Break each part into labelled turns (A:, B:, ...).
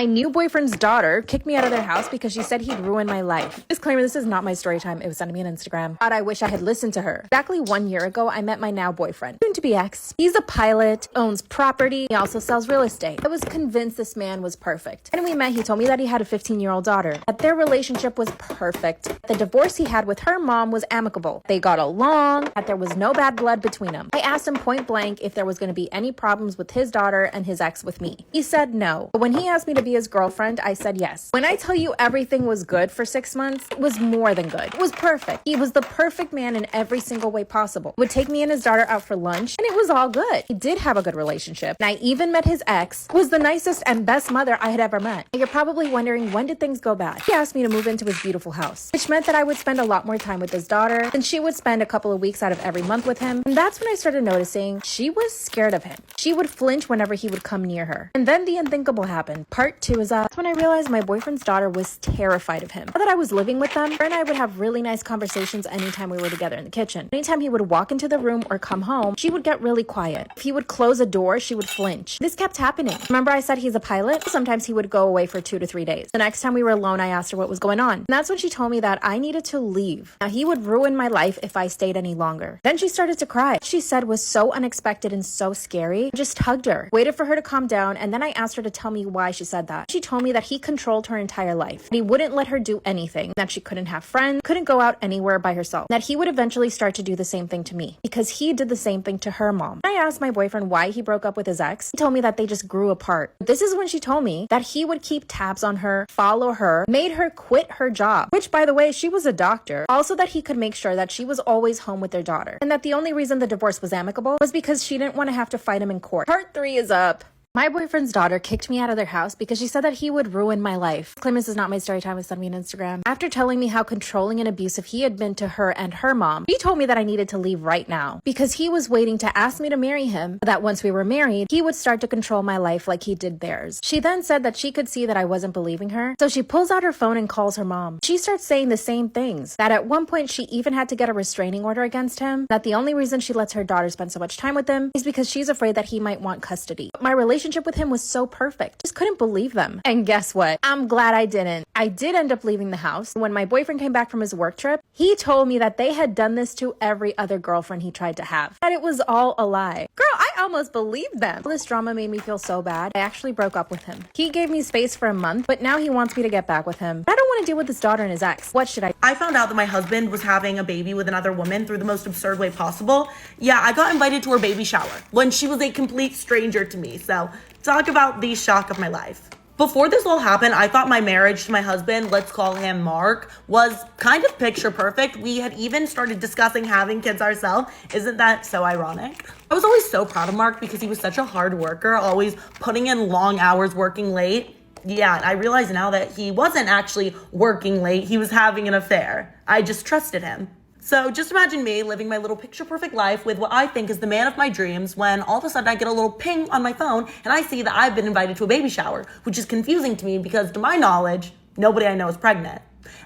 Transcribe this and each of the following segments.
A: My new boyfriend's daughter kicked me out of their house because she said he'd ruin my life. Disclaimer, this is not my story time. It was sent to me on Instagram. God, I wish I had listened to her. Exactly 1 year ago, I met my now boyfriend, soon to be ex. He's a pilot, owns property. He also sells real estate. I was convinced this man was perfect. And we met, he told me that he had a 15-year-old daughter, that their relationship was perfect. The divorce he had with her mom was amicable. They got along, that there was no bad blood between them. I asked him point blank if there was going to be any problems with his daughter and his ex with me. He said no. But when he asked me to be his girlfriend, I said yes. When I tell you everything was good for 6 months, it was more than good. It was perfect. He was the perfect man in every single way possible. He would take me and his daughter out for lunch, and it was all good. He did have a good relationship. And I even met his ex, who was the nicest and best mother I had ever met. And you're probably wondering, when did things go bad? He asked me to move into his beautiful house, which meant that I would spend a lot more time with his daughter, and she would spend a couple of weeks out of every month with him. And that's when I started noticing she was scared of him. She would flinch whenever he would come near her. And then the unthinkable happened. Part 2 is that's when I realized my boyfriend's daughter was terrified of him. Now that I was living with them, her and I would have really nice conversations anytime we were together in the kitchen. Anytime he would walk into the room or come home, she would get really quiet. If he would close a door, she would flinch. This kept happening. Remember I said he's a pilot? Sometimes he would go away for 2 to 3 days. The next time we were alone, I asked her what was going on. And that's when she told me that I needed to leave. Now he would ruin my life if I stayed any longer. Then she started to cry. What she said was so unexpected and so scary. I just hugged her, waited for her to calm down, and then I asked her to tell me why she said that. She told me that he controlled her entire life. That he wouldn't let her do anything. That she couldn't have friends, couldn't go out anywhere by herself. That he would eventually start to do the same thing to me because he did the same thing to her mom. I asked my boyfriend why he broke up with his ex. He told me that they just grew apart. This is when she told me that he would keep tabs on her, follow her, made her quit her job, which by the way, she was a doctor. Also that he could make sure that she was always home with their daughter. And that the only reason the divorce was amicable was because she didn't want to have to fight him in court. Part 3 is up. My boyfriend's daughter kicked me out of their house because she said that he would ruin my life. Claim this is not my story time, it sent me on Instagram. After telling me how controlling and abusive he had been to her and her mom, he told me that I needed to leave right now because he was waiting to ask me to marry him, that once we were married, he would start to control my life like he did theirs. She then said that she could see that I wasn't believing her, so she pulls out her phone and calls her mom. She starts saying the same things, that at one point she even had to get a restraining order against him, that the only reason she lets her daughter spend so much time with him is because she's afraid that he might want custody. But my relationship with him was so perfect. Just couldn't believe them. And guess what? I'm glad I didn't. I did end up leaving the house. When my boyfriend came back from his work trip, he told me that they had done this to every other girlfriend he tried to have. That it was all a lie. Girl, I almost believed them. This drama made me feel so bad. I actually broke up with him. He gave me space for a month, but now he wants me to get back with him. I don't want to deal with his daughter and his ex. What should I?
B: I found out that my husband was having a baby with another woman through the most absurd way possible. Yeah, I got invited to her baby shower when she was a complete stranger to me. So talk about the shock of my life. Before this all happened, I thought my marriage to my husband, let's call him Mark, was kind of picture perfect. We had even started discussing having kids ourselves. Isn't that so ironic? I was always so proud of Mark because he was such a hard worker, always putting in long hours, working late. Yeah, I realize now that he wasn't actually working late. He was having an affair. I just trusted him. So just imagine me living my little picture perfect life with what I think is the man of my dreams when all of a sudden I get a little ping on my phone and I see that I've been invited to a baby shower, which is confusing to me because to my knowledge, nobody I know is pregnant.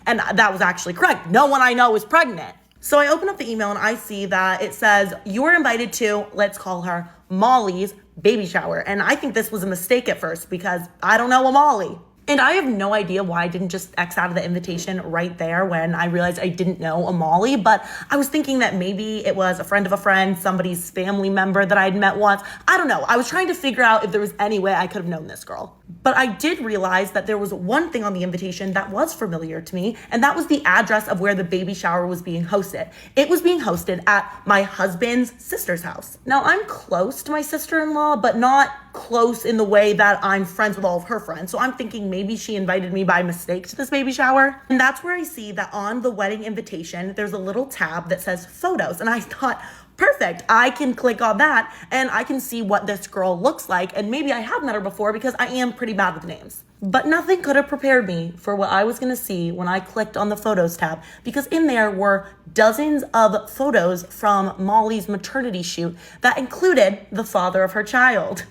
B: And that was actually correct. No one I know is pregnant. So I open up the email and I see that it says, you were invited to, let's call her Molly's baby shower. And I think this was a mistake at first because I don't know a Molly. And I have no idea why I didn't just X out of the invitation right there when I realized I didn't know a Molly, but I was thinking that maybe it was a friend of a friend, somebody's family member that I'd met once. I don't know. I was trying to figure out if there was any way I could have known this girl. But I did realize that there was one thing on the invitation that was familiar to me, and that was the address of where the baby shower was being hosted. It was being hosted at my husband's sister's house. Now, I'm close to my sister-in-law, but not close in the way that I'm friends with all of her friends. So I'm thinking maybe she invited me by mistake to this baby shower. And that's where I see that on the wedding invitation, there's a little tab that says photos. And I thought, perfect, I can click on that and I can see what this girl looks like. And maybe I have met her before because I am pretty bad with names. But nothing could have prepared me for what I was going to see when I clicked on the photos tab, because in there were dozens of photos from Molly's maternity shoot that included the father of her child.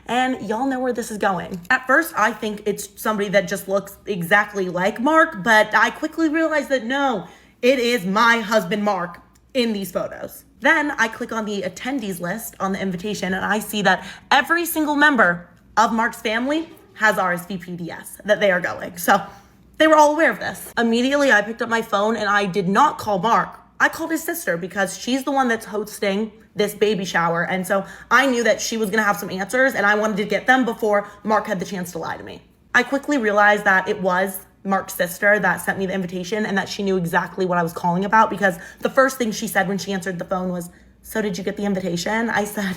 B: And y'all know where this is going. At first, I think it's somebody that just looks exactly like Mark, but I quickly realized that no, it is my husband, Mark, in these photos. Then I click on the attendees list on the invitation and I see that every single member of Mark's family has RSVPDS that they are going. So they were all aware of this. Immediately, I picked up my phone and I did not call Mark. I called his sister because she's the one that's hosting this baby shower. And so I knew that she was gonna have some answers and I wanted to get them before Mark had the chance to lie to me. I quickly realized that it was Mark's sister that sent me the invitation and that she knew exactly what I was calling about, because the first thing she said when she answered the phone was, "So did you get the invitation?" I said,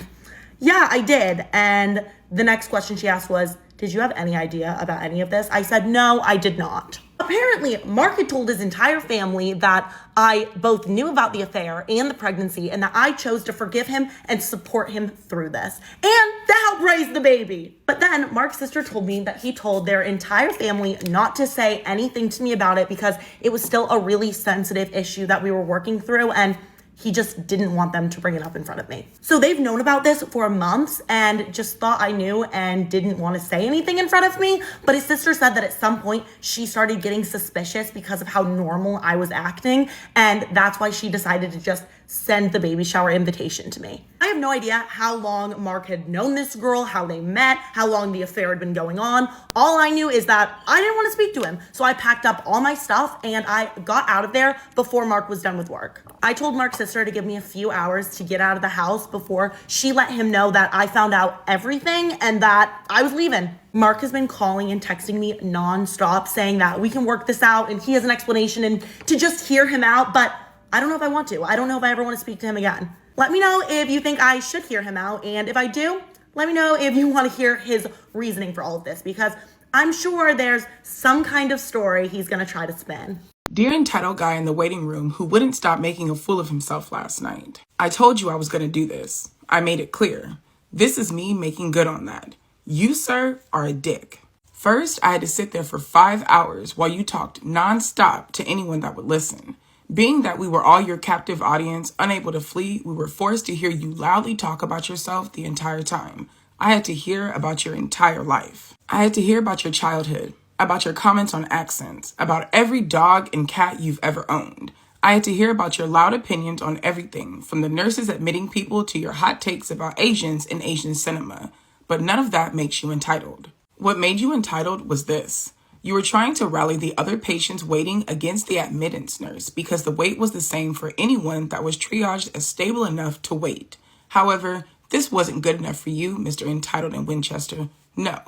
B: "Yeah, I did." And the next question she asked was, "Did you have any idea about any of this?" I said, "No, I did not." Apparently, Mark had told his entire family that I both knew about the affair and the pregnancy, and that I chose to forgive him and support him through this, and to help raise the baby. But then Mark's sister told me that he told their entire family not to say anything to me about it because it was still a really sensitive issue that we were working through, and he just didn't want them to bring it up in front of me. So they've known about this for months and just thought I knew and didn't want to say anything in front of me. But his sister said that at some point she started getting suspicious because of how normal I was acting. And that's why she decided to just send the baby shower invitation to me. I have no idea how long Mark had known this girl, how they met, how long the affair had been going on. All I knew is that I didn't want to speak to him. So I packed up all my stuff and I got out of there before Mark was done with work. I told Mark's sister to give me a few hours to get out of the house before she let him know that I found out everything and that I was leaving. Mark has been calling and texting me nonstop saying that we can work this out and he has an explanation and to just hear him out, but I don't know if I want to. I don't know if I ever want to speak to him again. Let me know if you think I should hear him out, and if I do, let me know if you want to hear his reasoning for all of this, because I'm sure there's some kind of story he's going to try to spin.
C: Dear entitled guy in the waiting room who wouldn't stop making a fool of himself last night. I told you I was going to do this. I made it clear. This is me making good on that. You, sir, are a dick. First, I had to sit there for 5 hours while you talked nonstop to anyone that would listen. Being that we were all your captive audience, unable to flee, we were forced to hear you loudly talk about yourself the entire time. I had to hear about your entire life. I had to hear about your childhood, about your comments on accents, about every dog and cat you've ever owned. I had to hear about your loud opinions on everything, from the nurses admitting people to your hot takes about Asians and Asian cinema. But none of that makes you entitled. What made you entitled was this. You were trying to rally the other patients waiting against the admittance nurse because the wait was the same for anyone that was triaged as stable enough to wait. However, this wasn't good enough for you, Mr. Entitled in Winchester. No,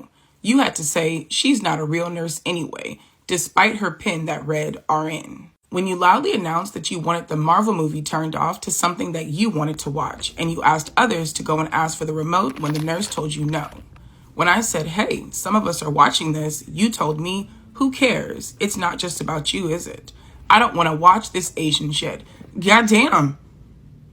C: you had to say she's not a real nurse anyway, despite her pen that read RN. When you loudly announced that you wanted the Marvel movie turned off to something that you wanted to watch, and you asked others to go and ask for the remote when the nurse told you no. When I said, hey, some of us are watching this, you told me, who cares? It's not just about you, is it? I don't want to watch this Asian shit. Goddamn.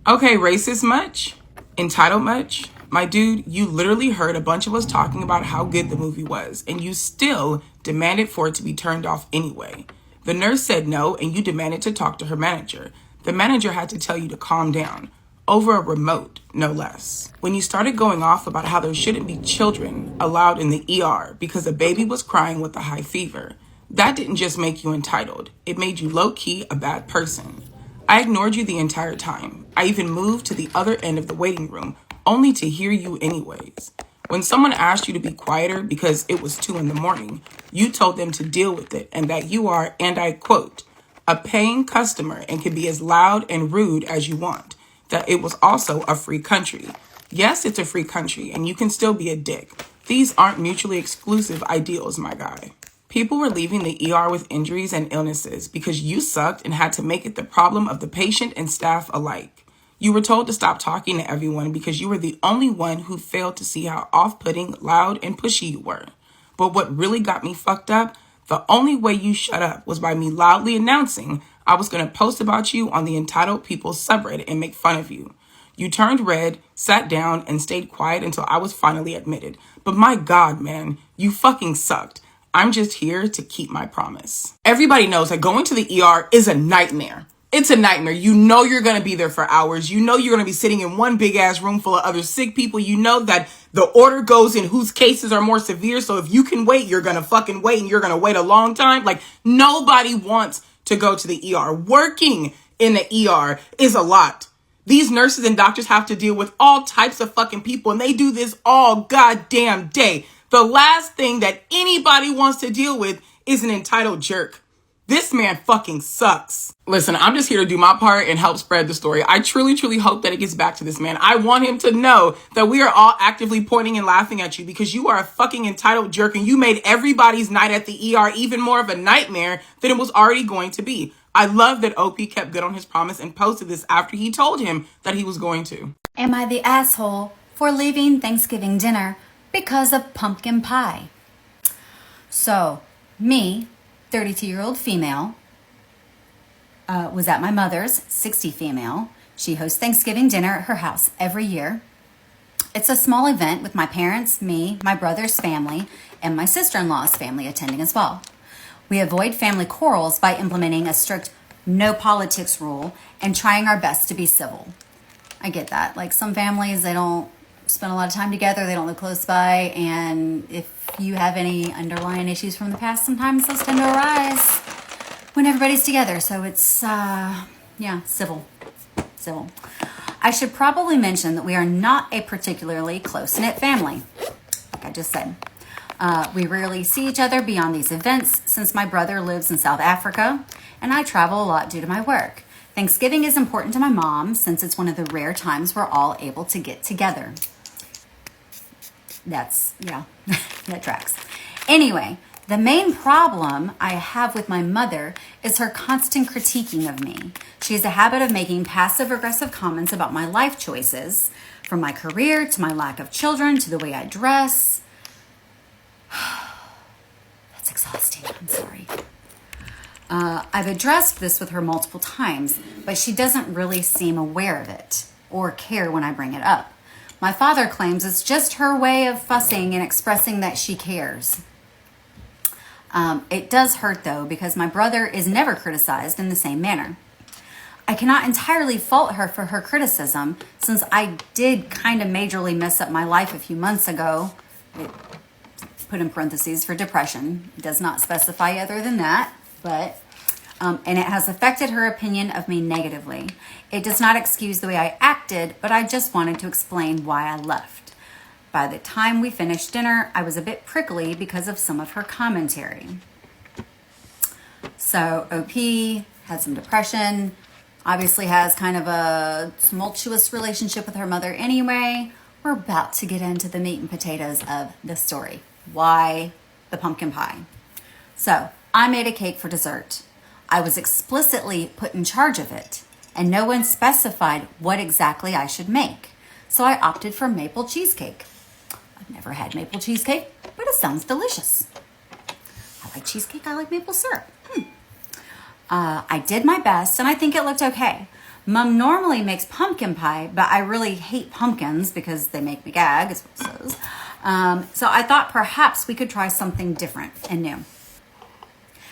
C: Okay, racist much? Entitled much? My dude, you literally heard a bunch of us talking about how good the movie was, and you still demanded for it to be turned off anyway. The nurse said no, and you demanded to talk to her manager. The manager had to tell you to calm down. Over a remote, no less. When you started going off about how there shouldn't be children allowed in the ER because a baby was crying with a high fever, that didn't just make you entitled. It made you low-key a bad person. I ignored you the entire time. I even moved to the other end of the waiting room, only to hear you anyways. When someone asked you to be quieter because it was 2 a.m, you told them to deal with it and that you are, and I quote, a paying customer and can be as loud and rude as you want. That it was also a free country. Yes, it's a free country, and you can still be a dick. These aren't mutually exclusive ideals, my guy. People were leaving the ER with injuries and illnesses because you sucked and had to make it the problem of the patient and staff alike. You were told to stop talking to everyone because you were the only one who failed to see how off-putting, loud, and pushy you were. But what really got me fucked up, the only way you shut up was by me loudly announcing I was going to post about you on the Entitled People subreddit and make fun of you. You turned red, sat down, and stayed quiet until I was finally admitted. But my God, man, you fucking sucked. I'm just here to keep my promise. Everybody knows that going to the ER is a nightmare. It's a nightmare. You know you're going to be there for hours. You know you're going to be sitting in one big ass room full of other sick people. You know that the order goes in whose cases are more severe. So if you can wait, you're going to fucking wait, and you're going to wait a long time. Like, nobody wants to go to the ER. Working in the ER is a lot. These nurses and doctors have to deal with all types of fucking people, and they do this all goddamn day. The last thing that anybody wants to deal with is an entitled jerk. This man fucking sucks. Listen, I'm just here to do my part and help spread the story. I truly, truly hope that it gets back to this man. I want him to know that we are all actively pointing and laughing at you because you are a fucking entitled jerk and you made everybody's night at the ER even more of a nightmare than it was already going to be. I love that OP kept good on his promise and posted this after he told him that he was going to.
D: Am I the asshole for leaving Thanksgiving dinner because of pumpkin pie? So, me, 32-year-old female, was at my mother's, 60 female. She hosts Thanksgiving dinner at her house every year. It's a small event with my parents, me, my brother's family, and my sister-in-law's family attending as well. We avoid family quarrels by implementing a strict no politics rule and trying our best to be civil. I get that. Like some families, they don't spend a lot of time together, they don't live close by, and if you have any underlying issues from the past, sometimes those tend to arise when everybody's together. So it's, civil. I should probably mention that we are not a particularly close-knit family, like I just said. We rarely see each other beyond these events since my brother lives in South Africa and I travel a lot due to my work. Thanksgiving is important to my mom since it's one of the rare times we're all able to get together. That tracks. Anyway, the main problem I have with my mother is her constant critiquing of me. She has a habit of making passive-aggressive comments about my life choices, from my career to my lack of children to the way I dress. That's exhausting. I'm sorry. I've addressed this with her multiple times, but she doesn't really seem aware of it or care when I bring it up. My father claims it's just her way of fussing and expressing that she cares. It does hurt, though, because my brother is never criticized in the same manner. I cannot entirely fault her for her criticism, since I did kind of majorly mess up my life a few months ago. It put in parentheses for depression. It does not specify other than that, but and it has affected her opinion of me negatively. It does not excuse the way I acted, but I just wanted to explain why I left. By the time we finished dinner, I was a bit prickly because of some of her commentary. So OP had some depression, obviously has kind of a tumultuous relationship with her mother anyway. We're about to get into the meat and potatoes of the story. Why the pumpkin pie? So I made a cake for dessert. I was explicitly put in charge of it, and no one specified what exactly I should make. So I opted for maple cheesecake. I've never had maple cheesecake, but it sounds delicious. I like cheesecake, I like maple syrup. I did my best, and I think it looked okay. Mom normally makes pumpkin pie, but I really hate pumpkins because they make me gag, is what it says. So I thought perhaps we could try something different and new.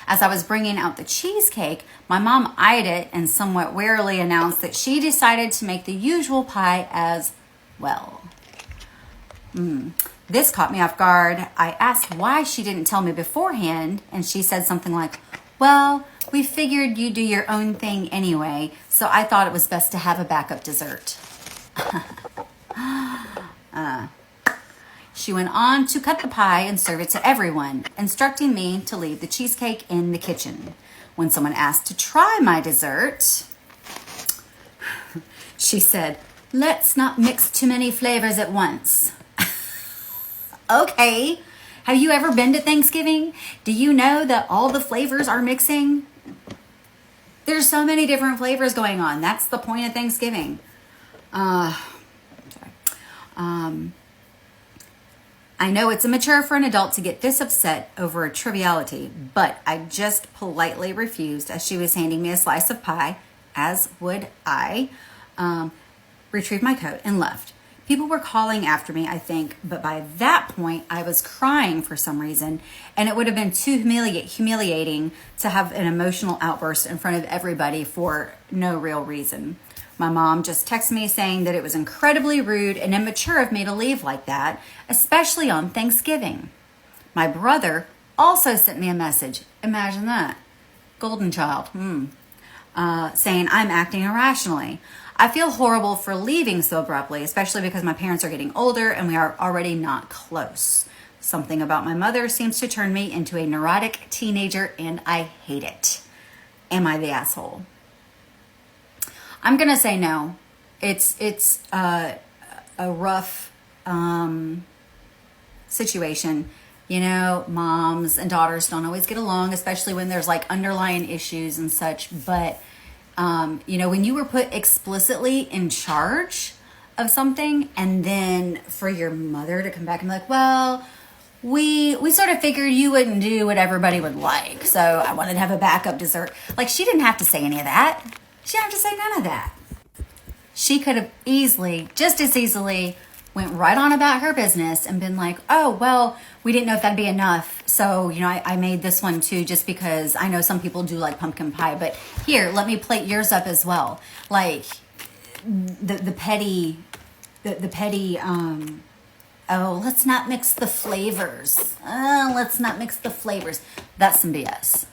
D: As I was bringing out the cheesecake, my mom eyed it and somewhat warily announced that she decided to make the usual pie as well. This caught me off guard. I asked why she didn't tell me beforehand, and she said something like, well, we figured you'd do your own thing anyway, so I thought it was best to have a backup dessert. She went on to cut the pie and serve it to everyone, instructing me to leave the cheesecake in the kitchen. When someone asked to try my dessert, she said, let's not mix too many flavors at once. Okay. Have you ever been to Thanksgiving? Do you know that all the flavors are mixing? There's so many different flavors going on. That's the point of Thanksgiving. I know it's immature for an adult to get this upset over a triviality, but I just politely refused as she was handing me a slice of pie, as would I, retrieved my coat and left. People were calling after me, I think, but by that point I was crying for some reason, and it would have been too humiliating to have an emotional outburst in front of everybody for no real reason. My mom just texted me saying that it was incredibly rude and immature of me to leave like that, especially on Thanksgiving. My brother also sent me a message. Imagine that. Golden child. Saying I'm acting irrationally. I feel horrible for leaving so abruptly, especially because my parents are getting older and we are already not close. Something about my mother seems to turn me into a neurotic teenager and I hate it. Am I the asshole? I'm going to say no. It's a rough situation. You know, moms and daughters don't always get along, especially when there's like underlying issues and such. But, you know, when you were put explicitly in charge of something and then for your mother to come back and be like, well, we sort of figured you wouldn't do what everybody would like. So I wanted to have a backup dessert. Like, she didn't have to say any of that. She didn't have to say none of that. She could have easily, just as easily, went right on about her business and been like, oh, well, we didn't know if that'd be enough. So, you know, I made this one too, just because I know some people do like pumpkin pie, but here, let me plate yours up as well. Like the petty, oh, let's not mix the flavors. Let's not mix the flavors. That's some BS.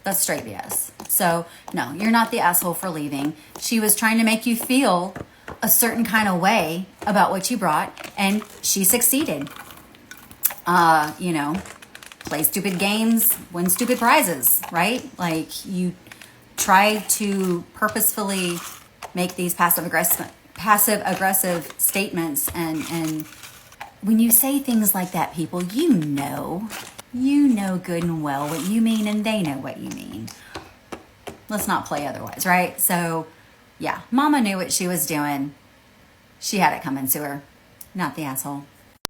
D: That's straight BS. So, no, you're not the asshole for leaving. She was trying to make you feel a certain kind of way about what you brought, and she succeeded. You know, play stupid games, win stupid prizes, right? Like, you try to purposefully make these passive aggressive statements, and when you say things like that, people, you know good and well what you mean, and they know what you mean. Let's not play otherwise, right? So, yeah, Mama knew what she was doing. She had it coming to her. Not the asshole.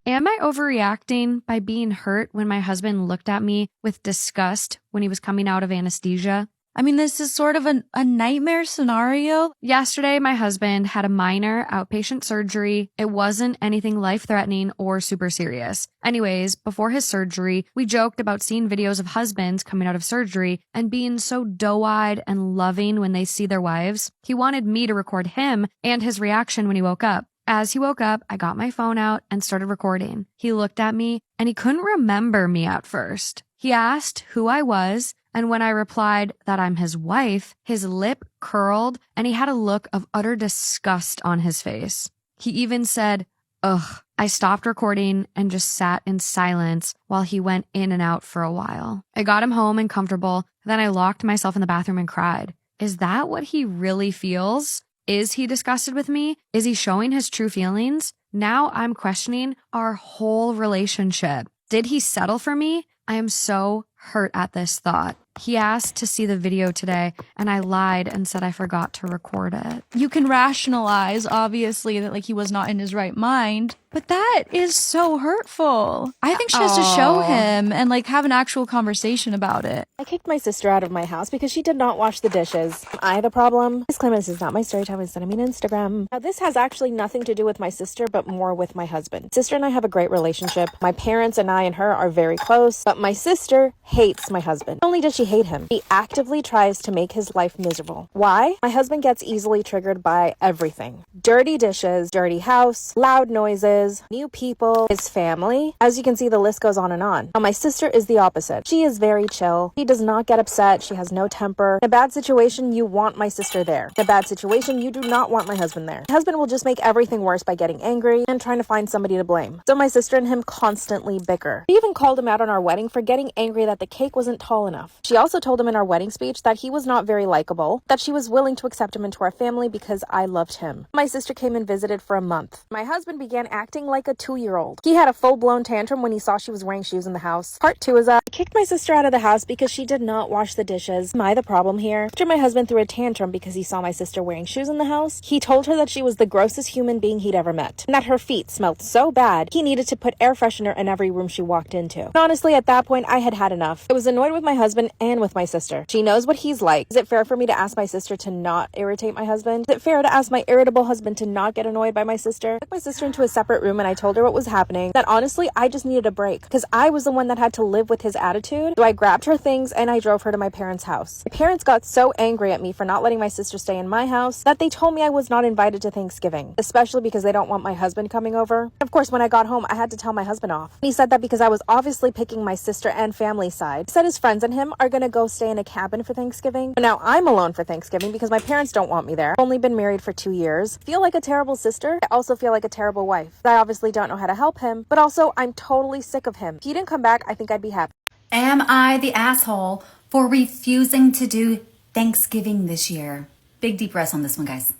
E: Am I overreacting by being hurt when my husband looked at me with disgust when he was coming out of anesthesia?
F: I mean, this is sort of a nightmare scenario.
E: Yesterday, my husband had a minor outpatient surgery. It wasn't anything life-threatening or super serious. Anyways, before his surgery, we joked about seeing videos of husbands coming out of surgery and being so doe-eyed and loving when they see their wives. He wanted me to record him and his reaction when he woke up. As he woke up, I got my phone out and started recording. He looked at me and he couldn't remember me at first. He asked who I was, and when I replied that I'm his wife, his lip curled and he had a look of utter disgust on his face. He even said, ugh. I stopped recording and just sat in silence while he went in and out for a while. I got him home and comfortable, then I locked myself in the bathroom and cried. Is that what he really feels? Is he disgusted with me? Is he showing his true feelings? Now I'm questioning our whole relationship. Did he settle for me? I am so hurt at this thought. He asked to see the video today, and I lied and said I forgot to record it.
F: You can rationalize, obviously, that like he was not in his right mind, but that is so hurtful. I think she has to show him and like have an actual conversation about it.
A: I kicked my sister out of my house because she did not wash the dishes. Am I the problem? Disclaimer, this is not my story time. It's sending me an Instagram. Now, this has actually nothing to do with my sister, but more with my husband. Sister and I have a great relationship. My parents and I and her are very close, but my sister hates my husband. Not only does she hate him, she actively tries to make his life miserable. Why? My husband gets easily triggered by everything. Dirty dishes, dirty house, loud noises, new people, his family. As you can see, the list goes on and on. Now, my sister is the opposite. She is very chill. She does not get upset. She has no temper. In a bad situation, you want my sister there. In a bad situation, you do not want my husband there. My husband will just make everything worse by getting angry and trying to find somebody to blame. So my sister and him constantly bicker. She even called him out on our wedding for getting angry that the cake wasn't tall enough. She also told him in our wedding speech that he was not very likable, that she was willing to accept him into our family because I loved him. My sister came and visited for a month. My husband began acting like a 2-year-old. He had a full-blown tantrum when he saw she was wearing shoes in the house. Part 2 is I kicked my sister out of the house because she did not wash the dishes. Am I the problem here? After my husband threw a tantrum because he saw my sister wearing shoes in the house, he told her that she was the grossest human being he'd ever met, and that her feet smelled so bad he needed to put air freshener in every room she walked into. And honestly, at that point, I had had enough. I was annoyed with my husband and with my sister. She knows what he's like. Is it fair for me to ask my sister to not irritate my husband? Is it fair to ask my irritable husband to not get annoyed by my sister? I took my sister into a separate room and I told her what was happening, that honestly, I just needed a break because I was the one that had to live with his attitude. So I grabbed her things and I drove her to my parents' house. My parents got so angry at me for not letting my sister stay in my house that they told me I was not invited to Thanksgiving, especially because they don't want my husband coming over. Of course, when I got home, I had to tell my husband off. He said that because I was obviously picking my sister and family side. He said his friends and him are gonna go stay in a cabin for Thanksgiving. But now I'm alone for Thanksgiving because my parents don't want me there. I've only been married for 2 years. I feel like a terrible sister. I also feel like a terrible wife. I obviously don't know how to help him, but also I'm totally sick of him. If he didn't come back, I think I'd be happy.
D: Am I the asshole for refusing to do Thanksgiving this year? Big deep breaths on this one, guys.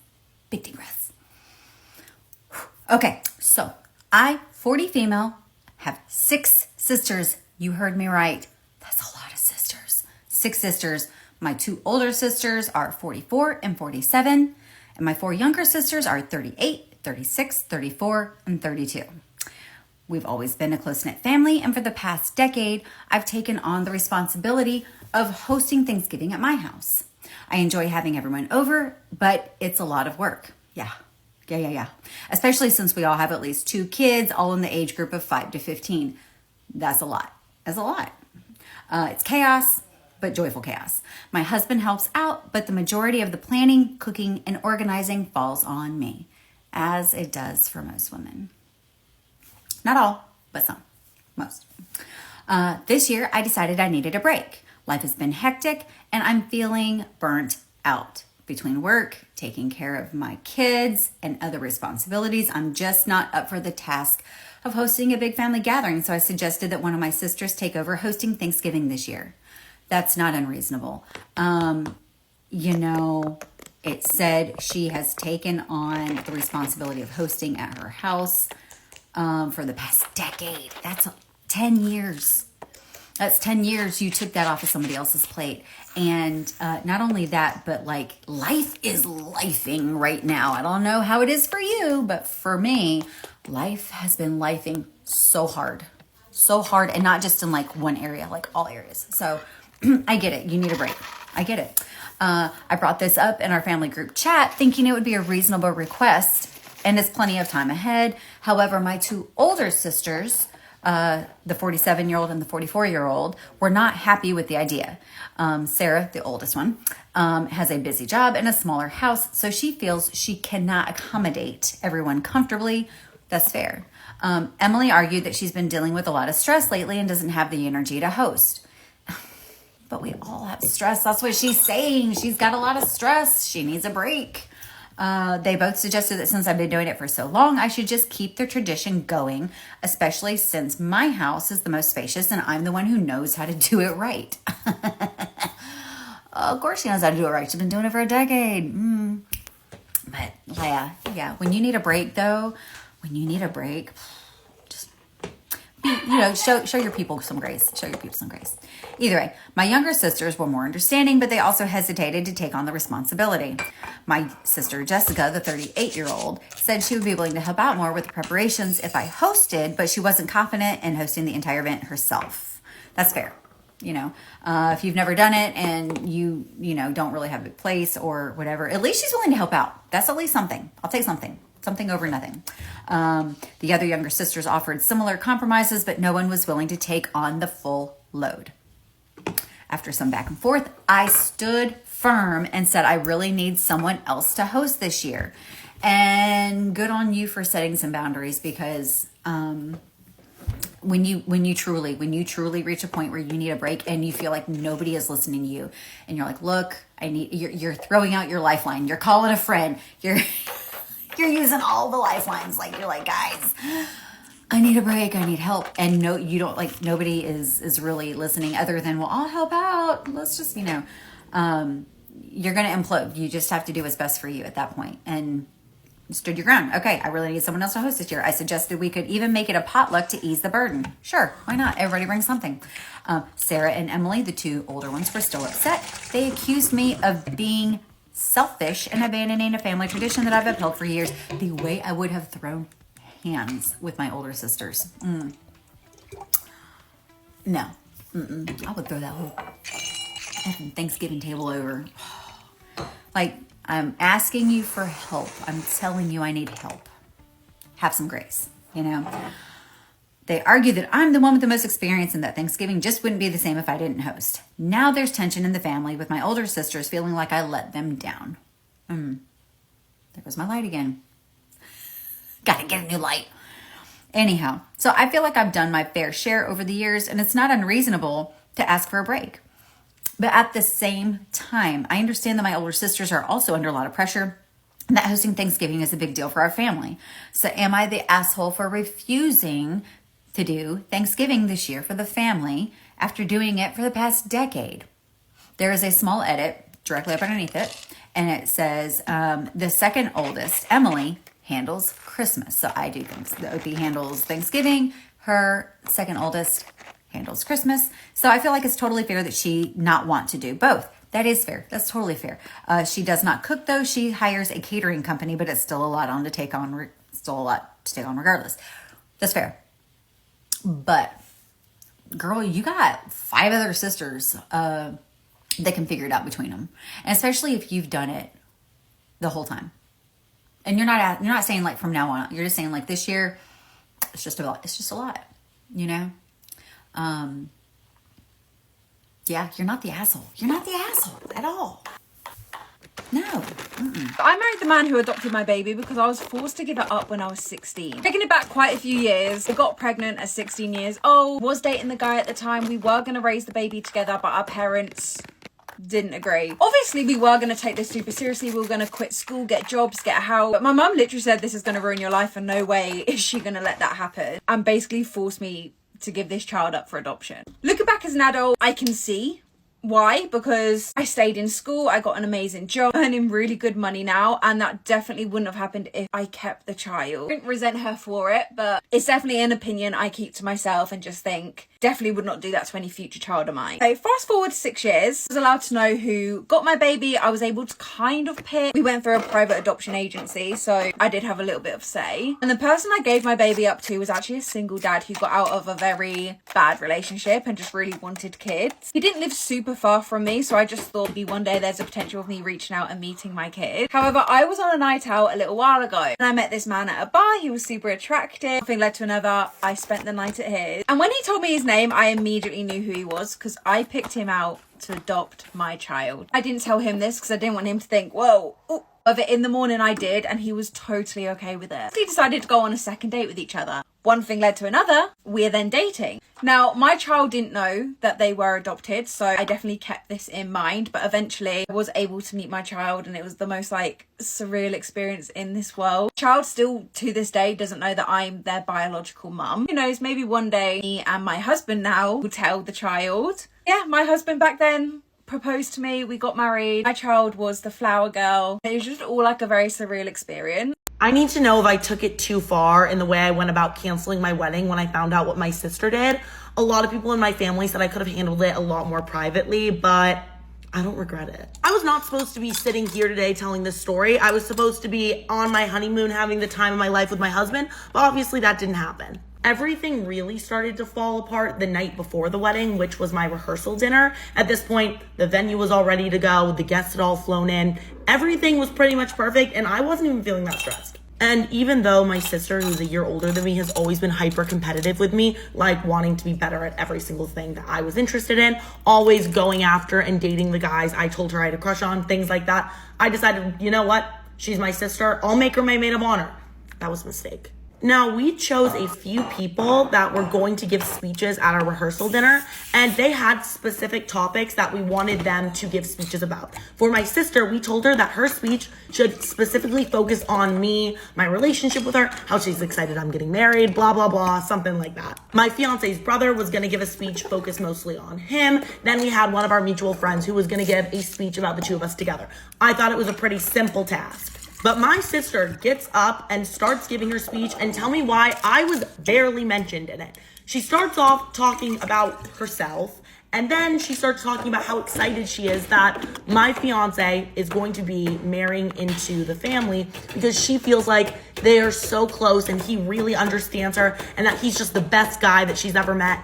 D: Big deep breaths. Okay, so I, 40 female, have 6 sisters. You heard me right. That's a lot of sisters. 6 sisters. My 2 older sisters are 44 and 47, and my 4 younger sisters are 38, 36, 34, and 32. We've always been a close-knit family, and for the past decade, I've taken on the responsibility of hosting Thanksgiving at my house. I enjoy having everyone over, but it's a lot of work. Yeah. Especially since we all have at least 2 kids, all in the age group of 5 to 15. That's a lot. It's chaos, but joyful chaos. My husband helps out, but the majority of the planning, cooking, and organizing falls on me, as it does for most women. Not all, but some. Most. This year, I decided I needed a break. Life has been hectic, and I'm feeling burnt out. Between work, taking care of my kids, and other responsibilities, I'm just not up for the task of hosting a big family gathering, so I suggested that one of my sisters take over hosting Thanksgiving this year. That's not unreasonable. It said she has taken on the responsibility of hosting at her house for the past decade. That's 10 years. That's 10 years you took that off of somebody else's plate. And not only that, but like life is lifing right now. I don't know how it is for you, but for me, life has been lifing so hard, and not just in like one area, like all areas. So I get it. You need a break. I get it. I brought this up in our family group chat thinking it would be a reasonable request, and it's plenty of time ahead. However, my 2 older sisters, the 47-year-old and the 44-year-old, were not happy with the idea. Sarah, the oldest one, has a busy job and a smaller house, so she feels she cannot accommodate everyone comfortably. That's fair. Emily argued that she's been dealing with a lot of stress lately and doesn't have the energy to host. But we all have stress. That's what she's saying. She's got a lot of stress. She needs a break. They both suggested that since I've been doing it for so long, I should just keep the tradition going, especially since my house is the most spacious and I'm the one who knows how to do it right. Of course she knows how to do it right. She's been doing it for a decade. But yeah. When you need a break, though, just show your people some grace. Either way, my younger sisters were more understanding, but they also hesitated to take on the responsibility. My sister, Jessica, the 38-year-old, said she would be willing to help out more with the preparations if I hosted, but she wasn't confident in hosting the entire event herself. That's fair. If you've never done it and you don't really have a place or whatever, at least she's willing to help out. That's at least something. I'll take something over nothing. The other younger sisters offered similar compromises, but no one was willing to take on the full load. After some back and forth, I stood firm and said, I really need someone else to host this year. And good on you for setting some boundaries, because when you truly reach a point where you need a break and you feel like nobody is listening to you, and you're like, look, you're throwing out your lifeline, you're calling a friend, you're using all the lifelines, like you're like, guys, I need a break, I need help. And no, you don't, like, nobody is really listening other than, well, I'll help out. Let's just, you're going to implode. You just have to do what's best for you at that point. And stood your ground. Okay, I really need someone else to host this year. I suggested we could even make it a potluck to ease the burden. Sure, why not? Everybody brings something. Sarah and Emily, the 2 older ones, were still upset. They accused me of being selfish and abandoning a family tradition that I've upheld for years, the way I would have thrown hands with my older sisters. No. I would throw that whole Thanksgiving table over. Like, I'm asking you for help. I'm telling you I need help. Have some grace, They argue that I'm the one with the most experience and that Thanksgiving just wouldn't be the same if I didn't host. Now there's tension in the family with my older sisters feeling like I let them down. There goes my light again. Gotta get a new light. Anyhow, so I feel like I've done my fair share over the years, and it's not unreasonable to ask for a break. But at the same time, I understand that my older sisters are also under a lot of pressure, that hosting Thanksgiving is a big deal for our family. So am I the asshole for refusing to do Thanksgiving this year for the family after doing it for the past decade? There is a small edit directly up underneath it, and it says the second oldest, Emily, handles Christmas. So I do things. The OP handles Thanksgiving. Her second oldest handles Christmas. So I feel like it's totally fair that she not want to do both. That is fair. That's totally fair. She does not cook though. She hires a catering company, but it's still a lot to take on regardless. That's fair. But girl, you got 5 other sisters that can figure it out between them, and especially if you've done it the whole time. And you're not saying like from now on. You're just saying like this year, it's just a lot, you know. Yeah, you're not the asshole. You're not the asshole at all. No.
G: I married the man who adopted my baby because I was forced to give it up when I was 16. Taking it back quite a few years, I got pregnant at 16 years old, was dating the guy at the time. We were going to raise the baby together, but our parents didn't agree. Obviously, we were going to take this super seriously. We were going to quit school, get jobs, get a house. But my mum literally said, this is going to ruin your life and no way is she going to let that happen. And basically forced me to give this child up for adoption. Looking back as an adult, I can see why, because I stayed in school, I got an amazing job, earning really good money now, and that definitely wouldn't have happened if I kept the child. I don't resent her for it, but it's definitely an opinion I keep to myself and just think, definitely would not do that to any future child of mine. So fast forward 6 years, I was allowed to know who got my baby. I was able to kind of pick. We went through a private adoption agency, so I did have a little bit of say. And the person I gave my baby up to was actually a single dad who got out of a very bad relationship and just really wanted kids. He didn't live super far from me, so I just thought maybe one day there's a potential of me reaching out and meeting my kid. However, I was on a night out a little while ago and I met this man at a bar. He was super attractive. One thing led to another. I spent the night at his, and when he told me his name, I immediately knew who he was because I picked him out to adopt my child. I didn't tell him this because I didn't want him to think, whoa, ooh. Of it. In the morning I did, and he was totally okay with it. We decided to go on a second date with each other. One thing led to another. We're then dating. Now, my child didn't know that they were adopted, so I definitely kept this in mind, but eventually I was able to meet my child, and it was the most surreal experience in this world. Child still to this day doesn't know that I'm their biological mum. Who knows, maybe one day me and my husband now will tell the child. Yeah, my husband back then proposed to me, we got married, my child was the flower girl. It was just all a very surreal experience.
B: I need to know if I took it too far in the way I went about canceling my wedding when I found out what my sister did. A lot of people in my family said I could have handled it a lot more privately, but I don't regret it. I was not supposed to be sitting here today telling this story. I was supposed to be on my honeymoon having the time of my life with my husband, but obviously that didn't happen. Everything really started to fall apart the night before the wedding, which was my rehearsal dinner. At this point, the venue was all ready to go. The guests had all flown in. Everything was pretty much perfect, and I wasn't even feeling that stressed. And even though my sister, who's a year older than me, has always been hyper competitive with me, wanting to be better at every single thing that I was interested in, always going after and dating the guys I told her I had a crush on, things like that, I decided, you know what? She's my sister. I'll make her my maid of honor. That was a mistake. Now, we chose a few people that were going to give speeches at our rehearsal dinner, and they had specific topics that we wanted them to give speeches about. For my sister, we told her that her speech should specifically focus on me, my relationship with her, how she's excited I'm getting married, blah, blah, blah, something like that. My fiance's brother was going to give a speech focused mostly on him. Then we had one of our mutual friends who was going to give a speech about the two of us together. I thought it was a pretty simple task. But my sister gets up and starts giving her speech, and tell me why I was barely mentioned in it. She starts off talking about herself, and then she starts talking about how excited she is that my fiance is going to be marrying into the family because she feels like they are so close and he really understands her and that he's just the best guy that she's ever met.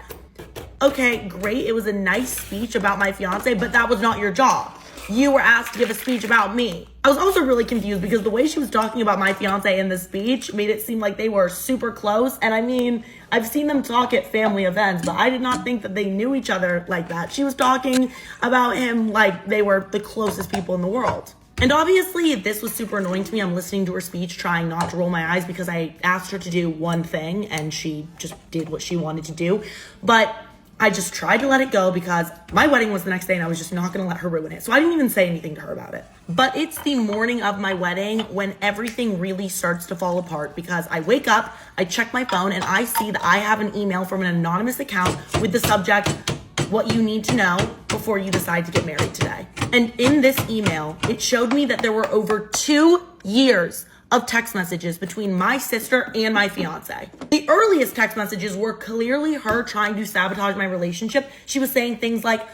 B: Okay, great. It was a nice speech about my fiance, but that was not your job. You were asked to give a speech about me. I was also really confused because the way she was talking about my fiance in the speech made it seem like they were super close. And I mean, I've seen them talk at family events, but I did not think that they knew each other like that. She was talking about him like they were the closest people in the world. And obviously, this was super annoying to me. I'm listening to her speech, trying not to roll my eyes because I asked her to do one thing and she just did what she wanted to do. But I just tried to let it go because my wedding was the next day and I was just not gonna let her ruin it. So I didn't even say anything to her about it. But it's the morning of my wedding when everything really starts to fall apart because I wake up, I check my phone, and I see that I have an email from an anonymous account with the subject, "What you need to know before you decide to get married today." And in this email, it showed me that there were over 2 years of text messages between my sister and my fiance. The earliest text messages were clearly her trying to sabotage my relationship. She was saying things like,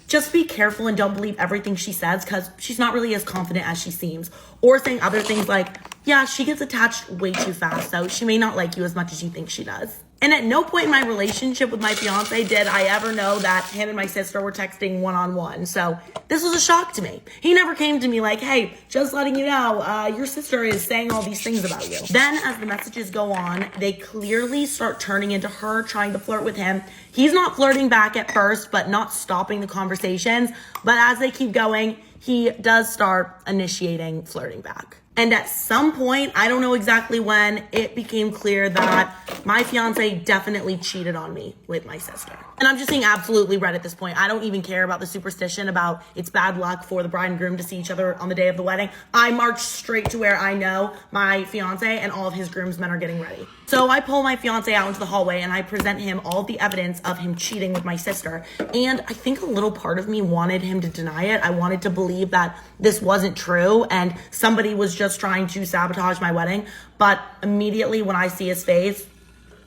B: "Just be careful and don't believe everything she says because she's not really as confident as she seems." Or saying other things like, "Yeah, she gets attached way too fast, so she may not like you as much as you think she does." And at no point in my relationship with my fiance did I ever know that him and my sister were texting one-on-one. So this was a shock to me. He never came to me like, "Hey, just letting you know, your sister is saying all these things about you." Then as the messages go on, they clearly start turning into her trying to flirt with him. He's not flirting back at first, but not stopping the conversations. But as they keep going, he does start initiating flirting back. And at some point, I don't know exactly when, it became clear that my fiance definitely cheated on me with my sister. And I'm just seeing absolutely red at this point. I don't even care about the superstition about it's bad luck for the bride and groom to see each other on the day of the wedding. I march straight to where I know my fiance and all of his groomsmen are getting ready. So I pull my fiance out into the hallway and I present him all the evidence of him cheating with my sister. And I think a little part of me wanted him to deny it. I wanted to believe that this wasn't true and somebody was just trying to sabotage my wedding. But immediately when I see his face,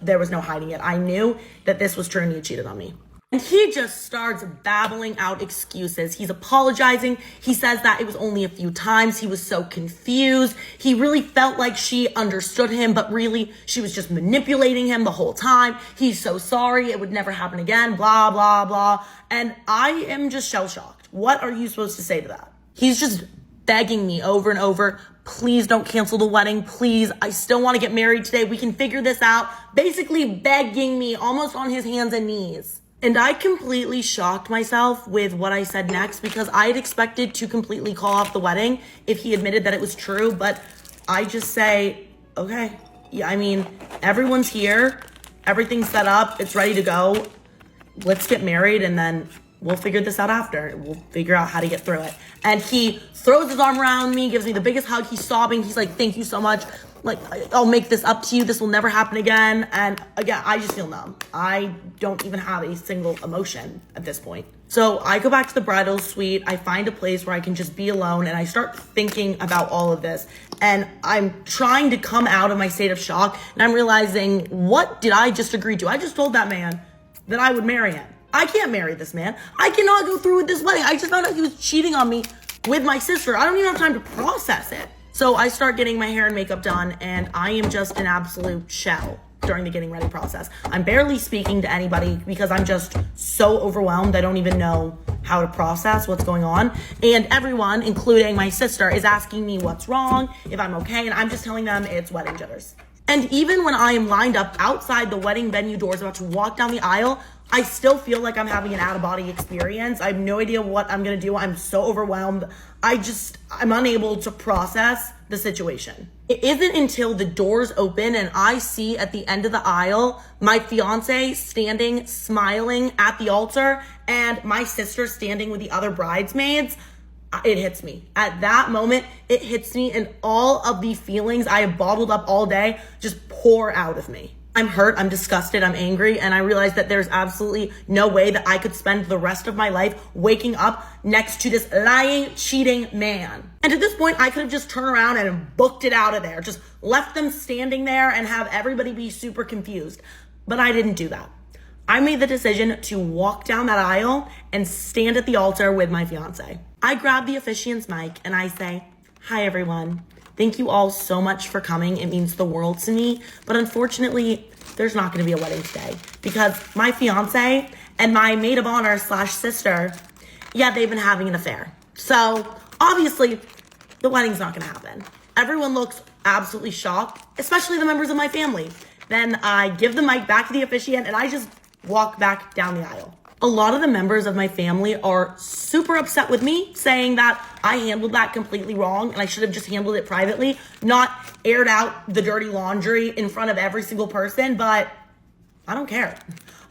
B: there was no hiding it. I knew that this was true and he cheated on me. And he just starts babbling out excuses. He's apologizing. He says that it was only a few times. He was so confused. He really felt like she understood him, but really she was just manipulating him the whole time. He's so sorry. It would never happen again, blah, blah, blah. And I am just shell-shocked. What are you supposed to say to that? He's just begging me over and over, "Please don't cancel the wedding. Please, I still want to get married today. We can figure this out." Basically begging me almost on his hands and knees. And I completely shocked myself with what I said next because I had expected to completely call off the wedding if he admitted that it was true. But I just say, okay, yeah, I mean, everyone's here. Everything's set up. It's ready to go. Let's get married and then we'll figure this out after. We'll figure out how to get through it. And he throws his arm around me, gives me the biggest hug. He's sobbing. He's like, "Thank you so much. Like, I'll make this up to you. This will never happen again." And again, I just feel numb. I don't even have a single emotion at this point. So I go back to the bridal suite. I find a place where I can just be alone and I start thinking about all of this. And I'm trying to come out of my state of shock and I'm realizing, what did I just agree to? I just told that man that I would marry him. I can't marry this man. I cannot go through with this wedding. I just found out he was cheating on me with my sister. I don't even have time to process it. So I start getting my hair and makeup done and I am just an absolute shell during the getting ready process. I'm barely speaking to anybody because I'm just so overwhelmed. I don't even know how to process what's going on. And everyone, including my sister, is asking me what's wrong, if I'm okay. And I'm just telling them it's wedding jitters. And even when I am lined up outside the wedding venue doors about to walk down the aisle, I still feel like I'm having an out-of-body experience. I have no idea what I'm gonna do. I'm so overwhelmed. I'm unable to process the situation. It isn't until the doors open and I see at the end of the aisle my fiance standing, smiling at the altar, and my sister standing with the other bridesmaids, it hits me. At that moment, it hits me and all of the feelings I have bottled up all day just pour out of me. I'm hurt, I'm disgusted, I'm angry, and I realize that there's absolutely no way that I could spend the rest of my life waking up next to this lying, cheating man. And at this point, I could have just turned around and booked it out of there, just left them standing there and have everybody be super confused. But I didn't do that. I made the decision to walk down that aisle and stand at the altar with my fiance. I grab the officiant's mic and I say, "Hi everyone. Thank you all so much for coming. It means the world to me. But unfortunately, there's not going to be a wedding today because my fiance and my maid of honor / sister, yeah, they've been having an affair. So obviously, the wedding's not going to happen." Everyone looks absolutely shocked, especially the members of my family. Then I give the mic back to the officiant and I just walk back down the aisle. A lot of the members of my family are super upset with me, saying that I handled that completely wrong and I should have just handled it privately, not aired out the dirty laundry in front of every single person, but I don't care.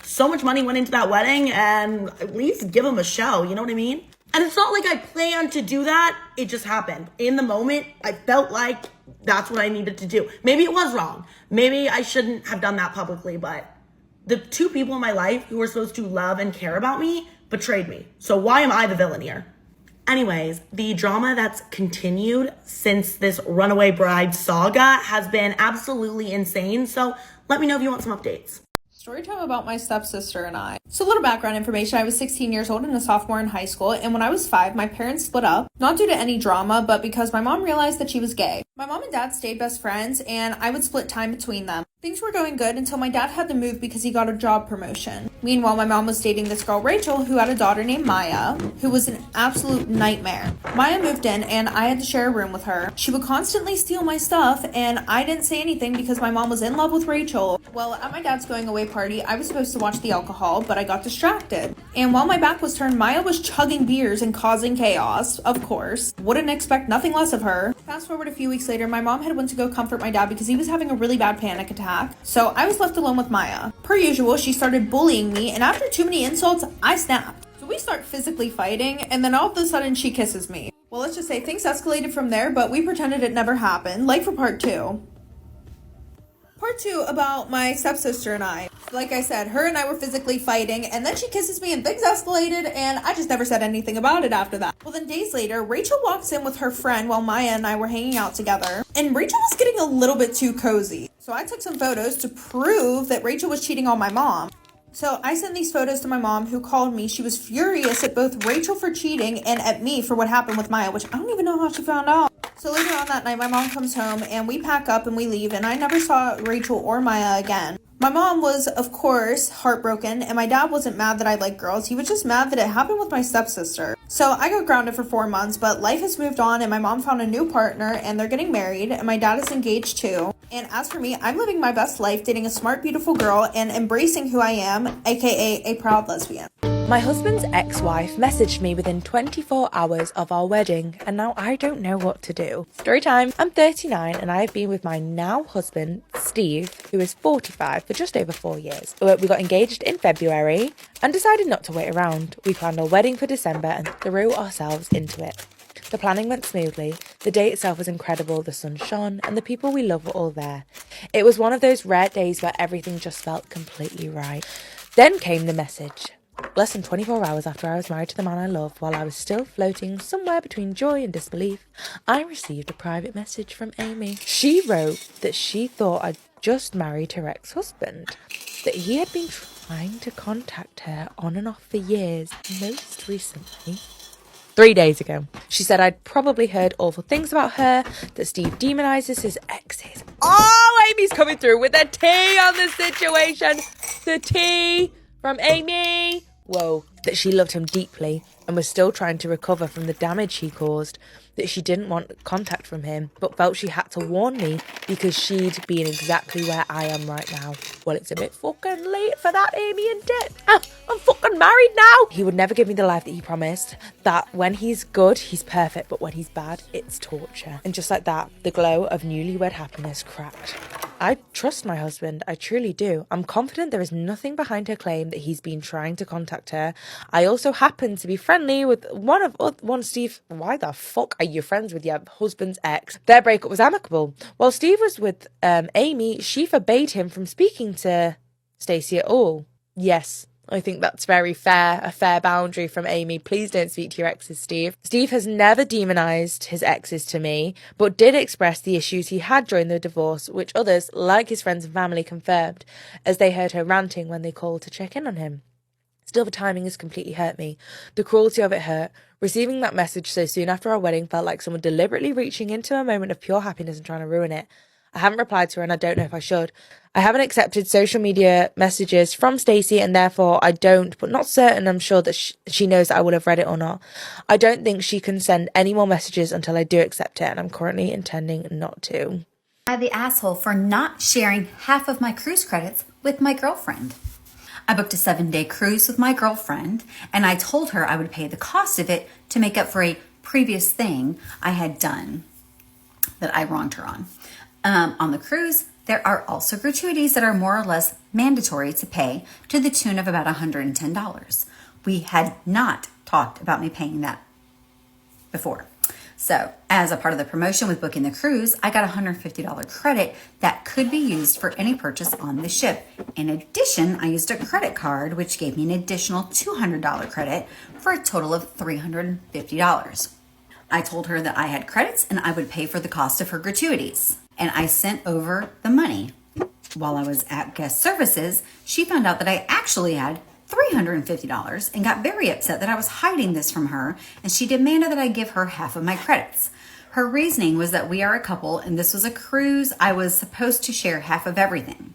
B: So much money went into that wedding, and at least give him a show, you know what I mean? And it's not like I planned to do that. It just happened. In the moment, I felt like that's what I needed to do. Maybe it was wrong. Maybe I shouldn't have done that publicly, but the two people in my life who were supposed to love and care about me betrayed me. So why am I the villain here? Anyways, the drama that's continued since this runaway bride saga has been absolutely insane. So let me know if you want some updates.
H: Storytime about my stepsister and I. So a little background information. I was 16 years old and a sophomore in high school, and when I was 5, my parents split up, not due to any drama, but because my mom realized that she was gay. My mom and dad stayed best friends, and I would split time between them. Things were going good until my dad had to move because he got a job promotion. Meanwhile, my mom was dating this girl, Rachel, who had a daughter named Maya, who was an absolute nightmare. Maya moved in, and I had to share a room with her. She would constantly steal my stuff, and I didn't say anything because my mom was in love with Rachel. Well, at my dad's going away party, I was supposed to watch the alcohol, but I got distracted. And while my back was turned, Maya was chugging beers and causing chaos, of course. Wouldn't expect nothing less of her. Fast forward a few weeks later, my mom had went to go comfort my dad because he was having a really bad panic attack. So I was left alone with Maya. Per usual, she started bullying me, and after too many insults, I snapped. So we start physically fighting, and then all of a sudden she kisses me. Well, let's just say things escalated from there, but we pretended it never happened, like for part 2. Part 2 about my stepsister and I. Like I said, her and I were physically fighting, and then she kisses me and things escalated, and I just never said anything about it after that. Well, then days later, Rachel walks in with her friend while Maya and I were hanging out together, and Rachel was getting a little bit too cozy. So I took some photos to prove that Rachel was cheating on my mom. So I sent these photos to my mom, who called me. She was furious at both Rachel for cheating and at me for what happened with Maya, which I don't even know how she found out. So later on that night, my mom comes home and we pack up and we leave, and I never saw Rachel or Maya again. My mom was, of course, heartbroken, and my dad wasn't mad that I like girls. He was just mad that it happened with my stepsister. So I got grounded for 4 months, but life has moved on, and my mom found a new partner, and they're getting married, and my dad is engaged too. And as for me, I'm living my best life, dating a smart, beautiful girl, and embracing who I am, aka a proud lesbian.
A: My husband's ex-wife messaged me within 24 hours of our wedding, and now I don't know what to do. Story time. I'm 39 and I have been with my now husband, Steve, who is 45, for just over 4 years. We got engaged in February and decided not to wait around. We planned our wedding for December and threw ourselves into it. The planning went smoothly, the day itself was incredible, the sun shone, and the people we love were all there. It was one of those rare days where everything just felt completely right. Then came the message. Less than 24 hours after I was married to the man I love, while I was still floating somewhere between joy and disbelief, I received a private message from Amy. She wrote that she thought I'd just married her ex-husband, that he had been trying to contact her on and off for years, most recently 3 days ago. She said I'd probably heard awful things about her, that Steve demonizes his exes. Oh, Amy's coming through with the tea on the situation. The tea from Amy. Whoa. That she loved him deeply and was still trying to recover from the damage he caused, that she didn't want contact from him, but felt she had to warn me because she'd been exactly where I am right now. Well, it's a bit fucking late for that, Amy, and it? I'm fucking married now. He would never give me the life that he promised, that when he's good, he's perfect, but when he's bad, it's torture. And just like that, the glow of newlywed happiness cracked. I trust my husband, I truly do. I'm confident there is nothing behind her claim that he's been trying to contact her. I also happen to be friendly with one Steve. Why the fuck are you friends with your husband's ex? Their breakup was amicable. While Steve was with Amy, she forbade him from speaking to Stacey at all. Yes, I think that's very fair, a fair boundary from Amy. Please don't speak to your exes, Steve. Steve has never demonized his exes to me, but did express the issues he had during the divorce, which others, like his friends and family, confirmed, as they heard her ranting when they called to check in on him. Still, the timing has completely hurt me. The cruelty of it hurt. Receiving that message so soon after our wedding felt like someone deliberately reaching into a moment of pure happiness and trying to ruin it. I haven't replied to her and I don't know if I should. I haven't accepted social media messages from Stacey and therefore I don't, but not certain I'm sure that she knows that I will have read it or not. I don't think she can send any more messages until I do accept it, and I'm currently intending not to.
D: I'm the asshole for not sharing half of my cruise credits with my girlfriend. I booked a 7-day cruise with my girlfriend, and I told her I would pay the cost of it to make up for a previous thing I had done that I wronged her on. On the cruise, There are also gratuities that are more or less mandatory to pay to the tune of about $110. We had not talked about me paying that before. So as a part of the promotion with booking the cruise, I got a $150 credit that could be used for any purchase on the ship. In addition, I used a credit card, which gave me an additional $200 credit for a total of $350. I told her that I had credits and I would pay for the cost of her gratuities. And I sent over the money. While I was at guest services, she found out that I actually had $350 and got very upset that I was hiding this from her, and she demanded that I give her half of my credits. Her reasoning was that we are a couple and this was a cruise. I was supposed to share half of everything.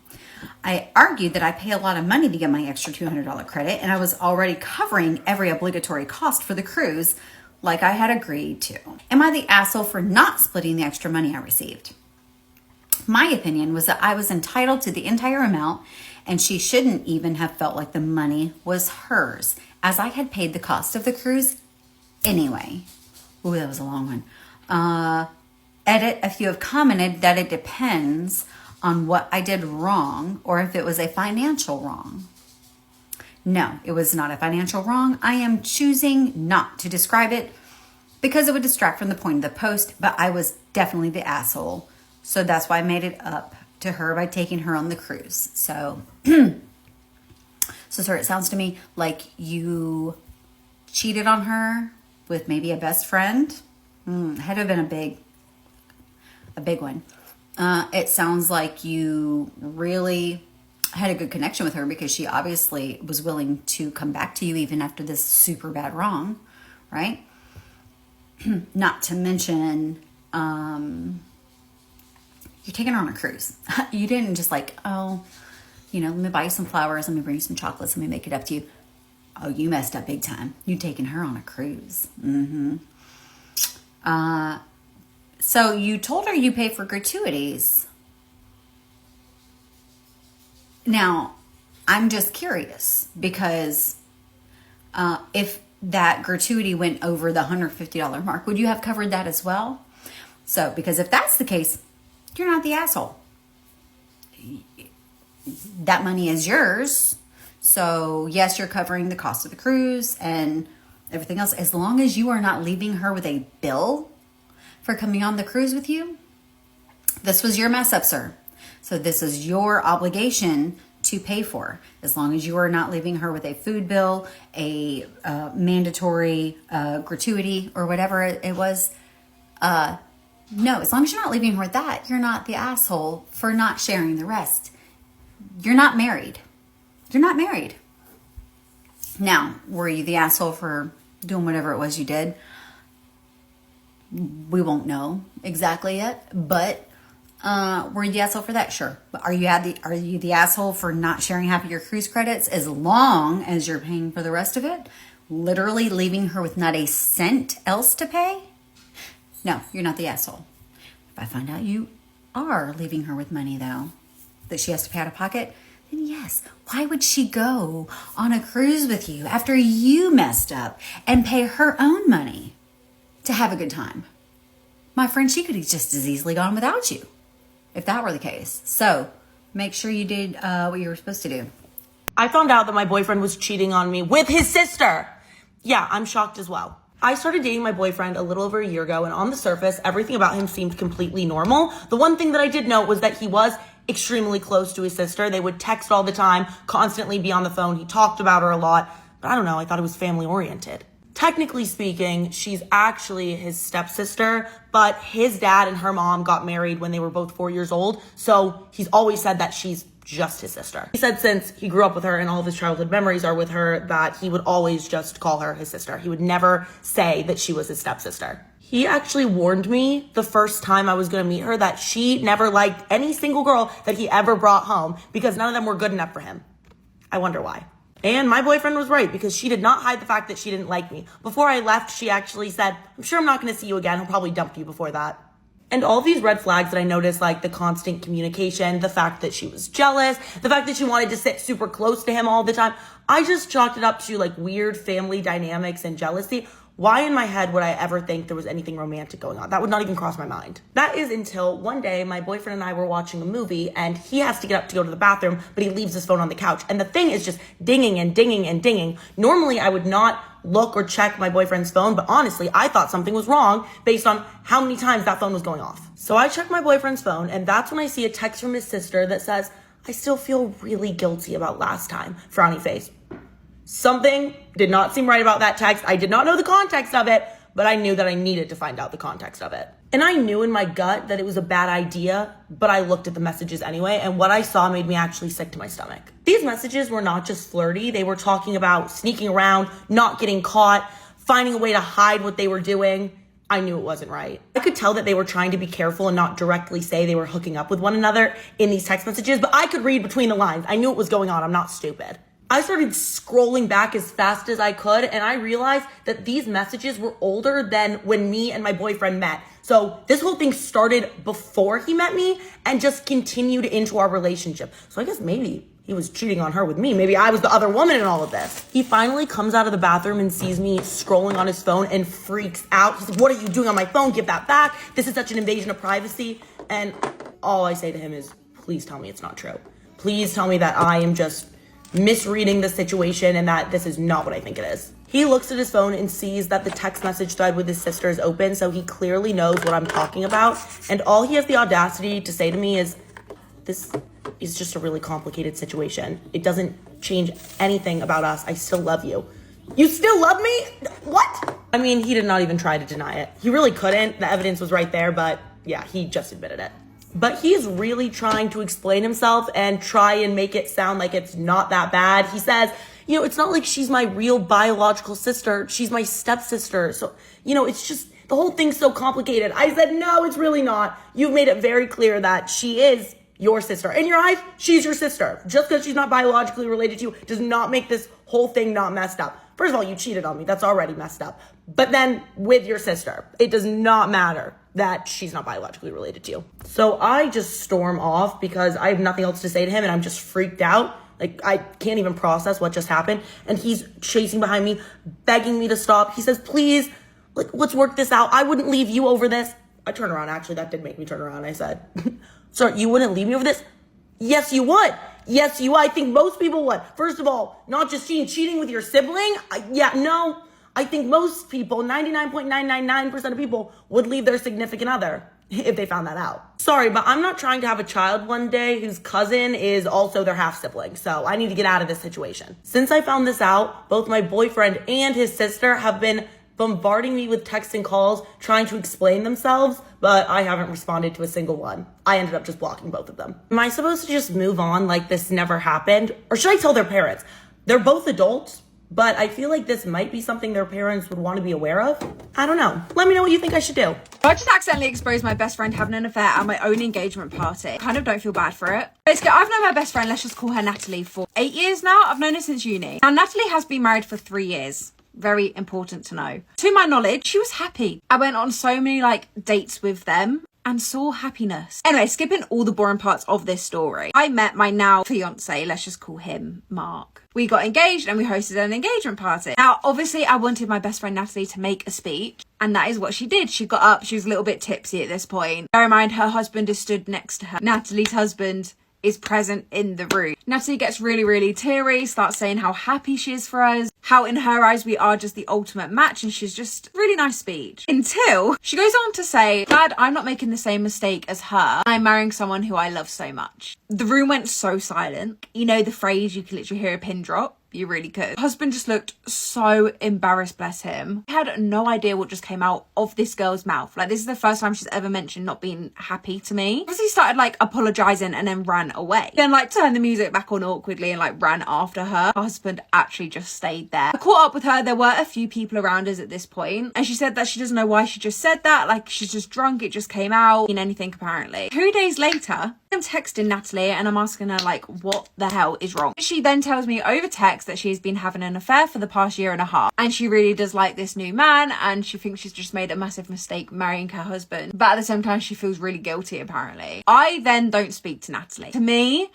D: I argued that I pay a lot of money to get my extra $200 credit, and I was already covering every obligatory cost for the cruise like I had agreed to. Am I the asshole for not splitting the extra money I received? My opinion was that I was entitled to the entire amount, and she shouldn't even have felt like the money was hers, as I had paid the cost of the cruise anyway. Ooh, that was a long one. Edit, a few have commented that it depends on what I did wrong or if it was a financial wrong. No, it was not a financial wrong. I am choosing not to describe it because it would distract from the point of the post, but I was definitely the asshole. So that's why I made it up to her by taking her on the cruise. So, sir, it sounds to me like you cheated on her with maybe a best friend. Had to have been a big one. It sounds like you really had a good connection with her because she obviously was willing to come back to you even after this super bad wrong, right? Not to mention, you're taking her on a cruise. You didn't just like, oh, let me buy you some flowers. Let me bring you some chocolates. Let me make it up to you. Oh, you messed up big time. You taking her on a cruise. So you told her you pay for gratuities. Now, I'm just curious because if that gratuity went over the $150 mark, would you have covered that as well? So, because if that's the case, you're not the asshole. That money is yours. So yes, you're covering the cost of the cruise and everything else. As long as you are not leaving her with a bill for coming on the cruise with you, this was your mess up, sir. So this is your obligation to pay for. As long as you are not leaving her with a food bill, a mandatory gratuity or whatever it was, no, as long as you're not leaving her with that, you're not the asshole for not sharing the rest. You're not married. You're not married. Now, were you the asshole for doing whatever it was you did? We won't know exactly yet, but were you the asshole for that? Sure. But are you the asshole for not sharing half of your cruise credits as long as you're paying for the rest of it? Literally leaving her with not a cent else to pay? No, you're not the asshole. If I find out you are leaving her with money, though, that she has to pay out of pocket, then yes, why would she go on a cruise with you after you messed up and pay her own money to have a good time? My friend, she could have just as easily gone without you if that were the case. So make sure you did what you were supposed to do.
B: I found out that my boyfriend was cheating on me with his sister. Yeah, I'm shocked as well. I started dating my boyfriend a little over a year ago, and on the surface, everything about him seemed completely normal. The one thing that I did note was that he was extremely close to his sister. They would text all the time, constantly be on the phone. He talked about her a lot, but I don't know, I thought it was family oriented. Technically speaking, she's actually his stepsister, but his dad and her mom got married when they were both 4 years old, so he's always said that she's just his sister. He said since he grew up with her and all of his childhood memories are with her, that he would always just call her his sister. He would never say that she was his stepsister. He actually warned me the first time I was going to meet her that she never liked any single girl that he ever brought home because none of them were good enough for him. I wonder why. And my boyfriend was right because she did not hide the fact that she didn't like me. Before I left, she actually said, I'm sure I'm not going to see you again. He'll probably dump you before that. And all these red flags that I noticed, like the constant communication, the fact that she was jealous, the fact that she wanted to sit super close to him all the time, I just chalked it up to like weird family dynamics and jealousy. Why in my head would I ever think there was anything romantic going on? That would not even cross my mind. That is until one day my boyfriend and I were watching a movie and he has to get up to go to the bathroom, but he leaves his phone on the couch. And the thing is just dinging and dinging and dinging. Normally I would not look or check my boyfriend's phone, but honestly, I thought something was wrong based on how many times that phone was going off. So I checked my boyfriend's phone and that's when I see a text from his sister that says, "I still feel really guilty about last time," frowny face. Something did not seem right about that text. I did not know the context of it, but I knew that I needed to find out the context of it. And I knew in my gut that it was a bad idea, but I looked at the messages anyway, and what I saw made me actually sick to my stomach. These messages were not just flirty. They were talking about sneaking around, not getting caught, finding a way to hide what they were doing. I knew it wasn't right. I could tell that they were trying to be careful and not directly say they were hooking up with one another in these text messages, but I could read between the lines. I knew what was going on. I'm not stupid. I started scrolling back as fast as I could, and I realized that these messages were older than when me and my boyfriend met. So this whole thing started before he met me and just continued into our relationship. So I guess maybe he was cheating on her with me. Maybe I was the other woman in all of this. He finally comes out of the bathroom and sees me scrolling on his phone and freaks out. He's like, "What are you doing on my phone? Give that back. This is such an invasion of privacy." And all I say to him is, please tell me it's not true. Please tell me that I am just misreading the situation and that this is not what I think it is. He looks at his phone and sees that the text message thread with his sister is open, so he clearly knows what I'm talking about. And all he has the audacity to say to me is, "This is just a really complicated situation. It doesn't change anything about us. I still love you." You still love me? What? I mean, he did not even try to deny it. He really couldn't. The evidence was right there, but yeah, he just admitted it. But he's really trying to explain himself and try and make it sound like it's not that bad. He says, it's not like she's my real biological sister. She's my stepsister. So, it's just, the whole thing's so complicated. I said, no, it's really not. You've made it very clear that she is your sister. In your eyes, she's your sister. Just because she's not biologically related to you does not make this whole thing not messed up. First of all, you cheated on me. That's already messed up. But then with your sister, it does not matter that she's not biologically related to you. So I just storm off because I have nothing else to say to him and I'm just freaked out. Like, I can't even process what just happened. And he's chasing behind me, begging me to stop. He says, "Please, let's work this out. I wouldn't leave you over this." I turned around. Actually, that did make me turn around. I said, "Sir, you wouldn't leave me over this?" "Yes, you would. Yes, you would. I think most people would. First of all, not just cheating with your sibling. No. I think most people, 99.999% of people, would leave their significant other if they found that out. Sorry, but I'm not trying to have a child one day whose cousin is also their half sibling, so I need to get out of this situation. Since I found this out, both my boyfriend and his sister have been bombarding me with texts and calls trying to explain themselves, but I haven't responded to a single one. I ended up just blocking both of them. Am I supposed to just move on like this never happened? Or should I tell their parents? They're both adults, but I feel like this might be something their parents would want to be aware of. I don't know. Let me know what you think I should do.
G: I just accidentally exposed my best friend having an affair at my own engagement party. I kind of don't feel bad for it. Basically, I've known my best friend, let's just call her Natalie, for 8 years now. I've known her since uni. Now, Natalie has been married for 3 years. Very important to know. To my knowledge, she was happy. I went on so many dates with them and saw happiness. Anyway, skipping all the boring parts of this story, I met my now fiance, let's just call him Mark. We got engaged and we hosted an engagement party. Now, obviously, I wanted my best friend Natalie to make a speech, and that is what she did. She got up, she was a little bit tipsy at this point. Bear in mind, her husband is stood next to her. Natalie's husband is present in the room. Natalie gets really, really teary, starts saying how happy she is for us, how in her eyes we are just the ultimate match, and she's just really nice speech. Until she goes on to say, "Glad I'm not making the same mistake as her. I'm marrying someone who I love so much." The room went so silent. You know the phrase, you can literally hear a pin drop? You really could. Husband just looked so embarrassed, bless him. He had no idea what just came out of this girl's mouth. This is the first time she's ever mentioned not being happy to me. Obviously started apologizing and then ran away. Then turned the music back on awkwardly and ran after her. Her husband actually just stayed there. I caught up with her. There were a few people around us at this point, and she said that she doesn't know why she just said that. She's just drunk. It just came out. In anything apparently. 2 days later, I'm texting Natalie and I'm asking her like, what the hell is wrong? She then tells me over text that she's been having an affair for the past year and a half, and she really does like this new man, and she thinks she's just made a massive mistake marrying her husband, but at the same time she feels really guilty apparently. I then don't speak to Natalie. To me,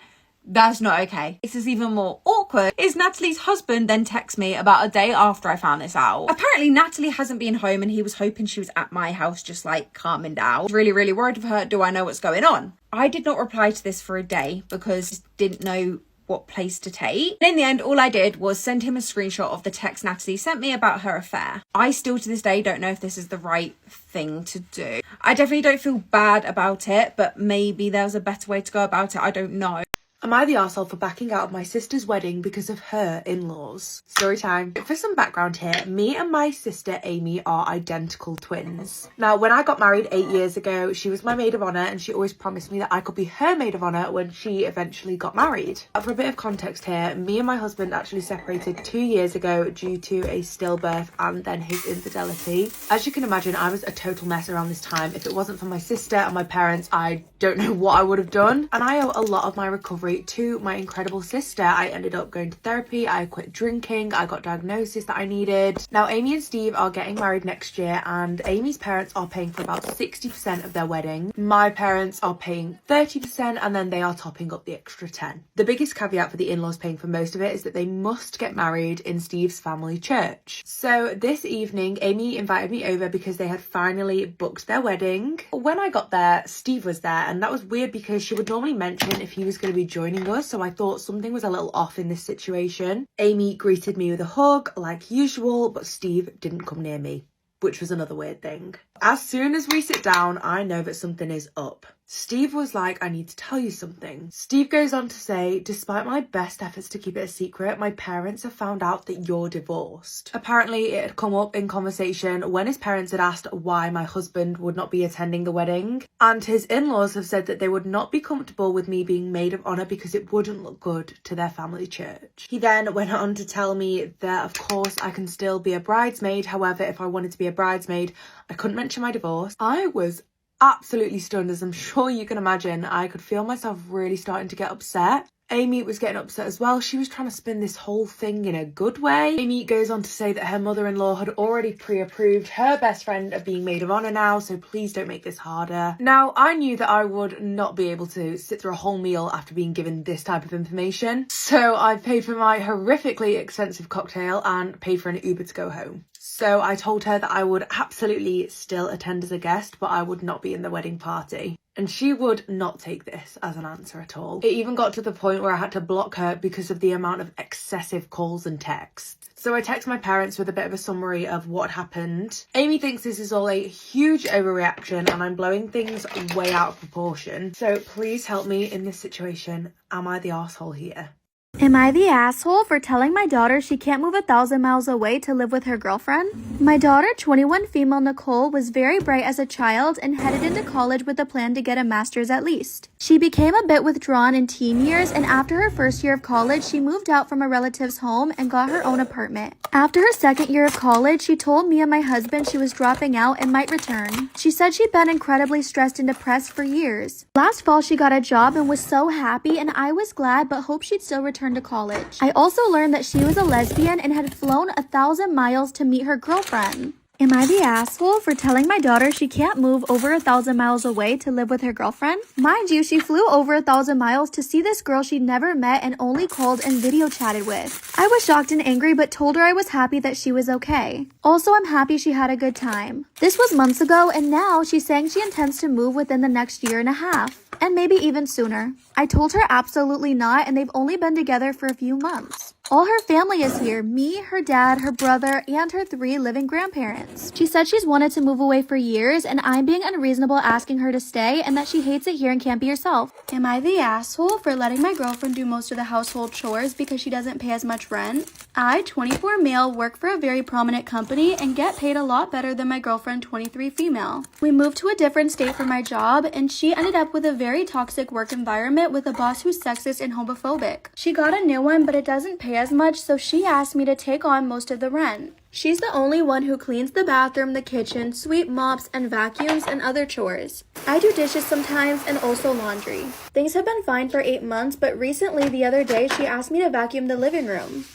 G: that's not okay. This is even more awkward is Natalie's husband then texts me about a day after I found this out. Apparently Natalie hasn't been home and he was hoping she was at my house just like calming down. Really, really worried for her. Do I know what's going on? I did not reply to this for a day because I didn't know what place to take. And in the end, all I did was send him a screenshot of the text Natalie sent me about her affair. I still to this day don't know if this is the right thing to do. I definitely don't feel bad about it, but maybe there's a better way to go about it. I don't know.
B: Am I the arsehole for backing out of my sister's wedding because of her in-laws? Story time. For some background here, me and my sister Amy are identical twins. Now, when I got married 8 years ago, she was my maid of honour and she always promised me that I could be her maid of honour when she eventually got married. For a bit of context here, me and my husband actually separated 2 years ago due to a stillbirth and then his infidelity. As you can imagine, I was a total mess around this time. If it wasn't for my sister and my parents, I don't know what I would have done. And I owe a lot of my recovery to my incredible sister. I ended up going to therapy, I quit drinking, I got diagnosis that I needed. Now Amy and Steve are getting married next year and Amy's parents are paying for about 60% of their wedding. My parents are paying 30% and then they are topping up the extra 10. The biggest caveat for the in-laws paying for most of it is that they must get married in Steve's family church. So this evening Amy invited me over because they had finally booked their wedding. When I got there, Steve was there and that was weird because she would normally mention if he was going to be joining us, so I thought something was a little off in this situation. Amy greeted me with a hug like usual, but Steve didn't come near me, which was another weird thing. As soon as we sit down, I know that something is up. Steve was like, I need to tell you something. Steve goes on to say, despite my best efforts to keep it a secret, my parents have found out that you're divorced. Apparently it had come up in conversation when his parents had asked why my husband would not be attending the wedding. And his in-laws have said that they would not be comfortable with me being maid of honour because it wouldn't look good to their family church. He then went on to tell me that of course I can still be a bridesmaid. However, if I wanted to be a bridesmaid, I couldn't mention my divorce. I was absolutely stunned, as I'm sure you can imagine. I could feel myself really starting to get upset. Amy was getting upset as well. She was trying to spin this whole thing in a good way. Amy goes on to say that her mother-in-law had already pre-approved her best friend of being maid of honour now, so please don't make this harder. Now, I knew that I would not be able to sit through a whole meal after being given this type of information, so I paid for my horrifically expensive cocktail and paid for an Uber to go home. So I told her that I would absolutely still attend as a guest, but I would not be in the wedding party. And she would not take this as an answer at all. It even got to the point where I had to block her because of the amount of excessive calls and texts. So I text my parents with a bit of a summary of what happened. Amy thinks this is all a huge overreaction and I'm blowing things way out of proportion. So please help me in this situation. Am I the arsehole here?
I: Am I the asshole for telling my daughter she can't move 1,000 miles away to live with her girlfriend? My daughter, 21 female Nicole, was very bright as a child and headed into college with a plan to get a master's at least. She became a bit withdrawn in teen years, and after her first year of college, she moved out from a relative's home and got her own apartment. After her second year of college, she told me and my husband she was dropping out and might return. She said she'd been incredibly stressed and depressed for years. Last fall, she got a job and was so happy, and I was glad but hoped she'd still return to college. I also learned that she was a lesbian and had flown 1,000 miles to meet her girlfriend. Am I the asshole for telling my daughter she can't move over 1,000 miles away to live with her girlfriend? Mind you, she flew over 1,000 miles to see this girl she'd never met and only called and video chatted with. I was shocked and angry but told her I was happy that she was okay. Also, I'm happy she had a good time. This was months ago and now she's saying she intends to move within the next year and a half. And maybe even sooner. I told her absolutely not, and they've only been together for a few months. All her family is here, me, her dad, her brother, and her 3 living grandparents. She said she's wanted to move away for years, and I'm being unreasonable asking her to stay, and that she hates it here and can't be herself. Am I the asshole for letting my girlfriend do most of the household chores because she doesn't pay as much rent? I, 24 male, work for a very prominent company and get paid a lot better than my girlfriend, 23 female. We moved to a different state for my job, and she ended up with a very toxic work environment with a boss who's sexist and homophobic. She got a new one, but it doesn't pay as much, so she asked me to take on most of the rent. She's the only one who cleans the bathroom, the kitchen, sweep, mops, and vacuums, and other chores. I do dishes sometimes and also laundry. Things have been fine for 8 months, but recently, the other day, she asked me to vacuum the living room.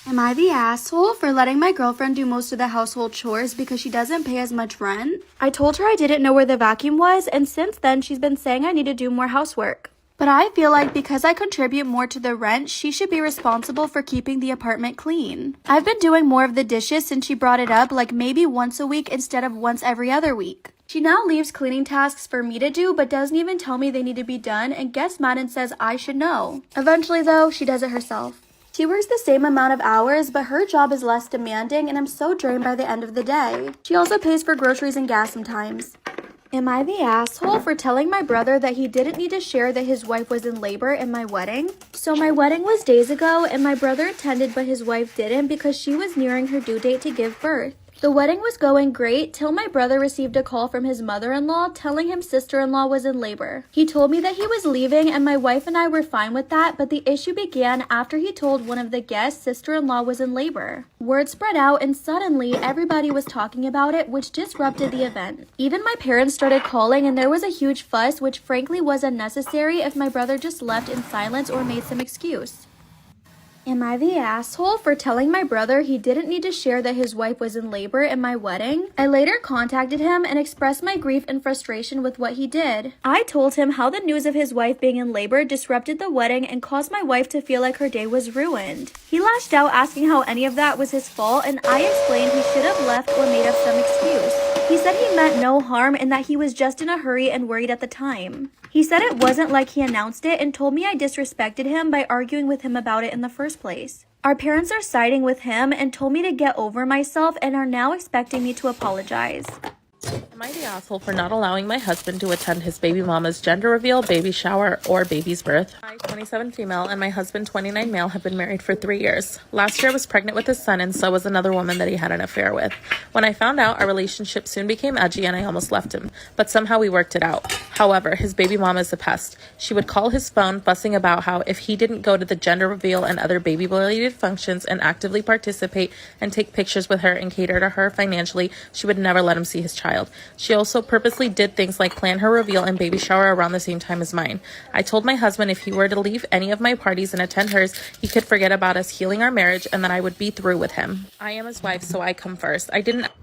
I: Am I the asshole for letting my girlfriend do most of the household chores because she doesn't pay as much rent? I told her I didn't know where the vacuum was, and since then she's been saying I need to do more housework. But I feel like because I contribute more to the rent, she should be responsible for keeping the apartment clean. I've been doing more of the dishes since she brought it up, like maybe once a week instead of once every other week. She now leaves cleaning tasks for me to do, but doesn't even tell me they need to be done and gets mad and says I should know. Eventually though, she does it herself. She works the same amount of hours, but her job is less demanding and I'm so drained by the end of the day. She also pays for groceries and gas sometimes. Am I the asshole for telling my brother that he didn't need to share that his wife was in labor in my wedding? So my wedding was days ago and my brother attended but his wife didn't because she was nearing her due date to give birth. The wedding was going great till my brother received a call from his mother-in-law telling him sister-in-law was in labor. He told me that he was leaving and my wife and I were fine with that, but the issue began after he told one of the guests sister-in-law was in labor. Word spread out and suddenly everybody was talking about it, which disrupted the event. Even my parents started calling and there was a huge fuss, which frankly was unnecessary if my brother just left in silence or made some excuse. Am I the asshole for telling my brother he didn't need to share that his wife was in labor in my wedding? I later contacted him and expressed my grief and frustration with what he did. I told him how the news of his wife being in labor disrupted the wedding and caused my wife to feel like her day was ruined. He lashed out asking how any of that was his fault, and I explained he should have left or made up some excuse. He said he meant no harm and that he was just in a hurry and worried at the time. He said it wasn't like he announced it and told me I disrespected him by arguing with him about it in the first place. Our parents are siding with him and told me to get over myself and are now expecting me to apologize.
J: Am I the asshole for not allowing my husband to attend his baby mama's gender reveal, baby shower, or baby's birth? I, 27 female, and my husband, 29 male, have been married for 3 years. Last year I was pregnant with his son, and so was another woman that he had an affair with. When I found out, our relationship soon became edgy and I almost left him, but somehow we worked it out. However, his baby mama is a pest. She would call his phone, fussing about how if he didn't go to the gender reveal and other baby-related functions and actively participate and take pictures with her and cater to her financially, she would never let him see his child. She also purposely did things like plan her reveal and baby shower around the same time as mine. I told my husband if he were to leave any of my parties and attend hers, he could forget about us healing our marriage and then I would be through with him. I am his wife, so I come first.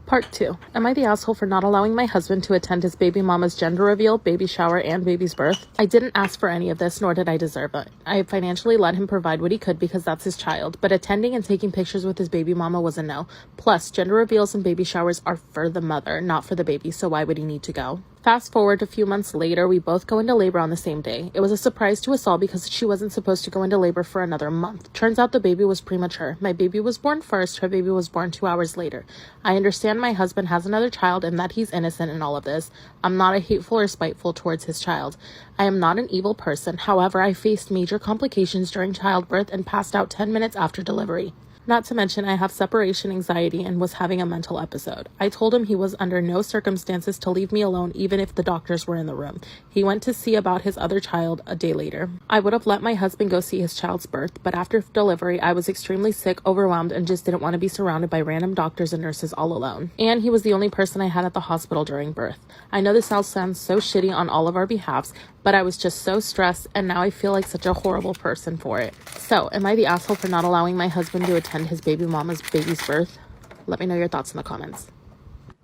J: Part 2. Am I the asshole for not allowing my husband to attend his baby mama's gender reveal, baby shower, and baby's birth? I didn't ask for any of this, nor did I deserve it. I financially let him provide what he could because that's his child, but attending and taking pictures with his baby mama was a no. Plus, gender reveals and baby showers are for the mother, not for the baby, so why would he need to go? Fast forward a few months later, we both go into labor on the same day. It was a surprise to us all because she wasn't supposed to go into labor for another month. Turns out the baby was premature. My baby was born first, her baby was born 2 hours later. I understand my husband has another child and that he's innocent in all of this. I'm not a hateful or spiteful towards his child. I am not an evil person. However, I faced major complications during childbirth and passed out 10 minutes after delivery. Not to mention, I have separation anxiety and was having a mental episode. I told him he was under no circumstances to leave me alone even if the doctors were in the room. He went to see about his other child a day later. I would have let my husband go see his child's birth, but after delivery, I was extremely sick, overwhelmed, and just didn't want to be surrounded by random doctors and nurses all alone. And he was the only person I had at the hospital during birth. I know this all sounds so shitty on all of our behalves, but I was just so stressed, and now I feel like such a horrible person for it. So, am I the asshole for not allowing my husband to attend his baby mama's baby's birth? Let me know your thoughts in the comments.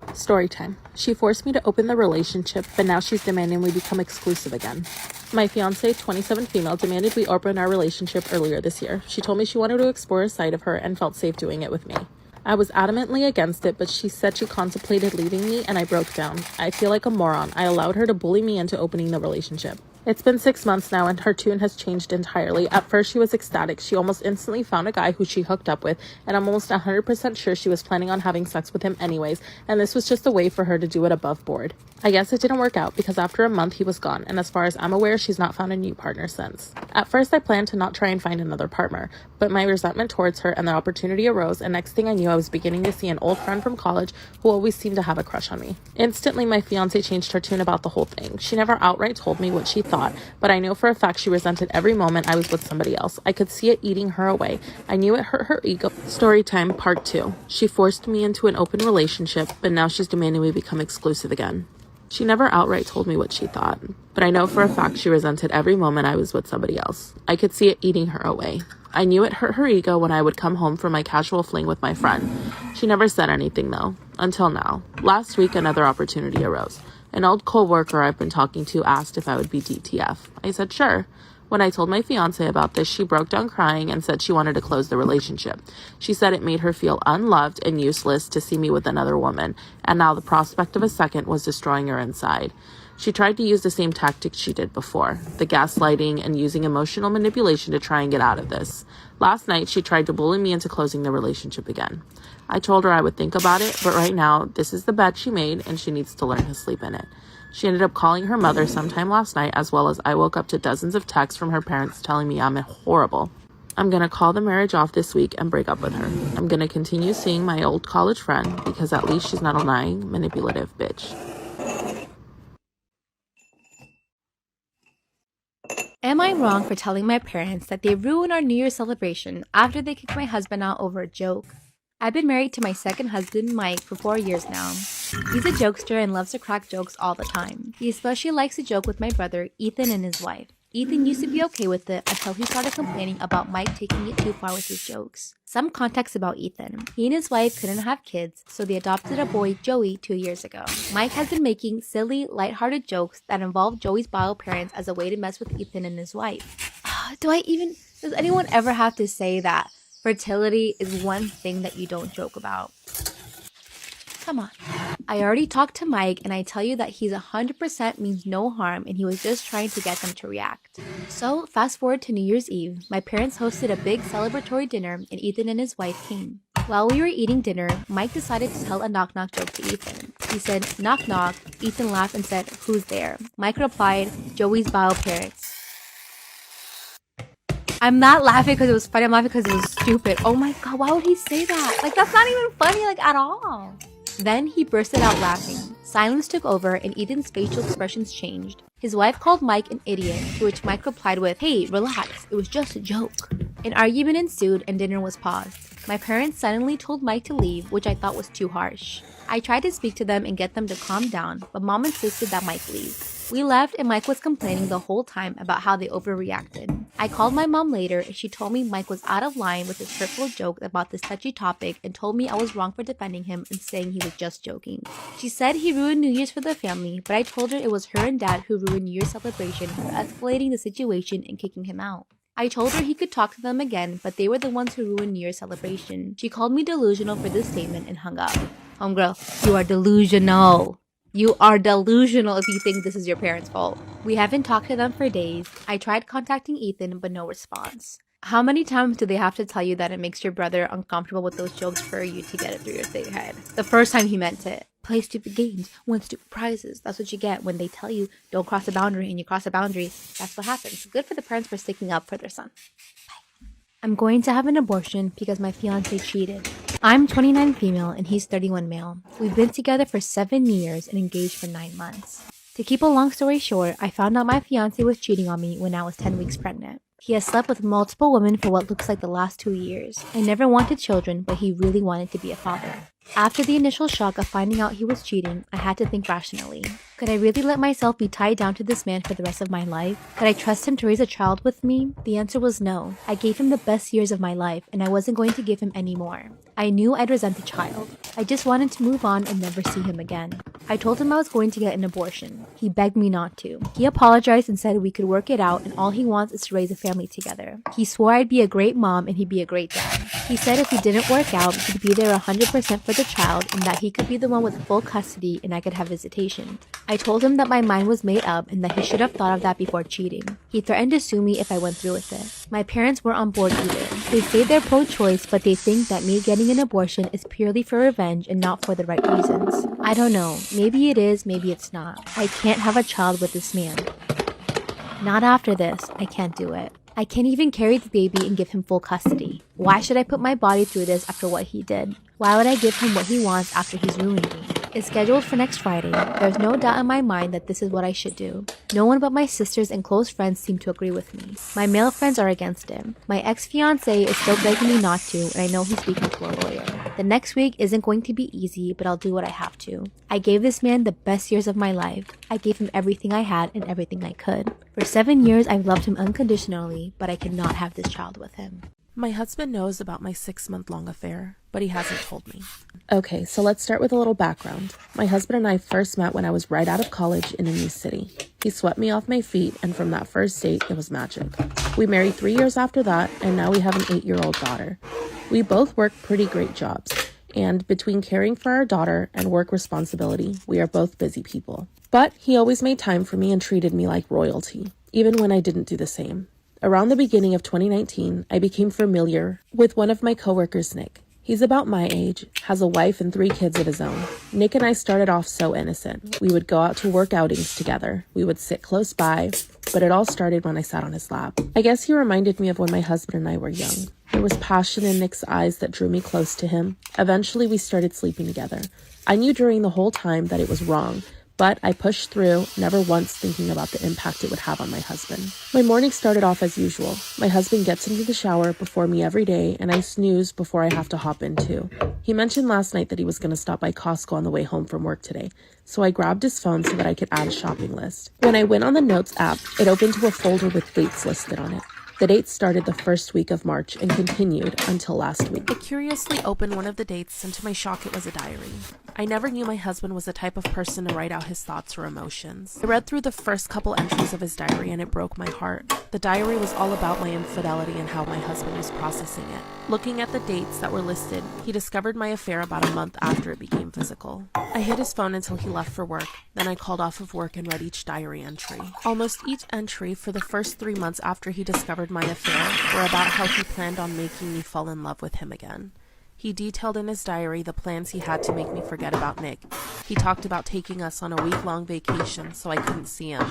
J: Storytime. She forced me to open the relationship, but now she's demanding we become exclusive again. My fiance, 27 female, demanded we open our relationship earlier this year. She told me she wanted to explore a side of her and felt safe doing it with me. I was adamantly against it, but she said she contemplated leaving me and I broke down. I feel like a moron. I allowed her to bully me into opening the relationship. It's been 6 months now and her tune has changed entirely. At first she was ecstatic. She almost instantly found a guy who she hooked up with, and I'm almost 100% sure she was planning on having sex with him anyways, and this was just a way for her to do it above board. I guess it didn't work out because after a month he was gone, and as far as I'm aware, she's not found a new partner since. At first I planned to not try and find another partner, but my resentment towards her and the opportunity arose, and next thing I knew I was beginning to see an old friend from college who always seemed to have a crush on me. Instantly my fiance changed her tune about the whole thing. She never outright told me what she thought, but I know for a fact she resented every moment I was with somebody else. I could see it eating her away. I knew it hurt her ego. Storytime part 2. She forced me into an open relationship, but now she's demanding we become exclusive again. She never outright told me what she thought, but I know for a fact she resented every moment I was with somebody else. I could see it eating her away. I knew it hurt her ego when I would come home from my casual fling with my friend. She never said anything though, until now. Last week, another opportunity arose. An old co-worker I've been talking to asked if I would be DTF. I said sure. When I told my fiance about this, she broke down crying and said she wanted to close the relationship. She said it made her feel unloved and useless to see me with another woman, and now the prospect of a second was destroying her inside. She tried to use the same tactics she did before, the gaslighting and using emotional manipulation to try and get out of this. Last night, she tried to bully me into closing the relationship again. I told her I would think about it, but right now, this is the bed she made and she needs to learn to sleep in it. She ended up calling her mother sometime last night, as well as I woke up to dozens of texts from her parents telling me I'm horrible. I'm going to call the marriage off this week and break up with her. I'm going to continue seeing my old college friend because at least she's not a lying, manipulative bitch.
K: Am I wrong for telling my parents that they ruined our New Year's celebration after they kicked my husband out over a joke? I've been married to my second husband, Mike, for 4 years now. He's a jokester and loves to crack jokes all the time. He especially likes to joke with my brother, Ethan, and his wife. Ethan used to be okay with it until he started complaining about Mike taking it too far with his jokes. Some context about Ethan. He and his wife couldn't have kids, so they adopted a boy, Joey, 2 years ago. Mike has been making silly, lighthearted jokes that involve Joey's bio parents as a way to mess with Ethan and his wife. Does anyone ever have to say that fertility is one thing that you don't joke about? Come on. I already talked to Mike and I tell you that he's 100% means no harm and he was just trying to get them to react. So fast forward to New Year's Eve, my parents hosted a big celebratory dinner and Ethan and his wife came. While we were eating dinner, Mike decided to tell a knock-knock joke to Ethan. He said, "Knock knock." Ethan laughed and said, "Who's there?" Mike replied, "Joey's bio parents." I'm not laughing because it was funny, I'm laughing because it was stupid. Oh my god, why would he say that? Like, that's not even funny, like, at all. Then he bursted out laughing. Silence took over and Ethan's facial expressions changed. His wife called Mike an idiot, to which Mike replied with, "Hey, relax, it was just a joke." An argument ensued and dinner was paused. My parents suddenly told Mike to leave, which I thought was too harsh. I tried to speak to them and get them to calm down, but Mom insisted that Mike leave. We left and Mike was complaining the whole time about how they overreacted. I called my mom later and she told me Mike was out of line with his hurtful joke about this touchy topic and told me I was wrong for defending him and saying he was just joking. She said he ruined New Year's for the family, but I told her it was her and Dad who ruined New Year's celebration for escalating the situation and kicking him out. I told her he could talk to them again, but they were the ones who ruined New Year's celebration. She called me delusional for this statement and hung up. Homegirl, you are delusional. You are delusional if you think this is your parents' fault. We haven't talked to them for days. I tried contacting Ethan, but no response. How many times do they have to tell you that it makes your brother uncomfortable with those jokes for you to get it through your thick head? The first time he meant it. Play stupid games, win stupid prizes. That's what you get when they tell you don't cross a boundary and you cross a boundary. That's what happens. Good for the parents for sticking up for their son. Bye. I'm going to have an abortion because my fiance cheated. I'm 29 female and he's 31 male. We've been together for 7 years and engaged for 9 months. To keep a long story short, I found out my fiance was cheating on me when I was 10 weeks pregnant. He has slept with multiple women for what looks like the last 2 years. I never wanted children, but he really wanted to be a father. After the initial shock of finding out he was cheating, I had to think rationally. Could I really let myself be tied down to this man for the rest of my life? Could I trust him to raise a child with me? The answer was no. I gave him the best years of my life, and I wasn't going to give him any more. I knew I'd resent the child. I just wanted to move on and never see him again. I told him I was going to get an abortion. He begged me not to. He apologized and said we could work it out and all he wants is to raise a family together. He swore I'd be a great mom and he'd be a great dad. He said if we didn't work out, he'd be there 100% for the child and that he could be the one with full custody and I could have visitation. I told him that my mind was made up and that he should have thought of that before cheating. He threatened to sue me if I went through with it. My parents weren't on board either. They say they're pro-choice, but they think that me getting an abortion is purely for revenge and not for the right reasons. I don't know. Maybe it is, maybe it's not. I can't have a child with this man. Not after this. I can't do it. I can't even carry the baby and give him full custody. Why should I put my body through this after what he did? Why would I give him what he wants after he's ruined me? is scheduled for next Friday. There's no doubt in my mind that this is what I should do. No one but my sisters and close friends seem to agree with me. My male friends are against him. My ex-fiance is still begging me not to, and I know he's speaking to a lawyer. The next week isn't going to be easy, but I'll do what I have to. I gave this man the best years of my life. I gave him everything I had and everything I could. For 7 years, I've loved him unconditionally, but I cannot have this child with him.
J: My husband knows about my 6-month-long affair, but he hasn't told me. Okay, so let's start with a little background. My husband and I first met when I was right out of college in a new city. He swept me off my feet, and from that first date, it was magic. We married 3 years after that, and now we have an 8-year-old daughter. We both work pretty great jobs, and between caring for our daughter and work responsibility, we are both busy people. But he always made time for me and treated me like royalty, even when I didn't do the same. Around the beginning of 2019, I became familiar with one of my coworkers, Nick. He's about my age, has a wife and 3 kids of his own. Nick and I started off so innocent. We would go out to work outings together. We would sit close by, but it all started when I sat on his lap. I guess he reminded me of when my husband and I were young. There was passion in Nick's eyes that drew me close to him. Eventually, we started sleeping together. I knew during the whole time that it was wrong, but I pushed through, never once thinking about the impact it would have on my husband. My morning started off as usual. My husband gets into the shower before me every day, and I snooze before I have to hop in too. He mentioned last night that he was going to stop by Costco on the way home from work today, so I grabbed his phone so that I could add a shopping list. When I went on the Notes app, it opened to a folder with dates listed on it. The dates started the first week of March and continued until last week. I curiously opened one of the dates, and to my shock, it was a diary. I never knew my husband was the type of person to write out his thoughts or emotions. I read through the first couple entries of his diary and it broke my heart. The diary was all about my infidelity and how my husband was processing it. Looking at the dates that were listed, he discovered my affair about a month after it became physical. I hid his phone until he left for work, then I called off of work and read each diary entry. Almost each entry for the first 3 months after he discovered my affair were about how he planned on making me fall in love with him again. He detailed in his diary the plans he had to make me forget about Nick. He talked about taking us on a week-long vacation so I couldn't see him.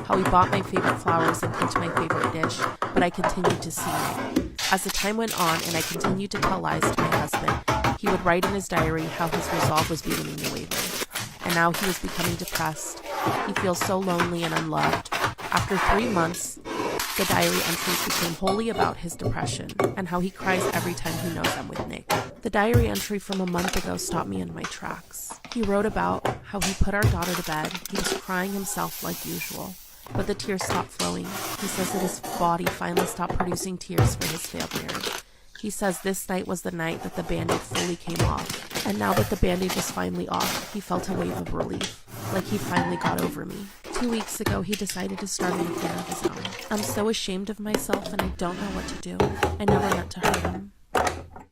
J: How he bought my favorite flowers and cooked my favorite dish, but I continued to see Nick. As the time went on and I continued to tell lies to my husband, he would write in his diary how his resolve was beginning to waver. And now he was becoming depressed. He feels so lonely and unloved. After 3 months, the diary entries became wholly about his depression and how he cries every time he knows I'm with Nick. The diary entry from a month ago stopped me in my tracks. He wrote about how he put our daughter to bed. He was crying himself like usual, but the tears stopped flowing. He says that his body finally stopped producing tears for his failed marriage. He says this night was the night that the Band-Aid fully came off, and now that the Band-Aid was finally off, he felt a wave of relief, like he finally got over me. 2 weeks ago, he decided to start an affair of his own. I'm so ashamed of myself and I don't know what to do. I never meant to hurt him.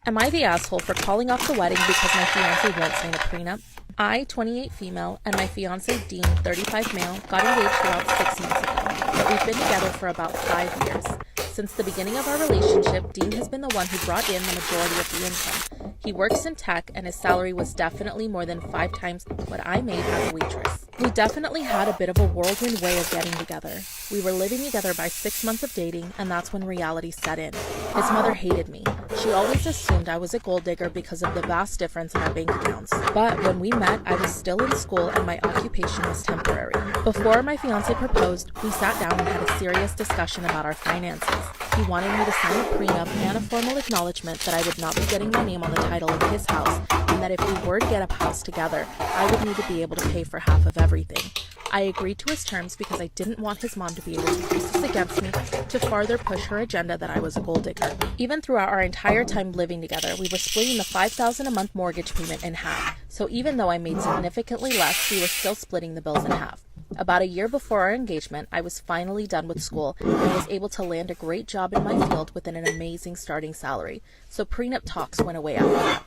J: Am I the asshole for calling off the wedding because my fiancé won't sign a prenup? I, 28 female, and my fiancé, Dean, 35 male, got engaged about 6 months ago, but we've been together for about 5 years. Since the beginning of our relationship, Dean has been the one who brought in the majority of the income. He works in tech, and his salary was definitely more than 5 times what I made as a waitress. We definitely had a bit of a whirlwind way of getting together. We were living together by 6 months of dating, and that's when reality set in. His mother hated me. She always assumed I was a gold digger because of the vast difference in our bank accounts. But when we met, I was still in school and my occupation was temporary. Before my fiancé proposed, we sat down and had a serious discussion about our finances. He wanted me to sign a prenup and a formal acknowledgement that I would not be getting my name on the title of his house, and that if we were to get a house together, I would need to be able to pay for half of everything. I agreed to his terms because I didn't want his mom to be able to use this against me to further push her agenda that I was a gold digger. Even throughout our entire time living together, we were splitting the $5,000 a month mortgage payment in half. So even though I made significantly less, we were still splitting the bills in half. About a year before our engagement, I was finally done with school and was able to land a great job in my field within an amazing starting salary. So prenup talks went away after that.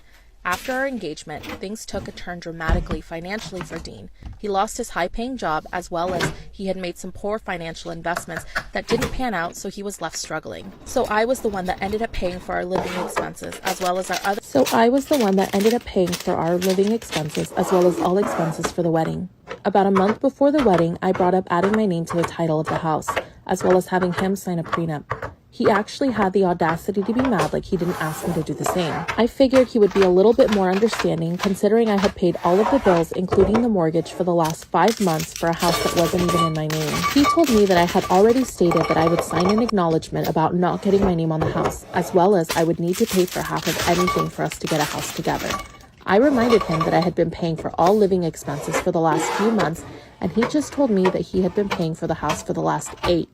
J: After our engagement, things took a turn dramatically financially for Dean. He lost his high-paying job, as well as he had made some poor financial investments that didn't pan out, so he was left struggling. So I was the one that ended up paying for our living expenses, as well as all expenses for the wedding. About a month before the wedding, I brought up adding my name to the title of the house, as well as having him sign a prenup. He actually had the audacity to be mad like he didn't ask me to do the same. I figured he would be a little bit more understanding considering I had paid all of the bills, including the mortgage, for the last 5 months for a house that wasn't even in my name. He told me that I had already stated that I would sign an acknowledgement about not getting my name on the house, as well as I would need to pay for half of anything for us to get a house together. I reminded him that I had been paying for all living expenses for the last few months, and he just told me that he had been paying for the house for the last 8,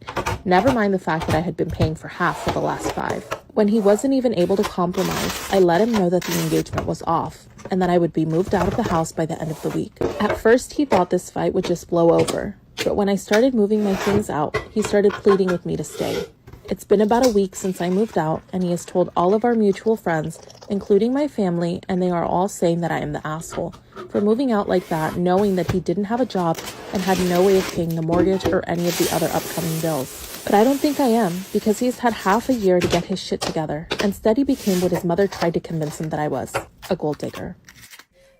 J: never mind the fact that I had been paying for half for the last 5. When he wasn't even able to compromise, I let him know that the engagement was off, and that I would be moved out of the house by the end of the week. At first, he thought this fight would just blow over, but when I started moving my things out, he started pleading with me to stay. It's been about a week since I moved out, and he has told all of our mutual friends, including my family, and they are all saying that I am the asshole for moving out like that, knowing that he didn't have a job and had no way of paying the mortgage or any of the other upcoming bills. But I don't think I am, because he's had half a year to get his shit together. Instead, he became what his mother tried to convince him that I was, a gold digger.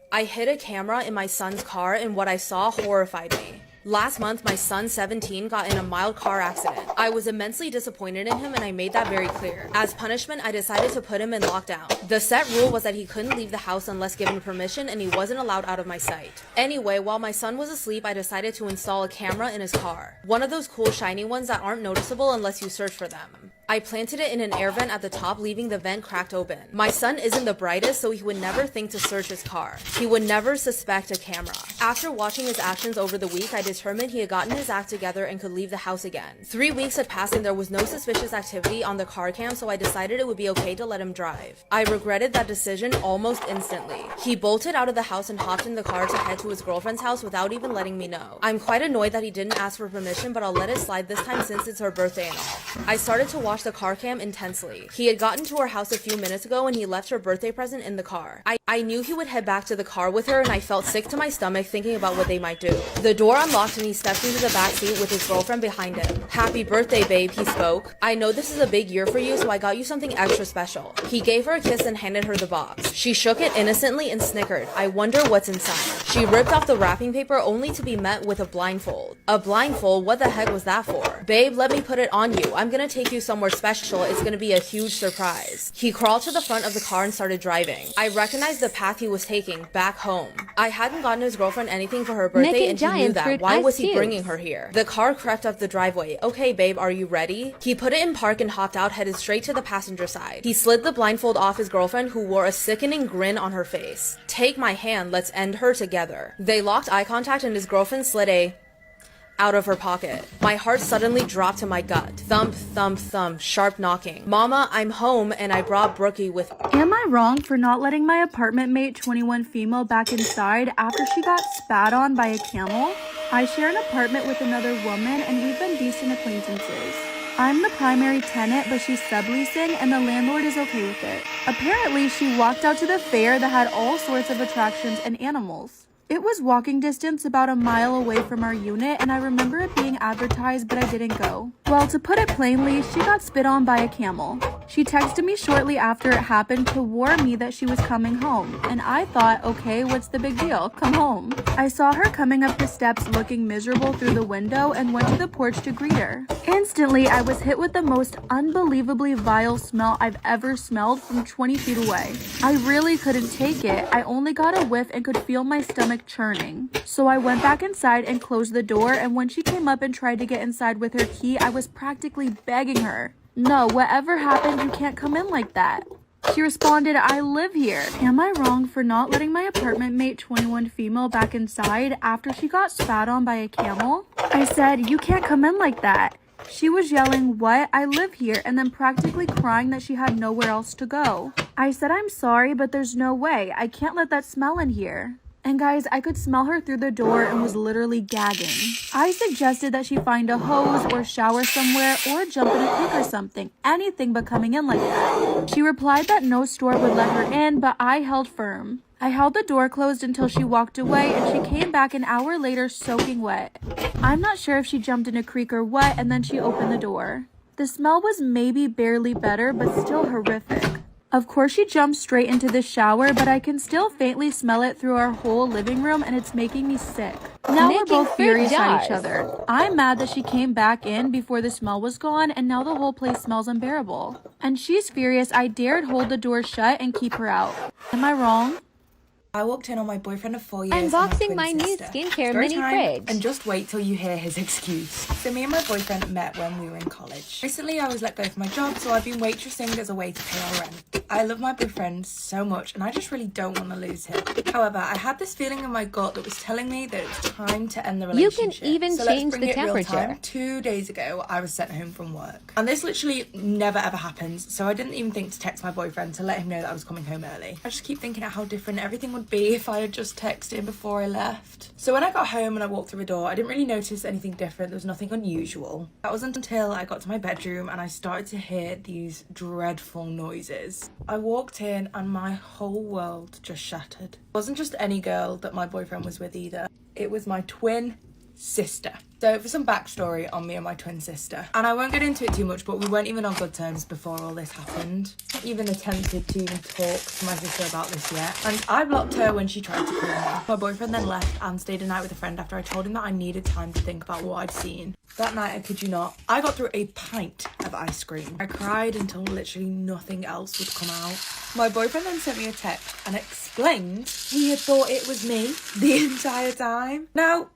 A: I hid a camera in my son's car, and what I saw horrified me. Last month, my son, 17, got in a mild car accident. I was immensely disappointed in him, and I made that very clear. As punishment, I decided to put him in lockdown. The set rule was that he couldn't leave the house unless given permission, and he wasn't allowed out of my sight. Anyway, while my son was asleep, I decided to install a camera in his car. One of those cool shiny ones that aren't noticeable unless you search for them. I planted it in an air vent at the top, leaving the vent cracked open. My son isn't the brightest, so he would never think to search his car. He would never suspect a camera. After watching his actions over the week, I determined he had gotten his act together and could leave the house again. 3 weeks had passed and there was no suspicious activity on the car cam, so I decided it would be okay to let him drive. I regretted that decision almost instantly. He bolted out of the house and hopped in the car to head to his girlfriend's house without even letting me know. I'm quite annoyed that he didn't ask for permission, but I'll let it slide this time since it's her birthday and all. I started to watch the car cam intensely. He had gotten to her house a few minutes ago and he left her birthday present in the car. I knew he would head back to the car with her, and I felt sick to my stomach thinking about what they might do. The door unlocked and he stepped into the back seat with his girlfriend behind him. "Happy birthday, babe," he spoke. "I know this is a big year for you, so I got you something extra special." He gave her a kiss and handed her the box. She shook it innocently and snickered. I wonder what's inside. She ripped off the wrapping paper only to be met with a blindfold. A blindfold? What the heck was that for? "Babe, let me put it on you. I'm gonna take you somewhere special. It's gonna be a huge surprise." He crawled to the front of the car and started driving. I recognized the path he was taking, back home. I hadn't gotten his girlfriend anything for her birthday, and he knew that. Why was he bringing her here? The car crept up the driveway. "Okay, babe, are you ready?" He put it in park and hopped out, headed straight to the passenger side. He slid the blindfold off his girlfriend, who wore a sickening grin on her face. "Take my hand, let's end her together." They locked eye contact and his girlfriend slid a out of her pocket. My heart suddenly dropped to my gut. Thump, thump, thump, sharp knocking. "Mama, I'm home and I brought Brookie with."
I: Am I wrong for not letting my apartment mate, 21 female, back inside after she got spat on by a camel? I share an apartment with another woman and we've been decent acquaintances. I'm the primary tenant, but she's subleasing and the landlord is okay with it. Apparently, she walked out to the fair that had all sorts of attractions and animals. It was walking distance about a mile away from our unit, and I remember it being advertised, but I didn't go. Well, to put it plainly, she got spit on by a camel. She texted me shortly after it happened to warn me that she was coming home, and I thought, okay, what's the big deal? Come home. I saw her coming up the steps looking miserable through the window and went to the porch to greet her. Instantly, I was hit with the most unbelievably vile smell I've ever smelled from 20 feet away. I really couldn't take it. I only got a whiff and could feel my stomach churning. So I went back inside and closed the door, and when she came up and tried to get inside with her key, I was practically begging her. "No, whatever happened, you can't come in like that." She responded, "I live here." Am I wrong for not letting my apartment mate, 21 female, back inside after she got spat on by a camel? I said, "You can't come in like that." She was yelling, "What? I live here," and then practically crying that she had nowhere else to go. I said, "I'm sorry, but there's no way. I can't let that smell in here." And guys, I could smell her through the door and was literally gagging. I suggested that she find a hose or shower somewhere or jump in a creek or something. Anything but coming in like that. She replied that no store would let her in, but I held firm. I held the door closed until she walked away, and she came back an hour later soaking wet. I'm not sure if she jumped in a creek or what, and then she opened the door. The smell was maybe barely better, but still horrific. Of course, she jumped straight into the shower, but I can still faintly smell it through our whole living room, and it's making me sick. Now we're
K: Making
I: both
K: fruit
I: furious at
K: jars.
I: each other. I'm mad that she came back in before the smell was gone, and now the whole place smells unbearable. And she's furious I dared hold the door shut and keep her out. Am I wrong?
C: I walked in on my boyfriend of 4 years
K: Unboxing
C: and
K: my
C: my twin
K: new
C: sister.
K: skincare
C: Story
K: mini
C: time,
K: fridge.
C: And just wait till you hear his excuse. So me and my boyfriend met when we were in college. Recently I was let go from my job, so I've been waitressing as a way to pay our rent. I love my boyfriend so much and I just really don't want to lose him. However, I had this feeling in my gut that was telling me that it was time to end the
K: You can
C: relationship.
K: even
C: so
K: change
C: let's bring
K: the
C: it real
K: temperature.
C: time. 2 days ago, I was sent home from work. And this literally never ever happens, so I didn't even think to text my boyfriend to let him know that I was coming home early. I just keep thinking of how different everything would be if I had just texted him before I left. So when I got home and I walked through the door, I didn't really notice anything different. There was nothing unusual. That wasn't until I got to my bedroom and I started to hear these dreadful noises. I walked in and my whole world just shattered. It wasn't just any girl that my boyfriend was with either. It was my twin sister. So for some backstory on me and my twin sister, and I won't get into it too much, but we weren't even on good terms before all this happened. I haven't even attempted to even talk to my sister about this yet, and I blocked her when she tried to call me. My boyfriend then left and stayed a night with a friend after I told him that I needed time to think about what I'd seen. That night, I kid you not, I got through a pint of ice cream. I cried until literally nothing else would come out. My boyfriend then sent me a text and explained he had thought it was me the entire time. Now,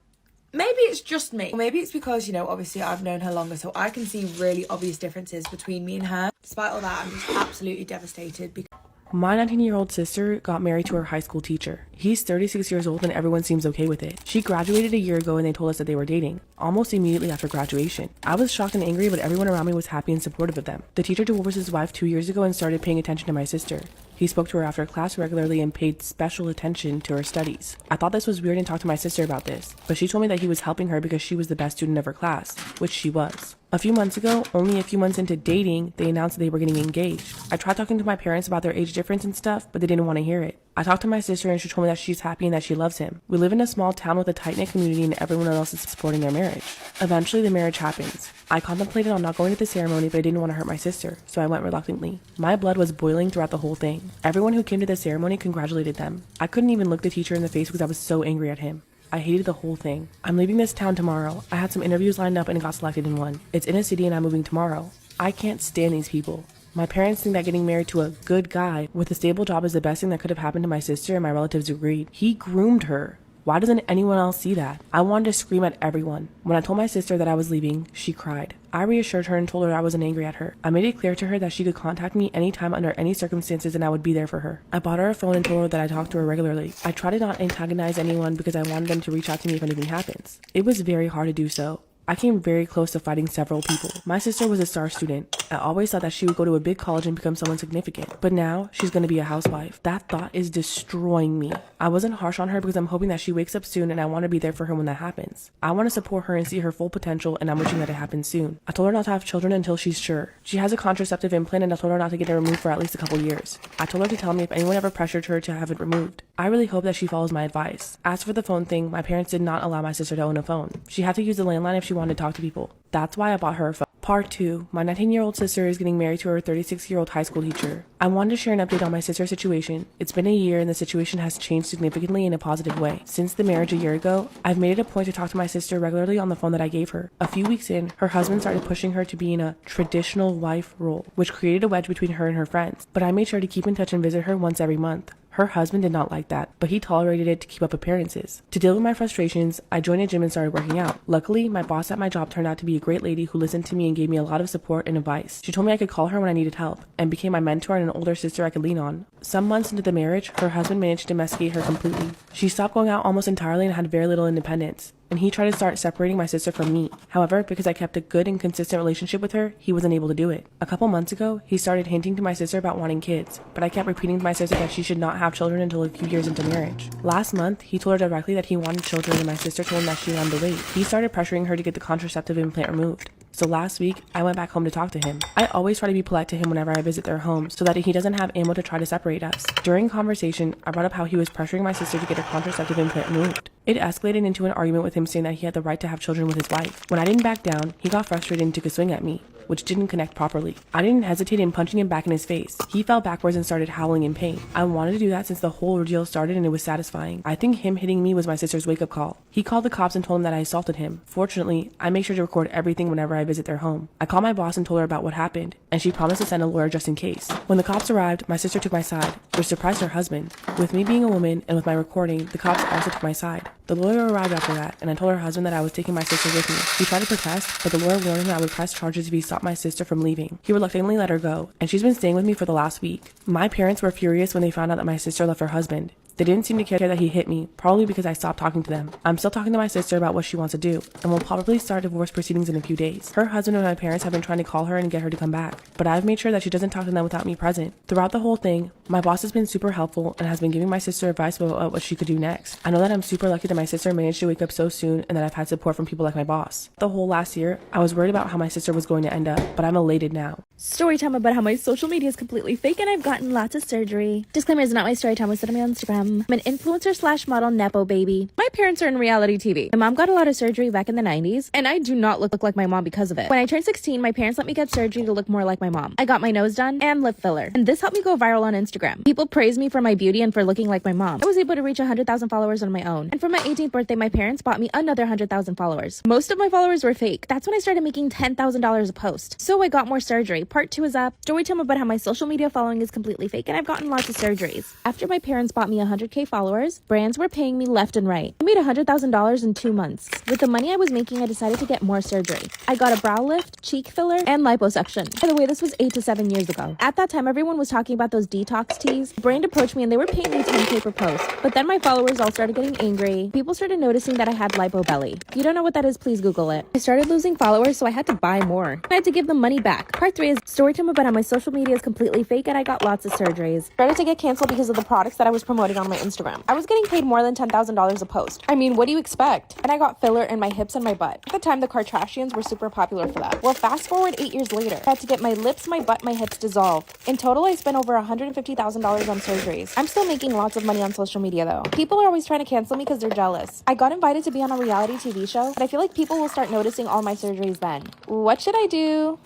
C: maybe it's just me. Or maybe it's because, you know, obviously I've known her longer, so I can see really obvious differences between me and her. Despite all that, I'm just absolutely devastated because my 19-year-old sister got married to her high school teacher. He's 36 years old and everyone seems okay with it. She graduated a year ago and they told us that they were dating, almost immediately after graduation. I was shocked and angry, but everyone around me was happy and supportive of them. The teacher divorced his wife 2 years ago and started paying attention to my sister. He spoke to her after class regularly and paid special attention to her studies. I thought this was weird and talked to my sister about this, but she told me that he was helping her because she was the best student of her class, which she was. A few months ago, only a few months into dating, they announced that they were getting engaged. I tried talking to my parents about their age difference and stuff, but they didn't want to hear it. I talked to my sister and she told me that she's happy and that she loves him. We live in a small town with a tight-knit community and everyone else is supporting their marriage. Eventually, the marriage happens. I contemplated on not going to the ceremony, but I didn't want to hurt my sister, so I went reluctantly. My blood was boiling throughout the whole thing. Everyone who came to the ceremony congratulated them. I couldn't even look the teacher in the face because I was so angry at him. I hated the whole thing. I'm leaving this town tomorrow. I had some interviews lined up and got selected in one. It's in a city and I'm moving tomorrow. I can't stand these people. My parents think that getting married to a good guy with a stable job is the best thing that could have happened to my sister, and my relatives agreed. He groomed her. Why doesn't anyone else see that? I wanted to scream at everyone. When I told my sister that I was leaving, she cried. I reassured her and told her I wasn't angry at her. I made it clear to her that she could contact me anytime under any circumstances and I would be there for her. I bought her a phone and told her that I talked to her regularly. I try to not antagonize anyone because I wanted them to reach out to me if anything happens. It was very hard to do so. I came very close to fighting several people. My sister was a star student. I always thought that she would go to a big college and become someone significant. But now, she's going to be a housewife. That thought is destroying me. I wasn't harsh on her because I'm hoping that she wakes up soon and I want to be there for her when that happens. I want to support her and see her full potential, and I'm wishing that it happens soon. I told her not to have children until she's sure. She has a contraceptive implant and I told her not to get it removed for at least a couple years. I told her to tell me if anyone ever pressured her to have it removed. I really hope that she follows my advice. As for the phone thing, my parents did not allow my sister to own a phone. She had to use the landline if she wanted to talk to people. That's why I bought her a phone. Part 2. My 19-year-old sister is getting married to her 36-year-old high school teacher. I wanted to share an update on my sister's situation. It's been a year and the situation has changed significantly in a positive way. Since the marriage a year ago, I've made it a point to talk to my sister regularly on the phone that I gave her. A few weeks in, her husband started pushing her to be in a traditional wife role, which created a wedge between her and her friends. But I made sure to keep in touch and visit her once every month. Her husband did not like that, but he tolerated it to keep up appearances. To deal with my frustrations, I joined a gym and started working out. Luckily, my boss at my job turned out to be a great lady who listened to me and gave me a lot of support and advice. She told me I could call her when I needed help, and became my mentor and an older sister I could lean on. Some months into the marriage, her husband managed to domesticate her completely. She stopped going out almost entirely and had very little independence. And he tried to start separating my sister from me. However, because I kept a good and consistent relationship with her, he wasn't able to do it. A couple months ago, he started hinting to my sister about wanting kids, but I kept repeating to my sister that she should not have children until a few years into marriage. Last month, he told her directly that he wanted children and my sister told him that she wanted to wait. He started pressuring her to get the contraceptive implant removed. So last week, I went back home to talk to him. I always try to be polite to him whenever I visit their home so that he doesn't have ammo to try to separate us. During conversation, I brought up how he was pressuring my sister to get her contraceptive implant removed. It escalated into an argument with him saying that he had the right to have children with his wife. When I didn't back down, he got frustrated and took a swing at me.
L: which didn't connect properly. I didn't hesitate in punching him back in his face. He fell backwards and started howling in pain. I wanted to do that since the whole ordeal started and it was satisfying. I think him hitting me was my sister's wake-up call. He called the cops and told him that I assaulted him. Fortunately, I make sure to record everything whenever I visit their home. I called my boss and told her about what happened, and she promised to send a lawyer just in case. When the cops arrived, my sister took my side, which surprised her husband. With me being a woman and with my recording, the cops also took my side. The lawyer arrived after that, and I told her husband that I was taking my sister with me. He tried to protest, but the lawyer warned him that I would press charges if he stopped my sister from leaving. He reluctantly let her go, and she's been staying with me for the last week. My parents were furious when they found out that my sister left her husband. They didn't seem to care that he hit me, probably because I stopped talking to them. I'm still talking to my sister about what she wants to do, and will probably start divorce proceedings in a few days. Her husband and my parents have been trying to call her and get her to come back, but I've made sure that she doesn't talk to them without me present. Throughout the whole thing, my boss has been super helpful and has been giving my sister advice about what she could do next. I know that I'm super lucky that my sister managed to wake up so soon and that I've had support from people like my boss. The whole last year, I was worried about how my sister was going to end up, but I'm elated now.
I: Story time about how my social media is completely fake and I've gotten lots of surgery. Disclaimer is not my story time, was said on my Instagram. I'm an influencer/model nepo baby. My parents are in reality TV. My mom got a lot of surgery back in the 90s, and I do not look like my mom because of it. When I turned 16, my parents let me get surgery to look more like my mom. I got my nose done and lip filler, and this helped me go viral on Instagram. People praised me for my beauty and for looking like my mom. I was able to reach 100,000 followers on my own, and for my 18th birthday, my parents bought me another 100,000 followers. Most of my followers were fake. That's when I started making $10,000 a post. So I got more surgery. Part 2 is up. Story time about how my social media following is completely fake and I've gotten lots of surgeries. After my parents bought me 100K followers, brands were paying me left and right. I made $100,000 in 2 months. With the money I was making, I decided to get more surgery. I got a brow lift, cheek filler, and liposuction. By the way, this was 8 to 7 years ago. At that time, everyone was talking about those detox teas. A brand approached me and they were paying me 10K per post. But then my followers all started getting angry. People started noticing that I had lipo belly. If you don't know what that is, please Google it. I started losing followers, so I had to buy more. I had to give them money back. Part 3 is story time about how my social media is completely fake and I got lots of surgeries. Started to get canceled because of the products that I was promoting on my Instagram. I was getting paid more than $10,000 a post. I mean, what do you expect? And I got filler in my hips and my butt. At the time, the Kardashians were super popular for that. Well, fast forward 8 years later, I had to get my lips, my butt, my hips dissolved. In total, I spent over $150,000 on surgeries. I'm still making lots of money on social media though. People are always trying to cancel me because they're jealous. I got invited to be on a reality TV show, but I feel like people will start noticing all my surgeries then. What should I do?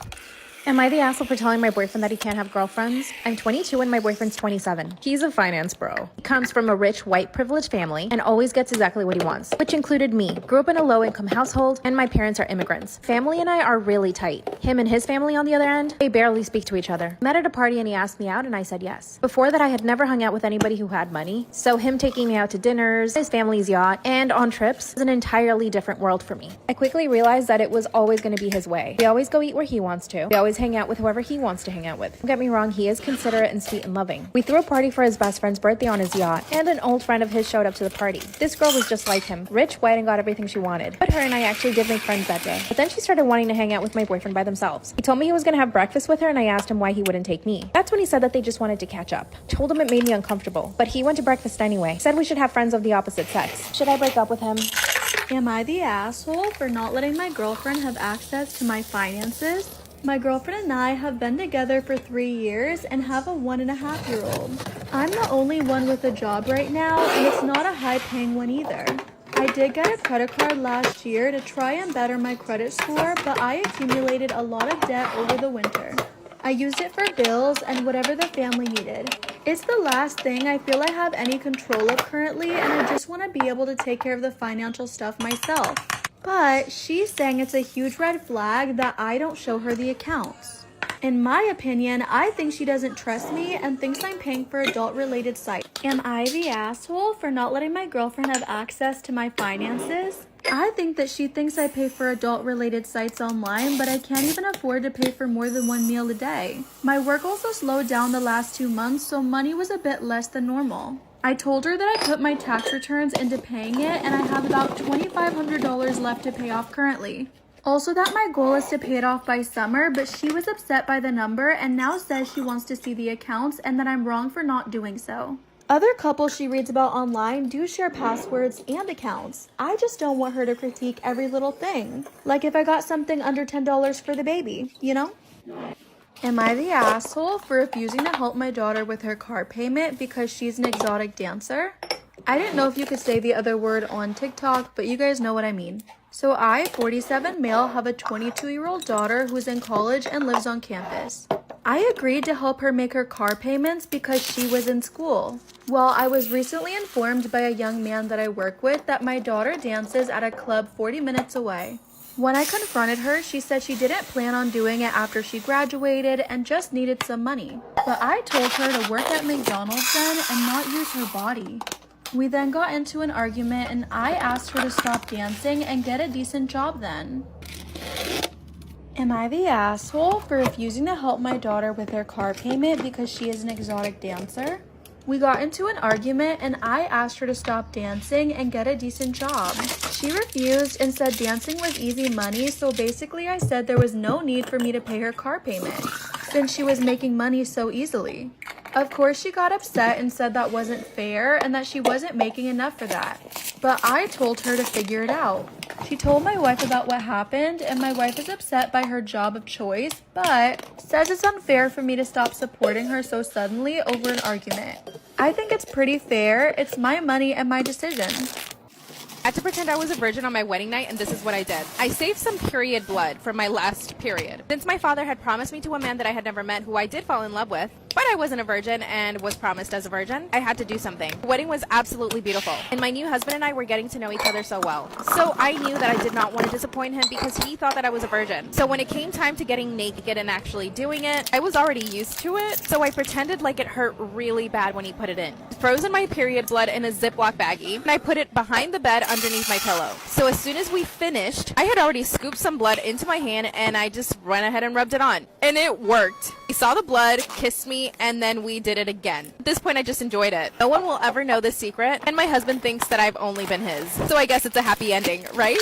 I: Am I the asshole for telling my boyfriend that he can't have girlfriends? I'm 22 and my boyfriend's 27. He's a finance bro. He comes from a rich, white, privileged family and always gets exactly what he wants, which included me. Grew up in a low-income household, and my parents are immigrants. Family and I are really tight. Him and his family, on the other end, they barely speak to each other. Met at a party and he asked me out and I said yes. Before that, I had never hung out with anybody who had money, so him taking me out to dinners, his family's yacht, and on trips was an entirely different world for me. I quickly realized that it was always going to be his way. We always go eat where he wants to. We always hang out with whoever he wants to hang out with. Don't get me wrong, he is considerate and sweet and loving. We threw a party for his best friend's birthday on his yacht, and an old friend of his showed up to the party. This girl was just like him, rich, white, and got everything she wanted. But her and I actually did make friends that day. But then she started wanting to hang out with my boyfriend by themselves. He told me he was going to have breakfast with her, and I asked him why he wouldn't take me. That's when he said that they just wanted to catch up. Told him it made me uncomfortable, but he went to breakfast anyway. Said we should have friends of the opposite sex. Should I break up with him?
M: Am I the asshole for not letting my girlfriend have access to my finances? My girlfriend and I have been together for 3 years and have a 1.5-year-old. I'm the only one with a job right now, and it's not a high-paying one either. I did get a credit card last year to try and better my credit score, but I accumulated a lot of debt over the winter. I used it for bills and whatever the family needed. It's the last thing I feel I have any control of currently, and I just want to be able to take care of the financial stuff myself. But she's saying it's a huge red flag that I don't show her the accounts. In my opinion, I think she doesn't trust me and thinks I'm paying for adult-related sites. Am I the asshole for not letting my girlfriend have access to my finances? I think that she thinks I pay for adult-related sites online, but I can't even afford to pay for more than one meal a day. My work also slowed down the last 2 months, so money was a bit less than normal. I told her that I put my tax returns into paying it, and I have about $2,500 left to pay off currently. Also that my goal is to pay it off by summer, but she was upset by the number and now says she wants to see the accounts and that I'm wrong for not doing so. Other couples she reads about online do share passwords and accounts. I just don't want her to critique every little thing. Like if I got something under $10 for the baby, you know? Am I the asshole for refusing to help my daughter with her car payment because she's an exotic dancer? I didn't know if you could say the other word on TikTok, but you guys know what I mean. So I, 47 male, have a 22-year-old daughter who's in college and lives on campus. I agreed to help her make her car payments because she was in school. Well, I was recently informed by a young man that I work with that my daughter dances at a club 40 minutes away. When I confronted her, she said she didn't plan on doing it after she graduated and just needed some money. But I told her to work at McDonald's then and not use her body. We then got into an argument and I asked her to stop dancing and get a decent job then. Am I the asshole for refusing to help my daughter with her car payment because she is an exotic dancer? We got into an argument and I asked her to stop dancing and get a decent job. She refused and said dancing was easy money, so basically I said there was no need for me to pay her car payment since she was making money so easily. Of course, she got upset and said that wasn't fair and that she wasn't making enough for that. But I told her to figure it out. She told my wife about what happened, and my wife is upset by her job of choice, but says it's unfair for me to stop supporting her so suddenly over an argument. I think it's pretty fair. It's my money and my decision.
N: I had to pretend I was a virgin on my wedding night, and this is what I did. I saved some period blood from my last period. Since my father had promised me to a man that I had never met, who I did fall in love with, but I wasn't a virgin and was promised as a virgin, I had to do something. The wedding was absolutely beautiful, and my new husband and I were getting to know each other so well. So I knew that I did not want to disappoint him because he thought that I was a virgin. So when it came time to getting naked and actually doing it, I was already used to it, so I pretended like it hurt really bad when he put it in. Frozen my period blood in a Ziploc baggie, and I put it behind the bed underneath my pillow. So as soon as we finished, I had already scooped some blood into my hand and I just went ahead and rubbed it on. And it worked. He saw the blood, kissed me, and then we did it again. At this point, I just enjoyed it. No one will ever know this secret, and my husband thinks that I've only been his. So I guess it's a happy ending, right?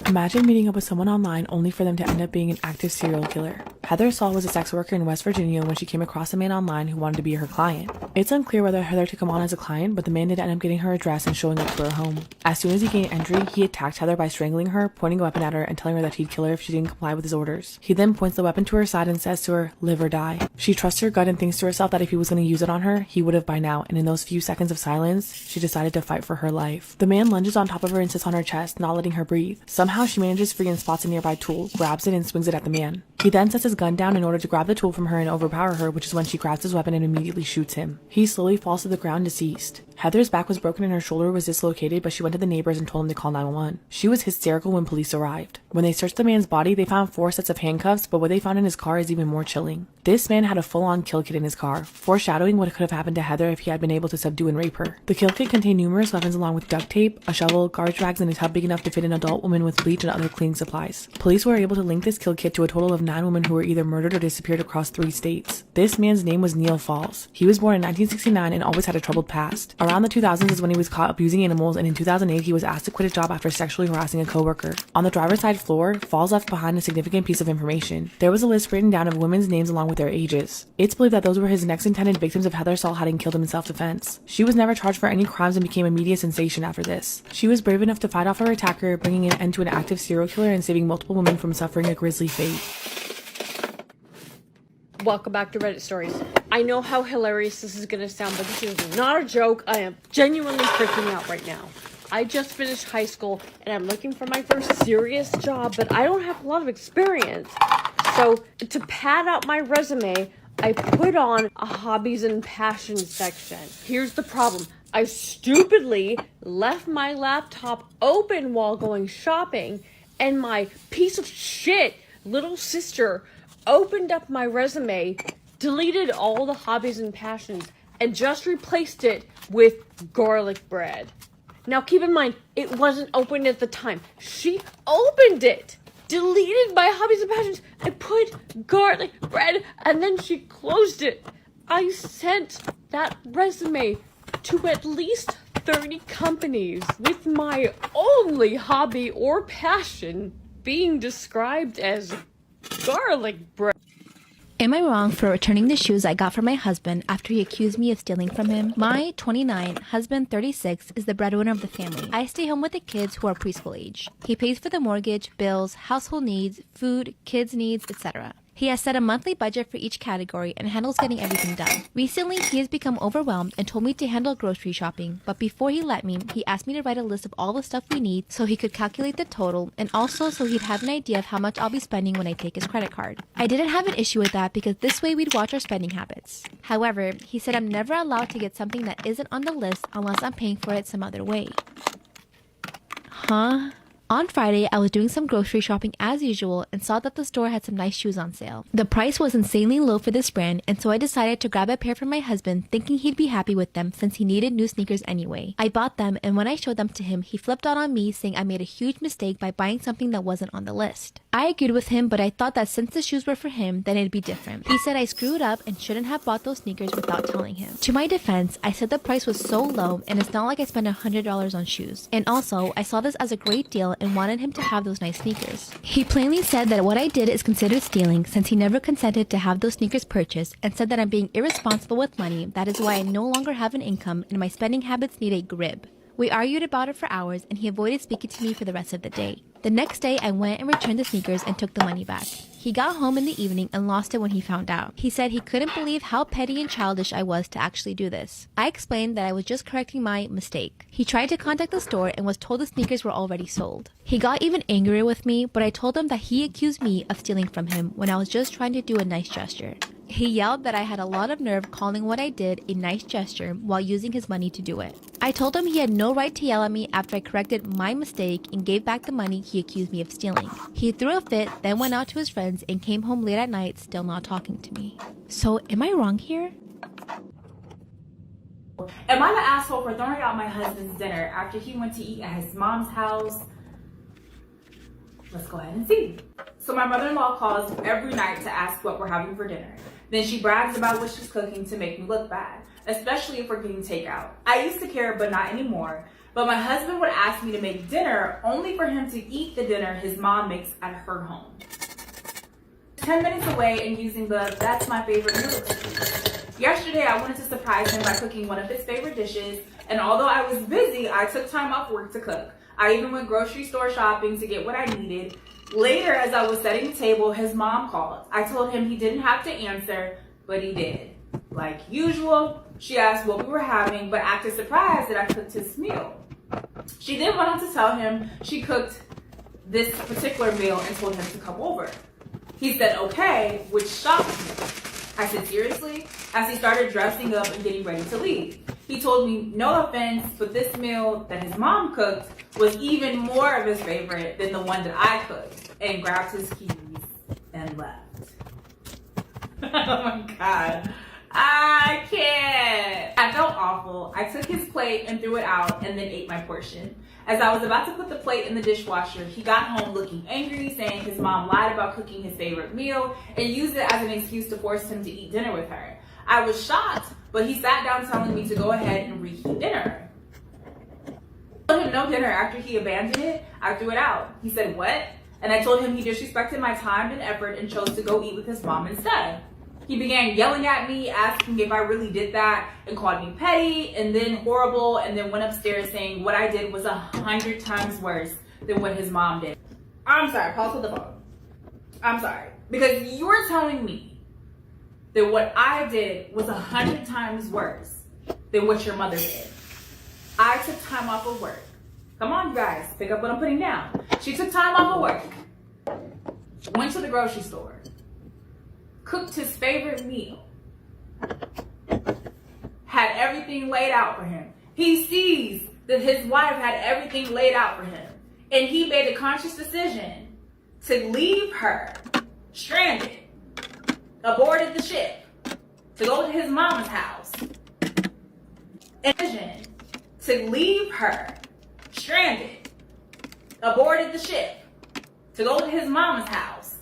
L: Imagine meeting up with someone online only for them to end up being an active serial killer. Heather Saul was a sex worker in West Virginia when she came across a man online who wanted to be her client. It's unclear whether Heather took him on as a client, but the man did end up getting her address and showing up to her home. As soon as he gained entry, he attacked Heather by strangling her, pointing a weapon at her, and telling her that he'd kill her if she didn't comply with his orders. He then points the weapon to her side and says to her, "Live or die." She trusts her gut and thinks to herself that if he was going to use it on her, he would have by now, and in those few seconds of silence, she decided to fight for her life. The man lunges on top of her and sits on her chest, not letting her breathe. Somehow she manages free and spots a nearby tool, grabs it, and swings it at the man. He then sets his gun down in order to grab the tool from her and overpower her, which is when she grabs his weapon and immediately shoots him. He slowly falls to the ground deceased. Heather's back was broken and her shoulder was dislocated, but she went to the neighbors and told them to call 911. She was hysterical when police arrived. When they searched the man's body, they found 4 sets of handcuffs, but what they found in his car is even more chilling. This man had a full-on kill kit in his car, foreshadowing what could have happened to Heather if he had been able to subdue and rape her. The kill kit contained numerous weapons along with duct tape, a shovel, garbage bags, and a tub big enough to fit an adult woman with bleach and other cleaning supplies. Police were able to link this kill kit to a total of 9 women who were either murdered or disappeared across 3 states. This man's name was Neil Falls. He was born in 1969 and always had a troubled past. Around the 2000s is when he was caught abusing animals, and in 2008 he was asked to quit his job after sexually harassing a coworker. On the driver's side floor, Falls left behind a significant piece of information. There was a list written down of women's names along with their ages. It's believed that those were his next intended victims if Heather Saul hadn't killed him in self-defense. She was never charged for any crimes and became a media sensation after this. She was brave enough to fight off her attacker, bringing an end to an active serial killer and saving multiple women from suffering a grisly fate.
O: Welcome back to Reddit Stories. I know how hilarious this is going to sound, but this is not a joke. I am genuinely freaking out right now. I just finished high school and I'm looking for my first serious job, but I don't have a lot of experience. So to pad out my resume, I put on a hobbies and passions section. Here's the problem. I stupidly left my laptop open while going shopping, and my piece of shit little sister opened up my resume, deleted all the hobbies and passions, and just replaced it with garlic bread. Now keep in mind, it wasn't open at the time. She opened it, deleted my hobbies and passions, and put garlic bread, and then she closed it. I sent that resume to at least 30 companies with my only hobby or passion being described as garlic bread.
P: Am I wrong for returning the shoes I got from my husband after he accused me of stealing from him? My 29, husband 36, is the breadwinner of the family. I stay home with the kids who are preschool age. He pays for the mortgage, bills, household needs, food, kids' needs, etc. He has set a monthly budget for each category and handles getting everything done. Recently, he has become overwhelmed and told me to handle grocery shopping, but before he let me, he asked me to write a list of all the stuff we need so he could calculate the total and also so he'd have an idea of how much I'll be spending when I take his credit card. I didn't have an issue with that because this way we'd watch our spending habits. However, he said I'm never allowed to get something that isn't on the list unless I'm paying for it some other way. Huh? On Friday, I was doing some grocery shopping as usual and saw that the store had some nice shoes on sale. The price was insanely low for this brand, and so I decided to grab a pair for my husband, thinking he'd be happy with them since he needed new sneakers anyway. I bought them, and when I showed them to him, he flipped out on me saying I made a huge mistake by buying something that wasn't on the list. I agreed with him, but I thought that since the shoes were for him, then it'd be different. He said I screwed up and shouldn't have bought those sneakers without telling him. To my defense, I said the price was so low, and it's not like I spent $100 on shoes. And also, I saw this as a great deal and wanted him to have those nice sneakers. He plainly said that what I did is considered stealing since he never consented to have those sneakers purchased and said that I'm being irresponsible with money. That is why I no longer have an income and my spending habits need a grip. We argued about it for hours and he avoided speaking to me for the rest of the day. The next day, I went and returned the sneakers and took the money back. He got home in the evening and lost it when he found out. He said he couldn't believe how petty and childish I was to actually do this. I explained that I was just correcting my mistake. He tried to contact the store and was told the sneakers were already sold. He got even angrier with me, but I told him that he accused me of stealing from him when I was just trying to do a nice gesture. He yelled that I had a lot of nerve calling what I did a nice gesture while using his money to do it. I told him he had no right to yell at me after I corrected my mistake and gave back the money he accused me of stealing. He threw a fit, then went out to his friends and came home late at night still not talking to me. So am I wrong here?
Q: Am I the asshole for throwing out my husband's dinner after he went to eat at his mom's house? Let's go ahead and see. So my mother-in-law calls every night to ask what we're having for dinner. Then she brags about what she's cooking to make me look bad, especially if we're getting takeout. I used to care, but not anymore. But my husband would ask me to make dinner only for him to eat the dinner his mom makes at her home. 10 minutes away and using the "that's my favorite meal" excuse. Yesterday, I wanted to surprise him by cooking one of his favorite dishes, and although I was busy, I took time off work to cook. I even went grocery store shopping to get what I needed. Later, as I was setting the table, his mom called. I told him he didn't have to answer, but he did. Like usual, she asked what we were having, but acted surprised that I cooked his meal. She then went on to tell him she cooked this particular meal and told him to come over. He said okay, which shocked me. I said, seriously? As he started dressing up and getting ready to leave. He told me, no offense, but this meal that his mom cooked was even more of his favorite than the one that I cooked, and grabbed his keys and left. Oh my God. I can't. I felt awful. I took his plate and threw it out and then ate my portion. As I was about to put the plate in the dishwasher, he got home looking angry, saying his mom lied about cooking his favorite meal and used it as an excuse to force him to eat dinner with her. I was shocked, but he sat down telling me to go ahead and reheat dinner. I told him no dinner after he abandoned it. I threw it out. He said, what? And I told him he disrespected my time and effort and chose to go eat with his mom instead. He began yelling at me, asking if I really did that, and called me petty and then horrible, and then went upstairs saying what I did was 100 times worse than what his mom did. I'm sorry, pause the phone. I'm sorry. Because you're telling me that what I did was 100 times worse than what your mother did. I took time off of work. Come on, you guys, pick up what I'm putting down. She took time off of work, went to the grocery store, cooked his favorite meal, had everything laid out for him. He sees that his wife had everything laid out for him, and he made a conscious decision to leave her stranded, aborted the ship, to go to his mama's house, and to leave her stranded, aborted the ship, to go to his mama's house.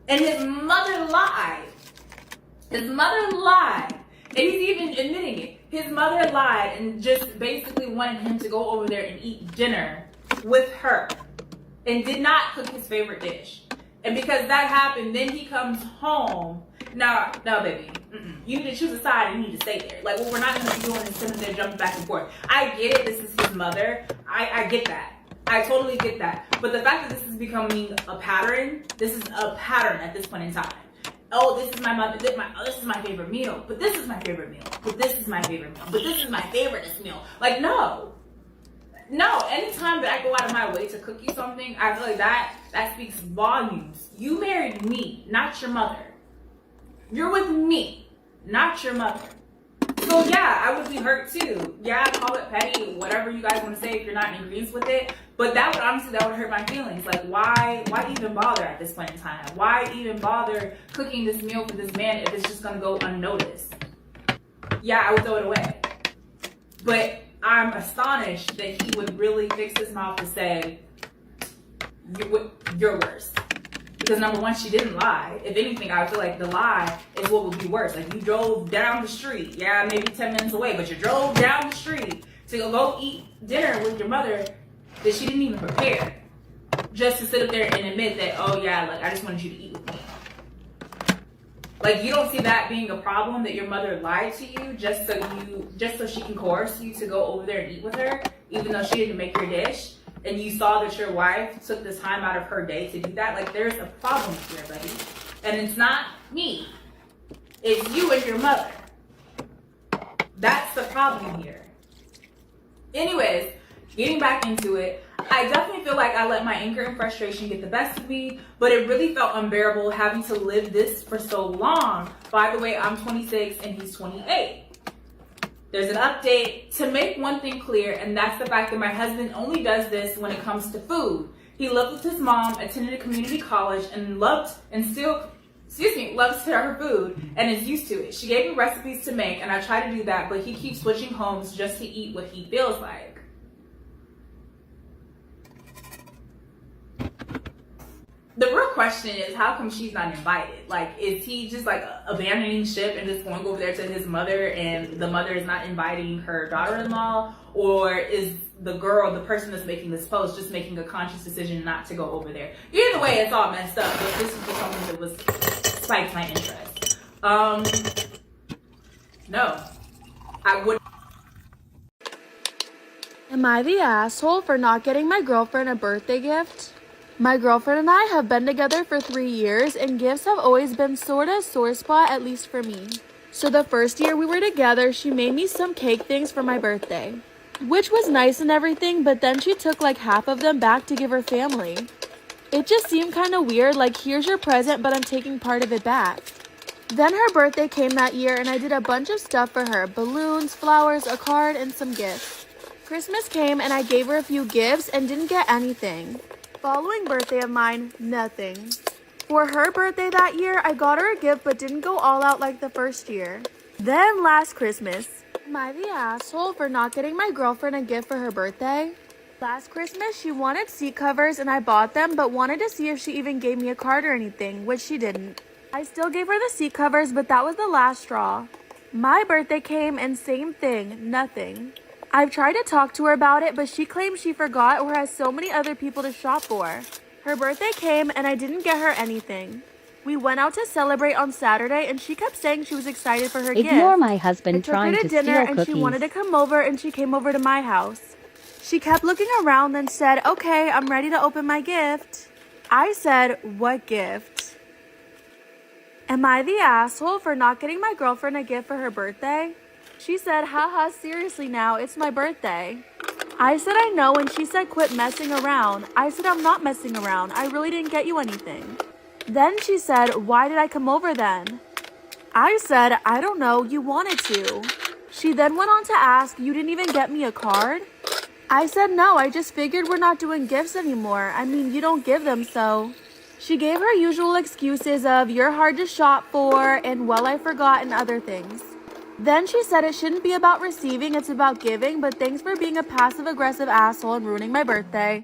Q: And his mother lied. His mother lied. And he's even admitting it. His mother lied and just basically wanted him to go over there and eat dinner with her. And did not cook his favorite dish. And because that happened, then he comes home. No, baby. You need to choose a side and you need to stay there. Like, what we're not going to be doing is sitting there jumping back and forth. I get it. This is his mother. I get that. I totally get that. But the fact that this is becoming a pattern, this is a pattern at this point in time. Oh, this is my mother, this is my favorite meal, but this is my favorite meal, but this is my favorite meal, but this is my favoriteest meal. Like, no. No, anytime that I go out of my way to cook you something, I feel like that speaks volumes. You married me, not your mother. You're with me, not your mother. So yeah, I would be hurt too. Yeah, call it petty, whatever you guys want to say if you're not in agreement with it. But that would hurt my feelings. Like, why even bother at this point in time? Why even bother cooking this meal for this man if it's just gonna go unnoticed? Yeah, I would throw it away. But I'm astonished that he would really fix his mouth to say, you're worse. Because number one, she didn't lie. If anything, I feel like the lie is what would be worse. Like, you drove down the street, yeah, maybe 10 minutes away, but you drove down the street to go eat dinner with your mother that she didn't even prepare. Just to sit up there and admit that, oh yeah, like, I just wanted you to eat with me. Like, you don't see that being a problem, that your mother lied to you just so she can coerce you to go over there and eat with her, even though she didn't make your dish. And you saw that your wife took the time out of her day to do that. Like, there's a problem here, buddy. And it's not me. It's you and your mother. That's the problem here. Anyways, getting back into it, I definitely feel like I let my anger and frustration get the best of me, but it really felt unbearable having to live this for so long. By the way, I'm 26 and he's 28. There's an update to make one thing clear, and that's the fact that my husband only does this when it comes to food. He lived with his mom, attended a community college, and loves to her food and is used to it. She gave me recipes to make, and I try to do that, but he keeps switching homes just to eat what he feels like. The real question is, how come she's not invited? Like, is he just like abandoning ship and just going over there to his mother, and the mother is not inviting her daughter-in-law? Or is the person that's making this post just making a conscious decision not to go over there? Either way, it's all messed up, but this is just something that was spiked my interest. No, I wouldn't.
I: Am I the asshole for not getting my girlfriend a birthday gift? My girlfriend and I have been together for 3 years, and gifts have always been sorta a sore spot, at least for me. So the first year we were together, she made me some cake things for my birthday, which was nice and everything, but then she took like half of them back to give her family. It just seemed kind of weird, like, here's your present, but I'm taking part of it back. Then her birthday came that year, and I did a bunch of stuff for her: balloons, flowers, a card, and some gifts. Christmas came, and I gave her a few gifts and didn't get anything. Following birthday of mine, nothing. For her birthday that year, I got her a gift but didn't go all out like the first year. Then last Christmas, am I the asshole for not getting my girlfriend a gift for her birthday? Last Christmas, she wanted seat covers and I bought them, but wanted to see if she even gave me a card or anything, which she didn't. I still gave her the seat covers, but that was the last straw. My birthday came and same thing, nothing. I've tried to talk to her about it, but she claims she forgot or has so many other people to shop for. Her birthday came and I didn't get her anything. We went out to celebrate on Saturday and she kept saying she was excited for her gift.
R: Ignore my husband
I: I took
R: trying
I: her
R: to
I: to dinner
R: steal
I: and she wanted to come over, and she came over to my house. She kept looking around, then said, "Okay, I'm ready to open my gift." I said, "What gift?" Am I the asshole for not getting my girlfriend a gift for her birthday? She said, "Haha, seriously now, it's my birthday." I said, "I know," and she said, "Quit messing around." I said, "I'm not messing around. I really didn't get you anything." Then she said, "Why did I come over then?" I said, "I don't know, you wanted to." She then went on to ask, "You didn't even get me a card?" I said, "No, I just figured we're not doing gifts anymore. I mean, you don't give them, so." She gave her usual excuses of, "You're hard to shop for," and "Well, I forgot," and other things. Then she said it shouldn't be about receiving, it's about giving, but thanks for being a passive-aggressive asshole and ruining my birthday.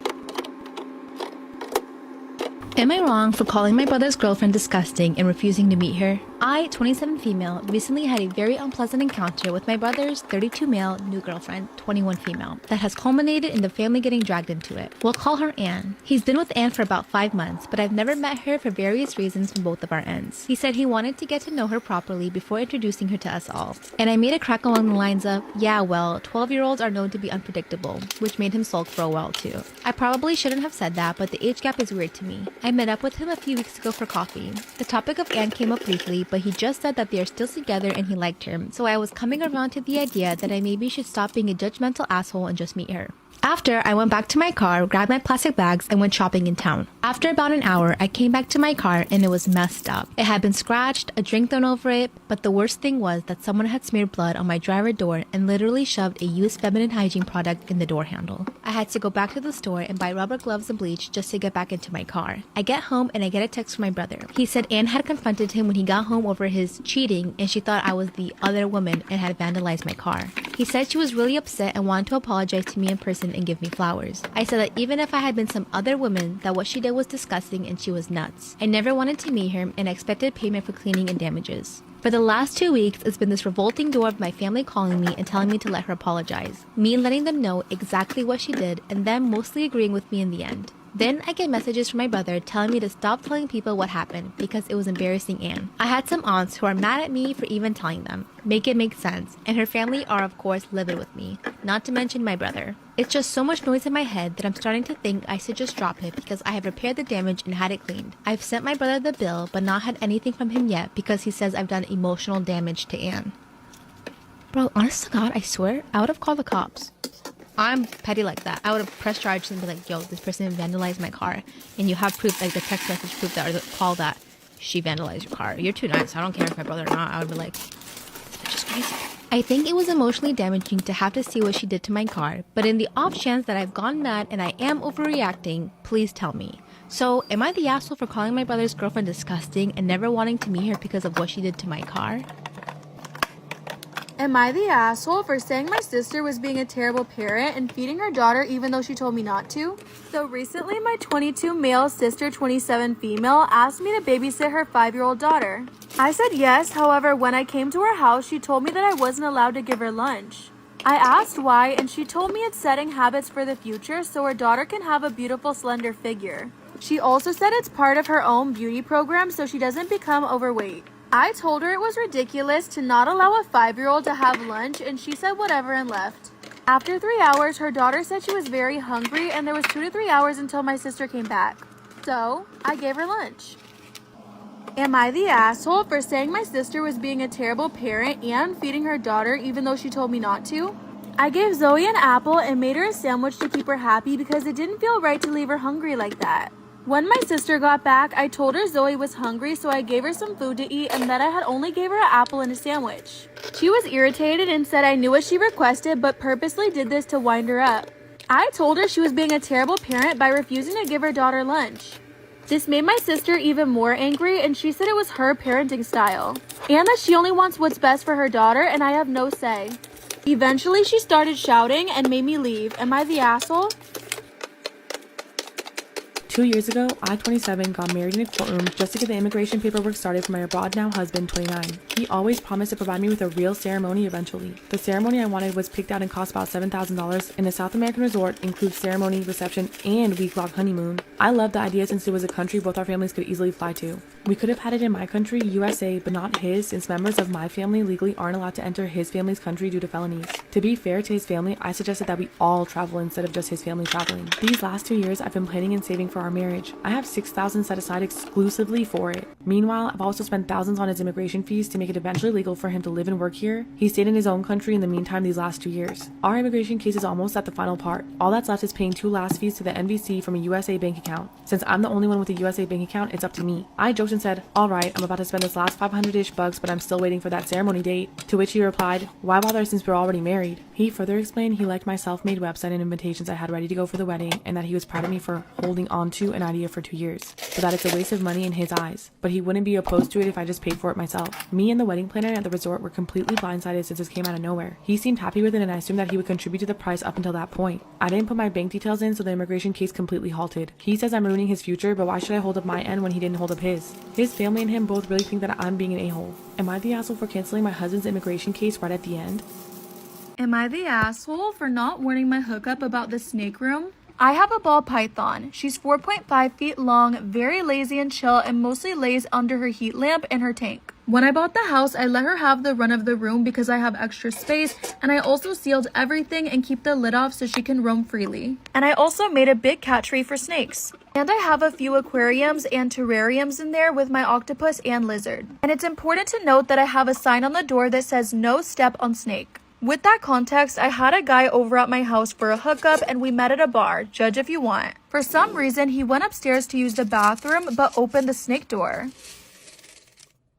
P: Am I wrong for calling my brother's girlfriend disgusting and refusing to meet her? I, 27 female, recently had a very unpleasant encounter with my brother's 32 male new girlfriend, 21 female, that has culminated in the family getting dragged into it. We'll call her Anne. He's been with Anne for about 5 months, but I've never met her for various reasons from both of our ends. He said he wanted to get to know her properly before introducing her to us all. And I made a crack along the lines of, yeah, well, 12-year-olds are known to be unpredictable, which made him sulk for a while too. I probably shouldn't have said that, but the age gap is weird to me. I met up with him a few weeks ago for coffee. The topic of Anne came up briefly, but he just said that they are still together and he liked her, so I was coming around to the idea that I maybe should stop being a judgmental asshole and just meet her. After, I went back to my car, grabbed my plastic bags, and went shopping in town. After about an hour, I came back to my car and it was messed up. It had been scratched, a drink thrown over it, but the worst thing was that someone had smeared blood on my driver door and literally shoved a used feminine hygiene product in the door handle. I had to go back to the store and buy rubber gloves and bleach just to get back into my car. I get home and I get a text from my brother. He said Anne had confronted him when he got home over his cheating and she thought I was the other woman and had vandalized my car. He said she was really upset and wanted to apologize to me in person and give me flowers. I said that even if I had been some other woman, that what she did was disgusting and she was nuts. I never wanted to meet her and I expected payment for cleaning and damages. For the last 2 weeks, it's been this revolting door of my family calling me and telling me to let her apologize. Me letting them know exactly what she did and them mostly agreeing with me in the end. Then I get messages from my brother telling me to stop telling people what happened because it was embarrassing Anne. I had some aunts who are mad at me for even telling them. Make it make sense. And her family are of course livid with me. Not to mention my brother. It's just so much noise in my head that I'm starting to think I should just drop it because I have repaired the damage and had it cleaned. I've sent my brother the bill but not had anything from him yet because he says I've done emotional damage to Anne. Bro, honest to God, I swear, I would have called the cops. I'm petty like that. I would have pressed charges and be like, yo, this person vandalized my car. And you have proof, like the text message proof that, or the call that she vandalized your car. You're too nice. I don't care if my brother or not. I would be like, this bitch is crazy. I think it was emotionally damaging to have to see what she did to my car. But in the off chance that I've gone mad and I am overreacting, please tell me. So, am I the asshole for calling my brother's girlfriend disgusting and never wanting to meet her because of what she did to my car?
I: Am I the asshole for saying my sister was being a terrible parent and feeding her daughter even though she told me not to? So recently my 22 male sister 27 female asked me to babysit her 5-year-old daughter. I said yes, however when I came to her house she told me that I wasn't allowed to give her lunch. I asked why and she told me it's setting habits for the future so her daughter can have a beautiful slender figure. She also said it's part of her own beauty program so she doesn't become overweight. I told her it was ridiculous to not allow a 5-year-old to have lunch and she said whatever and left. After 3 hours, her daughter said she was very hungry and there was 2 to 3 hours until my sister came back. So, I gave her lunch. Am I the asshole for saying my sister was being a terrible parent and feeding her daughter even though she told me not to? I gave Zoe an apple and made her a sandwich to keep her happy because it didn't feel right to leave her hungry like that. When my sister got back, I told her Zoe was hungry, so I gave her some food to eat and that I had only gave her an apple and a sandwich. She was irritated and said I knew what she requested, but purposely did this to wind her up. I told her she was being a terrible parent by refusing to give her daughter lunch. This made my sister even more angry, and she said it was her parenting style, and that she only wants what's best for her daughter, and I have no say. Eventually, she started shouting and made me leave. Am I the asshole?
L: 2 years ago, I, 27, got married in a courtroom just to get the immigration paperwork started for my abroad now husband, 29. He always promised to provide me with a real ceremony eventually. The ceremony I wanted was picked out and cost about $7,000, and a South American resort includes ceremony, reception, and week-long honeymoon. I loved the idea since it was a country both our families could easily fly to. We could have had it in my country, USA, but not his, since members of my family legally aren't allowed to enter his family's country due to felonies. To be fair to his family, I suggested that we all travel instead of just his family traveling. These last 2 years, I've been planning and saving for our marriage. I have $6,000 set aside exclusively for it. Meanwhile, I've also spent thousands on his immigration fees to make it eventually legal for him to live and work here. He stayed in his own country in the meantime these last 2 years. Our immigration case is almost at the final part. All that's left is paying 2 last fees to the NVC from a USA bank account. Since I'm the only one with a USA bank account, it's up to me. I joked and said, alright, I'm about to spend this last $500-ish bucks, but I'm still waiting for that ceremony date. To which he replied, why bother since we're already married? He further explained he liked my self-made website and invitations I had ready to go for the wedding, and that he was proud of me for holding on to an idea for 2 years, but that it's a waste of money in his eyes, but he wouldn't be opposed to it if I just paid for it myself. Me and the wedding planner at the resort were completely blindsided since this came out of nowhere. He seemed happy with it, and I assumed that he would contribute to the price up until that point. I didn't put my bank details in, so the immigration case completely halted. He says I'm ruining his future, but why should I hold up my end when he didn't hold up his? His family and him both really think that I'm being an a-hole. Am I the asshole for canceling my husband's immigration case right at the end?
M: Am I the asshole for not warning my hookup about the snake room? I have a ball python. She's 4.5 feet long, very lazy and chill, and mostly lays under her heat lamp in her tank. When I bought the house, I let her have the run of the room because I have extra space, and I also sealed everything and keep the lid off so she can roam freely. And I also made a big cat tree for snakes. And I have a few aquariums and terrariums in there with my octopus and lizard. And it's important to note that I have a sign on the door that says no step on snake. With that context, I had a guy over at my house for a hookup and we met at a bar, judge if you want. For some reason, he went upstairs to use the bathroom but opened the snake door.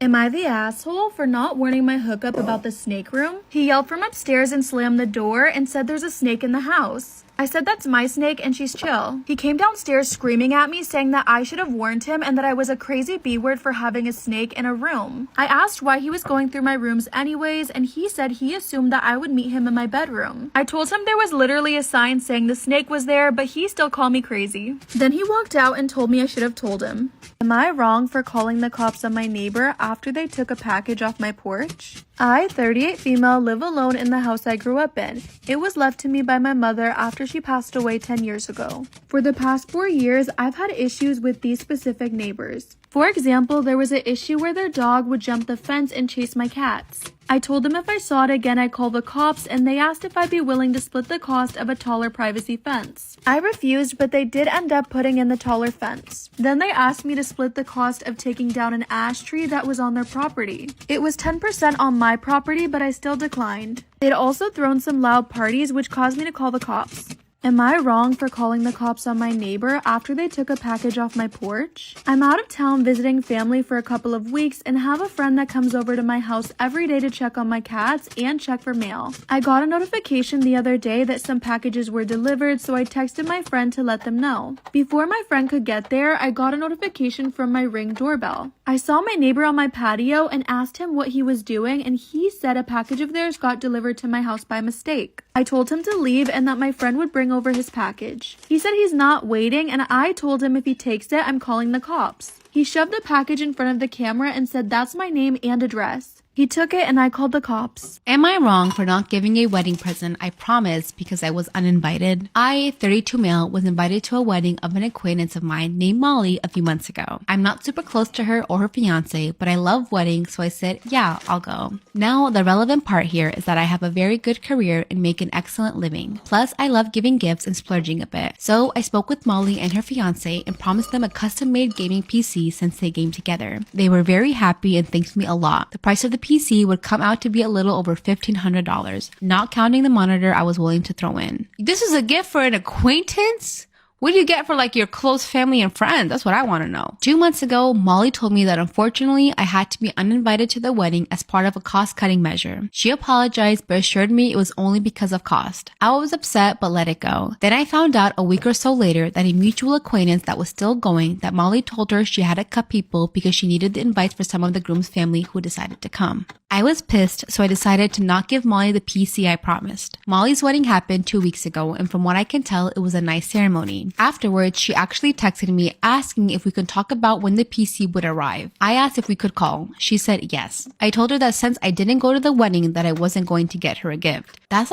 M: Am I the asshole for not warning my hookup about the snake room? He yelled from upstairs and slammed the door and said there's a snake in the house. I said that's my snake and she's chill. He came downstairs screaming at me saying that I should have warned him and that I was a crazy B-word for having a snake in a room. I asked why he was going through my rooms anyways and he said he assumed that I would meet him in my bedroom. I told him there was literally a sign saying the snake was there, but he still called me crazy. Then he walked out and told me I should have told him. Am I wrong for calling the cops on my neighbor after they took a package off my porch? I, 38 female, live alone in the house I grew up in. It was left to me by my mother after she passed away 10 years ago. For the past 4 years, I've had issues with these specific neighbors. For example, there was an issue where their dog would jump the fence and chase my cats. I told them if I saw it again, I'd call the cops, and they asked if I'd be willing to split the cost of a taller privacy fence. I refused, but they did end up putting in the taller fence. Then they asked me to split the cost of taking down an ash tree that was on their property. It was 10% on my property, but I still declined. They'd also thrown some loud parties, which caused me to call the cops. Am I wrong for calling the cops on my neighbor after they took a package off my porch? I'm out of town visiting family for a couple of weeks and have a friend that comes over to my house every day to check on my cats and check for mail. I got a notification the other day that some packages were delivered, so I texted my friend to let them know. Before my friend could get there, I got a notification from my Ring doorbell. I saw my neighbor on my patio and asked him what he was doing, and he said a package of theirs got delivered to my house by mistake. I told him to leave and that my friend would bring over his package. He said he's not waiting, and I told him if he takes it, I'm calling the cops. He shoved the package in front of the camera and said that's my name and address. He took it and I called the cops.
P: Am I wrong for not giving a wedding present I promised because I was uninvited? I, 32 male, was invited to a wedding of an acquaintance of mine named Molly a few months ago. I'm not super close to her or her fiance, but I love weddings, so I said, yeah, I'll go. Now, the relevant part here is that I have a very good career and make an excellent living. Plus, I love giving gifts and splurging a bit. So I spoke with Molly and her fiance and promised them a custom-made gaming PC since they game together. They were very happy and thanked me a lot. The price of the PC would come out to be a little over $1,500, not counting the monitor I was willing to throw in. This is a gift for an acquaintance? What do you get for like your close family and friends? That's what I want to know. 2 months ago, Molly told me that unfortunately I had to be uninvited to the wedding as part of a cost-cutting measure. She apologized but assured me it was only because of cost. I was upset but let it go. Then I found out a week or so later that a mutual acquaintance that was still going that Molly told her she had to cut people because she needed the invites for some of the groom's family who decided to come. I was pissed, so I decided to not give Molly the PC I promised. Molly's wedding happened 2 weeks ago, and from what I can tell, it was a nice ceremony. Afterwards, she actually texted me asking if we could talk about when the PC would arrive. I asked if we could call. She said yes. I told her that since I didn't go to the wedding, that I wasn't going to get her a gift. I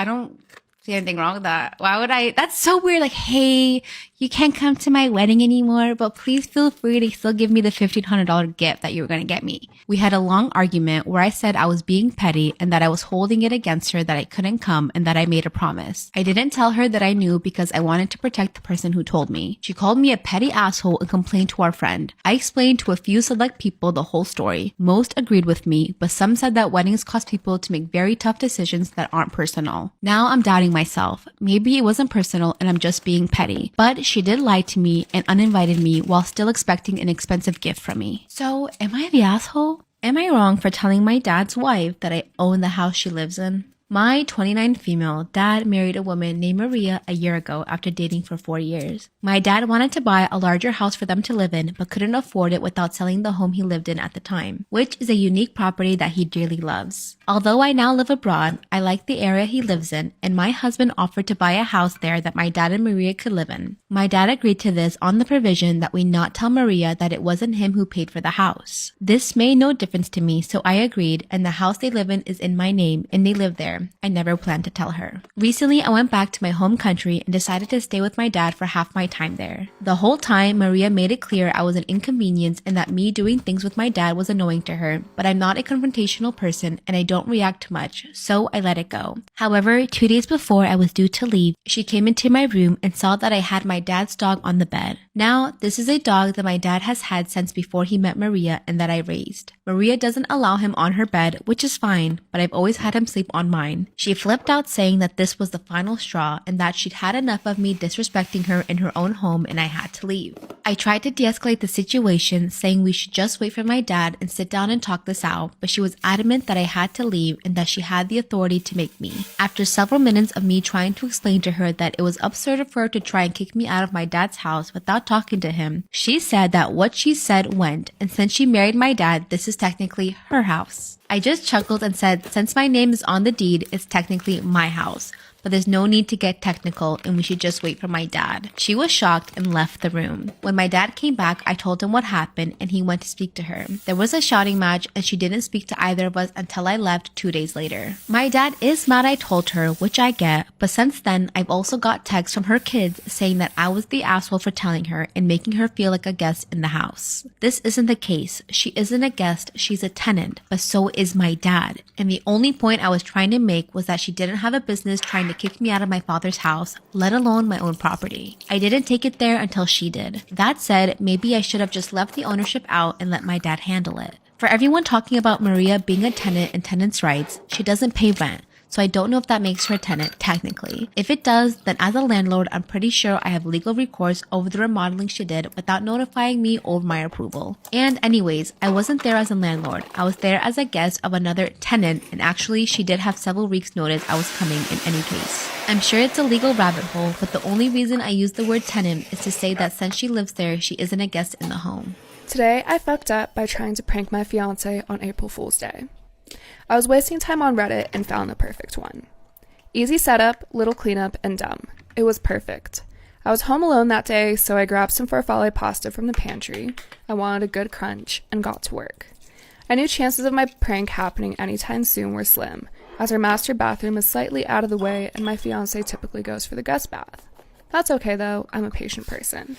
P: don't see anything wrong with that. Why would I? That's so weird. Like, hey, you can't come to my wedding anymore, but please feel free to still give me the $1,500 gift that you were going to get me. We had a long argument where I said I was being petty and that I was holding it against her that I couldn't come and that I made a promise. I didn't tell her that I knew because I wanted to protect the person who told me. She called me a petty asshole and complained to our friend. I explained to a few select people the whole story. Most agreed with me, but some said that weddings cause people to make very tough decisions that aren't personal. Now I'm doubting myself. Maybe it wasn't personal and I'm just being petty. But she did lie to me and uninvited me while still expecting an expensive gift from me. So, am I the asshole? Am I wrong for telling my dad's wife that I own the house she lives in? My 29 female dad married a woman named Maria a year ago after dating for 4 years. My dad wanted to buy a larger house for them to live in, but couldn't afford it without selling the home he lived in at the time, which is a unique property that he dearly loves. Although I now live abroad, I like the area he lives in, and my husband offered to buy a house there that my dad and Maria could live in. My dad agreed to this on the provision that we not tell Maria that it wasn't him who paid for the house. This made no difference to me, so I agreed, and the house they live in is in my name, and they live there. I never planned to tell her. Recently, I went back to my home country and decided to stay with my dad for half my time there. The whole time, Maria made it clear I was an inconvenience and that me doing things with my dad was annoying to her, but I'm not a confrontational person and I don't react too much, so I let it go. However, 2 days before I was due to leave, she came into my room and saw that I had my dad's dog on the bed. Now, this is a dog that my dad has had since before he met Maria and that I raised. Maria doesn't allow him on her bed, which is fine, but I've always had him sleep on mine. She flipped out saying that this was the final straw and that she'd had enough of me disrespecting her in her own home and I had to leave. I tried to de-escalate the situation, saying we should just wait for my dad and sit down and talk this out, but she was adamant that I had to leave and that she had the authority to make me. After several minutes of me trying to explain to her that it was absurd for her to try and kick me out of my dad's house without talking to him, she said that what she said went, and since she married my dad, this is technically her house. I just chuckled and said, since my name is on the deed, it's technically my house, but there's no need to get technical and we should just wait for my dad. She was shocked and left the room. When my dad came back, I told him what happened and he went to speak to her. There was a shouting match and she didn't speak to either of us until I left 2 days later. My dad is mad I told her, which I get, but since then, I've also got texts from her kids saying that I was the asshole for telling her and making her feel like a guest in the house. This isn't the case. She isn't a guest, she's a tenant, but so is my dad. And the only point I was trying to make was that she didn't have a business trying to kick me out of my father's house, let alone my own property. I didn't take it there until she did. That said, maybe I should have just left the ownership out and let my dad handle it. For everyone talking about Maria being a tenant and tenants' rights, she doesn't pay rent. So I don't know if that makes her a tenant technically. If it does, then as a landlord, I'm pretty sure I have legal recourse over the remodeling she did without notifying me over my approval. And anyways, I wasn't there as a landlord. I was there as a guest of another tenant, and actually she did have several weeks notice I was coming in any case. I'm sure it's a legal rabbit hole, but the only reason I use the word tenant is to say that since she lives there, she isn't a guest in the home.
R: Today, I fucked up by trying to prank my fiance on April Fool's Day. I was wasting time on Reddit and found the perfect one. Easy setup, little cleanup, and dumb. It was perfect. I was home alone that day, so I grabbed some farfalle pasta from the pantry. I wanted a good crunch and got to work. I knew chances of my prank happening anytime soon were slim, as our master bathroom is slightly out of the way and my fiance typically goes for the guest bath. That's okay though, I'm a patient person.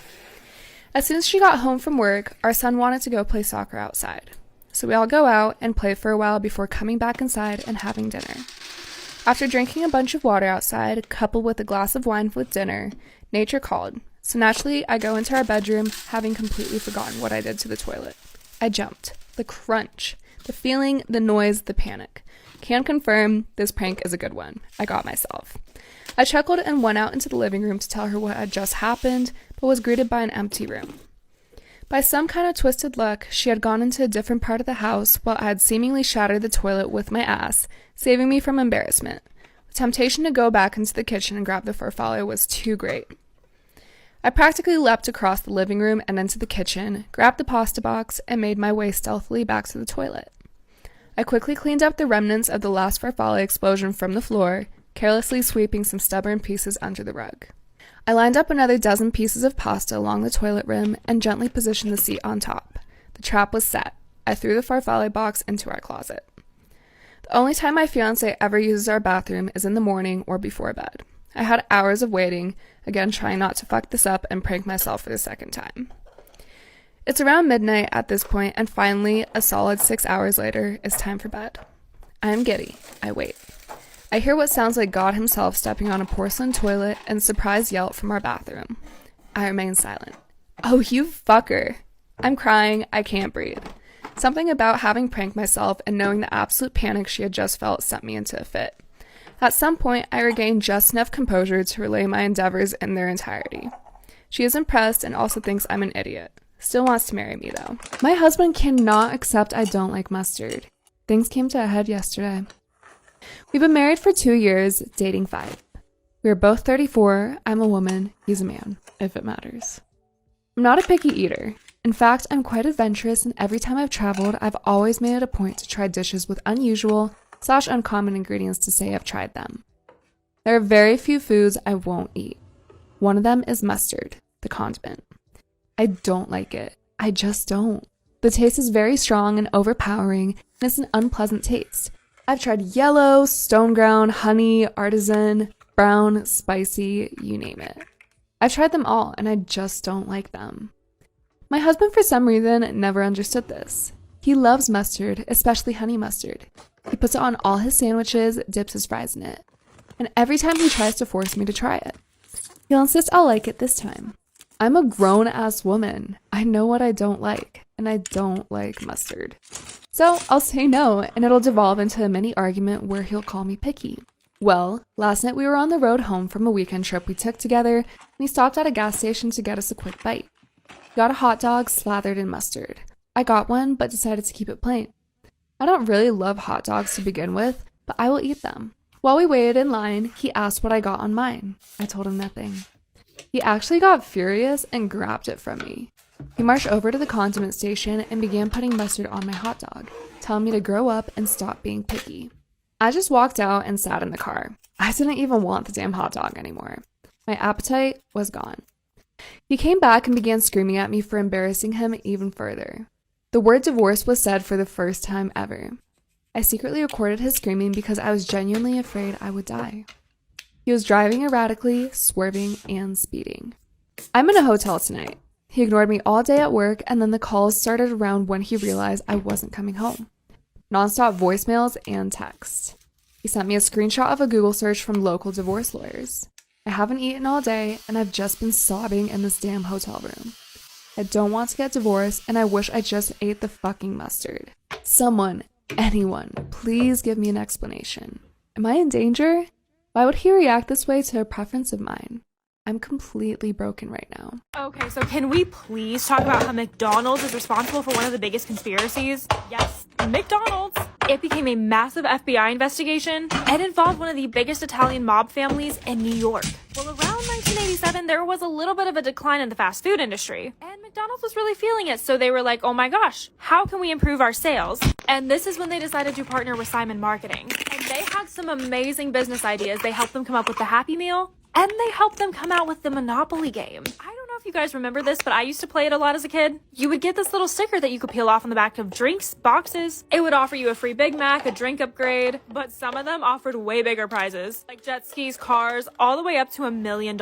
R: As soon as she got home from work, our son wanted to go play soccer outside. So we all go out and play for a while before coming back inside and having dinner. After drinking a bunch of water outside, coupled with a glass of wine with dinner, nature called. So naturally, I go into our bedroom, having completely forgotten what I did to the toilet. I jumped. The crunch. The feeling, the noise, the panic. Can confirm this prank is a good one. I got myself. I chuckled and went out into the living room to tell her what had just happened, but was greeted by an empty room. By some kind of twisted luck, she had gone into a different part of the house while I had seemingly shattered the toilet with my ass, saving me from embarrassment. The temptation to go back into the kitchen and grab the farfalle was too great. I practically leapt across the living room and into the kitchen, grabbed the pasta box, and made my way stealthily back to the toilet. I quickly cleaned up the remnants of the last farfalle explosion from the floor, carelessly sweeping some stubborn pieces under the rug. I lined up another dozen pieces of pasta along the toilet rim and gently positioned the seat on top. The trap was set. I threw the farfalle box into our closet. The only time my fiance ever uses our bathroom is in the morning or before bed. I had hours of waiting, again trying not to fuck this up and prank myself for the second time. It's around midnight at this point, and finally, a solid 6 hours later, it's time for bed. I am giddy. I wait. I hear what sounds like God himself stepping on a porcelain toilet and surprise yell from our bathroom. I remain silent. Oh, you fucker. I'm crying. I can't breathe. Something about having pranked myself and knowing the absolute panic she had just felt sent me into a fit. At some point, I regained just enough composure to relay my endeavors in their entirety. She is impressed and also thinks I'm an idiot. Still wants to marry me though. My husband cannot accept I don't like mustard. Things came to a head yesterday. We've been married for 2 years, dating 5. We are both 34. I'm a woman. He's a man, if it matters. I'm not a picky eater. In fact, I'm quite adventurous, and every time I've traveled, I've always made it a point to try dishes with unusual/uncommon ingredients to say I've tried them. There are very few foods I won't eat. One of them is mustard, the condiment. I don't like it. I just don't. The taste is very strong and overpowering, and it's an unpleasant taste. I've tried yellow, stone ground, honey, artisan, brown, spicy, you name it. I've tried them all, and I just don't like them. My husband, for some reason, never understood this. He loves mustard, especially honey mustard. He puts it on all his sandwiches, dips his fries in it. And every time he tries to force me to try it. He'll insist I'll like it this time. I'm a grown-ass woman. I know what I don't like, and I don't like mustard. So I'll say no, and it'll devolve into a mini argument where he'll call me picky. Well, last night we were on the road home from a weekend trip we took together, and he stopped at a gas station to get us a quick bite. He got a hot dog slathered in mustard. I got one, but decided to keep it plain. I don't really love hot dogs to begin with, but I will eat them. While we waited in line, he asked what I got on mine. I told him nothing. He actually got furious and grabbed it from me. He marched over to the condiment station and began putting mustard on my hot dog, telling me to grow up and stop being picky. I just walked out and sat in the car. I didn't even want the damn hot dog anymore. My appetite was gone. He came back and began screaming at me for embarrassing him even further. The word divorce was said for the first time ever. I secretly recorded his screaming because I was genuinely afraid I would die. He was driving erratically, swerving, and speeding. I'm in a hotel tonight. He ignored me all day at work, and then the calls started around when he realized I wasn't coming home. Nonstop voicemails and texts. He sent me a screenshot of a Google search from local divorce lawyers. I haven't eaten all day, and I've just been sobbing in this damn hotel room. I don't want to get divorced, and I wish I just ate the fucking mustard. Someone, anyone, please give me an explanation. Am I in danger? Why would he react this way to a preference of mine? I'm completely broken right now.
S: Okay, so can we please talk about how McDonald's is responsible for one of the biggest conspiracies? Yes, McDonald's. It became a massive FBI investigation and involved one of the biggest Italian mob families in New York. Well, around 1987, there was a little bit of a decline in the fast food industry, and McDonald's was really feeling it, so they were like, oh my gosh, how can we improve our sales? And this is when they decided to partner with Simon Marketing. And they had some amazing business ideas. They helped them come up with the Happy Meal, and they helped them come out with the Monopoly game. I don't know if you guys remember this, but I used to play it a lot as a kid. You would get this little sticker that you could peel off on the back of drinks, boxes. It would offer you a free Big Mac, a drink upgrade, but some of them offered way bigger prizes, like jet skis, cars, all the way up to $1 million.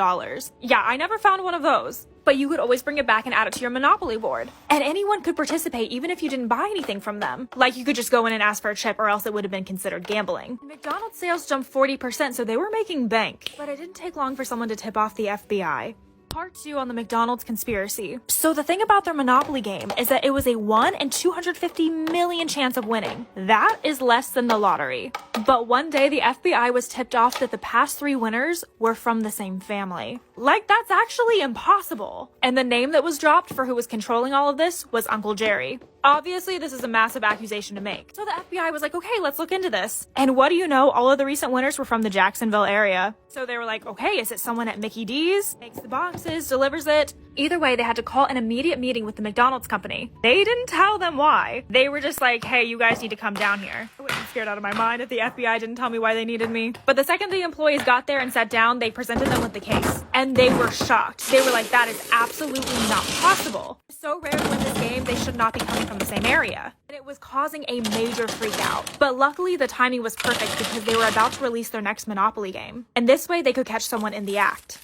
S: Yeah, I never found one of those. But you could always bring it back and add it to your Monopoly board. And anyone could participate even if you didn't buy anything from them. Like you could just go in and ask for a chip or else it would have been considered gambling. McDonald's sales jumped 40%, so they were making bank. But it didn't take long for someone to tip off the FBI. Part 2 on the McDonald's conspiracy. So the thing about their Monopoly game is that it was a 1 in 250 million chance of winning. That is less than the lottery. But one day the FBI was tipped off that the past 3 winners were from the same family. Like, that's actually impossible. And the name that was dropped for who was controlling all of this was Uncle Jerry. Obviously, this is a massive accusation to make. So the FBI was like, okay, let's look into this. And what do you know? All of the recent winners were from the Jacksonville area. So they were like, okay, is it someone at Mickey D's? Makes the boxes, delivers it. Either way, they had to call an immediate meeting with the McDonald's company. They didn't tell them why. They were just like, hey, you guys need to come down here. I would have been scared out of my mind if the FBI didn't tell me why they needed me. But the second the employees got there and sat down, they presented them with the case. And they were shocked. They were like, that is absolutely not possible. It's so rare to win this game, they should not be coming from the same area. And it was causing a major freak out. But luckily, the timing was perfect because they were about to release their next Monopoly game. And this way, they could catch someone in the act.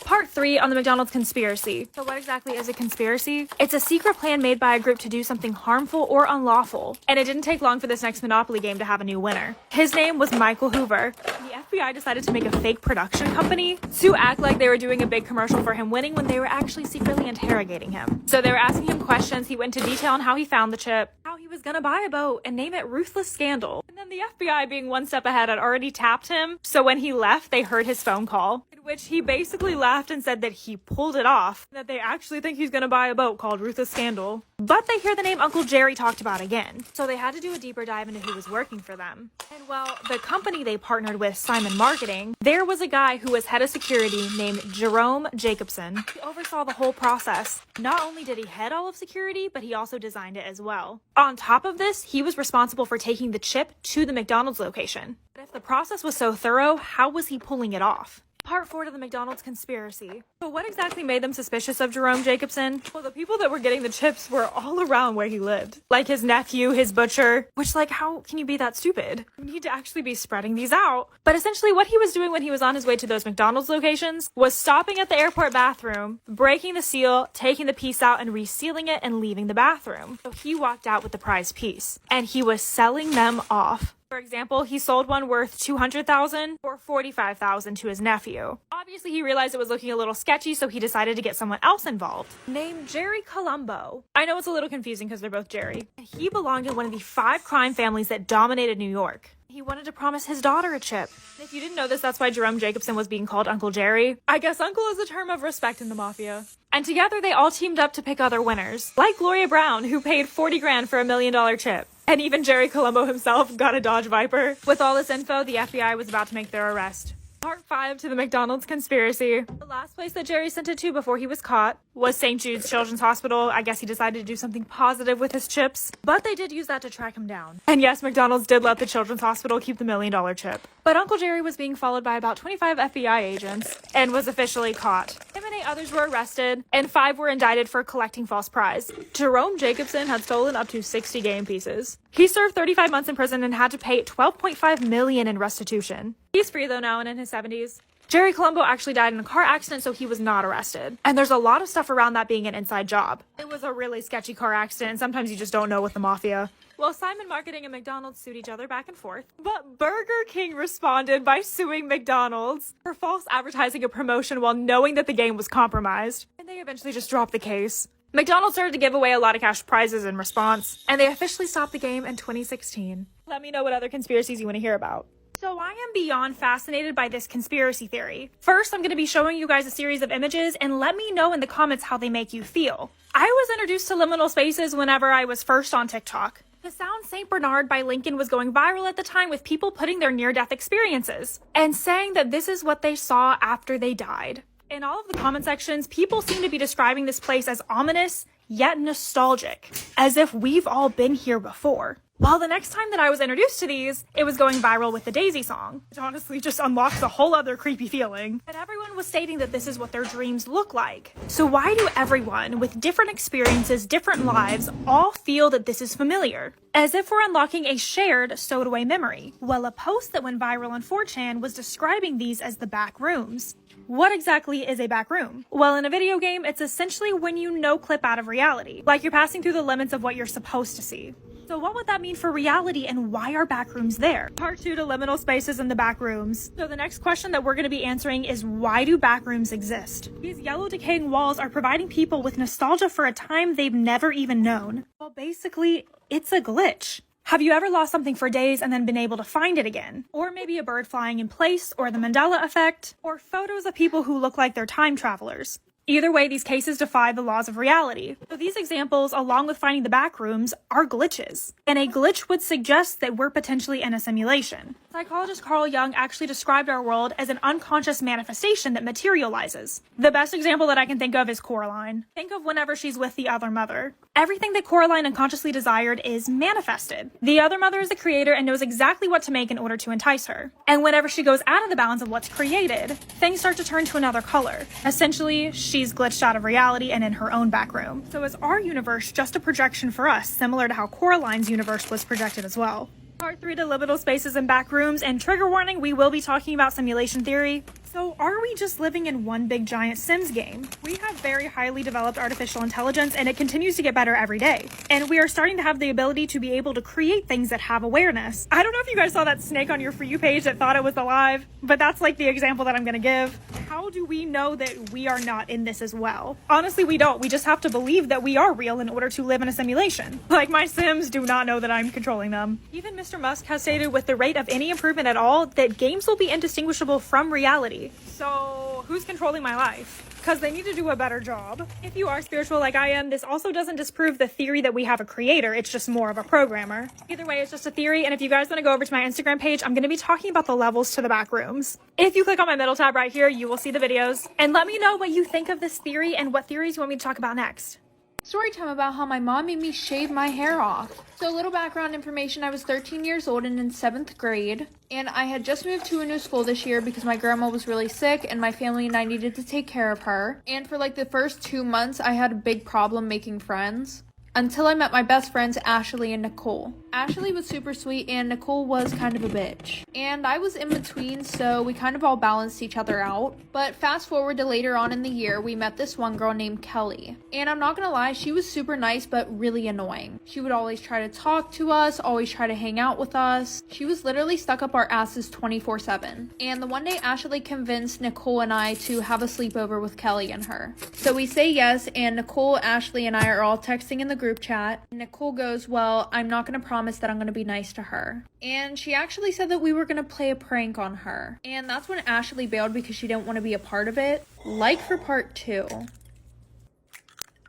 S: Part 3 on the McDonald's conspiracy. So what exactly is a conspiracy? It's a secret plan made by a group to do something harmful or unlawful. And it didn't take long for this next Monopoly game to have a new winner. His name was Michael Hoover. The FBI decided to make a fake production company to act like they were doing a big commercial for him winning when they were actually secretly interrogating him. So they were asking him questions. He went into detail on how he found the chip, how he was gonna buy a boat and name it Ruthless Scandal. And then the FBI, being one step ahead, had already tapped him. So when he left, they heard his phone call, in which he basically laughed and said that he pulled it off, that they actually think he's gonna buy a boat called Ruthless Scandal. But they hear the name Uncle Jerry talked about again. So they had to do a deeper dive into who was working for them. And well, the company they partnered with, Simon Marketing, there was a guy who was head of security named Jerome Jacobson. He oversaw the whole process. Not only did he head all of security, but he also designed it as well. On top of this, he was responsible for taking the chip to the McDonald's location. But if the process was so thorough, how was he pulling it off? Part 4 to the McDonald's conspiracy. So what exactly made them suspicious of Jerome Jacobson? Well, the people that were getting the chips were all around where he lived. Like his nephew, his butcher, which, like, how can you be that stupid? You need to actually be spreading these out. But essentially what he was doing when he was on his way to those McDonald's locations was stopping at the airport bathroom, breaking the seal, taking the piece out and resealing it and leaving the bathroom. So he walked out with the prized piece and he was selling them off. For example, he sold one worth $200,000 or $45,000 to his nephew. Obviously, he realized it was looking a little sketchy, so he decided to get someone else involved, named Jerry Colombo. I know it's a little confusing because they're both Jerry. He belonged in one of the 5 crime families that dominated New York. He wanted to promise his daughter a chip. And if you didn't know this, that's why Jerome Jacobson was being called Uncle Jerry. I guess uncle is a term of respect in the mafia. And together they all teamed up to pick other winners, like Gloria Brown, who paid $40,000 for a $1 million chip. And even Jerry Colombo himself got a Dodge Viper. With all this info, the FBI was about to make their arrest. Part 5 to the McDonald's conspiracy. The last place that Jerry sent it to before he was caught was St. Jude's Children's Hospital. I guess he decided to do something positive with his chips, but they did use that to track him down. And yes, McDonald's did let the Children's Hospital keep the $1 million chip. But Uncle Jerry was being followed by about 25 FBI agents and was officially caught. Him and 8 others were arrested, and 5 were indicted for collecting false prize. Jerome Jacobson had stolen up to 60 game pieces. He served 35 months in prison and had to pay $12.5 million in restitution. He's free though now and in his 70s. Jerry Colombo actually died in a car accident, so he was not arrested. And there's a lot of stuff around that being an inside job. It was a really sketchy car accident, and sometimes you just don't know with the mafia. Well, Simon Marketing and McDonald's sued each other back and forth, but Burger King responded by suing McDonald's for false advertising a promotion while knowing that the game was compromised. And they eventually just dropped the case. McDonald's started to give away a lot of cash prizes in response, and they officially stopped the game in 2016. Let me know what other conspiracies you want to hear about. So I am beyond fascinated by this conspiracy theory. First, I'm going to be showing you guys a series of images and let me know in the comments how they make you feel. I was introduced to liminal spaces whenever I was first on TikTok. The sound St. Bernard by Lincoln was going viral at the time with people putting their near-death experiences and saying that this is what they saw after they died. In all of the comment sections, people seem to be describing this place as ominous, yet nostalgic, as if we've all been here before. While the next time that I was introduced to these, it was going viral with the Daisy song, which honestly just unlocks a whole other creepy feeling. But everyone was stating that this is what their dreams look like. So why do everyone with different experiences, different lives, all feel that this is familiar? As if we're unlocking a shared stowed away memory. Well, a post that went viral on 4chan was describing these as the back rooms. What exactly is a back room? Well, in a video game, it's essentially when you no-clip out of reality, like you're passing through the limits of what you're supposed to see. So what would that mean for reality and why are back rooms there? Part 2 to liminal spaces in the back rooms. So the next question that we're going to be answering is, why do back rooms exist? These yellow decaying walls are providing people with nostalgia for a time they've never even known. Well, basically, it's a glitch. Have you ever lost something for days and then been able to find it again? Or maybe a bird flying in place, or the Mandela effect, or photos of people who look like they're time travelers. Either way, these cases defy the laws of reality. So these examples, along with finding the back rooms, are glitches. And a glitch would suggest that we're potentially in a simulation. Psychologist Carl Jung actually described our world as an unconscious manifestation that materializes. The best example that I can think of is Coraline. Think of whenever she's with the other mother. Everything that Coraline unconsciously desired is manifested. The other mother is the creator and knows exactly what to make in order to entice her. And whenever she goes out of the bounds of what's created, things start to turn to another color. Essentially, she's glitched out of reality and in her own back room. So is our universe just a projection for us, similar to how Coraline's universe was projected as well? Part 3 to liminal spaces and back rooms, and trigger warning, we will be talking about simulation theory. So are we just living in one big giant Sims game? We have very highly developed artificial intelligence and it continues to get better every day. And we are starting to have the ability to be able to create things that have awareness. I don't know if you guys saw that snake on your For You page that thought it was alive, but that's like the example that I'm gonna give. How how do we know that we are not in this as well? Honestly, we don't. We just have to believe that we are real in order to live in a simulation. Like, my Sims do not know that I'm controlling them. Even Mr. Musk has stated with the rate of any improvement at all that games will be indistinguishable from reality. So, who's controlling my life? Because they need to do a better job. If you are spiritual like I am, this also doesn't disprove the theory that we have a creator. It's just more of a programmer. Either way, it's just a theory. And if you guys want to go over to my Instagram page, I'm going to be talking about the levels to the back rooms. If you click on my middle tab right here, you will see the videos. And let me know what you think of this theory and what theories you want me to talk about next.
M: Story time about how my mom made me shave my hair off. So a little background information, I was 13 years old and in 7th grade, and I had just moved to a new school this year because my grandma was really sick and my family and I needed to take care of her. And for like the first 2 months, I had a big problem making friends. Until I met my best friends, Ashley and Nicole. Ashley was super sweet and Nicole was kind of a bitch. And I was in between, so we kind of all balanced each other out. But fast forward to later on in the year, we met this one girl named Kelly. And I'm not gonna lie, she was super nice but really annoying. She would always try to talk to us, always try to hang out with us. She was literally stuck up our asses 24/7. And the one day Ashley convinced Nicole and I to have a sleepover with Kelly and her. So we say yes, and Nicole, Ashley, and I are all texting in the group chat. Nicole goes, well, I'm not gonna promise that I'm gonna be nice to her. And she actually said that we were gonna play a prank on her. And that's when Ashley bailed because she didn't want to be a part of it. Like for part 2.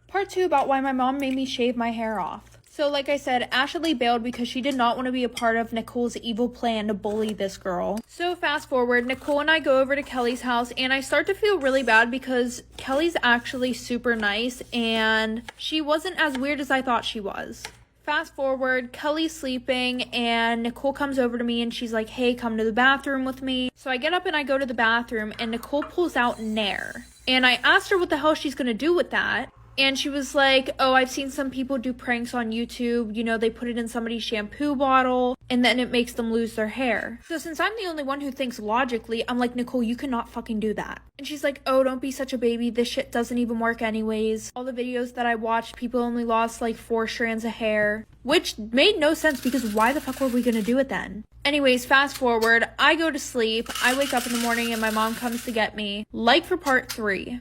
M: Part 2 about why my mom made me shave my hair off. So like I said, Ashley bailed because she did not want to be a part of Nicole's evil plan to bully this girl. So fast forward, Nicole and I go over to Kelly's house and I start to feel really bad because Kelly's actually super nice and she wasn't as weird as I thought she was. Fast forward, Kelly's sleeping and Nicole comes over to me and she's like, hey, come to the bathroom with me. So I get up and I go to the bathroom and Nicole pulls out Nair. And I asked her what the hell she's gonna do with that. And she was like, oh, I've seen some people do pranks on YouTube. You know, they put it in somebody's shampoo bottle and then it makes them lose their hair. So since I'm the only one who thinks logically, I'm like, Nicole, you cannot fucking do that. And she's like, oh, don't be such a baby. This shit doesn't even work anyways. All the videos that I watched, people only lost like 4 strands of hair. Which made no sense because why the fuck were we gonna do it then? Anyways, fast forward, I go to sleep. I wake up in the morning and my mom comes to get me. Like for part 3.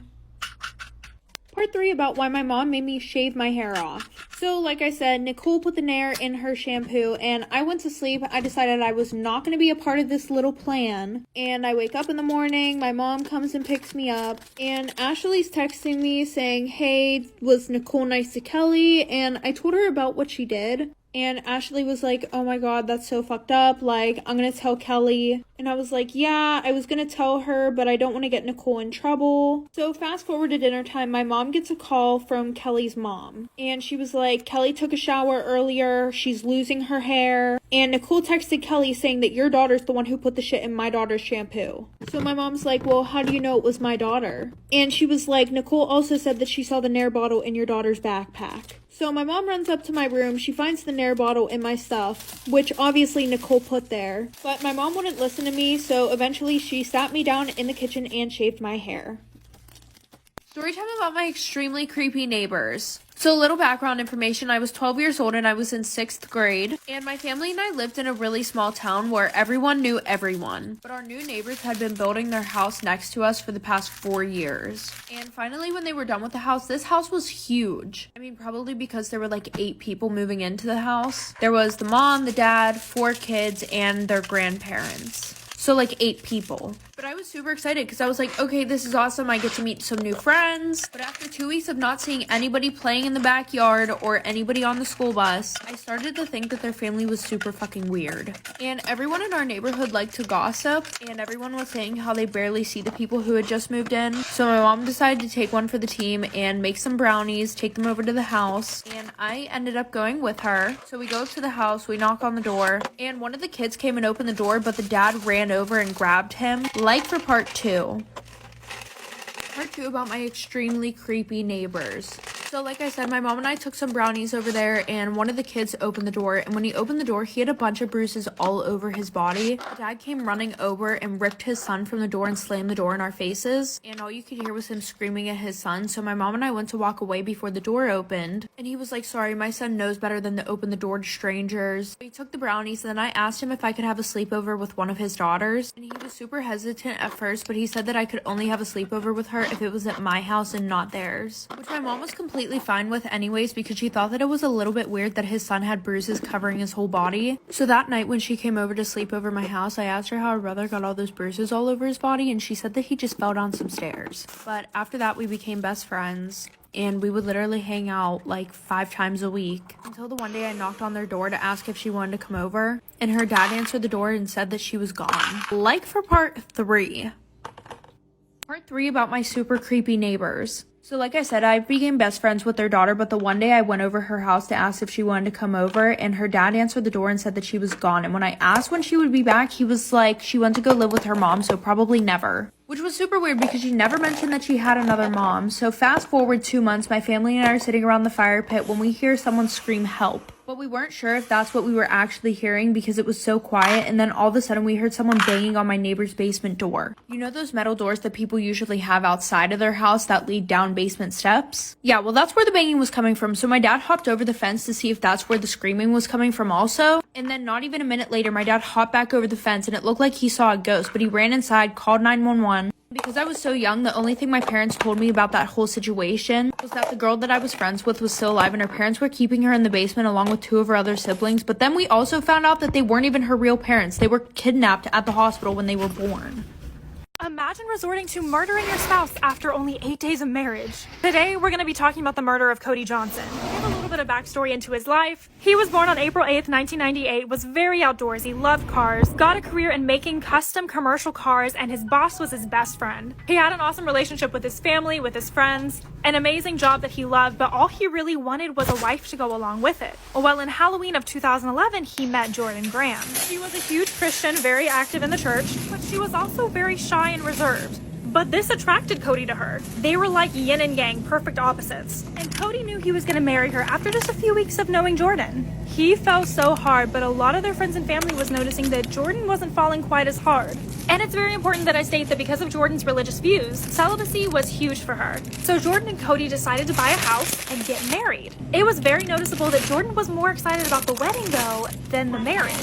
M: Part 3 about why my mom made me shave my hair off. So like I said, Nicole put the Nair in her shampoo and I went to sleep. I decided I was not going to be a part of this little plan. And I wake up in the morning, my mom comes and picks me up. And Ashley's texting me saying, hey, was Nicole nice to Kelly? And I told her about what she did. And Ashley was like, oh my god, that's so fucked up. Like, I'm gonna tell Kelly. And I was like, yeah, I was gonna tell her, but I don't want to get Nicole in trouble. So fast forward to dinner time, my mom gets a call from Kelly's mom. And she was like, Kelly took a shower earlier. She's losing her hair. And Nicole texted Kelly saying that your daughter's the one who put the shit in my daughter's shampoo. So my mom's like, well, how do you know it was my daughter? And she was like, Nicole also said that she saw the Nair bottle in your daughter's backpack. So my mom runs up to my room, she finds the Nair bottle in my stuff, which obviously Nicole put there. But my mom wouldn't listen to me, so eventually she sat me down in the kitchen and shaved my hair. Storytime about my extremely creepy neighbors. So a little background information, I was 12 years old and I was in 6th grade. And my family and I lived in a really small town where everyone knew everyone. But our new neighbors had been building their house next to us for the past 4 years. And finally when they were done with the house, this house was huge. I mean, probably because there were like 8 people moving into the house. There was the mom, the dad, 4 kids, and their grandparents. So like 8 people. But I was super excited because I was like, okay, this is awesome. I get to meet some new friends. But after 2 weeks of not seeing anybody playing in the backyard or anybody on the school bus, I started to think that their family was super fucking weird. And everyone in our neighborhood liked to gossip, and everyone was saying how they barely see the people who had just moved in. So my mom decided to take one for the team and make some brownies, take them over to the house, and I ended up going with her. So we go to the house, we knock on the door, and one of the kids came and opened the door, but the dad ran over and grabbed him. Like for part 2. Part 2 about my extremely creepy neighbors.
H: So like I said, my mom and I took some brownies over there, and one of the kids opened the door, and when he opened the door, he had a bunch of bruises all over his body. Dad came running over and ripped his son from the door and slammed the door in our faces, and all you could hear was him screaming at his son. So my mom and I went to walk away before the door opened, and he was like, sorry, my son knows better than to open the door to strangers. He took the brownies, and then I asked him if I could have a sleepover with one of his daughters, and he was super hesitant at first, but he said that I could only have a sleepover with her if it was at my house and not theirs, which my mom was completely fine with anyways, because she thought that it was a little bit weird that his son had bruises covering his whole body. So that night when she came over to sleep over my house, I asked her how her brother got all those bruises all over his body, and she said that he just fell down some stairs. But after that, we became best friends, and we would literally hang out like 5 times a week, until the one day I knocked on their door to ask if she wanted to come over, and her dad answered the door and said that she was gone. Like for part 3. Part 3 about my super creepy neighbors. So like I said, I became best friends with their daughter, but the one day I went over her house to ask if she wanted to come over, and her dad answered the door and said that she was gone. And when I asked when she would be back, he was like, she went to go live with her mom, so probably never. Which was super weird because she never mentioned that she had another mom. So fast forward 2 months, my family and I are sitting around the fire pit when we hear someone scream help. But we weren't sure if that's what we were actually hearing because it was so quiet, and then all of a sudden we heard someone banging on my neighbor's basement door. You know those metal doors that people usually have outside of their house that lead down basement steps? Yeah, well that's where the banging was coming from, so my dad hopped over the fence to see if that's where the screaming was coming from also. And then not even a minute later, my dad hopped back over the fence and it looked like he saw a ghost, but he ran inside, called 911. Because I was so young, the only thing my parents told me about that whole situation was that the girl that I was friends with was still alive and her parents were keeping her in the basement along with 2 of her other siblings. But then we also found out that they weren't even her real parents. They were kidnapped at the hospital when they were born.
S: Imagine resorting to murdering your spouse after only 8 days of marriage. Today, we're going to be talking about the murder of Cody Johnson. To give a little bit of backstory into his life, he was born on April 8th, 1998, was very outdoorsy, loved cars, got a career in making custom commercial cars, and his boss was his best friend. He had an awesome relationship with his family, with his friends, an amazing job that he loved, but all he really wanted was a wife to go along with it. Well, in Halloween of 2011, he met Jordan Graham. She was a huge Christian, very active in the church, but she was also very shy and reserved. But this attracted Cody to her. They were like yin and yang, perfect opposites. And Cody knew he was going to marry her after just a few weeks of knowing Jordan. He fell so hard, but a lot of their friends and family was noticing that Jordan wasn't falling quite as hard. And it's very important that I state that because of Jordan's religious views, celibacy was huge for her. So Jordan and Cody decided to buy a house and get married. It was very noticeable that Jordan was more excited about the wedding though than the marriage.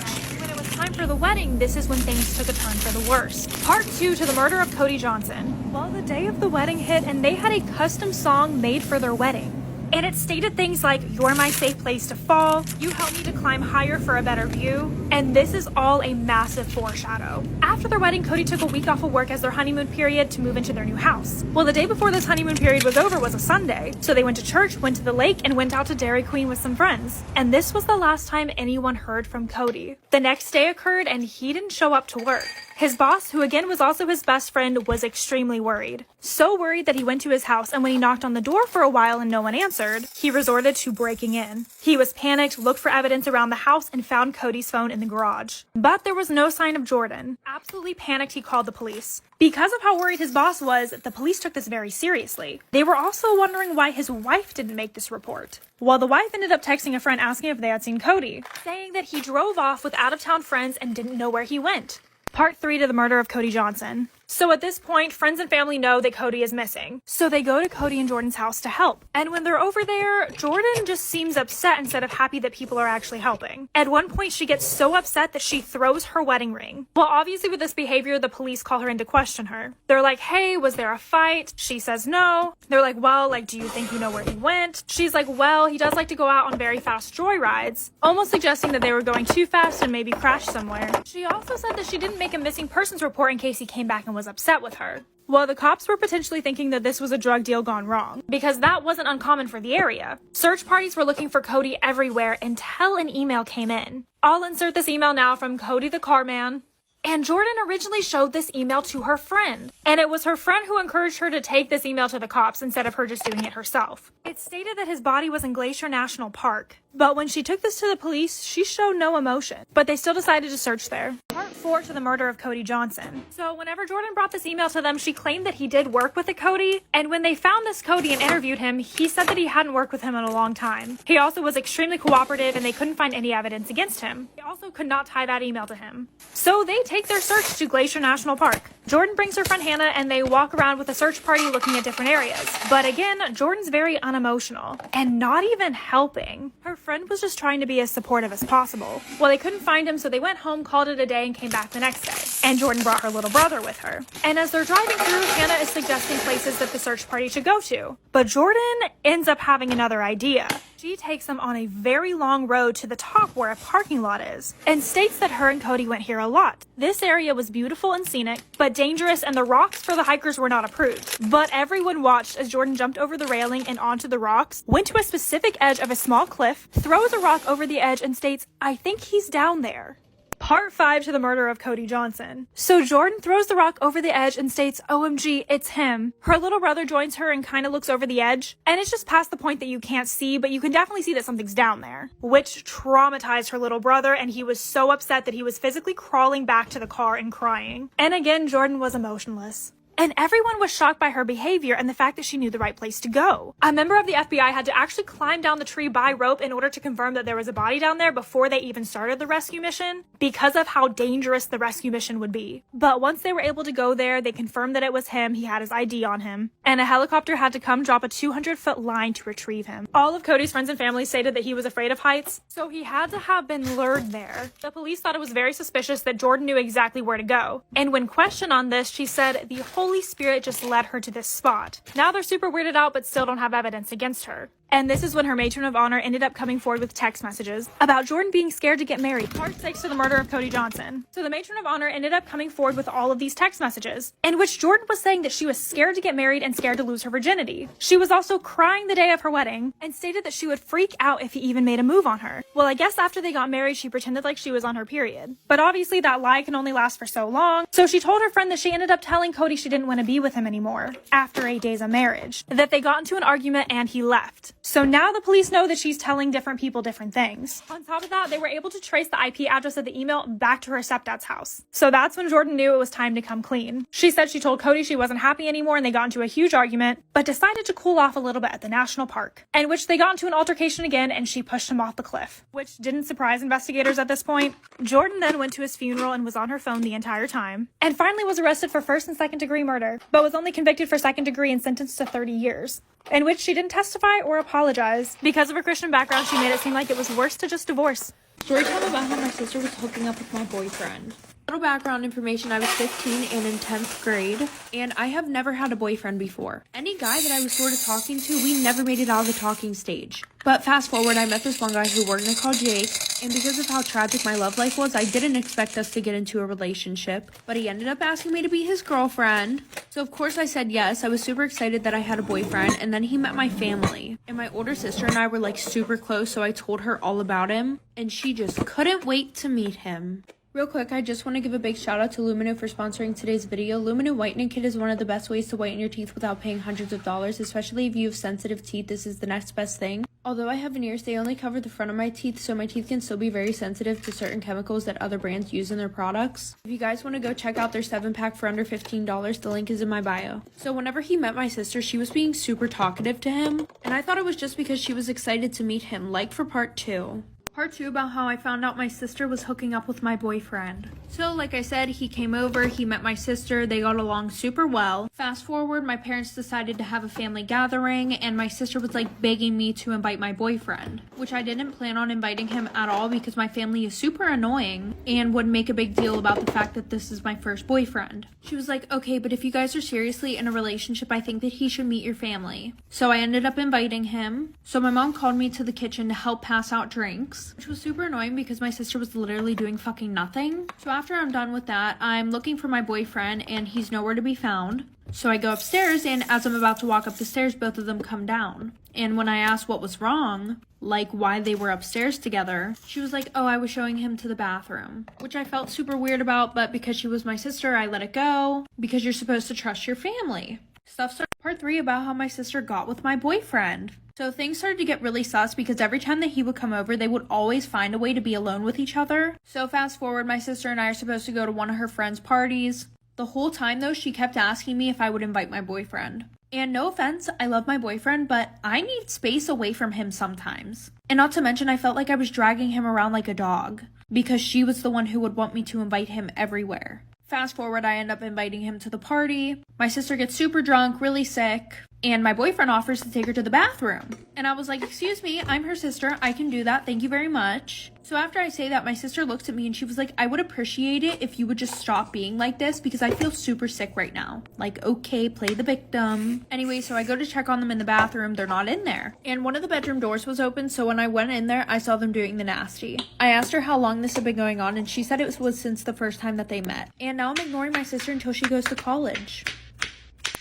S: When it was time for the wedding, this is when things took a turn for the worst. Part 2 to the murder of Cody Johnson. Well, the day of the wedding hit and they had a custom song made for their wedding. And it stated things like, "You're my safe place to fall, you help me to climb higher for a better view," and this is all a massive foreshadow. After their wedding, Cody took a week off of work as their honeymoon period to move into their new house. Well, the day before this honeymoon period was over was a Sunday, so they went to church, went to the lake, and went out to Dairy Queen with some friends. And this was the last time anyone heard from Cody. The next day occurred and he didn't show up to work. His boss, who again was also his best friend, was extremely worried. So worried that he went to his house, and when he knocked on the door for a while and no one answered, he resorted to breaking in. He was panicked, looked for evidence around the house, and found Cody's phone in the garage. But there was no sign of Jordan. Absolutely panicked, he called the police. Because of how worried his boss was, the police took this very seriously. They were also wondering why his wife didn't make this report. Well, the wife ended up texting a friend asking if they had seen Cody, saying that he drove off with out-of-town friends and didn't know where he went. Part 3 to the murder of Cody Johnson. So at this point, friends and family know that Cody is missing. So they go to Cody and Jordan's house to help. And when they're over there, Jordan just seems upset instead of happy that people are actually helping. At one point, she gets so upset that she throws her wedding ring. Well, obviously with this behavior, the police call her in to question her. They're like, "Hey, was there a fight?" She says no. They're like, "Well, do you think you know where he went?" She's like, "Well, he does like to go out on very fast joy rides," almost suggesting that they were going too fast and maybe crashed somewhere. She also said that she didn't make a missing persons report in case he came back and was upset with her. Well, the cops were potentially thinking that this was a drug deal gone wrong, because that wasn't uncommon for the area. Search parties were looking for Cody everywhere until an email came in. I'll insert this email now from Cody the car man. And Jordan originally showed this email to her friend, and it was her friend who encouraged her to take this email to the cops instead of her just doing it herself. It stated that his body was in Glacier National Park. But when she took this to the police, she showed no emotion. But they still decided to search there. Part 4 to the murder of Cody Johnson. So whenever Jordan brought this email to them, she claimed that he did work with a Cody. And when they found this Cody and interviewed him, he said that he hadn't worked with him in a long time. He also was extremely cooperative and they couldn't find any evidence against him. They also could not tie that email to him. So they take their search to Glacier National Park. Jordan brings her friend Hannah and they walk around with a search party looking at different areas. But again, Jordan's very unemotional and not even helping. Her friend was just trying to be as supportive as possible. Well, they couldn't find him, so they went home, called it a day, and came back the next day. And Jordan brought her little brother with her. And as they're driving through, Hannah is suggesting places that the search party should go to. But Jordan ends up having another idea. She takes them on a very long road to the top where a parking lot is, and states that her and Cody went here a lot. This area was beautiful and scenic, but dangerous, and the rocks for the hikers were not approved. But everyone watched as Jordan jumped over the railing and onto the rocks, went to a specific edge of a small cliff, throws a rock over the edge and states, "I think he's down there." Part 5 to the murder of Cody Johnson. So Jordan throws the rock over the edge and states, "OMG, it's him." Her little brother joins her and kind of looks over the edge, and it's just past the point that you can't see, but you can definitely see that something's down there, which traumatized her little brother, and he was so upset that he was physically crawling back to the car and crying. And again, Jordan was emotionless. And everyone was shocked by her behavior and the fact that she knew the right place to go. A member of the FBI had to actually climb down the tree by rope in order to confirm that there was a body down there before they even started the rescue mission, because of how dangerous the rescue mission would be. But once they were able to go there, they confirmed that it was him, he had his ID on him, and a helicopter had to come drop a 200-foot line to retrieve him. All of Cody's friends and family stated that he was afraid of heights, so he had to have been lured there. The police thought it was very suspicious that Jordan knew exactly where to go, and when questioned on this, she said the Holy Spirit just led her to this spot. Now they're super weirded out but still don't have evidence against her. And this is when her matron of honor ended up coming forward with text messages about Jordan being scared to get married. Part 6 to the murder of Cody Johnson. So the matron of honor ended up coming forward with all of these text messages, in which Jordan was saying that she was scared to get married and scared to lose her virginity. She was also crying the day of her wedding and stated that she would freak out if he even made a move on her. Well, I guess after they got married, she pretended like she was on her period. But obviously that lie can only last for so long, so she told her friend that she ended up telling Cody she didn't want to be with him anymore after 8 days of marriage, that they got into an argument and he left. So now the police know that she's telling different people different things. On top of that, they were able to trace the IP address of the email back to her stepdad's house. So that's when Jordan knew it was time to come clean. She said she told Cody she wasn't happy anymore and they got into a huge argument, but decided to cool off a little bit at the national park, in which they got into an altercation again and she pushed him off the cliff, which didn't surprise investigators at this point. Jordan then went to his funeral and was on her phone the entire time, and finally was arrested for 1st and 2nd degree murder, but was only convicted for 2nd degree and sentenced to 30 years, in which she didn't testify or apologize. Because of her Christian background, she made it seem like it was worse to just divorce.
T: Story time about how my sister was hooking up with my boyfriend. Little background information, I was 15 and in 10th grade, and I have never had a boyfriend before. Any guy that I was sort of talking to, we never made it out of the talking stage. But fast forward, I met this one guy who we're gonna call Jake, and because of how tragic my love life was, I didn't expect us to get into a relationship, but he ended up asking me to be his girlfriend. So of course I said yes. I was super excited that I had a boyfriend, and then he met my family, and my older sister and I were like super close, so I told her all about him, and she just couldn't wait to meet him. Real quick, I just want to give a big shout out to Lumino for sponsoring today's video. Lumino Whitening Kit is one of the best ways to whiten your teeth without paying hundreds of dollars, especially if you have sensitive teeth. This is the next best thing. Although I have veneers, they only cover the front of my teeth, so my teeth can still be very sensitive to certain chemicals that other brands use in their products. If you guys want to go check out their 7-pack for under $15, the link is in my bio. So whenever he met my sister, she was being super talkative to him, and I thought it was just because she was excited to meet him, like for part 2. Part 2 about how I found out my sister was hooking up with my boyfriend. So like I said, he came over, he met my sister, they got along super well. Fast forward, my parents decided to have a family gathering, and my sister was like begging me to invite my boyfriend, which I didn't plan on inviting him at all because my family is super annoying and would make a big deal about the fact that this is my first boyfriend. She was like, okay, but if you guys are seriously in a relationship, I think that he should meet your family. So I ended up inviting him. So my mom called me to the kitchen to help pass out drinks, which was super annoying because my sister was literally doing fucking nothing. So after I'm done with that, I'm looking for my boyfriend and he's nowhere to be found. So I go upstairs, and as I'm about to walk up the stairs, both of them come down. And when I asked what was wrong, like why they were upstairs together, she was like, oh, I was showing him to the bathroom, which I felt super weird about, but because she was my sister, I let it go because you're supposed to trust your family. Stuff started
M: Part 3 about how my sister got with my boyfriend. So things started to get really sus because every time that he would come over, they would always find a way to be alone with each other. So fast forward, my sister and I are supposed to go to one of her friends' parties. The whole time though, she kept asking me if I would invite my boyfriend. And no offense, I love my boyfriend, but I need space away from him sometimes. And not to mention, I felt like I was dragging him around like a dog because she was the one who would want me to invite him everywhere. Fast forward, I end up inviting him to the party. My sister gets super drunk, really sick, and my boyfriend offers to take her to the bathroom. And I was like, excuse me, I'm her sister. I can do that. Thank you very much. So after I say that, my sister looks at me and she was like, I would appreciate it if you would just stop being like this because I feel super sick right now. Like, okay, play the victim. Anyway, so I go to check on them in the bathroom. They're not in there. And one of the bedroom doors was open, so when I went in there, I saw them doing the nasty. I asked her how long this had been going on, and she said it was since the first time that they met. And now I'm ignoring my sister until she goes to college.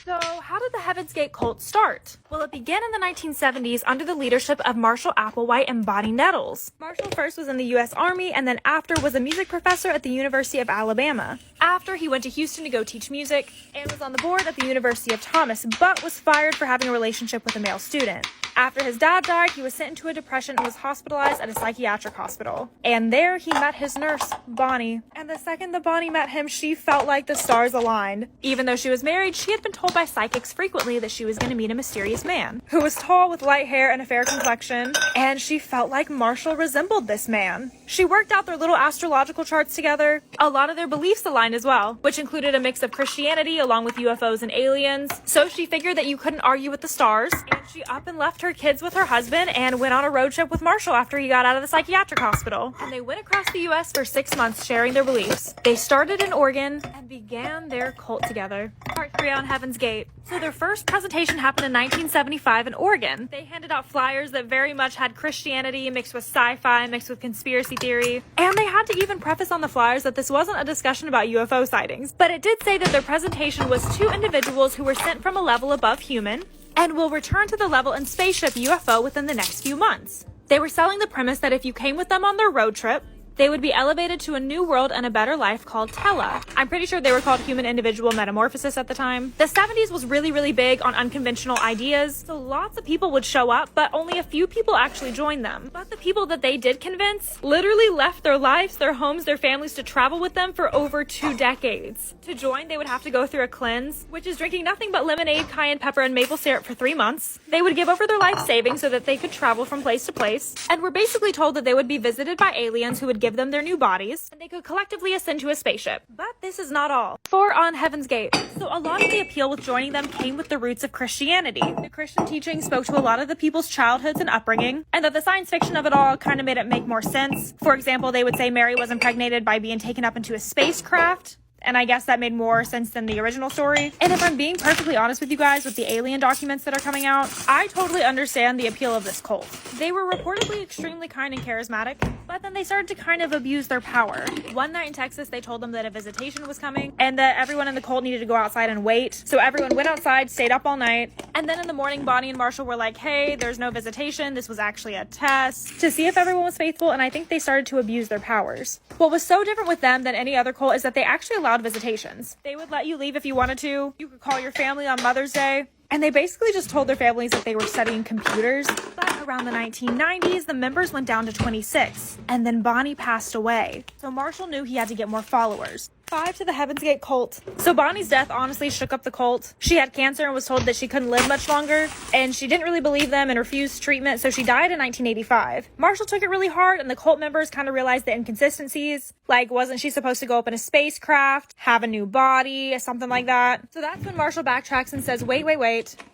S: So, how did the Heaven's Gate cult start? Well, it began in the 1970s under the leadership of Marshall Applewhite and Bonnie Nettles. Marshall first was in the U.S. Army and then after was a music professor at the University of Alabama. After, he went to Houston to go teach music and was on the board at the University of Thomas, but was fired for having a relationship with a male student. After his dad died, he was sent into a depression and was hospitalized at a psychiatric hospital. And there he met his nurse, Bonnie. And the second that Bonnie met him, she felt like the stars aligned. Even though she was married, she had been told by psychics frequently that she was going to meet a mysterious man who was tall with light hair and a fair complexion, and she felt like Marshall resembled this man. She worked out their little astrological charts together. A lot of their beliefs aligned as well, which included a mix of Christianity along with UFOs and aliens. So she figured that you couldn't argue with the stars, and she up and left her kids with her husband and went on a road trip with Marshall after he got out of the psychiatric hospital. And they went across the US for 6 months sharing their beliefs. They started in Oregon and began their cult together. Part 3 on Heaven's Gate. So their first presentation happened in 1975 in Oregon. They handed out flyers that very much had Christianity mixed with sci-fi, mixed with conspiracy theory. And they had to even preface on the flyers that this wasn't a discussion about UFO sightings. But it did say that their presentation was 2 individuals who were sent from a level above human and will return to the level in spaceship UFO within the next few months. They were selling the premise that if you came with them on their road trip, they would be elevated to a new world and a better life called Tela. I'm pretty sure they were called human individual metamorphosis at the time. The 70s was really, really big on unconventional ideas, so lots of people would show up, but only a few people actually joined them. But the people that they did convince literally left their lives, their homes, their families to travel with them for over 2 decades. To join, they would have to go through a cleanse, which is drinking nothing but lemonade, cayenne pepper, and maple syrup for 3 months. They would give over their life savings so that they could travel from place to place, and were basically told that they would be visited by aliens who would give them their new bodies, and they could collectively ascend to a spaceship. But this is not all. 4 on Heaven's Gate. So a lot of the appeal with joining them came with the roots of Christianity. The Christian teaching spoke to a lot of the people's childhoods and upbringing, and that the science fiction of it all kind of made it make more sense. For example, they would say Mary was impregnated by being taken up into a spacecraft, and I guess that made more sense than the original story. And if I'm being perfectly honest with you guys, with the alien documents that are coming out, I totally understand the appeal of this cult. They were reportedly extremely kind and charismatic, but then they started to kind of abuse their power. One night in Texas, they told them that a visitation was coming and that everyone in the cult needed to go outside and wait. So everyone went outside, stayed up all night, and then in the morning, Bonnie and Marshall were like, hey, there's no visitation. This was actually a test to see if everyone was faithful, and I think they started to abuse their powers. What was so different with them than any other cult is that they actually allowed visitations. They would let you leave if you wanted to. You could call your family on Mother's Day. And they basically just told their families that they were studying computers. But around the 1990s, the members went down to 26. And then Bonnie passed away. So Marshall knew he had to get more followers. 5 to the Heaven's Gate cult. So Bonnie's death honestly shook up the cult. She had cancer and was told that she couldn't live much longer, and she didn't really believe them and refused treatment, so she died in 1985. Marshall took it really hard, and the cult members kind of realized the inconsistencies. Like, wasn't she supposed to go up in a spacecraft, have a new body, something like that? So that's when Marshall backtracks and says, wait.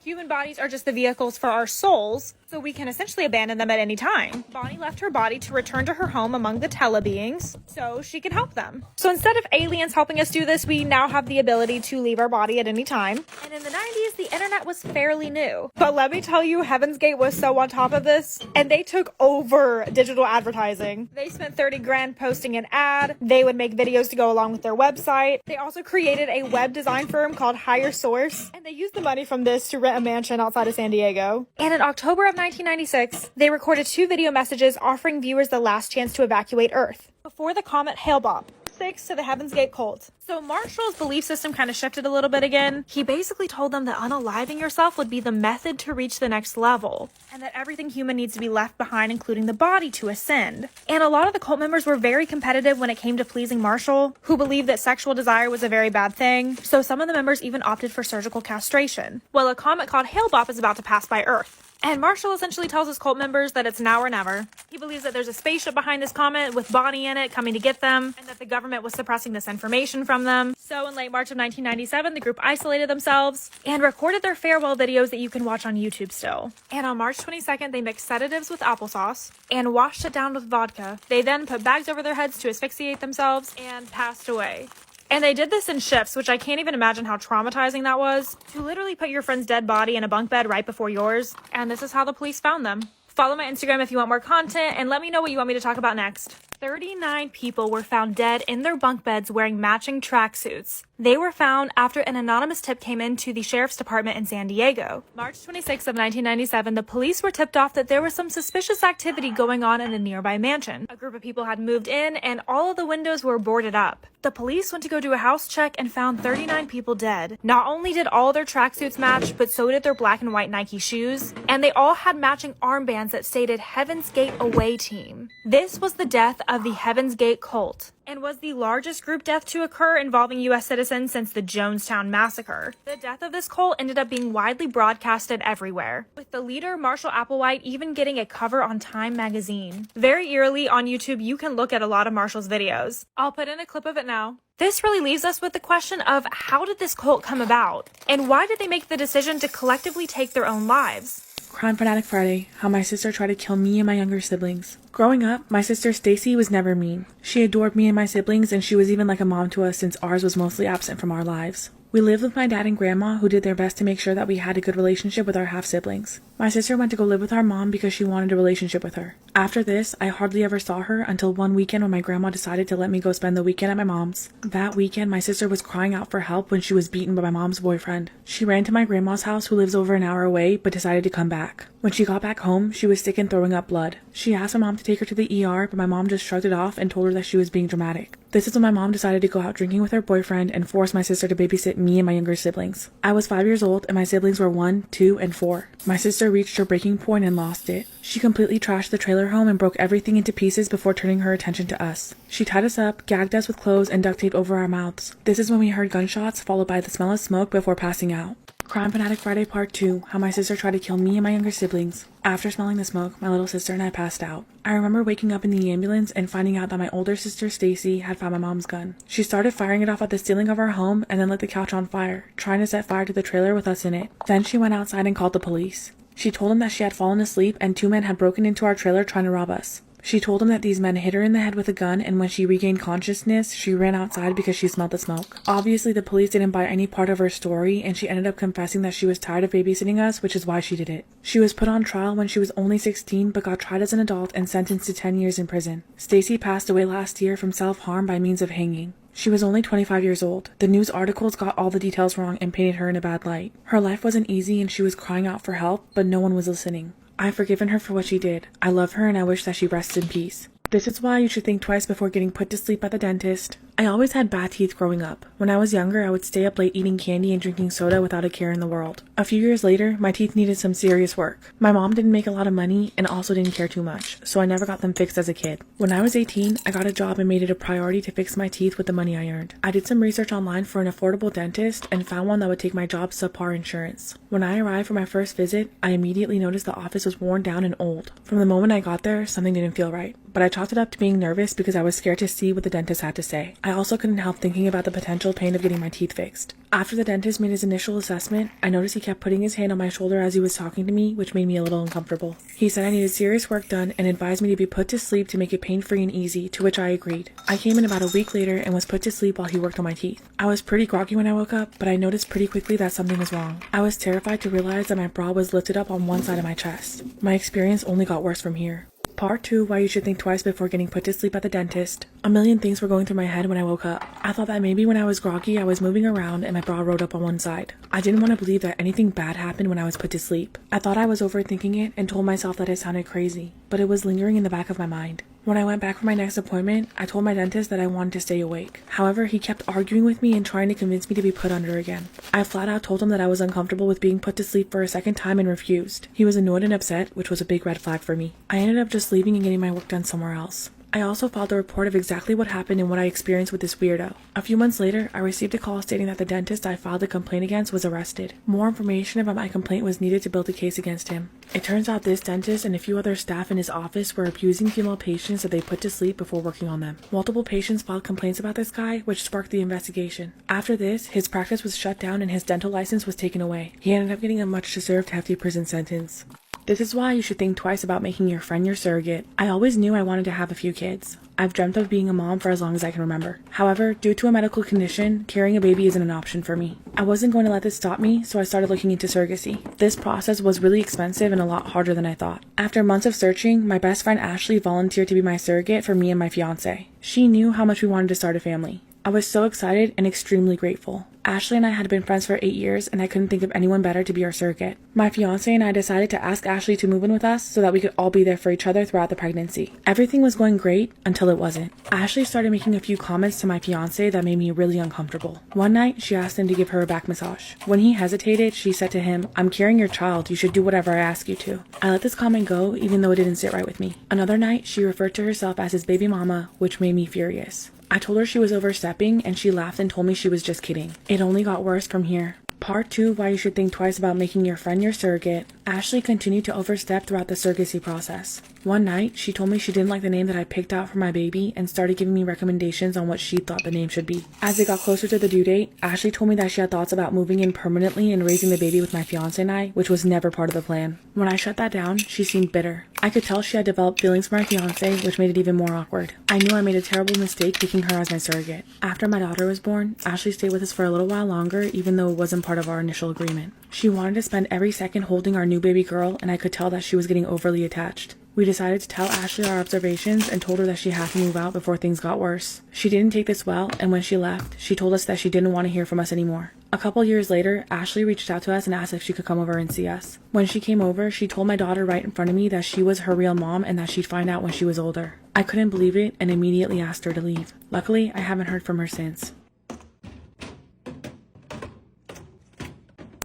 S: Human bodies are just the vehicles for our souls, so we can essentially abandon them at any time. Bonnie left her body to return to her home among the Tela beings, so she could help them. So instead of aliens helping us do this, we now have the ability to leave our body at any time. And in the 90s, the internet was fairly new. But let me tell you, Heaven's Gate was so on top of this, and they took over digital advertising. They spent 30 grand posting an ad. They would make videos to go along with their website. They also created a web design firm called Higher Source, and they used the money from this to rent a mansion outside of San Diego. And in October of 1996, they recorded 2 video messages offering viewers the last chance to evacuate Earth before the comet Hale-Bopp. tactics to the Heaven's Gate cult. So Marshall's belief system kind of shifted a little bit again. He basically told them that unaliving yourself would be the method to reach the next level, and that everything human needs to be left behind, including the body, to ascend. And a lot of the cult members were very competitive when it came to pleasing Marshall, who believed that sexual desire was a very bad thing. So some of the members even opted for surgical castration. Well, a comet called Hale-Bopp is about to pass by Earth, and Marshall essentially tells his cult members that it's now or never. He believes that there's a spaceship behind this comet with Bonnie in it coming to get them, and that the government was suppressing this information from them. So in late March of 1997, the group isolated themselves and recorded their farewell videos that you can watch on YouTube still. And on March 22nd, they mixed sedatives with applesauce and washed it down with vodka. They then put bags over their heads to asphyxiate themselves and passed away. And they did this in shifts, which I can't even imagine how traumatizing that was, to literally put your friend's dead body in a bunk bed right before yours. And this is how the police found them. Follow my Instagram if you want more content, and let me know what you want me to talk about next. 39 people were found dead in their bunk beds wearing matching tracksuits. They were found after an anonymous tip came in to the sheriff's department in San Diego. March 26th of 1997, the police were tipped off that there was some suspicious activity going on in a nearby mansion. A group of people had moved in, and all of the windows were boarded up. The police went to go do a house check and found 39 people dead. Not only did all their tracksuits match, but so did their black and white Nike shoes, and they all had matching armbands that stated Heaven's Gate Away Team. This was the death of the Heaven's Gate cult, and was the largest group death to occur involving U.S. citizens since the Jonestown Massacre. The death of this cult ended up being widely broadcasted everywhere, with the leader, Marshall Applewhite, even getting a cover on Time magazine. Very eerily, on YouTube, you can look at a lot of Marshall's videos. I'll put in a clip of it now. This really leaves us with the question of how did this cult come about? And why did they make the decision to collectively take their own lives?
L: Crime Fanatic Friday, how my sister tried to kill me and my younger siblings. Growing up, my sister Stacy was never mean. She adored me and my siblings, and she was even like a mom to us since ours was mostly absent from our lives. We lived with my dad and grandma, who did their best to make sure that we had a good relationship with our half-siblings. My sister went to go live with our mom because she wanted a relationship with her. After this, I hardly ever saw her until one weekend when my grandma decided to let me go spend the weekend at my mom's. That weekend, my sister was crying out for help when she was beaten by my mom's boyfriend. She ran to my grandma's house, who lives over an hour away, but decided to come back. When she got back home, she was sick and throwing up blood. She asked my mom to take her to the ER, but my mom just shrugged it off and told her that she was being dramatic. This is when my mom decided to go out drinking with her boyfriend and force my sister to babysit me and my younger siblings. I was 5 years old and my siblings were 1, 2, and 4. My sister reached her breaking point and lost it. She completely trashed the trailer home and broke everything into pieces before turning her attention to us. She tied us up, gagged us with clothes, and duct tape over our mouths. This is when we heard gunshots followed by the smell of smoke before passing out. Crime Fanatic Friday Part 2, how my sister tried to kill me and my younger siblings. After smelling the smoke, my little sister and I passed out. I remember waking up in the ambulance and finding out that my older sister Stacy had found my mom's gun. She started firing it off at the ceiling of our home and then lit the couch on fire, trying to set fire to the trailer with us in it. Then she went outside and called the police. She told them that she had fallen asleep and 2 men had broken into our trailer trying to rob us. She told them that these men hit her in the head with a gun, and when she regained consciousness, she ran outside because she smelled the smoke. Obviously, the police didn't buy any part of her story, and she ended up confessing that she was tired of babysitting us, which is why she did it. She was put on trial when she was only 16, but got tried as an adult and sentenced to 10 years in prison. Stacy passed away last year from self-harm by means of hanging. She was only 25 years old. The news articles got all the details wrong and painted her in a bad light. Her life wasn't easy and she was crying out for help, but no one was listening. I've forgiven her for what she did. I love her and I wish that she rests in peace. This is why you should think twice before getting put to sleep at the dentist. I always had bad teeth growing up. When I was younger, I would stay up late eating candy and drinking soda without a care in the world. A few years later, my teeth needed some serious work. My mom didn't make a lot of money and also didn't care too much, so I never got them fixed as a kid. When I was 18, I got a job and made it a priority to fix my teeth with the money I earned. I did some research online for an affordable dentist and found one that would take my job subpar insurance. When I arrived for my first visit, I immediately noticed the office was worn down and old. From the moment I got there, something didn't feel right, but I chalked it up to being nervous because I was scared to see what the dentist had to say. I also couldn't help thinking about the potential pain of getting my teeth fixed. After the dentist made his initial assessment, I noticed he kept putting his hand on my shoulder as he was talking to me, which made me a little uncomfortable. He said I needed serious work done and advised me to be put to sleep to make it pain-free and easy, to which I agreed. I came in about a week later and was put to sleep while he worked on my teeth. I was pretty groggy when I woke up, but I noticed pretty quickly that something was wrong. I was terrified to realize that my bra was lifted up on one side of my chest. My experience only got worse from here. Part 2, why you should think twice before getting put to sleep at the dentist. A million things were going through my head when I woke up. I thought that maybe when I was groggy, I was moving around and my bra rode up on one side. I didn't want to believe that anything bad happened when I was put to sleep. I thought I was overthinking it and told myself that it sounded crazy, but it was lingering in the back of my mind. When I went back for my next appointment, I told my dentist that I wanted to stay awake. However, he kept arguing with me and trying to convince me to be put under again. I flat out told him that I was uncomfortable with being put to sleep for a second time and refused. He was annoyed and upset, which was a big red flag for me. I ended up just leaving and getting my work done somewhere else. I also filed a report of exactly what happened and what I experienced with this weirdo. A few months later, I received a call stating that the dentist I filed a complaint against was arrested. More information about my complaint was needed to build a case against him. It turns out this dentist and a few other staff in his office were abusing female patients that they put to sleep before working on them. Multiple patients filed complaints about this guy, which sparked the investigation. After this, his practice was shut down and his dental license was taken away. He ended up getting a much-deserved hefty prison sentence. This is why you should think twice about making your friend your surrogate. I always knew I wanted to have a few kids. I've dreamt of being a mom for as long as I can remember. However, due to a medical condition, carrying a baby isn't an option for me. I wasn't going to let this stop me, so I started looking into surrogacy. This process was really expensive and a lot harder than I thought. After months of searching, my best friend Ashley volunteered to be my surrogate for me and my fiance. She knew how much we wanted to start a family. I was so excited and extremely grateful. Ashley and I had been friends for 8 years, and I couldn't think of anyone better to be our surrogate. My fiance and I decided to ask Ashley to move in with us so that we could all be there for each other throughout the pregnancy. Everything was going great until it wasn't. Ashley started making a few comments to my fiance that made me really uncomfortable. One night, she asked him to give her a back massage. When he hesitated, she said to him, "I'm carrying your child, you should do whatever I ask you to." I let this comment go, even though it didn't sit right with me. Another night, she referred to herself as his baby mama, which made me furious. I told her she was overstepping, and she laughed and told me she was just kidding. It only got worse from here. Part 2, why you should think twice about making your friend your surrogate. Ashley continued to overstep throughout the surrogacy process. One night, she told me she didn't like the name that I picked out for my baby and started giving me recommendations on what she thought the name should be. As it got closer to the due date, Ashley told me that she had thoughts about moving in permanently and raising the baby with my fiance and I, which was never part of the plan. When I shut that down, she seemed bitter. I could tell she had developed feelings for my fiance, which made it even more awkward. I knew I made a terrible mistake picking her as my surrogate. After my daughter was born, Ashley stayed with us for a little while longer, even though it wasn't part of our initial agreement. She wanted to spend every second holding our new baby girl, and I could tell that she was getting overly attached. We decided to tell Ashley our observations and told her that she had to move out before things got worse. She didn't take this well, and when she left, she told us that she didn't want to hear from us anymore. A couple years later, Ashley reached out to us and asked if she could come over and see us. When she came over, she told my daughter right in front of me that she was her real mom and that she'd find out when she was older. I couldn't believe it and immediately asked her to leave. Luckily, I haven't heard from her since.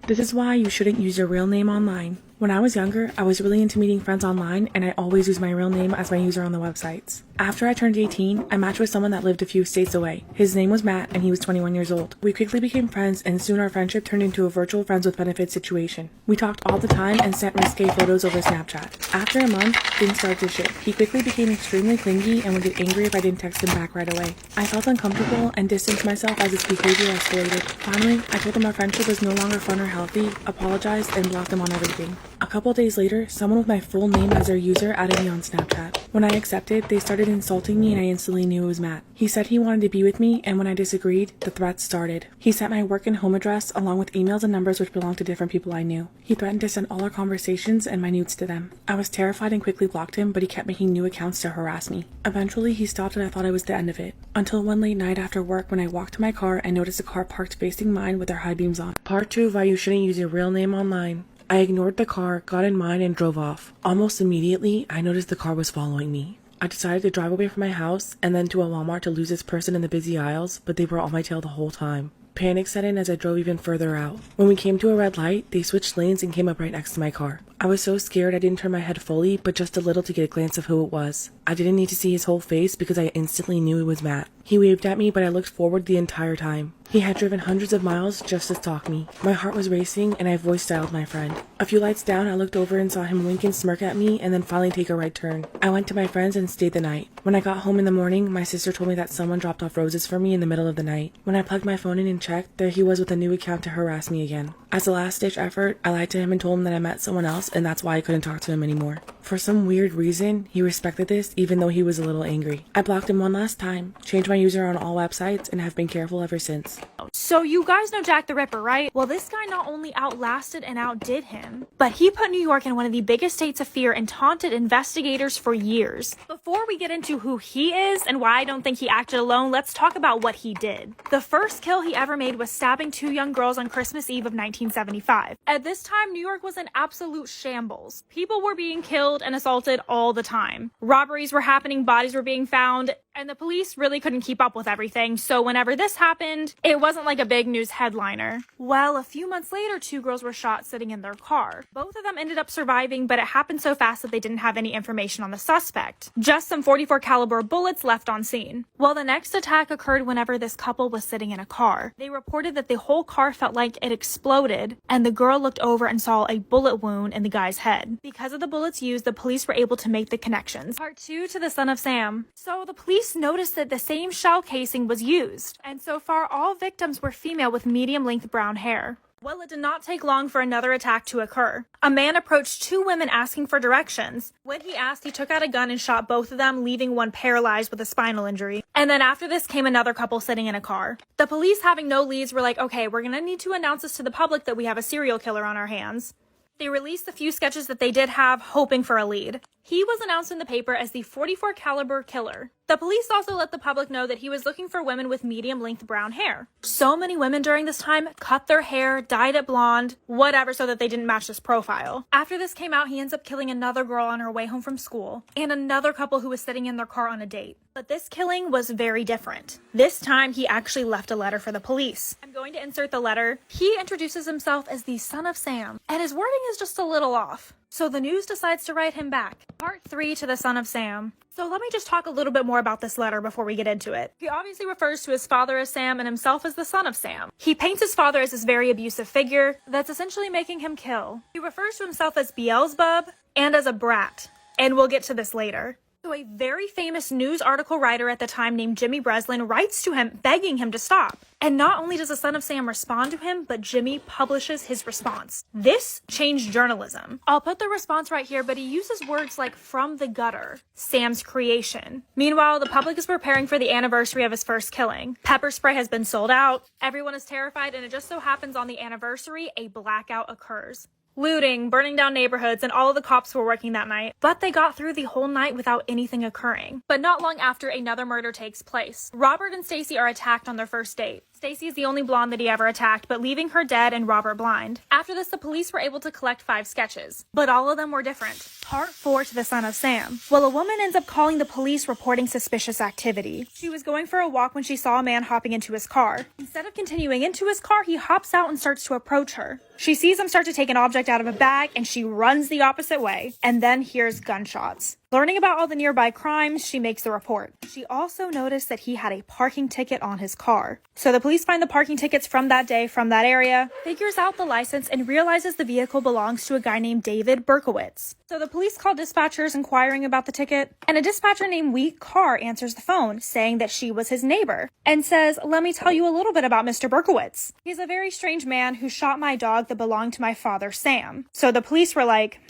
L: This is why you shouldn't use your real name online. When I was younger, I was really into meeting friends online, and I always used my real name as my user on the websites. After I turned 18, I matched with someone that lived a few states away. His name was Matt, and he was 21 years old. We quickly became friends, and soon our friendship turned into a virtual friends with benefits situation. We talked all the time and sent risque photos over Snapchat. After a month, things started to shift. He quickly became extremely clingy and would get angry if I didn't text him back right away. I felt uncomfortable and distanced myself as his behavior escalated. Finally, I told him our friendship was no longer fun or healthy, apologized, and blocked him on everything. A couple days later, someone with my full name as their user added me on Snapchat. When I accepted, they started insulting me and I instantly knew it was Matt. He said he wanted to be with me, and when I disagreed, the threats started. He sent my work and home address along with emails and numbers which belonged to different people I knew. He threatened to send all our conversations and my nudes to them. I was terrified and quickly blocked him, but he kept making new accounts to harass me. Eventually, he stopped and I thought it was the end of it. Until one late night after work when I walked to my car and noticed a car parked facing mine with their high beams on. Part 2 of why you shouldn't use your real name online. I ignored the car, got in mine, and drove off. Almost immediately, I noticed the car was following me. I decided to drive away from my house and then to a Walmart to lose this person in the busy aisles, but they were on my tail the whole time. Panic set in as I drove even further out. When we came to a red light, they switched lanes and came up right next to my car. I was so scared I didn't turn my head fully, but just a little to get a glance of who it was. I didn't need to see his whole face because I instantly knew it was Matt. He waved at me, but I looked forward the entire time. He had driven hundreds of miles just to stalk me. My heart was racing and I voice dialed my friend. A few lights down, I looked over and saw him wink and smirk at me and then finally take a right turn. I went to my friends and stayed the night. When I got home in the morning, my sister told me that someone dropped off roses for me in the middle of the night. When I plugged my phone in and checked, there he was with a new account to harass me again. As a last-ditch effort, I lied to him and told him that I met someone else and that's why I couldn't talk to him anymore. For some weird reason, he respected this even though he was a little angry. I blocked him one last time, changed my user on all websites, and have been careful ever since.
S: So you guys know Jack the Ripper, right? Well, this guy not only outlasted and outdid him, but he put New York in one of the biggest states of fear and taunted investigators for years. Before we get into who he is and why I don't think he acted alone, let's talk about what he did. The first kill he ever made was stabbing 2 young girls on Christmas Eve of 1975. At this time, New York was an absolute shambles. People were being killed killed and assaulted all the time. Robberies were happening, bodies were being found, and the police really couldn't keep up with everything, so whenever this happened, it wasn't like a big news headliner. Well, a few months later, 2 girls were shot sitting in their car. Both of them ended up surviving, but it happened so fast that they didn't have any information on the suspect. Just some .44 caliber bullets left on scene. Well, the next attack occurred whenever this couple was sitting in a car. They reported that the whole car felt like it exploded, and the girl looked over and saw a bullet wound in the guy's head. Because of the bullets used, the police were able to make the connections. Part 2 to the son of Sam. So the police noticed that the same shell casing was used, and so far all victims were female with medium-length brown hair. Well, it did not take long for another attack to occur. A man approached 2 women asking for directions. When he asked, he took out a gun and shot both of them, leaving one paralyzed with a spinal injury. And then after this came another couple sitting in a car. The police, having no leads, were like, okay, we're gonna need to announce this to the public that we have a serial killer on our hands. They released the few sketches that they did have, hoping for a lead. He was announced in the paper as the .44 caliber killer. The police also let the public know that he was looking for women with medium-length brown hair. So many women during this time cut their hair, dyed it blonde, whatever, so that they didn't match this profile. After this came out, he ends up killing another girl on her way home from school, and another couple who was sitting in their car on a date. But this killing was very different. This time, he actually left a letter for the police. I'm going to insert the letter. He introduces himself as the son of Sam, and his wording is just a little off. So the news decides to write him back. Part 3 to the son of Sam. So let me just talk a little bit more about this letter before we get into it. He obviously refers to his father as Sam and himself as the son of Sam. He paints his father as this very abusive figure that's essentially making him kill. He refers to himself as Beelzebub and as a brat. And we'll get to this later. So a very famous news article writer at the time named Jimmy Breslin writes to him begging him to stop. And not only does the son of Sam respond to him, but Jimmy publishes his response. This changed journalism. I'll put the response right here, but he uses words like from the gutter, Sam's creation. Meanwhile, the public is preparing for the anniversary of his first killing. Pepper spray has been sold out. Everyone is terrified, and it just so happens on the anniversary, a blackout occurs. Looting, burning down neighborhoods, and all of the cops were working that night. But they got through the whole night without anything occurring. But not long after, another murder takes place. Robert and Stacy are attacked on their first date. Stacy is the only blonde that he ever attacked, but leaving her dead and Robert blind. After this, the police were able to collect 5 sketches, but all of them were different. Part 4 to the son of Sam. Well, a woman ends up calling the police reporting suspicious activity. She was going for a walk when she saw a man hopping into his car. Instead of continuing into his car, he hops out and starts to approach her. She sees him start to take an object out of a bag, and she runs the opposite way, and then hears gunshots. Learning about all the nearby crimes, she makes the report. She also noticed that he had a parking ticket on his car. So the police find the parking tickets from that day from that area, figures out the license, and realizes the vehicle belongs to a guy named David Berkowitz. So the police call dispatchers inquiring about the ticket, and a dispatcher named Wheat Carr answers the phone, saying that she was his neighbor, and says, "Let me tell you a little bit about Mr. Berkowitz. He's a very strange man who shot my dog that belonged to my father, Sam." So the police were like,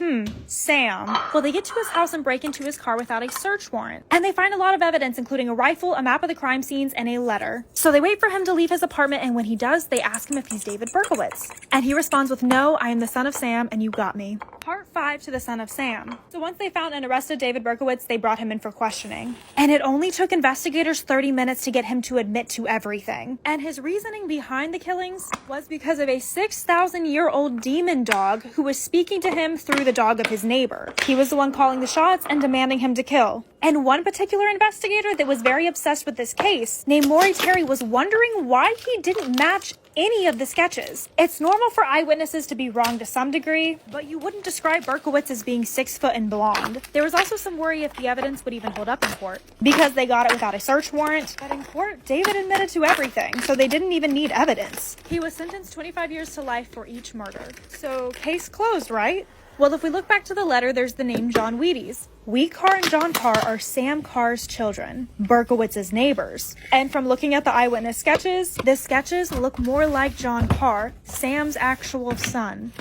S: Sam. Well, they get to his house and break into his car without a search warrant, and they find a lot of evidence, including a rifle, a map of the crime scenes, and a letter. So they wait for him to leave his apartment, and when he does, they ask him if he's David Berkowitz. And he responds with, "No, I am the son of Sam, and you got me." Part 5 to the son of Sam. So once they found and arrested David Berkowitz, they brought him in for questioning. And it only took investigators 30 minutes to get him to admit to everything. And his reasoning behind the killings was because of a 6,000-year-old demon dog who was speaking to him through the dog of his neighbor. He was the one calling the shots and demanding him to kill. And one particular investigator that was very obsessed with this case, named Maury Terry, was wondering why he didn't match any of the sketches. It's normal for eyewitnesses to be wrong to some degree, but you wouldn't describe Berkowitz as being 6 foot and blonde. There was also some worry if the evidence would even hold up in court, because they got it without a search warrant. But in court, David admitted to everything, so they didn't even need evidence. He was sentenced 25 years to life for each murder. So case closed, right? Well, if we look back to the letter, there's the name John Wheaties. Wheat Carr and John Carr are Sam Carr's children, Berkowitz's neighbors. And from looking at the eyewitness sketches, the sketches look more like John Carr, Sam's actual son.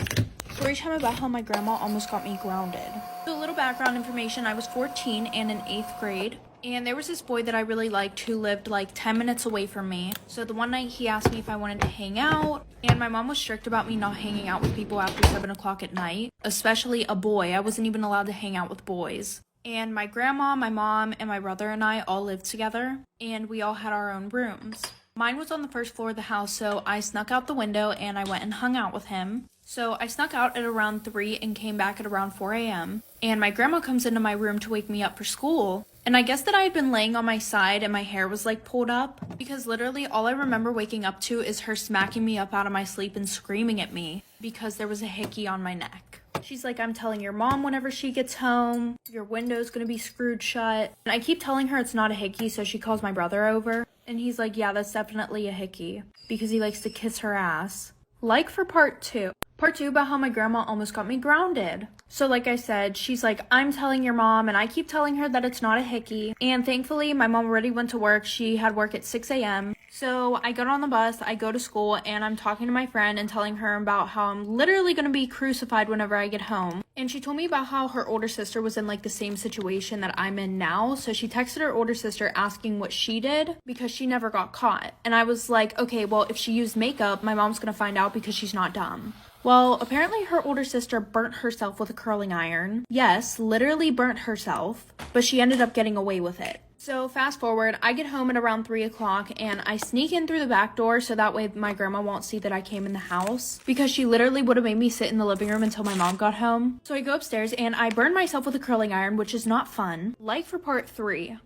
T: Story time about how my grandma almost got me grounded. So a little background information, I was 14 and in 8th grade. And there was this boy that I really liked who lived like 10 minutes away from me. So the one night he asked me if I wanted to hang out. And my mom was strict about me not hanging out with people after 7 o'clock at night. Especially a boy. I wasn't even allowed to hang out with boys. And my grandma, my mom, and my brother and I all lived together. And we all had our own rooms.
H: Mine was on the first floor of the house, so I snuck out the window and I went and hung out with him. So I snuck out at around 3 and came back at around 4 a.m. And my grandma comes into my room to wake me up for school. And I guess that I had been laying on my side and my hair was like pulled up, because literally all I remember waking up to is her smacking me up out of my sleep and screaming at me because there was a hickey on my neck. She's like, I'm telling your mom whenever she gets home, your window's gonna be screwed shut. And I keep telling her it's not a hickey, so she calls my brother over. And he's like, yeah, that's definitely a hickey, because he likes to kiss her ass. Like for part 2. Part 2 about how my grandma almost got me grounded. So like I said, she's like, I'm telling your mom, and I keep telling her that it's not a hickey. And thankfully, my mom already went to work. She had work at 6 a.m. So I got on the bus, I go to school, and I'm talking to my friend and telling her about how I'm literally going to be crucified whenever I get home. And she told me about how her older sister was in like the same situation that I'm in now. So she texted her older sister asking what she did because she never got caught. And I was like, okay, well, if she used makeup, my mom's going to find out because she's not dumb. Well, apparently her older sister burnt herself with a curling iron. Yes, literally burnt herself, but she ended up getting away with it. So fast forward, I get home at around 3 o'clock and I sneak in through the back door so that way my grandma won't see that I came in the house, because she literally would have made me sit in the living room until my mom got home. So I go upstairs and I burn myself with a curling iron, which is not fun. Like for part 3.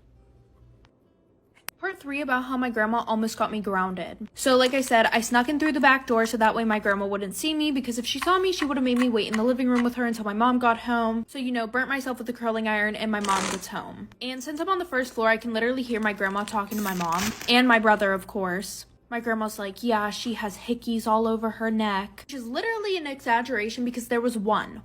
H: Part 3 about how my grandma almost got me grounded. So like I said, I snuck in through the back door so that way my grandma wouldn't see me, because if she saw me, she would have made me wait in the living room with her until my mom got home. So, you know, burnt myself with the curling iron and my mom gets home. And since I'm on the first floor, I can literally hear my grandma talking to my mom and my brother, of course. My grandma's like, yeah, she has hickeys all over her neck, which is literally an exaggeration because there was one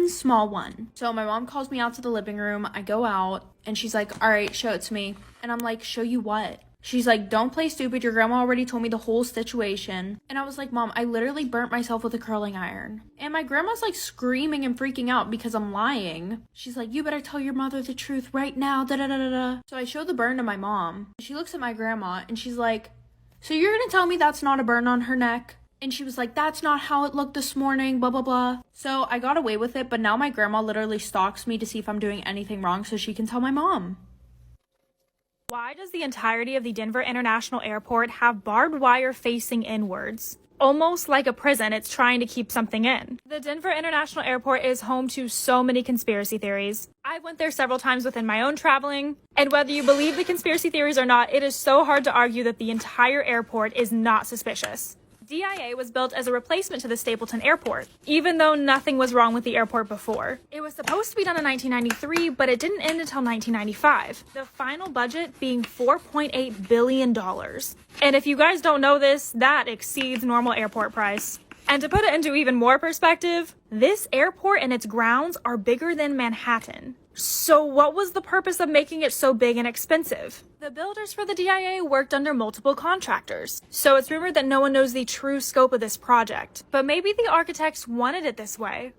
H: small one. So my mom calls me out to the living room. I go out and she's like, all right, show it to me. And I'm like, show you what? She's like, don't play stupid. Your grandma already told me the whole situation. And I was like, Mom, I literally burnt myself with a curling iron. And my grandma's like screaming and freaking out because I'm lying. She's like, you better tell your mother the truth right now. Da da da da da. So I show the burn to my mom. She looks at my grandma and she's like, so you're gonna tell me that's not a burn on her neck? And she was like, that's not how it looked this morning, blah, blah, blah. So I got away with it, but now my grandma literally stalks me to see if I'm doing anything wrong so she can tell my mom.
S: Why does the entirety of the Denver International Airport have barbed wire facing inwards? Almost like a prison, it's trying to keep something in. The Denver International Airport is home to so many conspiracy theories. I went there several times within my own traveling, and whether you believe the conspiracy theories or not, it is so hard to argue that the entire airport is not suspicious. DIA was built as a replacement to the Stapleton Airport, even though nothing was wrong with the airport before. It was supposed to be done in 1993, but it didn't end until 1995, the final budget being $4.8 billion. And if you guys don't know this, that exceeds normal airport price. And to put it into even more perspective, this airport and its grounds are bigger than Manhattan. So what was the purpose of making it so big and expensive? The builders for the DIA worked under multiple contractors, so it's rumored that no one knows the true scope of this project. But maybe the architects wanted it this way.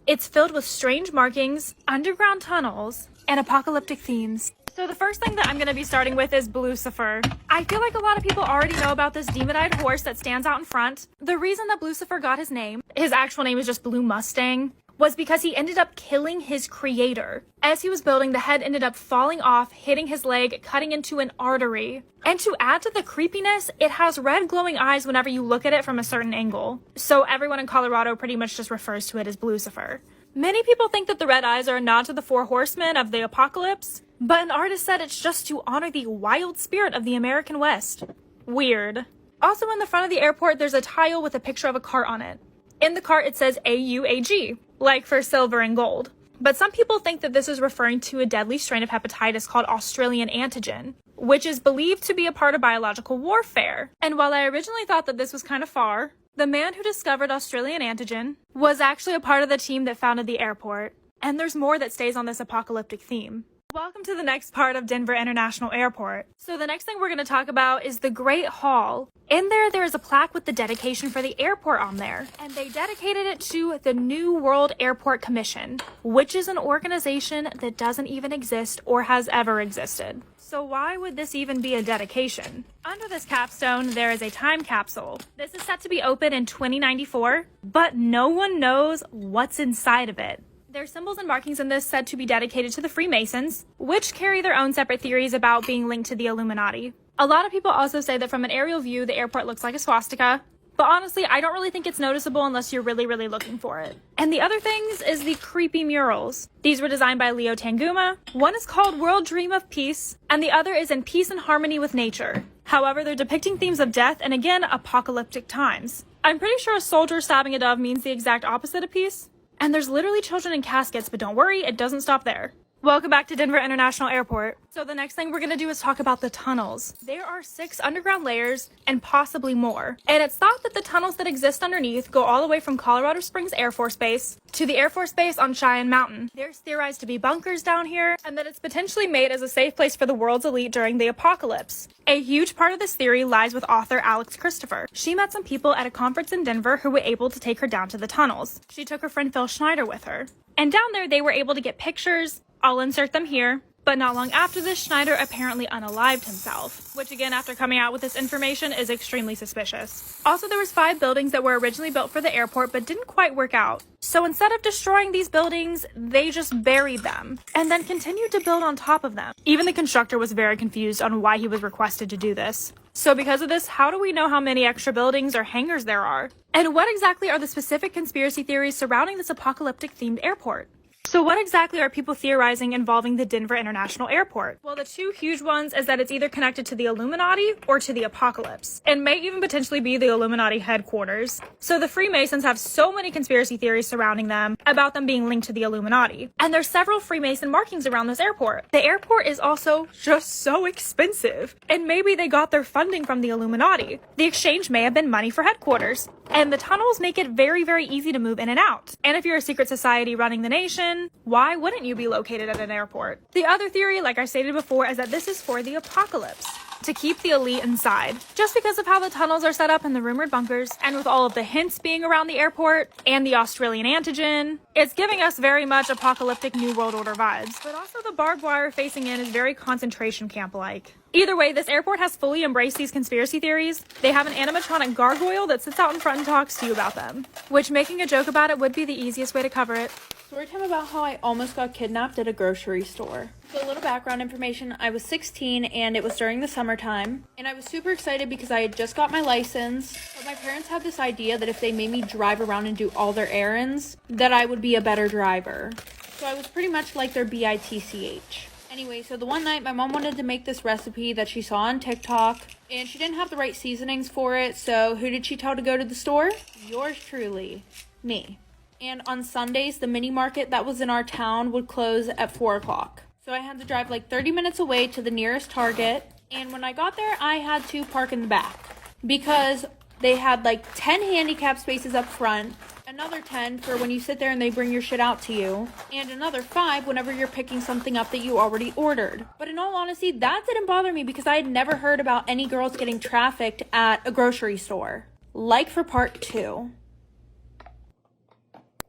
S: It's filled with strange markings, underground tunnels, and apocalyptic themes. So the first thing that I'm going to be starting with is Blucifer. I feel like a lot of people already know about this demon-eyed horse that stands out in front. The reason that Blucifer got his name, his actual name is just Blue Mustang, was because he ended up killing his creator. As he was building, the head ended up falling off, hitting his leg, cutting into an artery. And to add to the creepiness, it has red glowing eyes whenever you look at it from a certain angle. So everyone in Colorado pretty much just refers to it as Blucifer. Many people think that the red eyes are a nod to the 4 horsemen of the apocalypse, but an artist said it's just to honor the wild spirit of the American West. Weird. Also in the front of the airport, there's a tile with a picture of a cart on it. In the cart, it says AUAG, like for silver and gold. But some people think that this is referring to a deadly strain of hepatitis called Australian antigen, which is believed to be a part of biological warfare. And while I originally thought that this was kind of far, the man who discovered Australian antigen was actually a part of the team that founded the airport. And there's more that stays on this apocalyptic theme. Welcome to the next part of Denver International Airport. So the next thing we're going to talk about is the Great Hall. In there is a plaque with the dedication for the airport on there, and they dedicated it to the New World Airport Commission, which is an organization that doesn't even exist or has ever existed. So why would this even be a dedication? Under this capstone, there is a time capsule. This is set to be open in 2094, but no one knows what's inside of it. There's symbols and markings in this said to be dedicated to the Freemasons, which carry their own separate theories about being linked to the Illuminati. A lot of people also say that from an aerial view, the airport looks like a swastika. But honestly, I don't really think it's noticeable unless you're really, really looking for it. And the other things is the creepy murals. These were designed by Leo Tanguma. One is called World Dream of Peace, and the other is in peace and harmony with nature. However, they're depicting themes of death and again, apocalyptic times. I'm pretty sure a soldier stabbing a dove means the exact opposite of peace. And there's literally children in caskets, but don't worry, it doesn't stop there. Welcome back to Denver International Airport. So the next thing we're going to do is talk about the tunnels. There are 6 underground layers and possibly more. And it's thought that the tunnels that exist underneath go all the way from Colorado Springs Air Force Base to the Air Force Base on Cheyenne Mountain. There's theorized to be bunkers down here and that it's potentially made as a safe place for the world's elite during the apocalypse. A huge part of this theory lies with author Alex Christopher. She met some people at a conference in Denver who were able to take her down to the tunnels. She took her friend Phil Schneider with her. And down there they were able to get pictures. I'll insert them here. But not long after this, Schneider apparently unalived himself, which again, after coming out with this information, is extremely suspicious. Also, there was 5 buildings that were originally built for the airport but didn't quite work out. So instead of destroying these buildings, they just buried them and then continued to build on top of them. Even the constructor was very confused on why he was requested to do this. So because of this, how do we know how many extra buildings or hangars there are? And what exactly are the specific conspiracy theories surrounding this apocalyptic themed airport? So what exactly are people theorizing involving the Denver International Airport? Well, the 2 huge ones is that it's either connected to the Illuminati or to the apocalypse, and may even potentially be the Illuminati headquarters. So the Freemasons have so many conspiracy theories surrounding them about them being linked to the Illuminati. And there's several Freemason markings around this airport. The airport is also just so expensive, and maybe they got their funding from the Illuminati. The exchange may have been money for headquarters. And the tunnels make it very, very easy to move in and out. And if you're a secret society running the nation, why wouldn't you be located at an airport? The other theory, like I stated before, is that this is for the apocalypse, to keep the elite inside. Just because of how the tunnels are set up in the rumored bunkers, and with all of the hints being around the airport, and the Australian antigen, it's giving us very much apocalyptic New World Order vibes. But also the barbed wire facing in is very concentration camp-like. Either way, this airport has fully embraced these conspiracy theories. They have an animatronic gargoyle that sits out in front and talks to you about them, which making a joke about it would be the easiest way to cover it.
H: Storytime about how I almost got kidnapped at a grocery store. So a little background information, I was 16 and it was during the summertime. And I was super excited because I had just got my license. But my parents had this idea that if they made me drive around and do all their errands, that I would be a better driver. So I was pretty much like their BITCH. Anyway, so the one night my mom wanted to make this recipe that she saw on TikTok, and she didn't have the right seasonings for it, so who did she tell to go to the store? Yours truly, me. And on Sundays, the mini market that was in our town would close at 4 o'clock. So I had to drive like 30 minutes away to the nearest Target, and when I got there, I had to park in the back because they had like 10 handicap spaces up front, another 10 for when you sit there and they bring your shit out to you, and another 5 whenever you're picking something up that you already ordered. But in all honesty, that didn't bother me because I had never heard about any girls getting trafficked at a grocery store. Like for part 2.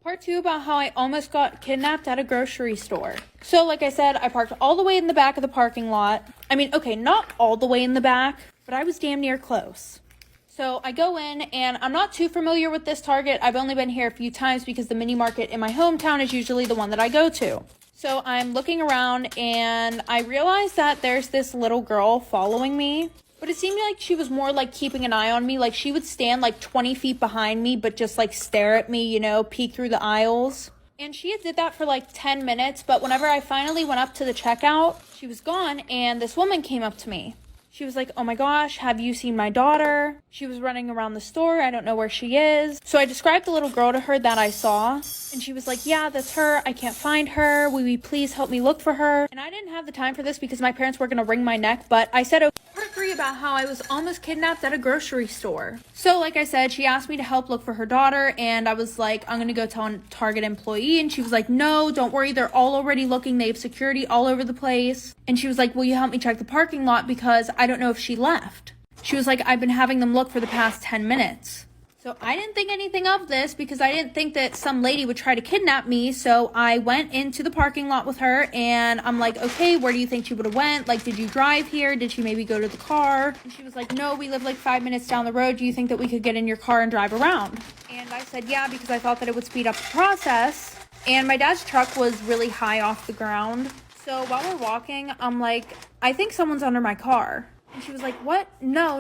H: Part 2 about how I almost got kidnapped at a grocery store. So like I said, I parked all the way in the back of the parking lot. I mean, okay, not all the way in the back, but I was damn near close. So I go in, and I'm not too familiar with this Target. I've only been here a few times because the mini market in my hometown is usually the one that I go to. So I'm looking around, and I realize that there's this little girl following me. But it seemed like she was more like keeping an eye on me. Like she would stand like 20 feet behind me, but just like stare at me, you know, peek through the aisles. And she had did that for like 10 minutes. But whenever I finally went up to the checkout, she was gone, and this woman came up to me. She was like, "Oh my gosh, have you seen my daughter? She was running around the store. I don't know where she is." So I described the little girl to her that I saw. And she was like, "Yeah, that's her. I can't find her. Will you please help me look for her?" And I didn't have the time for this because my parents were going to wring my neck. But I said, okay. Part 3 about how I was almost kidnapped at a grocery store. So like I said, she asked me to help look for her daughter. And I was like, "I'm going to go tell a Target employee." And she was like, "No, don't worry. They're all already looking. They have security all over the place." And she was like, "Will you help me check the parking lot? Because I don't know if she left." She was like, "I've been having them look for the past 10 minutes. So I didn't think anything of this because I didn't think that some lady would try to kidnap me. So I went into the parking lot with her and I'm like, "Okay, where do you think she would have went? Like, did you drive here? Did she maybe go to the car?" And she was like, "No, we live like 5 minutes down the road. Do you think that we could get in your car and drive around?" And I said, "Yeah," because I thought that it would speed up the process. And my dad's truck was really high off the ground. So while we're walking, I'm like, "I think someone's under my car." And she was like, what? No,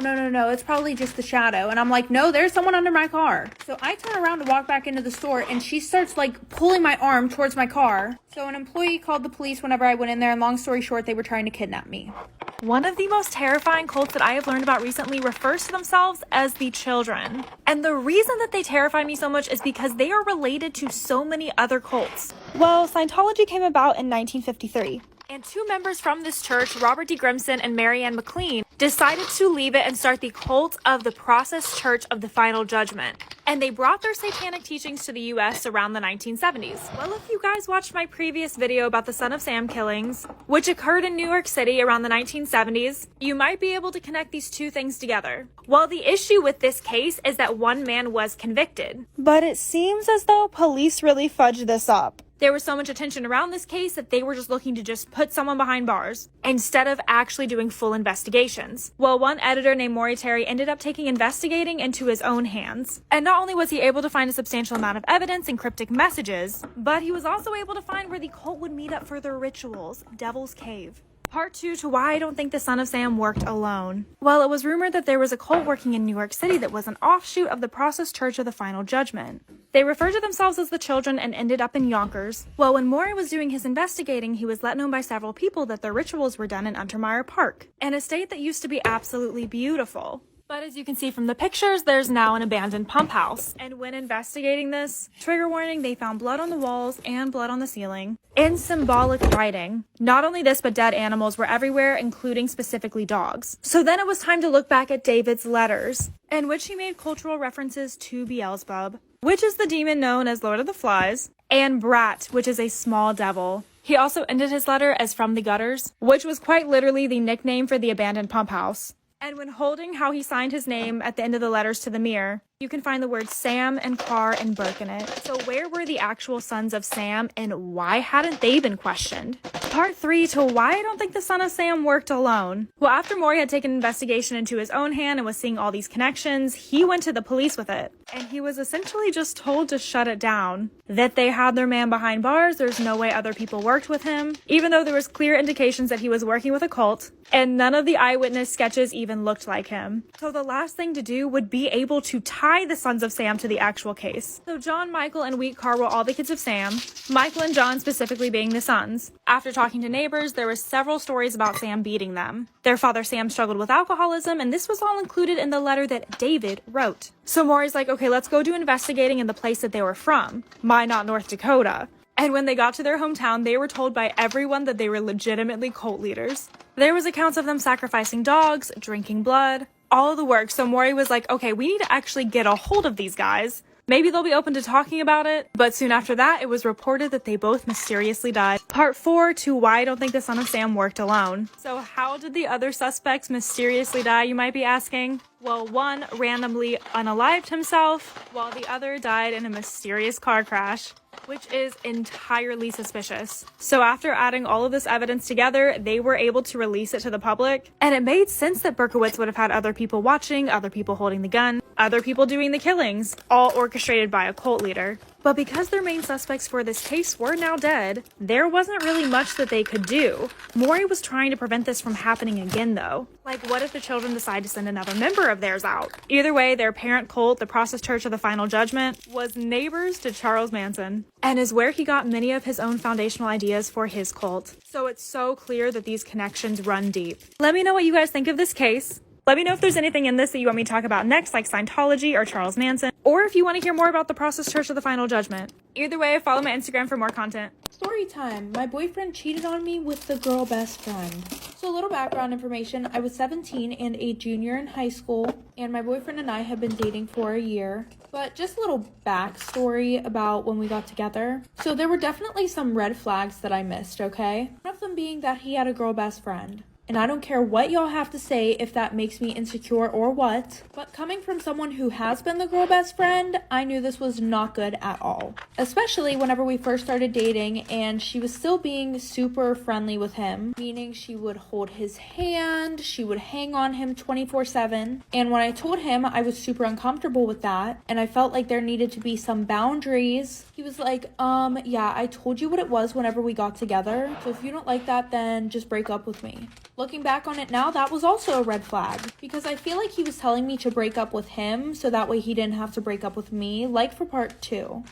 H: it's probably just the shadow. And I'm like, no, there's someone under my car. So I turn around to walk back into the store, and she starts like pulling my arm towards my car. So an employee called the police whenever I went in there, and long story short, they were trying to kidnap me.
S: One of the most terrifying cults that I have learned about recently refers to themselves as the Children. And the reason that they terrify me so much is because they are related to so many other cults. Well, Scientology came about in 1953. And two members from this church, Robert D. Grimson and Marianne McLean, decided to leave it and start the cult of the Process Church of the Final Judgment. And they brought their satanic teachings to the US around the 1970s. Well, if you guys watched my previous video about the Son of Sam killings, which occurred in New York City around the 1970s, you might be able to connect these two things together. Well, the issue with this case is that one man was convicted. But it seems as though police really fudged this up. There was so much attention around this case that they were just looking to just put someone behind bars instead of actually doing full investigations. Well, one editor named Maury Terry ended up taking investigating into his own hands. And not only was he able to find a substantial amount of evidence and cryptic messages, but he was also able to find where the cult would meet up for their rituals, Devil's Cave. Part 2 to why I don't think the Son of Sam worked alone. Well, it was rumored that there was a cult working in New York City that was an offshoot of the Process Church of the Final Judgment. They referred to themselves as the Children and ended up in Yonkers. Well, when Maury was doing his investigating, he was let know by several people that their rituals were done in Untermeyer Park, an estate that used to be absolutely beautiful. But as you can see from the pictures, there's now an abandoned pump house. And when investigating this, trigger warning, they found blood on the walls and blood on the ceiling in symbolic writing. Not only this, but dead animals were everywhere, including specifically dogs. So then it was time to look back at David's letters, in which he made cultural references to Beelzebub, which is the demon known as Lord of the Flies, and Brat, which is a small devil. He also ended his letter as From the Gutters, which was quite literally the nickname for the abandoned pump house. And when holding how he signed his name at the end of the letters to the mirror, you can find the words Sam and Carr and Burke in it. So where were the actual sons of Sam, and why hadn't they been questioned? Part 3 to why I don't think the Son of Sam worked alone. Well, after Maury had taken an investigation into his own hand and was seeing all these connections, he went to the police with it. And he was essentially just told to shut it down. That they had their man behind bars, there's no way other people worked with him, even though there was clear indications that he was working with a cult, and none of the eyewitness sketches even looked like him. So the last thing to do would be able to tie the Sons of Sam to the actual case. So John, Michael, and Wheat Carr were all the kids of Sam, Michael and John specifically being the sons. After talking to neighbors, there were several stories about Sam beating them. Their father Sam struggled with alcoholism, and this was all included in the letter that David wrote. So Maury's like, okay, let's go do investigating in the place that they were from, Minot, North Dakota. And when they got to their hometown, they were told by everyone that they were legitimately cult leaders. There was accounts of them sacrificing dogs, drinking blood, all of the work. So Maury was like, okay, we need to actually get a hold of these guys. Maybe they'll be open to talking about it. But soon after that, it was reported that they both mysteriously died. Part 4 to why I don't think the Son of Sam worked alone. So how did the other suspects mysteriously die, you might be asking? Well, one randomly unalived himself, while the other died in a mysterious car crash, which is entirely suspicious. So after adding all of this evidence together, they were able to release it to the public. And it made sense that Berkowitz would have had other people watching, other people holding the gun, other people doing the killings, all orchestrated by a cult leader. But because their main suspects for this case were now dead, there wasn't really much that they could do. Maury was trying to prevent this from happening again though. Like, what if the children decide to send another member of theirs out? Either way, their parent cult, the Process Church of the Final Judgment, was neighbors to Charles Manson, and is where he got many of his own foundational ideas for his cult. So it's so clear that these connections run deep. Let me know what you guys think of this case. Let me know if there's anything in this that you want me to talk about next, like Scientology or Charles Manson, or if you want to hear more about the Process Church of the Final Judgment. Either way, follow my Instagram for more content.
H: Story time. My boyfriend cheated on me with the girl best friend. So a little background information. I was 17 and a junior in high school, and my boyfriend and I had been dating for a year. But just a little backstory about when we got together. So there were definitely some red flags that I missed, okay? One of them being that he had a girl best friend. And I don't care what y'all have to say if that makes me insecure or what, but coming from someone who has been the girl best friend, I knew this was not good at all. Especially whenever we first started dating and she was still being super friendly with him, meaning she would hold his hand, she would hang on him 24/7. And when I told him I was super uncomfortable with that and I felt like there needed to be some boundaries, he was like, yeah, I told you what it was whenever we got together. So if you don't like that, then just break up with me.
M: Looking back on it now, that was also a red flag because I feel like he was telling me to break up with him so that way he didn't have to break up with me, like for part 2.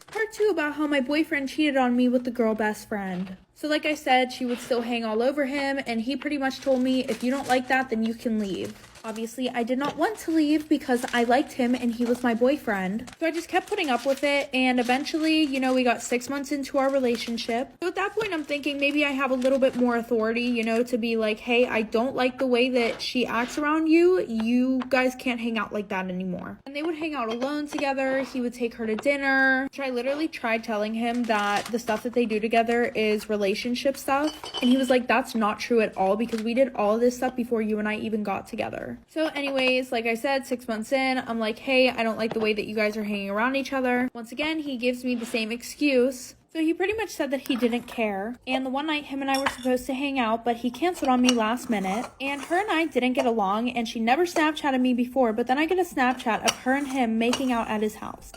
M: Part 2 about how my boyfriend cheated on me with the girl best friend. So like I said, she would still hang all over him, and he pretty much told me, if you don't like that, then you can leave. Obviously, I did not want to leave because I liked him and he was my boyfriend. So I just kept putting up with it, and eventually, you know, we got 6 months into our relationship. So at that point, I'm thinking maybe I have a little bit more authority, you know, to be like, hey, I don't like the way that she acts around you. You guys can't hang out like that anymore. And they would hang out alone together. He would take her to dinner. I literally tried telling him that the stuff that they do together is relationship stuff. And he was like, that's not true at all because we did all of this stuff before you and I even got together. So anyways, like I said, 6 months in, I'm like, hey, I don't like the way that you guys are hanging around each other. Once again, he gives me the same excuse. So he pretty much said that he didn't care. And the one night him and I were supposed to hang out, but he canceled on me last minute. And her and I didn't get along, and she never Snapchatted me before, but then I get a Snapchat of her and him making out at his house.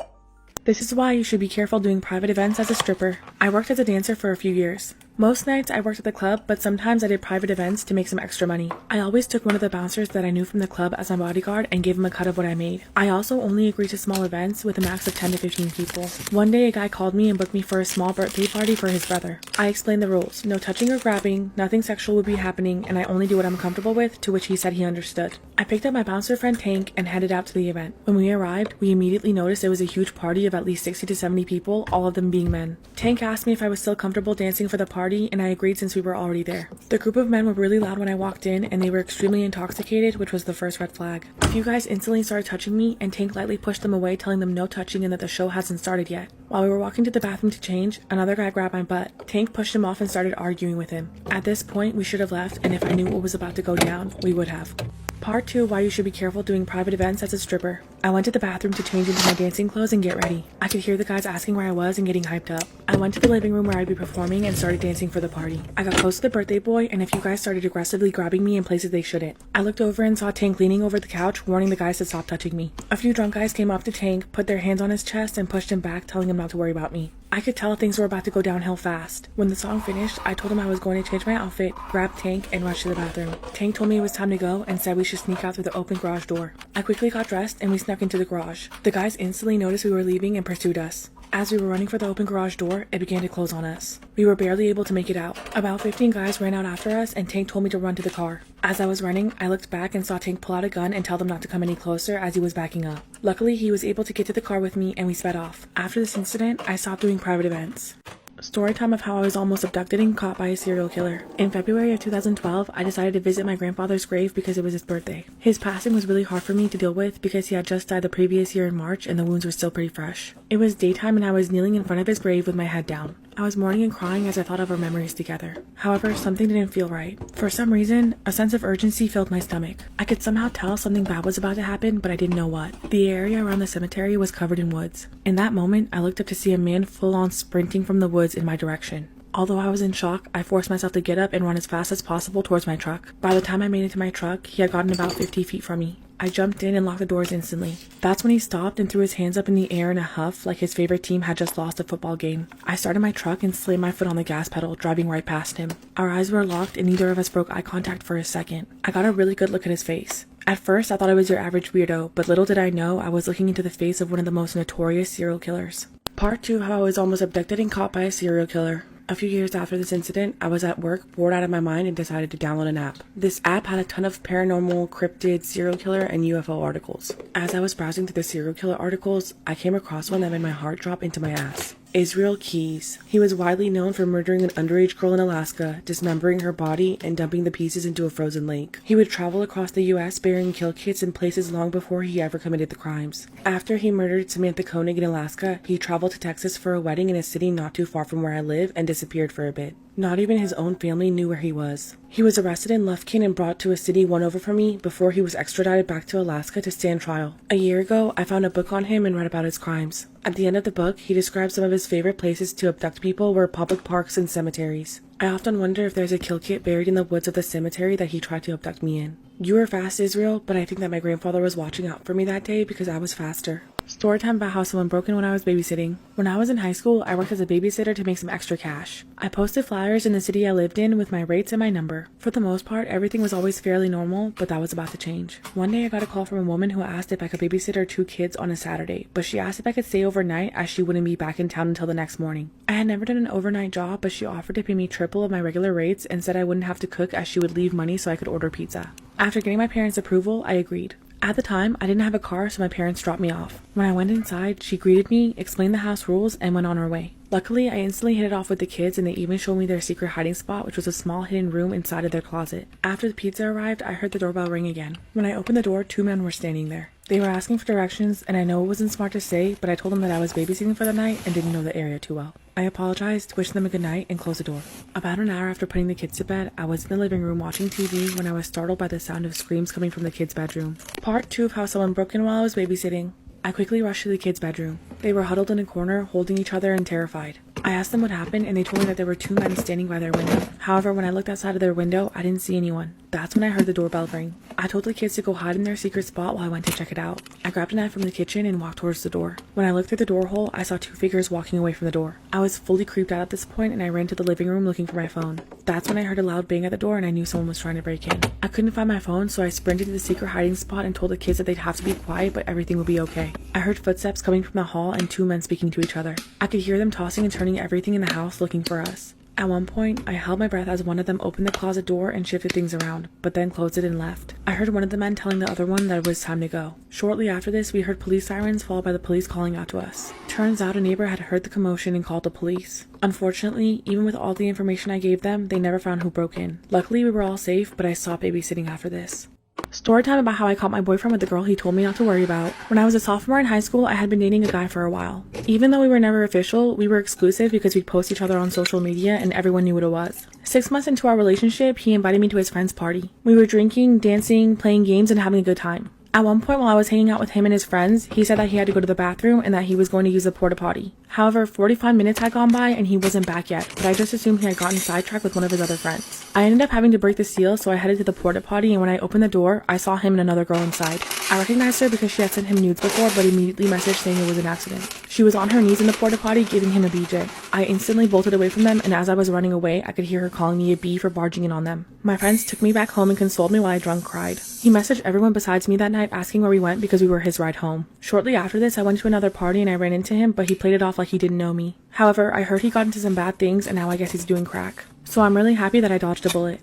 L: This is why you should be careful doing private events as a stripper. I worked as a dancer for a few years. Most nights I worked at the club, but sometimes I did private events to make some extra money. I always took one of the bouncers that I knew from the club as my bodyguard and gave him a cut of what I made. I also only agreed to small events with a max of 10 to 15 people. One day a guy called me and booked me for a small birthday party for his brother. I explained the rules. No touching or grabbing, nothing sexual would be happening, and I only do what I'm comfortable with, to which he said he understood. I picked up my bouncer friend Tank and headed out to the event. When we arrived, we immediately noticed it was a huge party of at least 60 to 70 people, all of them being men. Tank asked me if I was still comfortable dancing for the party, and I agreed since we were already there. The group of men were really loud when I walked in, and they were extremely intoxicated, which was the first red flag. A few guys instantly started touching me, and Tank lightly pushed them away, telling them no touching and that the show hasn't started yet. While we were walking to the bathroom to change, another guy grabbed my butt. Tank pushed him off and started arguing with him. At this point, we should have left, and if I knew what was about to go down, we would have. Part 2, why you should be careful doing private events as a stripper. I went to the bathroom to change into my dancing clothes and get ready. I could hear the guys asking where I was and getting hyped up. I went to the living room where I'd be performing and started dancing for the party. I got close to the birthday boy, and a few guys started aggressively grabbing me in places they shouldn't. I looked over and saw Tank leaning over the couch, warning the guys to stop touching me. A few drunk guys came up to Tank, put their hands on his chest, and pushed him back, telling him not to worry about me. I could tell things were about to go downhill fast. When the song finished, I told him I was going to change my outfit, grab Tank, and rush to the bathroom. Tank told me it was time to go and said we should sneak out through the open garage door. I quickly got dressed and we snuck into the garage. The guys instantly noticed we were leaving and pursued us. As we were running for the open garage door, it began to close on us. We were barely able to make it out. About 15 guys ran out after us, and Tank told me to run to the car. As I was running, I looked back and saw Tank pull out a gun and tell them not to come any closer as he was backing up. Luckily, he was able to get to the car with me and we sped off. After this incident, I stopped doing private events. Story time of how I was almost abducted and caught by a serial killer. In February of 2012, I decided to visit my grandfather's grave because it was his birthday. His passing was really hard for me to deal with because he had just died the previous year in March and the wounds were still pretty fresh. It was daytime and I was kneeling in front of his grave with my head down. I was mourning and crying as I thought of our memories together. However, something didn't feel right. For some reason, a sense of urgency filled my stomach. I could somehow tell something bad was about to happen, but I didn't know what. The area around the cemetery was covered in woods. In that moment, I looked up to see a man full-on sprinting from the woods in my direction. Although I was in shock, I forced myself to get up and run as fast as possible towards my truck. By the time I made it to my truck, he had gotten about 50 feet from me. I jumped in and locked the doors instantly. That's when he stopped and threw his hands up in the air in a huff like his favorite team had just lost a football game. I started my truck and slammed my foot on the gas pedal, driving right past him. Our eyes were locked and neither of us broke eye contact for a second. I got a really good look at his face. At first, I thought I was your average weirdo, but little did I know I was looking into the face of one of the most notorious serial killers. Part 2, how I was almost abducted and caught by a serial killer. A few years after this incident, I was at work, bored out of my mind, and decided to download an app. This app had a ton of paranormal, cryptid, serial killer, and UFO articles. As I was browsing through the serial killer articles, I came across one that made my heart drop into my ass. Israel Keyes. He was widely known for murdering an underage girl in Alaska, dismembering her body, and dumping the pieces into a frozen lake. He would travel across the U.S. burying kill kits in places long before he ever committed the crimes. After he murdered Samantha Koenig in Alaska, he traveled to Texas for a wedding in a city not too far from where I live and disappeared for a bit. Not even his own family knew where he was. He was arrested in Lufkin and brought to a city one over from me before he was extradited back to Alaska to stand trial. A year ago, I found a book on him and read about his crimes. At the end of the book, he described some of his favorite places to abduct people were public parks and cemeteries. I often wonder if there's a kill kit buried in the woods of the cemetery that he tried to abduct me in. You were fast, Israel, but I think that my grandfather was watching out for me that day because I was faster. Storytime about how someone broke in when I was babysitting. When I was in high school, I worked as a babysitter to make some extra cash. I posted flyers in the city I lived in with my rates and my number. For the most part, everything was always fairly normal, but that was about to change. One day I got a call from a woman who asked if I could babysit her 2 kids on a Saturday, but she asked if I could stay overnight as she wouldn't be back in town until the next morning. I had never done an overnight job, but she offered to pay me triple of my regular rates and said I wouldn't have to cook as she would leave money so I could order pizza. After getting my parents' approval, I agreed. At the time, I didn't have a car, so my parents dropped me off. When I went inside, she greeted me, explained the house rules, and went on her way. Luckily, I instantly hit it off with the kids, and they even showed me their secret hiding spot, which was a small hidden room inside of their closet. After the pizza arrived, I heard the doorbell ring again. When I opened the door, 2 men were standing there. They were asking for directions, and I know it wasn't smart to say, but I told them that I was babysitting for the night and didn't know the area too well. I apologized, wished them a good night, and closed the door. About an hour after putting the kids to bed, I was in the living room watching TV when I was startled by the sound of screams coming from the kids' bedroom. Part 2 of how someone broke in while I was babysitting. I quickly rushed to the kids' bedroom. They were huddled in a corner, holding each other and terrified. I asked them what happened, and they told me that there were 2 men standing by their window. However, when I looked outside of their window, I didn't see anyone. That's when I heard the doorbell ring. I told the kids to go hide in their secret spot while I went to check it out. I grabbed a knife from the kitchen and walked towards the door. When I looked through the door hole, I saw 2 figures walking away from the door. I was fully creeped out at this point, and I ran to the living room looking for my phone. That's when I heard a loud bang at the door, and I knew someone was trying to break in. I couldn't find my phone, so I sprinted to the secret hiding spot and told the kids that they'd have to be quiet, but everything would be okay. I heard footsteps coming from the hall and 2 men speaking to each other. I could hear them tossing and turning everything in the house looking for us. At one point, I held my breath as one of them opened the closet door and shifted things around, but then closed it and left. I heard one of the men telling the other one that it was time to go. Shortly after this, we heard police sirens followed by the police calling out to us. Turns out a neighbor had heard the commotion and called the police. Unfortunately, even with all the information I gave them, they never found who broke in. Luckily, we were all safe, but I stopped babysitting after this. Storytime about how I caught my boyfriend with the girl he told me not to worry about. When I was a sophomore in high school, I had been dating a guy for a while. Even though we were never official, we were exclusive because we'd post each other on social media and everyone knew what it was. 6 months into our relationship, he invited me to his friend's party. We were drinking, dancing, playing games, and having a good time. At one point while I was hanging out with him and his friends, he said that he had to go to the bathroom and that he was going to use the porta potty. However, 45 minutes had gone by and he wasn't back yet, but I just assumed he had gotten sidetracked with one of his other friends. I ended up having to break the seal, so I headed to the porta potty, and when I opened the door, I saw him and another girl inside. I recognized her because she had sent him nudes before, but immediately messaged saying it was an accident. She was on her knees in the porta potty giving him a BJ. I instantly bolted away from them, and as I was running away, I could hear her calling me a B for barging in on them. My friends took me back home and consoled me while I drunk cried. He messaged everyone besides me that night asking where we went because we were his ride home. Shortly after this, I went to another party and I ran into him, but he played it off like he didn't know me. However, I heard he got into some bad things and now I guess he's doing crack. So I'm really happy that I dodged a bullet.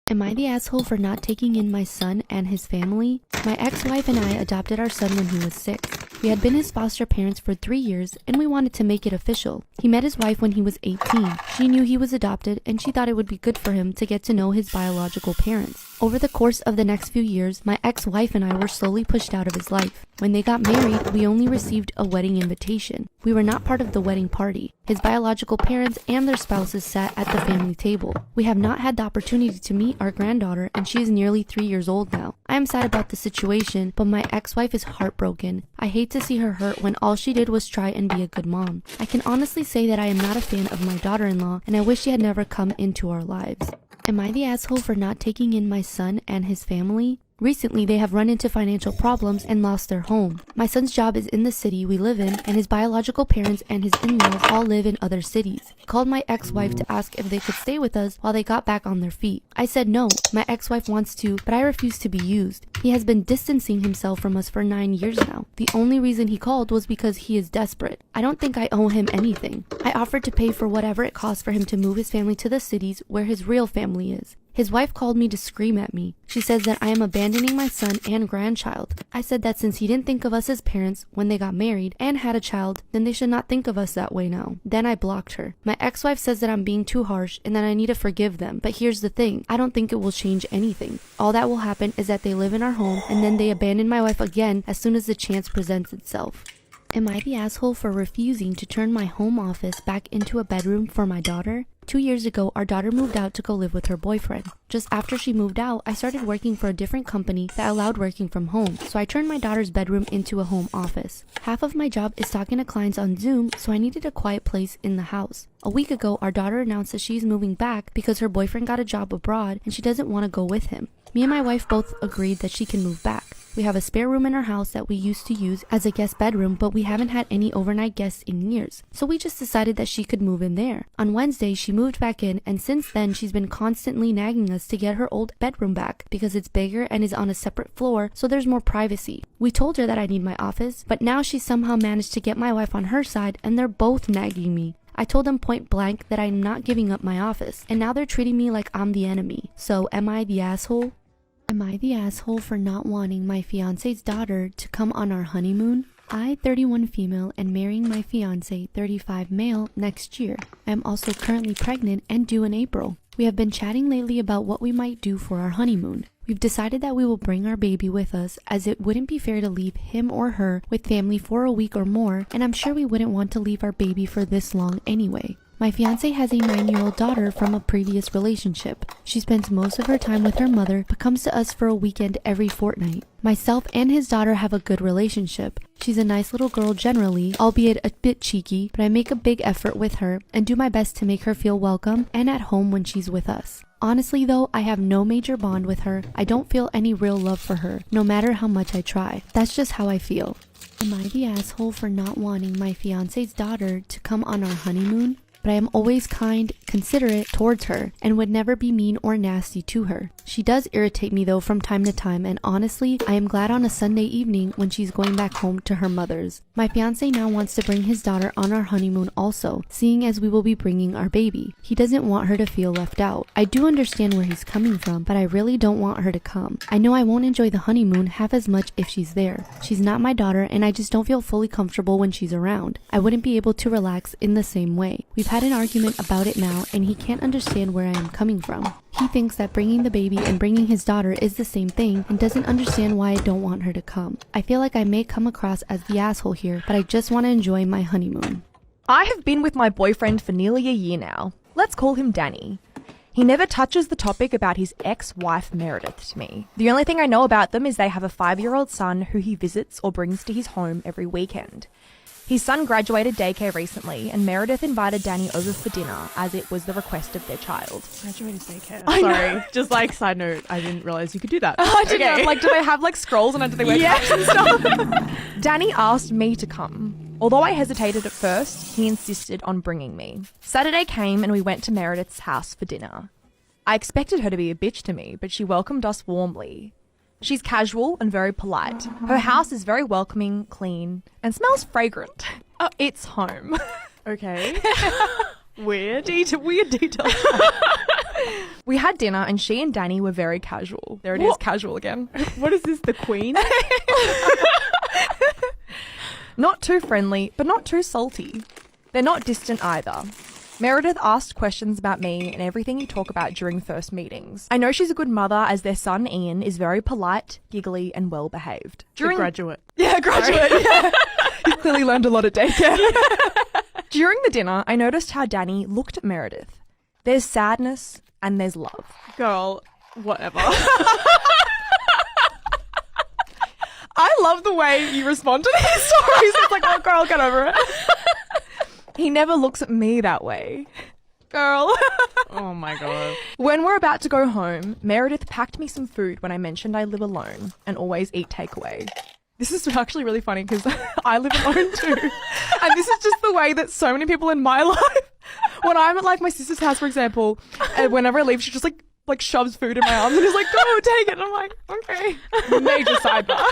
P: Am I the asshole for not taking in my son and his family? My ex-wife and I adopted our son when he was 6. We had been his foster parents for 3 years, and we wanted to make it official. He met his wife when he was 18. She knew he was adopted, and she thought it would be good for him to get to know his biological parents. Over the course of the next few years, my ex-wife and I were slowly pushed out of his life. When they got married, we only received a wedding invitation. We were not part of the wedding party. His biological parents and their spouses sat at the family table. We have not had the opportunity to meet our granddaughter, and she is nearly 3 years old now. I am sad about the situation, but my ex-wife is heartbroken. I hate to see her hurt when all she did was try and be a good mom. I can honestly say that I am not a fan of my daughter-in-law, and I wish she had never come into our lives. Am I the asshole for not taking in my son and his family? Recently, they have run into financial problems and lost their home. My son's job is in the city we live in, and his biological parents and his in-laws all live in other cities. I called my ex-wife to ask if they could stay with us while they got back on their feet. I said no, my ex-wife wants to, but I refuse to be used. He has been distancing himself from us for 9 years now. The only reason he called was because he is desperate. I don't think I owe him anything. I offered to pay for whatever it costs for him to move his family to the cities where his real family is. His wife called me to scream at me. She says that I am abandoning my son and grandchild. I said that since he didn't think of us as parents when they got married and had a child, then they should not think of us that way now. Then I blocked her. My ex-wife says that I'm being too harsh and that I need to forgive them. But here's the thing, I don't think it will change anything. All that will happen is that they live in our home and then they abandon my wife again as soon as the chance presents itself. Am I the asshole for refusing to turn my home office back into a bedroom for my daughter? 2 years ago, our daughter moved out to go live with her boyfriend. Just after she moved out, I started working for a different company that allowed working from home, so I turned my daughter's bedroom into a home office. Half of my job is talking to clients on Zoom, so I needed a quiet place in the house. A week ago, our daughter announced that she's moving back because her boyfriend got a job abroad and she doesn't want to go with him. Me and my wife both agreed that she can move back. We have a spare room in our house that we used to use as a guest bedroom, but we haven't had any overnight guests in years. So we just decided that she could move in there. On Wednesday, she moved back in, and since then, she's been constantly nagging us to get her old bedroom back because it's bigger and is on a separate floor, so there's more privacy. We told her that I need my office, but now she somehow managed to get my wife on her side, and they're both nagging me. I told them point blank that I'm not giving up my office, and now they're treating me like I'm the enemy. So am I the asshole? Am I the asshole for not wanting my fiance's daughter to come on our honeymoon? I, 31 female, and marrying my fiance, 35 male, next year. I am also currently pregnant and due in April. We have been chatting lately about what we might do for our honeymoon. We've decided that we will bring our baby with us, as it wouldn't be fair to leave him or her with family for a week or more, and I'm sure we wouldn't want to leave our baby for this long anyway. My fiance has a 9-year-old daughter from a previous relationship. She spends most of her time with her mother, but comes to us for a weekend every fortnight. Myself and his daughter have a good relationship. She's a nice little girl generally, albeit a bit cheeky, but I make a big effort with her and do my best to make her feel welcome and at home when she's with us. Honestly though, I have no major bond with her. I don't feel any real love for her, no matter how much I try. That's just how I feel. Am I the asshole for not wanting my fiance's daughter to come on our honeymoon? But I am always kind, considerate towards her, and would never be mean or nasty to her. She does irritate me though from time to time, and honestly, I am glad on a Sunday evening when she's going back home to her mother's. My fiance now wants to bring his daughter on our honeymoon also, seeing as we will be bringing our baby. He doesn't want her to feel left out. I do understand where he's coming from, but I really don't want her to come. I know I won't enjoy the honeymoon half as much if she's there. She's not my daughter, and I just don't feel fully comfortable when she's around. I wouldn't be able to relax in the same way. We've had an argument about it now, and he can't understand where I am coming from. He thinks that bringing the baby and bringing his daughter is the same thing and doesn't understand why I don't want her to come. I feel like I may come across as the asshole here, but I just want to enjoy my honeymoon.
U: I have been with my boyfriend for nearly a year now. Let's call him Danny. He never touches the topic about his ex-wife Meredith to me. The only thing I know about them is they have a 5-year-old son who he visits or brings to his home every weekend. His son graduated daycare recently, and Meredith invited Danny over for dinner, as it was the request of their child.
L: Graduated daycare.
U: Sorry,
L: Just like side note, I didn't realize you could do that.
U: I didn't know. Like, do they have like scrolls and do they wear caps and stuff? Danny asked me to come. Although I hesitated at first, he insisted on bringing me. Saturday came and we went to Meredith's house for dinner. I expected her to be a bitch to me, but she welcomed us warmly. She's casual and very polite. Her house is very welcoming, clean, and smells fragrant. It's home.
L: Okay. Weird details.
U: We had dinner and she and Danny were very casual. There it is, casual again.
L: What is this, the Queen?
U: Not too friendly, but not too salty. They're not distant either. Meredith asked questions about me and everything you talk about during first meetings. I know she's a good mother, as their son Ian is very polite, giggly, and well behaved.
L: Graduate.
U: Yeah, graduate. Yeah. He's clearly learned a lot at daycare. During the dinner, I noticed how Danny looked at Meredith. There's sadness and there's love.
L: Girl, whatever.
U: I love the way you respond to these stories. It's like, oh girl, get over it. He never looks at me that way. Girl.
L: Oh my God.
U: When we're about to go home, Meredith packed me some food when I mentioned I live alone and always eat takeaway. This is actually really funny because I live alone too. And this is just the way that so many people in my life, when I'm at like my sister's house, for example, and whenever I leave, she just like shoves food in my arms and is like, go take it. And I'm like, okay. Major sidebar.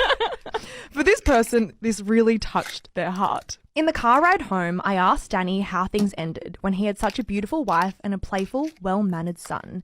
U: For this person, this really touched their heart. In the car ride home, I asked Danny how things ended when he had such a beautiful wife and a playful, well-mannered son.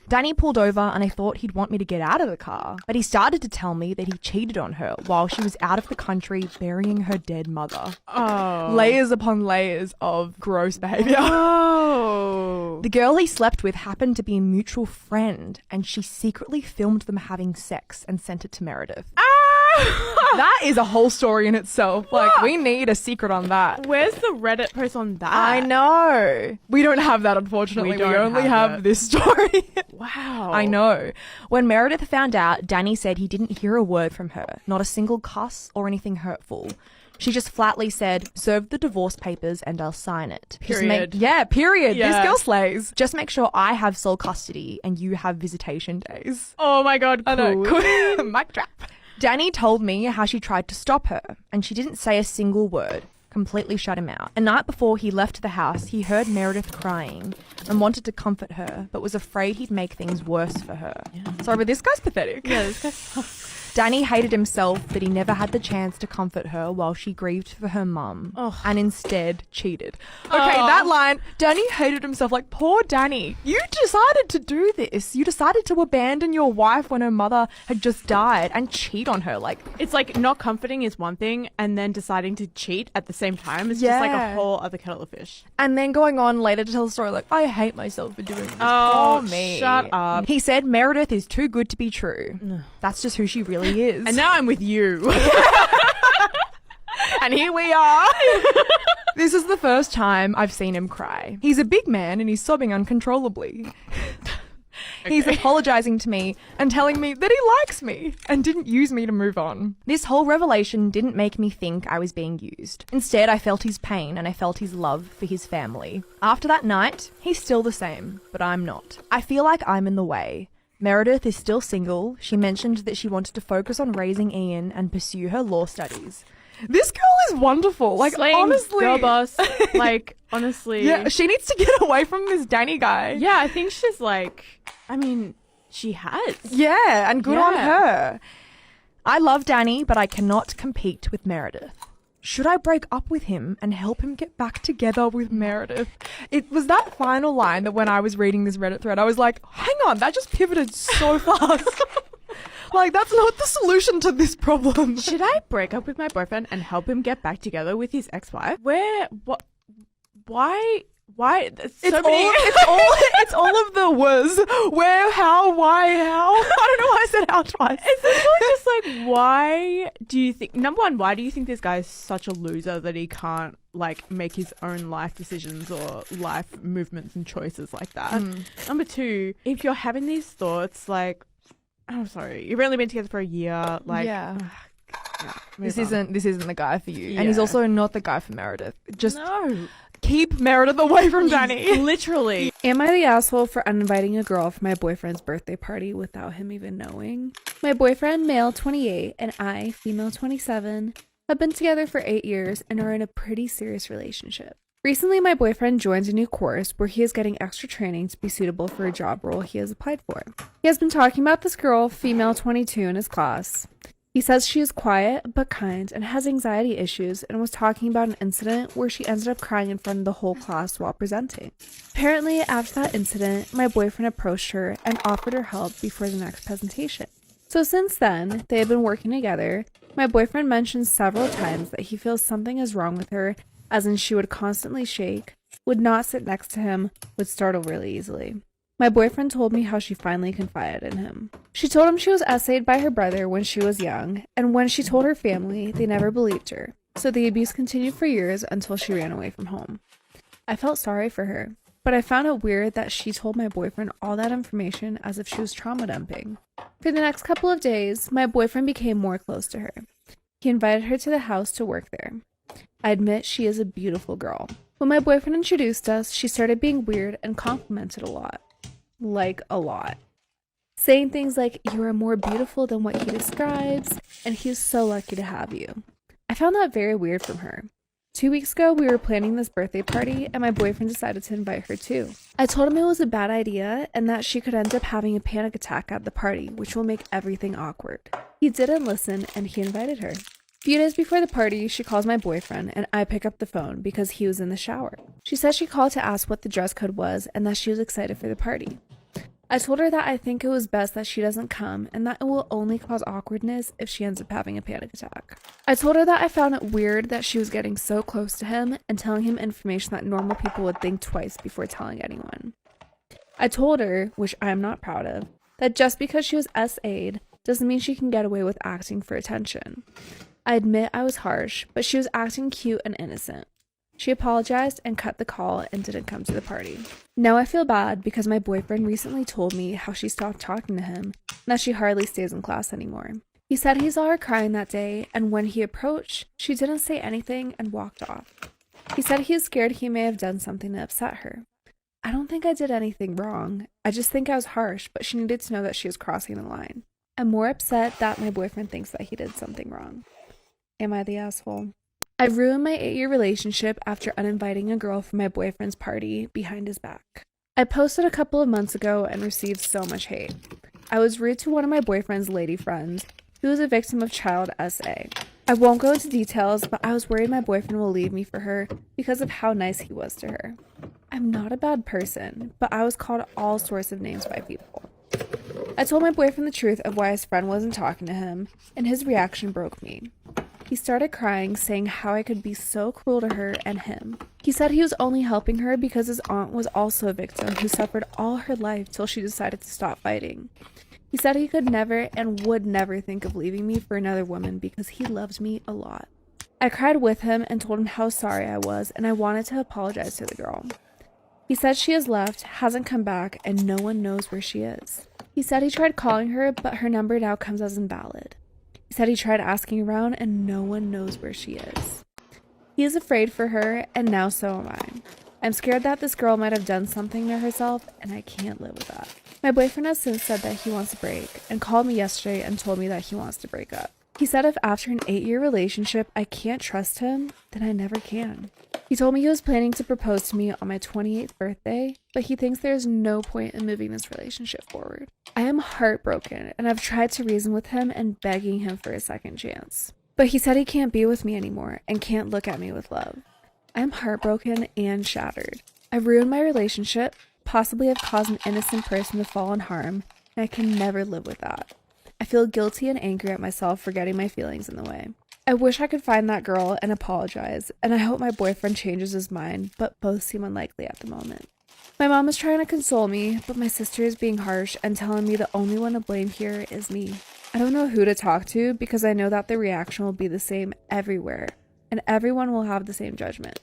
U: Danny pulled over and I thought he'd want me to get out of the car, but he started to tell me that he cheated on her while she was out of the country burying her dead mother.
L: Oh.
U: Layers upon layers of gross behavior.
L: Oh.
U: The girl he slept with happened to be a mutual friend, and she secretly filmed them having sex and sent it to Meredith. That is a whole story in itself. Like, we need a secret on that.
L: Where's the Reddit post on that?
U: I know. We don't have that, unfortunately. We only have this story.
L: Wow.
U: I know. When Meredith found out, Danny said he didn't hear a word from her, not a single cuss or anything hurtful. She just flatly said, serve the divorce papers and I'll sign it.
E: Period.
U: Period.
E: Yeah.
U: This girl slays. Just make sure I have sole custody and you have visitation days.
E: Oh my god,
U: I know.
E: cool.
U: Mic drop. Danny told me how she tried to stop her and she didn't say a single word. Completely shut him out. A night before he left the house, he heard Meredith crying and wanted to comfort her, but was afraid he'd make things worse for her. Sorry, but this guy's pathetic.
E: Yeah, this guy's sucks.
U: Danny hated himself that he never had the chance to comfort her while she grieved for her mum and instead cheated. Okay, that line, Danny hated himself. Like, poor Danny. You decided to do this. You decided to abandon your wife when her mother had just died and cheat on her. Like,
E: It's like not comforting is one thing, and then deciding to cheat at the same time is just like a whole other kettle of fish.
U: and then going on later to tell the story like, I hate myself for doing this.
E: Oh,
U: Poor me.
E: shut up.
U: He said Meredith is too good to be true. That's just who she really is.
E: And now I'm with you.
U: And here we are. This is the first time I've seen him cry. He's a big man and he's sobbing uncontrollably. He's apologizing to me and telling me that he likes me and didn't use me to move on. This whole revelation didn't make me think I was being used. Instead, I felt his pain and I felt his love for his family. After that night, he's still the same, but I'm not. I feel like I'm in the way. Meredith is still single. She mentioned that she wanted to focus on raising Ian and pursue her law studies. This girl is wonderful. Like,
E: Slaying
U: honestly.
E: girl boss. Like, honestly.
U: Yeah, she needs to get away from this Danny guy.
E: Yeah, I think she's like, I mean, she has.
U: Yeah, and good on
E: Yeah.
U: her. I love Danny, but I cannot compete with Meredith. Should I break up with him and help him get back together with Meredith? It was that final line that when I was reading this Reddit thread, I was like, hang on, that just pivoted so fast. Like, that's not the solution to this problem.
E: Should I break up with my boyfriend and help him get back together with his ex-wife? Where? What? Why?
U: It's all of the was, where, how, why, how. I don't know why I said how twice.
E: It's literally just like, why do you think, number one, why do you think this guy is such a loser that he can't like make his own life decisions or life movements and choices like that? Number two, if you're having these thoughts, like, I'm sorry, you've only been together for a year, like,
U: yeah.
E: Move
U: This
E: on.
U: isn't the guy for you.
E: Yeah.
U: And he's also not the guy for Meredith. Just
E: No.
U: keep Meredith away from Danny.
E: Literally.
R: Am I the asshole for uninviting a girl for my boyfriend's birthday party without him even knowing? My boyfriend, male 28, and I, female 27, have been together for 8 years and are in a pretty serious relationship. Recently, my boyfriend joined a new course where he is getting extra training to be suitable for a job role he has applied for. He has been talking about this girl, female 22, in his class. He says she is quiet but kind and has anxiety issues, and was talking about an incident where she ended up crying in front of the whole class while presenting. Apparently, after that incident, my boyfriend approached her and offered her help before the next presentation. So since then, they have been working together. My boyfriend mentioned several times that he feels something is wrong with her, as in she would constantly shake, would not sit next to him, would startle really easily. My boyfriend told me how she finally confided in him. She told him she was essayed by her brother when she was young, and when she told her family, they never believed her. So the abuse continued for years until she ran away from home. I felt sorry for her, but I found it weird that she told my boyfriend all that information as if she was trauma dumping. For the next couple of days, my boyfriend became more close to her. He invited her to the house to work there. I admit she is a beautiful girl. When my boyfriend introduced us, she started being weird and complimented a lot. Like, a lot. Saying things like, you are more beautiful than what he describes, and he is so lucky to have you. I found that very weird from her. 2 weeks ago, we were planning this birthday party, and my boyfriend decided to invite her too. I told him it was a bad idea, and that she could end up having a panic attack at the party, which will make everything awkward. He didn't listen, and he invited her. A few days before the party, she calls my boyfriend, and I pick up the phone because he was in the shower. She says she called to ask what the dress code was, and that she was excited for the party. I told her that I think it was best that she doesn't come and that it will only cause awkwardness if she ends up having a panic attack. I told her that I found it weird that she was getting so close to him and telling him information that normal people would think twice before telling anyone. I told her, which I am not proud of, that just because she was SA'd doesn't mean she can get away with acting for attention. I admit I was harsh, but she was acting cute and innocent. She apologized and cut the call and didn't come to the party. Now I feel bad because my boyfriend recently told me how she stopped talking to him and that she hardly stays in class anymore. He said he saw her crying that day, and when he approached, she didn't say anything and walked off. He said he was scared he may have done something to upset her. I don't think I did anything wrong. I just think I was harsh, but she needed to know that she was crossing the line. I'm more upset that my boyfriend thinks that he did something wrong. Am I the asshole? I ruined my 8-year relationship after uninviting a girl from my boyfriend's party behind his back. I posted a couple of months ago and received so much hate. I was rude to one of my boyfriend's lady friends, who was a victim of child SA. I won't go into details, but I was worried my boyfriend will leave me for her because of how nice he was to her. I'm not a bad person, but I was called all sorts of names by people. I told my boyfriend the truth of why his friend wasn't talking to him, and his reaction broke me. He started crying, saying how I could be so cruel to her and him. He said he was only helping her because his aunt was also a victim who suffered all her life till she decided to stop fighting. He said he could never and would never think of leaving me for another woman because he loved me a lot. I cried with him and told him how sorry I was, and I wanted to apologize to the girl. He said she has left, hasn't come back, and no one knows where she is. He said he tried calling her, but her number now comes as invalid. He said he tried asking around, and no one knows where she is. He is afraid for her, and now so am I. I'm scared that this girl might have done something to herself, and I can't live with that. My boyfriend has since said that he wants a break, and called me yesterday and told me that he wants to break up. He said if after an 8-year relationship I can't trust him, then I never can. He told me he was planning to propose to me on my 28th birthday, but he thinks there's no point in moving this relationship forward. I am heartbroken, and I've tried to reason with him and begging him for a second chance. But he said he can't be with me anymore and can't look at me with love. I am heartbroken and shattered. I've ruined my relationship, possibly have caused an innocent person to fall in harm, and I can never live with that. I feel guilty and angry at myself for getting my feelings in the way. I wish I could find that girl and apologize, and I hope my boyfriend changes his mind, but both seem unlikely at the moment. My mom is trying to console me, but my sister is being harsh and telling me the only one to blame here is me. I don't know who to talk to because I know that the reaction will be the same everywhere, and everyone will have the same judgment.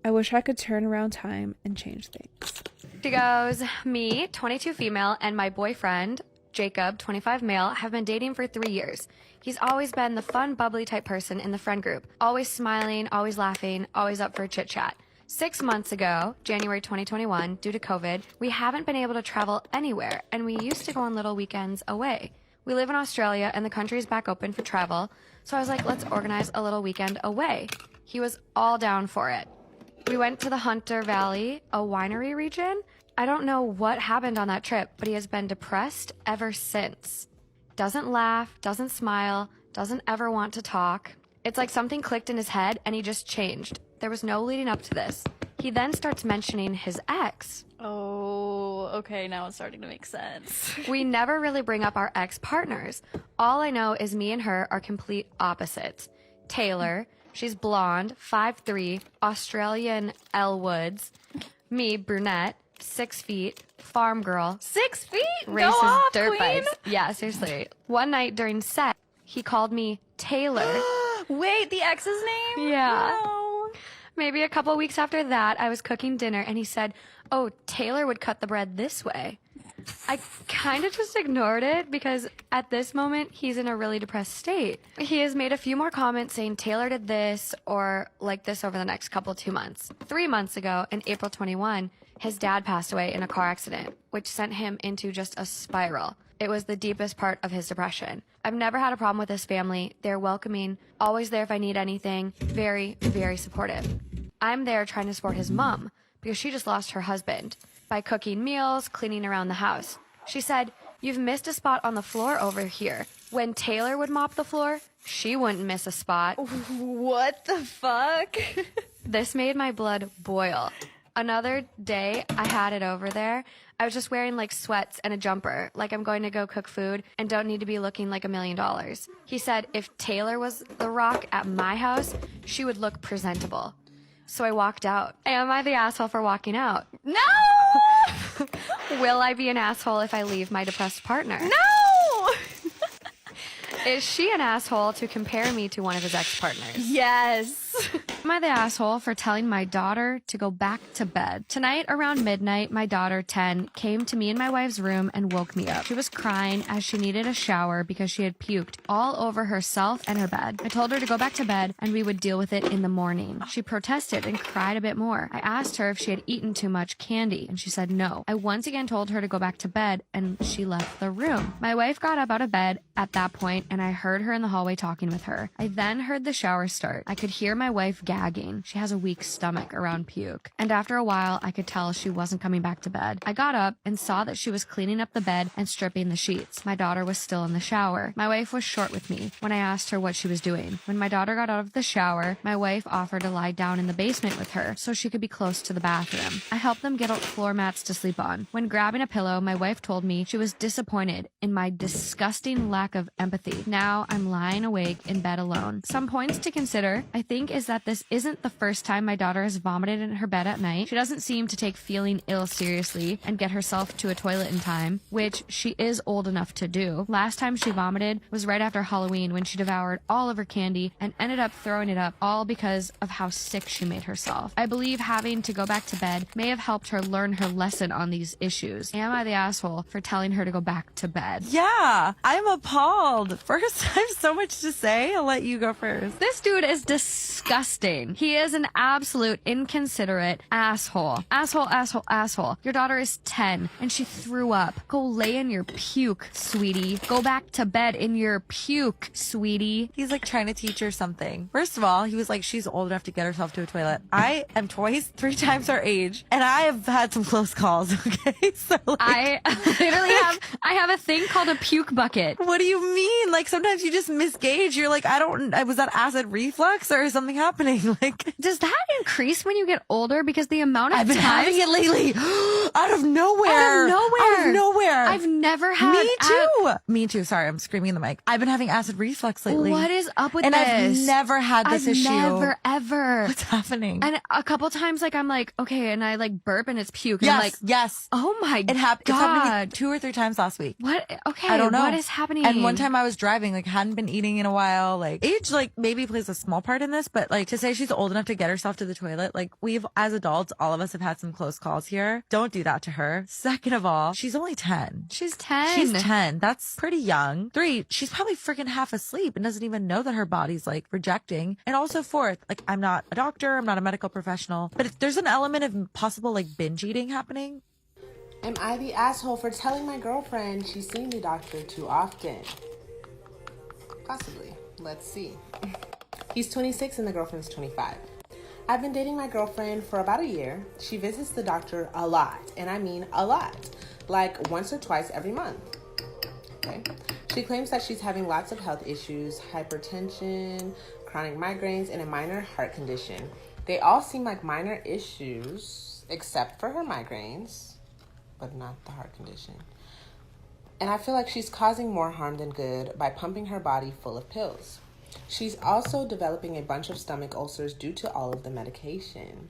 R: I wish I could turn around time and change things.
K: She goes, me, 22 female, and my boyfriend, Jacob, 25 male, have been dating for 3 years. He's always been the fun, bubbly type person in the friend group. Always smiling, always laughing, always up for a chit chat. 6 months ago, January 2021, due to COVID, we haven't been able to travel anywhere, and we used to go on little weekends away. We live in Australia, and the country's back open for travel, so I was like, let's organize a little weekend away. He was all down for it. We went to the Hunter Valley, a winery region. I don't know what happened on that trip, but he has been depressed ever since. Doesn't laugh, doesn't smile, doesn't ever want to talk. It's like something clicked in his head and he just changed. There was no leading up to this. He then starts mentioning his ex.
F: Oh, okay, now it's starting to make sense.
K: We never really bring up our ex-partners. All I know is me and her are complete opposites. Taylor, she's blonde, 5'3", Australian Elle Woods. Me, brunette, 6 feet, farm girl.
F: 6 feet?
K: Races
F: Go off,
K: dirt
F: queen.
K: bikes. Yeah, seriously. One night during set, he called me Taylor.
F: Wait, the ex's name?
K: Yeah.
F: No.
K: Maybe a couple weeks after that, I was cooking dinner and he said, oh, Taylor would cut the bread this way. I kind of just ignored it because at this moment, he's in a really depressed state. He has made a few more comments saying Taylor did this or like this over the next couple 2 months. 3 months ago, in April 21, his dad passed away in a car accident, which sent him into just a spiral. It was the deepest part of his depression. I've never had a problem with his family. They're welcoming, always there if I need anything, very, very supportive. I'm there trying to support his mom because she just lost her husband by cooking meals, cleaning around the house. She said, you've missed a spot on the floor over here. When Taylor would mop the floor, she wouldn't miss a spot.
F: What the fuck?
K: This made my blood boil. Another day, I had it over there. I was just wearing like sweats and a jumper, like I'm going to go cook food and don't need to be looking like $1 million. He said if Taylor was the rock at my house, she would look presentable. So I walked out. Am I the asshole for walking out?
F: No!
K: Will I be an asshole if I leave my depressed partner?
F: No!
K: Is she an asshole to compare me to one of his ex-partners?
F: Yes.
D: Am I the asshole for telling my daughter to go back to bed? Tonight around midnight, my daughter, 10, came to me in my wife's room and woke me up. She was crying as she needed a shower because she had puked all over herself and her bed. I told her to go back to bed and we would deal with it in the morning. She protested and cried a bit more. I asked her if she had eaten too much candy and she said no. I once again told her to go back to bed and she left the room. My wife got up out of bed at that point and I heard her in the hallway talking with her. I then heard the shower start. I could hear my wife gagging. She has a weak stomach around puke. And after a while, I could tell she wasn't coming back to bed. I got up and saw that she was cleaning up the bed and stripping the sheets. My daughter was still in the shower. My wife was short with me when I asked her what she was doing. When my daughter got out of the shower, my wife offered to lie down in the basement with her so she could be close to the bathroom. I helped them get out floor mats to sleep on. When grabbing a pillow, my wife told me she was disappointed in my disgusting lack of empathy. Now I'm lying awake in bed alone. Some points to consider, I think, is that this isn't the first time my daughter has vomited in her bed at night. She doesn't seem to take feeling ill seriously and get herself to a toilet in time, which she is old enough to do. Last time she vomited was right after Halloween when she devoured all of her candy and ended up throwing it up, all because of how sick she made herself. I believe having to go back to bed may have helped her learn her lesson on these issues. Am I the asshole for telling her to go back to bed?
V: Yeah, I'm appalled. First, I have so much to say. I'll let you go first.
D: This dude is disgusting. He is an absolute inconsiderate asshole. Asshole. Your daughter is 10 and she threw up. Go lay in your puke, sweetie. Go back to bed in your puke, sweetie.
V: He's like trying to teach her something. First of all, he was like, she's old enough to get herself to a toilet. I am twice, 3 times her age, and I have had some close calls, okay? So like,
D: I literally have a thing called a puke bucket.
V: What do you mean? Like sometimes you just misgauge. You're like, was that acid reflux or is something happening? Like,
D: does that increase when you get older? Because the amount of
V: I've been
D: times
V: having it lately. Out of nowhere.
D: I've never had.
V: Me too. Sorry, I'm screaming in the mic. I've been having acid reflux lately.
D: What is up with
V: and
D: this?
V: I've never had this issue.
D: Never ever.
V: What's happening?
D: And a couple times, like I'm like, okay, and I like burp and it's puke. And
V: Yes,
D: I'm like,
V: yes.
D: Oh my
V: It happened. It's happened to me
D: God.
V: 2 or 3 times last week.
D: What? Okay.
V: I don't know.
D: What is happening?
V: And one time I was driving, like hadn't been eating in a while. Like age, like maybe plays a small part in this, but like to say she's old enough to get herself to the toilet, like we've as adults, all of us have had some close calls here. Don't do that to her. Second of all, she's only 10.
D: She's 10.
V: She's 10. That's pretty young. 3, she's probably freaking half asleep and doesn't even know that her body's like rejecting. And also 4th, like I'm not a doctor, I'm not a medical professional, but if there's an element of possible like binge eating happening.
W: Am I the asshole for telling my girlfriend she's seeing the doctor too often? Possibly. Let's see. He's 26 and the girlfriend's 25. I've been dating my girlfriend for about a year. She visits the doctor a lot, and I mean a lot, like once or twice every month. Okay. She claims that she's having lots of health issues, hypertension, chronic migraines, and a minor heart condition. They all seem like minor issues, except for her migraines, but not the heart condition. And I feel like she's causing more harm than good by pumping her body full of pills. She's also developing a bunch of stomach ulcers due to all of the medication.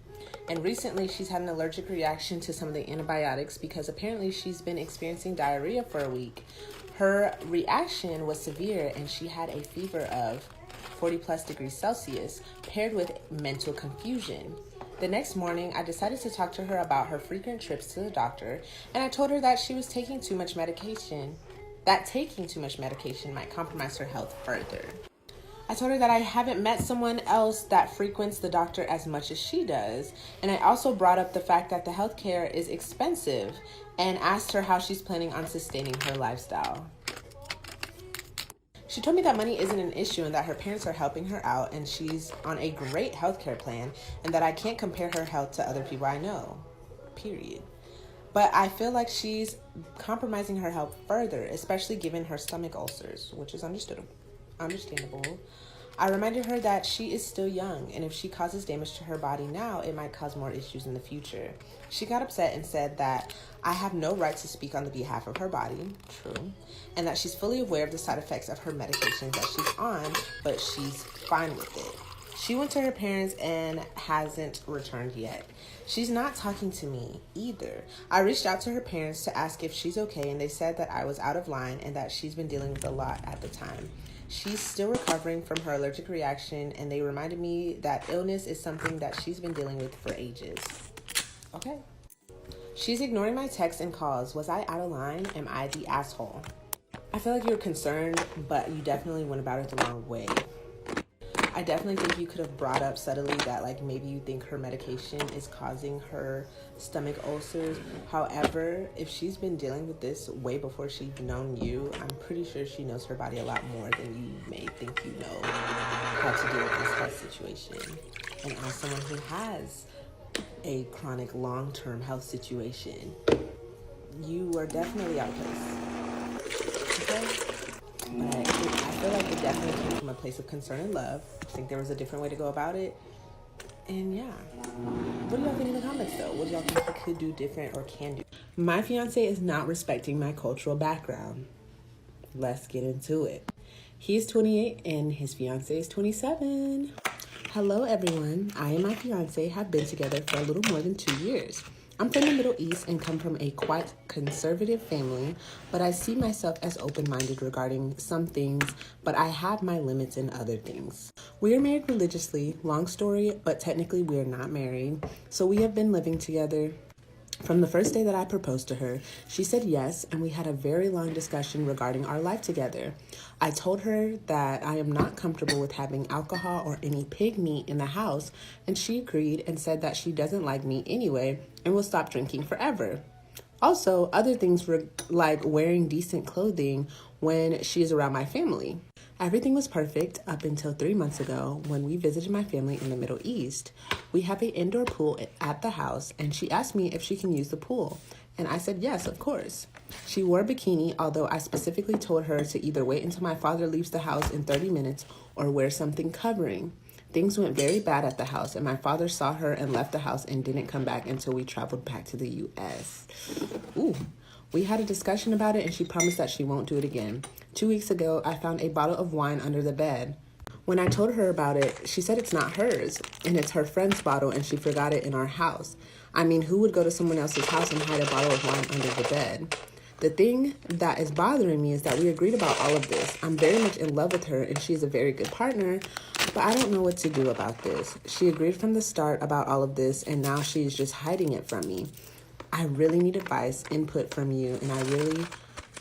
W: And recently she's had an allergic reaction to some of the antibiotics because apparently she's been experiencing diarrhea for a week. Her reaction was severe and she had a fever of 40 plus degrees Celsius paired with mental confusion. The next morning, I decided to talk to her about her frequent trips to the doctor, and I told her that she was taking too much medication, that taking too much medication might compromise her health further. I told her that I haven't met someone else that frequents the doctor as much as she does, and I also brought up the fact that the healthcare is expensive and asked her how she's planning on sustaining her lifestyle. She told me that money isn't an issue and that her parents are helping her out and she's on a great healthcare plan and that I can't compare her health to other people I know, period. But I feel like she's compromising her health further, especially given her stomach ulcers, which is understandable. I reminded her that she is still young and if she causes damage to her body now, it might cause more issues in the future. She got upset and said that I have no right to speak on the behalf of her body, true, and that she's fully aware of the side effects of her medications that she's on, but she's fine with it. She went to her parents and hasn't returned yet. She's not talking to me either. I reached out to her parents to ask if she's okay and they said that I was out of line and that she's been dealing with a lot at the time. She's still recovering from her allergic reaction, and they reminded me that illness is something that she's been dealing with for ages. Okay. She's ignoring my texts and calls. Was I out of line? Am I the asshole? I feel like you're concerned, but you definitely went about it the wrong way. I definitely think you could have brought up subtly that like maybe you think her medication is causing her stomach ulcers. However, if she's been dealing with this way before she's known you, I'm pretty sure she knows her body a lot more than you may think you know how to deal with this health situation. And as someone who has a chronic long-term health situation, you are definitely out of place. Okay? But I feel like it definitely came from a place of concern and love. I think there was a different way to go about it. And yeah. What do y'all think in the comments though? What do y'all think we could do different or can do? My fiance is not respecting my cultural background. Let's get into it. He's 28 and his fiance is 27. Hello everyone. I and my fiance have been together for a little more than 2 years. I'm from the Middle East and come from a quite conservative family, but I see myself as open-minded regarding some things, but I have my limits in other things. We are married religiously, long story, but technically we are not married. So we have been living together. From the first day that I proposed to her, she said yes, and we had a very long discussion regarding our life together. I told her that I am not comfortable with having alcohol or any pig meat in the house, and she agreed and said that she doesn't like me anyway and will stop drinking forever. Also, other things were like wearing decent clothing when she is around my family. Everything was perfect up until 3 months ago when we visited my family in the Middle East. We have an indoor pool at the house, and she asked me if she can use the pool. And I said yes, of course. She wore a bikini, although I specifically told her to either wait until my father leaves the house in 30 minutes or wear something covering. Things went very bad at the house, and my father saw her and left the house and didn't come back until we traveled back to the U.S. Ooh. We had a discussion about it, and she promised that she won't do it again. 2 weeks ago, I found a bottle of wine under the bed. When I told her about it, she said it's not hers, and it's her friend's bottle, and she forgot it in our house. I mean, who would go to someone else's house and hide a bottle of wine under the bed? The thing that is bothering me is that we agreed about all of this. I'm very much in love with her, and she's a very good partner, but I don't know what to do about this. She agreed from the start about all of this, and now she's just hiding it from me. I really need advice, input from you, and I really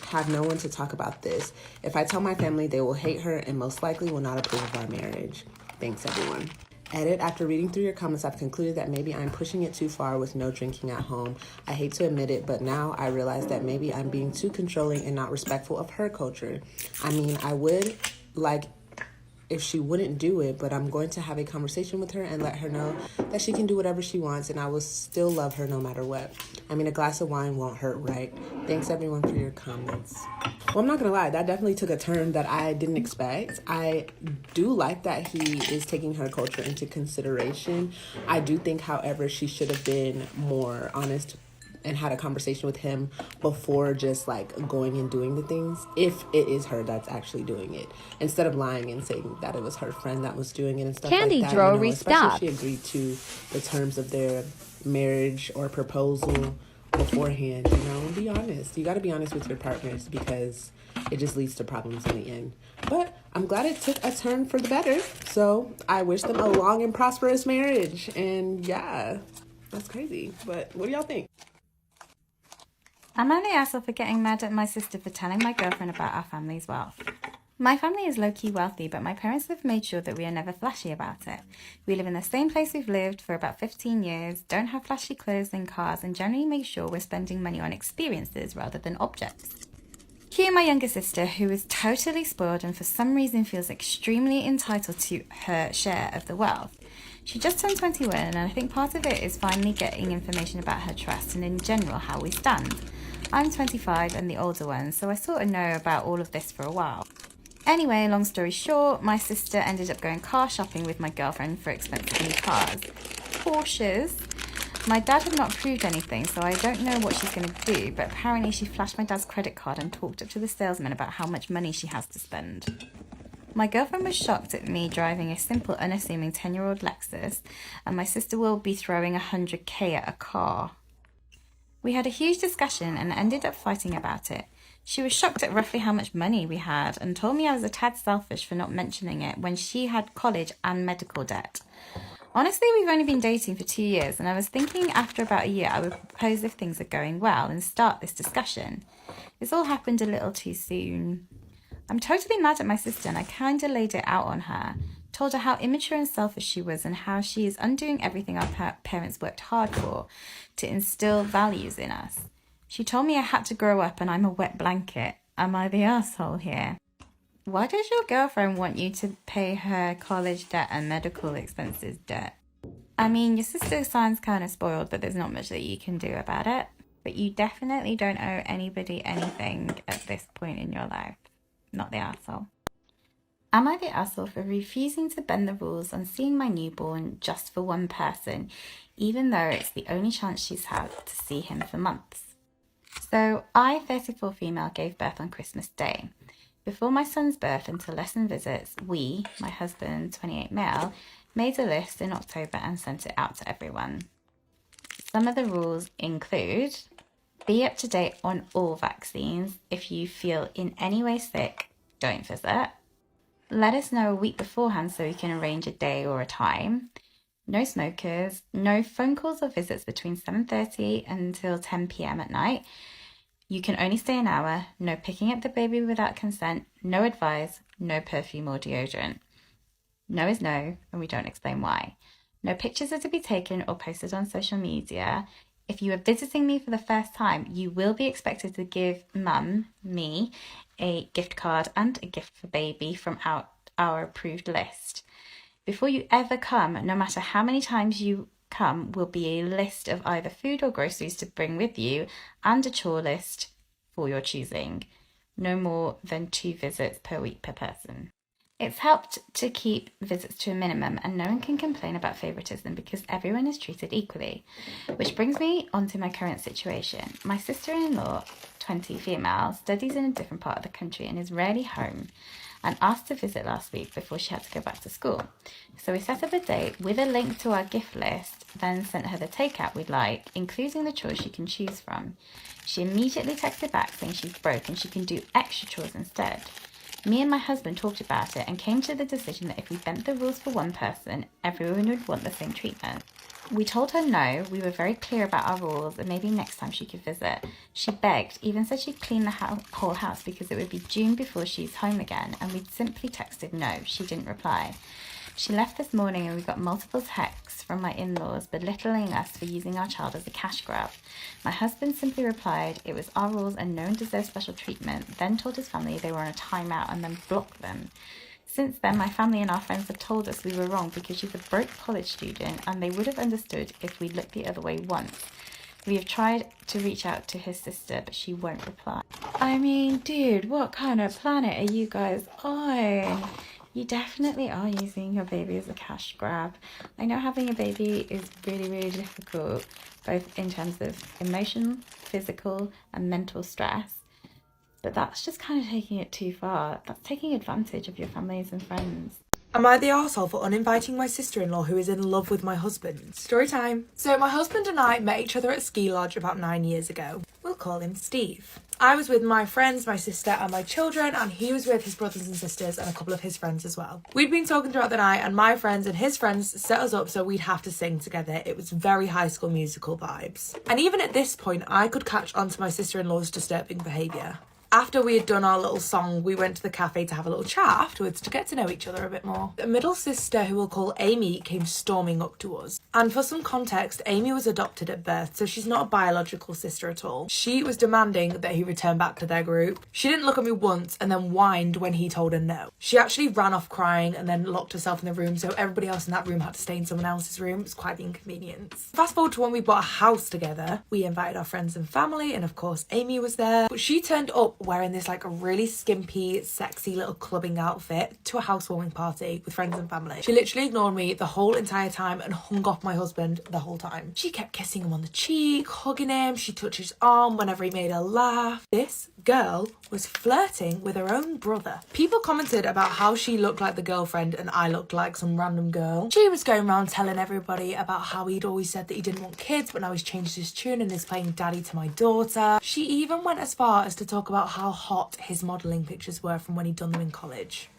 W: have no one to talk about this. If I tell my family, they will hate her and most likely will not approve of our marriage. Thanks, everyone. Edit, after reading through your comments, I've concluded that maybe I'm pushing it too far with no drinking at home. I hate to admit it, but now I realize that maybe I'm being too controlling and not respectful of her culture. I mean, I would like if she wouldn't do it, but I'm going to have a conversation with her and let her know that she can do whatever she wants and I will still love her no matter what. I mean, a glass of wine won't hurt, right? Thanks everyone for your comments. Well, I'm not gonna lie, that definitely took a turn that I didn't expect. I do like that he is taking her culture into consideration. I do think, however, she should have been more honest and had a conversation with him before just like going and doing the things, if it is her that's actually doing it, instead of lying and saying that it was her friend that was doing it and stuff
P: Candy
W: like that.
P: drawer
W: You know,
P: Restock.
W: especially if she agreed to the terms of their marriage or proposal beforehand. You know, be honest. You got to be honest with your partners because it just leads to problems in the end. But I'm glad it took a turn for the better. So I wish them a long and prosperous marriage. And yeah, that's crazy. But what do y'all think?
B: I'm only asshole for getting mad at my sister for telling my girlfriend about our family's wealth. My family is low-key wealthy, but my parents have made sure that we are never flashy about it. We live in the same place we've lived for about 15 years, don't have flashy clothes and cars, and generally make sure we're spending money on experiences rather than objects. Cue my younger sister, who is totally spoiled and for some reason feels extremely entitled to her share of the wealth. She just turned 21, and I think part of it is finally getting information about her trust and in general how we stand. I'm 25 and the older one, so I sort of know about all of this for a while. Anyway, long story short, my sister ended up going car shopping with my girlfriend for expensive new cars. Porsches. My dad had not approved anything, so I don't know what she's going to do, but apparently she flashed my dad's credit card and talked up to the salesman about how much money she has to spend. My girlfriend was shocked at me driving a simple, unassuming 10-year-old Lexus, and my sister will be throwing $100K at a car. We had a huge discussion and ended up fighting about it. She was shocked at roughly how much money we had and told me I was a tad selfish for not mentioning it when she had college and medical debt. Honestly, we've only been dating for 2 years, and I was thinking after about a year I would propose if things are going well and start this discussion. This all happened a little too soon. I'm totally mad at my sister, and I kind of laid it out on her. Told her how immature and selfish she was and how she is undoing everything our parents worked hard for to instill values in us. She told me I had to grow up and I'm a wet blanket. Am I the asshole here? Why does your girlfriend want you to pay her college debt and medical expenses debt? I mean, your sister sounds kind of spoiled, but there's not much that you can do about it. But you definitely don't owe anybody anything at this point in your life. Not the asshole. Am I the asshole for refusing to bend the rules on seeing my newborn just for one person, even though it's the only chance she's had to see him for months? So, I, 34 female, gave birth on Christmas Day. Before my son's birth and to lessen visits, we, my husband, 28 male, made a list in October and sent it out to everyone. Some of the rules include: be up to date on all vaccines. If you feel in any way sick, don't visit. Let us know a week beforehand so we can arrange a day or a time. No smokers, no phone calls or visits between 7:30 until 10 p.m. at night. You can only stay an hour. No picking up the baby without consent. No advice. No perfume or deodorant. No is no, and we don't explain why. No pictures are to be taken or posted on social media. If you are visiting me for the first time, you will be expected to give mum, me, a gift card and a gift for baby from our approved list. Before you ever come, no matter how many times you come, will be a list of either food or groceries to bring with you and a chore list for your choosing. No more than 2 visits per week per person. It's helped to keep visits to a minimum, and no one can complain about favoritism because everyone is treated equally. Which brings me on to my current situation. My sister-in-law, 20 female, studies in a different part of the country and is rarely home, and asked to visit last week before she had to go back to school. So we set up a date with a link to our gift list, then sent her the takeout we'd like, including the chores she can choose from. She immediately texted back saying she's broke and she can do extra chores instead. Me and my husband talked about it and came to the decision that if we bent the rules for one person, everyone would want the same treatment. We told her no, we were very clear about our rules and maybe next time she could visit. She begged, even said she'd clean the whole house because it would be June before she's home again, and we'd simply texted no. She didn't reply. She left this morning and we got multiple texts from my in-laws belittling us for using our child as a cash grab. My husband simply replied it was our rules and no one deserved special treatment, then told his family they were on a timeout and then blocked them. Since then, my family and our friends have told us we were wrong because she's a broke college student and they would have understood if we'd looked the other way once. We have tried to reach out to his sister, but she won't reply. I mean, dude, what kind of planet are you guys on? You definitely are using your baby as a cash grab. I know having a baby is really, really difficult, both in terms of emotional, physical, and mental stress. But that's just kind of taking it too far. That's taking advantage of your families and friends.
A: Am I the arsehole for uninviting my sister-in-law who is in love with my husband? Story time. So my husband and I met each other at ski lodge about 9 years ago. We'll call him Steve. I was with my friends, my sister and my children, and he was with his brothers and sisters and a couple of his friends as well. We'd been talking throughout the night and my friends and his friends set us up so we'd have to sing together. It was very High School Musical vibes. And even at this point, I could catch on to my sister-in-law's disturbing behaviour. After we had done our little song, we went to the cafe to have a little chat afterwards to get to know each other a bit more. The middle sister, who we'll call Amy, came storming up to us. And for some context, Amy was adopted at birth, so she's not a biological sister at all. She was demanding that he return back to their group. She didn't look at me once and then whined when he told her no. She actually ran off crying and then locked herself in the room, so everybody else in that room had to stay in someone else's room. It was quite the inconvenience. Fast forward to when we bought a house together. We invited our friends and family, and of course Amy was there. But she turned up wearing this like a really skimpy, sexy little clubbing outfit to a housewarming party with friends and family. She literally ignored me the whole entire time and hung off my husband the whole time. She kept kissing him on the cheek, hugging him. She touched his arm whenever he made her laugh. This girl was flirting with her own brother. People commented about how she looked like the girlfriend and I looked like some random girl. She was going around telling everybody about how he'd always said that he didn't want kids, but now he's changed his tune and is playing daddy to my daughter. She even went as far as to talk about how hot his modelling pictures were from when he'd done them in college.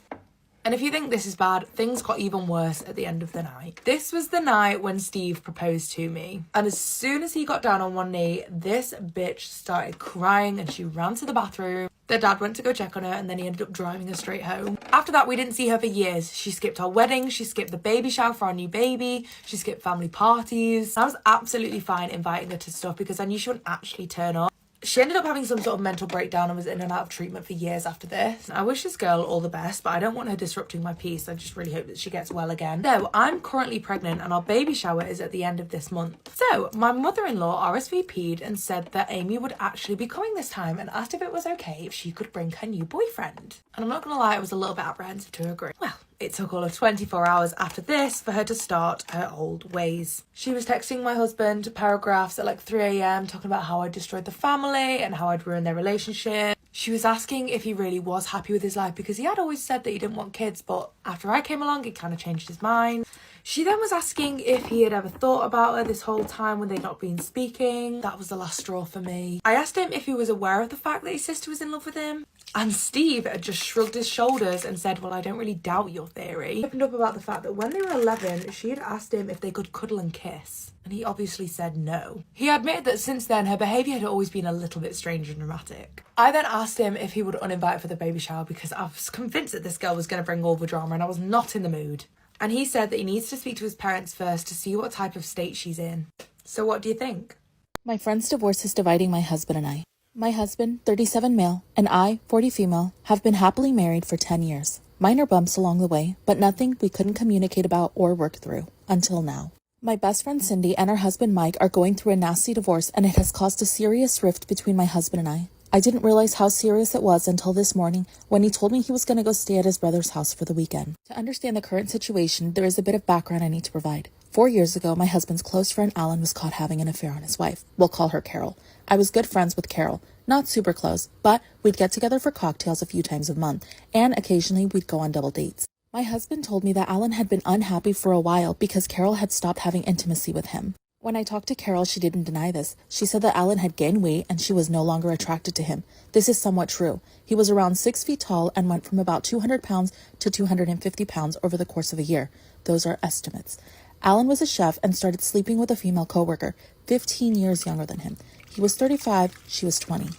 A: And if you think this is bad, things got even worse at the end of the night. This was the night when Steve proposed to me. And as soon as he got down on one knee, this bitch started crying and she ran to the bathroom. Their dad went to go check on her and then he ended up driving her straight home. After that, we didn't see her for years. She skipped our wedding, she skipped the baby shower for our new baby, she skipped family parties. I was absolutely fine inviting her to stuff because I knew she wouldn't actually turn up. She ended up having some sort of mental breakdown and was in and out of treatment for years after this. I wish this girl all the best, but I don't want her disrupting my peace. I just really hope that she gets well again. So, I'm currently pregnant and our baby shower is at the end of this month. So, my mother-in-law RSVP'd and said that Amy would actually be coming this time and asked if it was okay if she could bring her new boyfriend. And I'm not gonna lie, I was a little bit apprehensive to agree. Well, it took all of 24 hours after this for her to start her old ways. She was texting my husband paragraphs at like 3 a.m. talking about how I destroyed the family and how I'd ruined their relationship. She was asking if he really was happy with his life because he had always said that he didn't want kids, but after I came along, he kind of changed his mind. She then was asking if he had ever thought about her this whole time when they'd not been speaking. That was the last straw for me. I asked him if he was aware of the fact that his sister was in love with him. And Steve had just shrugged his shoulders and said, well, I don't really doubt your theory. He opened up about the fact that when they were 11, she had asked him if they could cuddle and kiss. And he obviously said no. He admitted that since then, her behaviour had always been a little bit strange and dramatic. I then asked him if he would uninvite her for the baby shower because I was convinced that this girl was going to bring all the drama and I was not in the mood. And he said that he needs to speak to his parents first to see what type of state she's in. So what do you think?
C: My friend's divorce is dividing my husband and I. My husband, 37 male, and I, 40 female, have been happily married for 10 years. Minor bumps along the way, but nothing we couldn't communicate about or work through, until now. My best friend Cindy and her husband Mike are going through a nasty divorce and it has caused a serious rift between my husband and I. I didn't realize how serious it was until this morning when he told me he was going to go stay at his brother's house for the weekend. To understand the current situation, there is a bit of background I need to provide. 4 years ago, my husband's close friend Alan was caught having an affair on his wife. We'll call her Carol. I was good friends with Carol. Not super close, but we'd get together for cocktails a few times a month, and occasionally we'd go on double dates. My husband told me that Alan had been unhappy for a while because Carol had stopped having intimacy with him. When I talked to Carol, she didn't deny this. She said that Alan had gained weight and she was no longer attracted to him. This is somewhat true. He was around 6 feet tall and went from about 200 pounds to 250 pounds over the course of a year. Those are estimates. Alan was a chef and started sleeping with a female coworker, 15 years younger than him. He was 35, she was 20.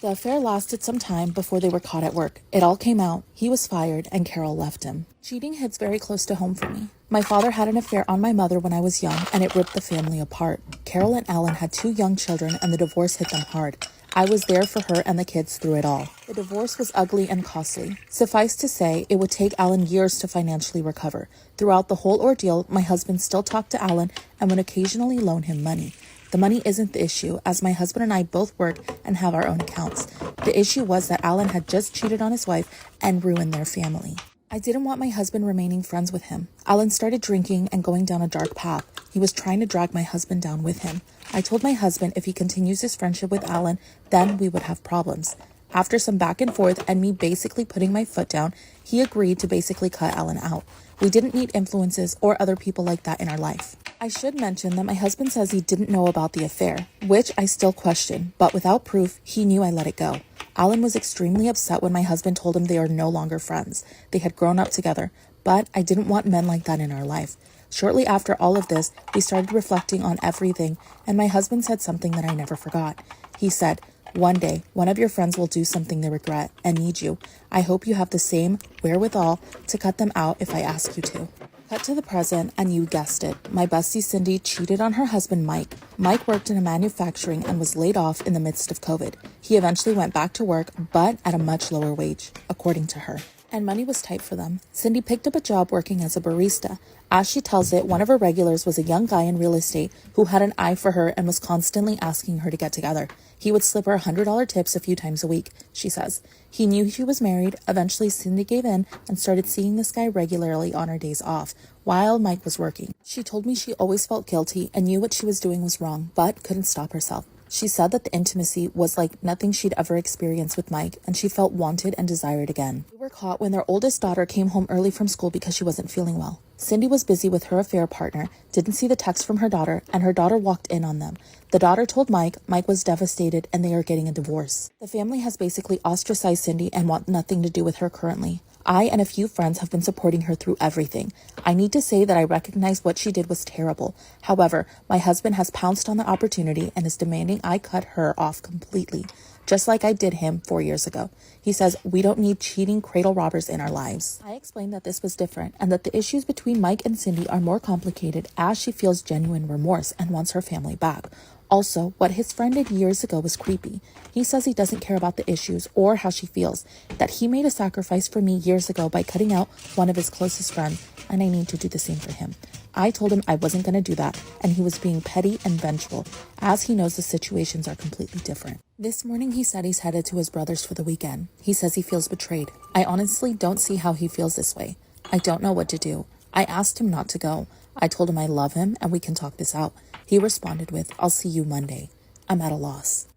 C: The affair lasted some time before they were caught at work. It all came out, he was fired, and Carol left him. Cheating hits very close to home for me. My father had an affair on my mother when I was young, and it ripped the family apart. Carol and Alan had 2 young children, and the divorce hit them hard. I was there for her and the kids through it all. The divorce was ugly and costly. Suffice to say, it would take Alan years to financially recover. Throughout the whole ordeal, my husband still talked to Alan and would occasionally loan him money. The money isn't the issue, as my husband and I both work and have our own accounts. The issue was that Alan had just cheated on his wife and ruined their family. I didn't want my husband remaining friends with him. Alan started drinking and going down a dark path. He was trying to drag my husband down with him. I told my husband if he continues his friendship with Alan, then we would have problems. After some back and forth and me basically putting my foot down, he agreed to basically cut Alan out. We didn't need influences or other people like that in our life. I should mention that my husband says he didn't know about the affair, which I still question, but without proof, he knew I let it go. Alan was extremely upset when my husband told him they are no longer friends. They had grown up together, but I didn't want men like that in our life. Shortly after all of this, we started reflecting on everything, and my husband said something that I never forgot. He said, "One day, one of your friends will do something they regret and need you. I hope you have the same wherewithal to cut them out if I ask you to." Cut to the present, and you guessed it. My bestie Cindy cheated on her husband Mike. Mike worked in a manufacturing and was laid off in the midst of COVID. He eventually went back to work, but at a much lower wage, according to her. And money was tight for them. Cindy picked up a job working as a barista. As she tells it, one of her regulars was a young guy in real estate who had an eye for her and was constantly asking her to get together. He would slip her $100 tips a few times a week, she says. He knew she was married. Eventually, Cindy gave in and started seeing this guy regularly on her days off, while Mike was working. She told me she always felt guilty and knew what she was doing was wrong, but couldn't stop herself. She said that the intimacy was like nothing she'd ever experienced with Mike, and she felt wanted and desired again. They were caught when their oldest daughter came home early from school because she wasn't feeling well. Cindy was busy with her affair partner, didn't see the text from her daughter, and her daughter walked in on them. The daughter told Mike was devastated and they are getting a divorce. The family has basically ostracized Cindy and want nothing to do with her currently. I and a few friends have been supporting her through everything. I need to say that I recognize what she did was terrible. However, my husband has pounced on the opportunity and is demanding I cut her off completely, just like I did him 4 years ago. He says we don't need cheating cradle robbers in our lives. I explained that this was different and that the issues between Mike and Cindy are more complicated as she feels genuine remorse and wants her family back. Also, what his friend did years ago was creepy. He says he doesn't care about the issues or how she feels, that he made a sacrifice for me years ago by cutting out one of his closest friends, and I need to do the same for him. I told him I wasn't going to do that, and he was being petty and vengeful, as he knows the situations are completely different. This morning he said he's headed to his brother's for the weekend. He says he feels betrayed. I honestly don't see how he feels this way. I don't know what to do. I asked him not to go. I told him I love him and we can talk this out. He responded with, I'll see you Monday. I'm at a loss.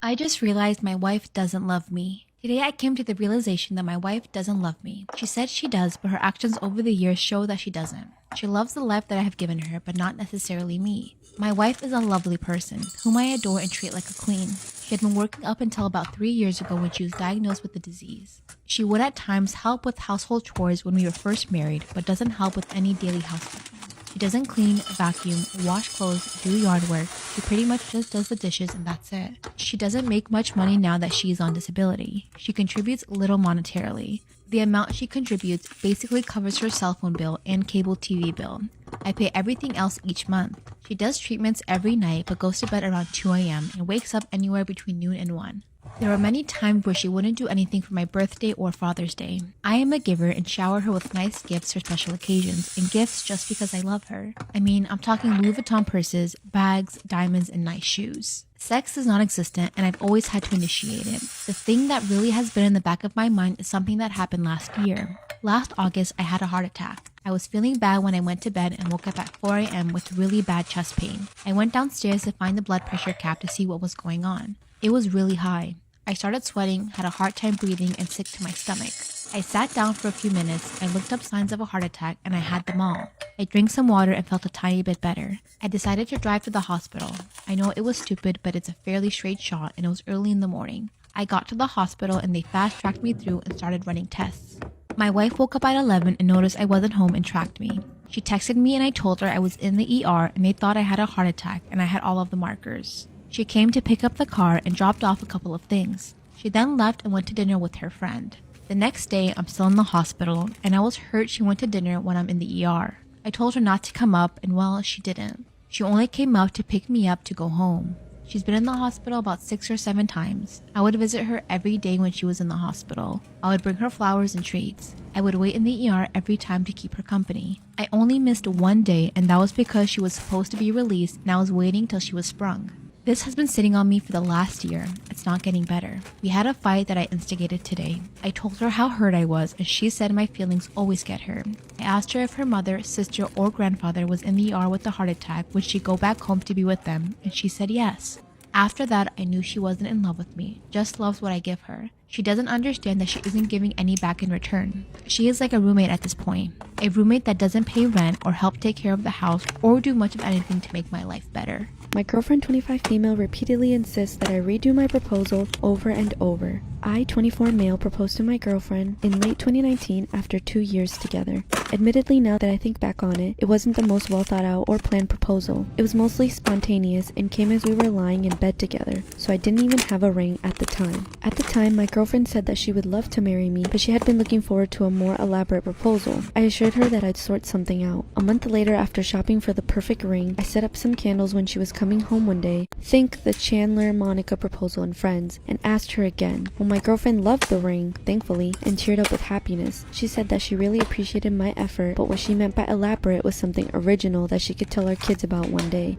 P: I just realized my wife doesn't love me. Today I came to the realization that my wife doesn't love me. She said she does, but her actions over the years show that she doesn't. She loves the life that I have given her, but not necessarily me. My wife is a lovely person, whom I adore and treat like a queen. She had been working up until about 3 years ago when she was diagnosed with the disease. She would at times help with household chores when we were first married, but doesn't help with any daily housework. She doesn't clean, vacuum, wash clothes, do yard work. She pretty much just does the dishes and that's it. She doesn't make much money now that she is on disability. She contributes little monetarily. The amount she contributes basically covers her cell phone bill and cable TV bill. I pay everything else each month. She does treatments every night but goes to bed around 2 a.m. and wakes up anywhere between noon and 1. There were many times where she wouldn't do anything for my birthday or Father's Day. I am a giver and shower her with nice gifts for special occasions and gifts just because I love her. I mean, I'm talking Louis Vuitton purses, bags, diamonds, and nice shoes. Sex is non-existent and I've always had to initiate it. The thing that really has been in the back of my mind is something that happened last year. Last August, I had a heart attack. I was feeling bad when I went to bed and woke up at 4 a.m. with really bad chest pain. I went downstairs to find the blood pressure cap to see what was going on. It was really high. I started sweating, had a hard time breathing, and sick to my stomach. I sat down for a few minutes, I looked up signs of a heart attack, and I had them all. I drank some water and felt a tiny bit better. I decided to drive to the hospital. I know it was stupid, but it's a fairly straight shot, and it was early in the morning. I got to the hospital, and they fast-tracked me through and started running tests. My wife woke up at 11 and noticed I wasn't home and tracked me. She texted me and I told her I was in the ER and they thought I had a heart attack and I had all of the markers. She came to pick up the car and dropped off a couple of things. She then left and went to dinner with her friend. The next day, I'm still in the hospital and I was hurt she went to dinner when I'm in the ER. I told her not to come up and well, she didn't. She only came up to pick me up to go home. She's been in the hospital about 6 or 7 times. I would visit her every day when she was in the hospital. I would bring her flowers and treats. I would wait in the ER every time to keep her company. I only missed 1 day and that was because she was supposed to be released and I was waiting till she was sprung. This has been sitting on me for the last year. It's not getting better. We had a fight that I instigated today. I told her how hurt I was and she said my feelings always get hurt. I asked her if her mother, sister, or grandfather was in the ER with a heart attack, would she go back home to be with them? And she said yes. After that, I knew she wasn't in love with me, just loves what I give her. She doesn't understand that she isn't giving any back in return. She is like a roommate at this point. A roommate that doesn't pay rent or help take care of the house or do much of anything to make my life better.
G: My girlfriend 25 female repeatedly insists that I redo my proposal over and over. I 24 male proposed to my girlfriend in late 2019 after 2 years together. Admittedly, now that I think back on it, it wasn't the most well thought out or planned proposal. It was mostly spontaneous and came as we were lying in bed together, so I didn't even have a ring at the time. At the time, my girlfriend said that she would love to marry me, but she had been looking forward to a more elaborate proposal. I assured her that I'd sort something out. A month later, after shopping for the perfect ring, I set up some candles when she was coming home one day, think the Chandler-Monica proposal in Friends, and asked her again. Well, my girlfriend loved the ring, thankfully, and teared up with happiness. She said that she really appreciated my effort, but what she meant by elaborate was something original that she could tell our kids about one day.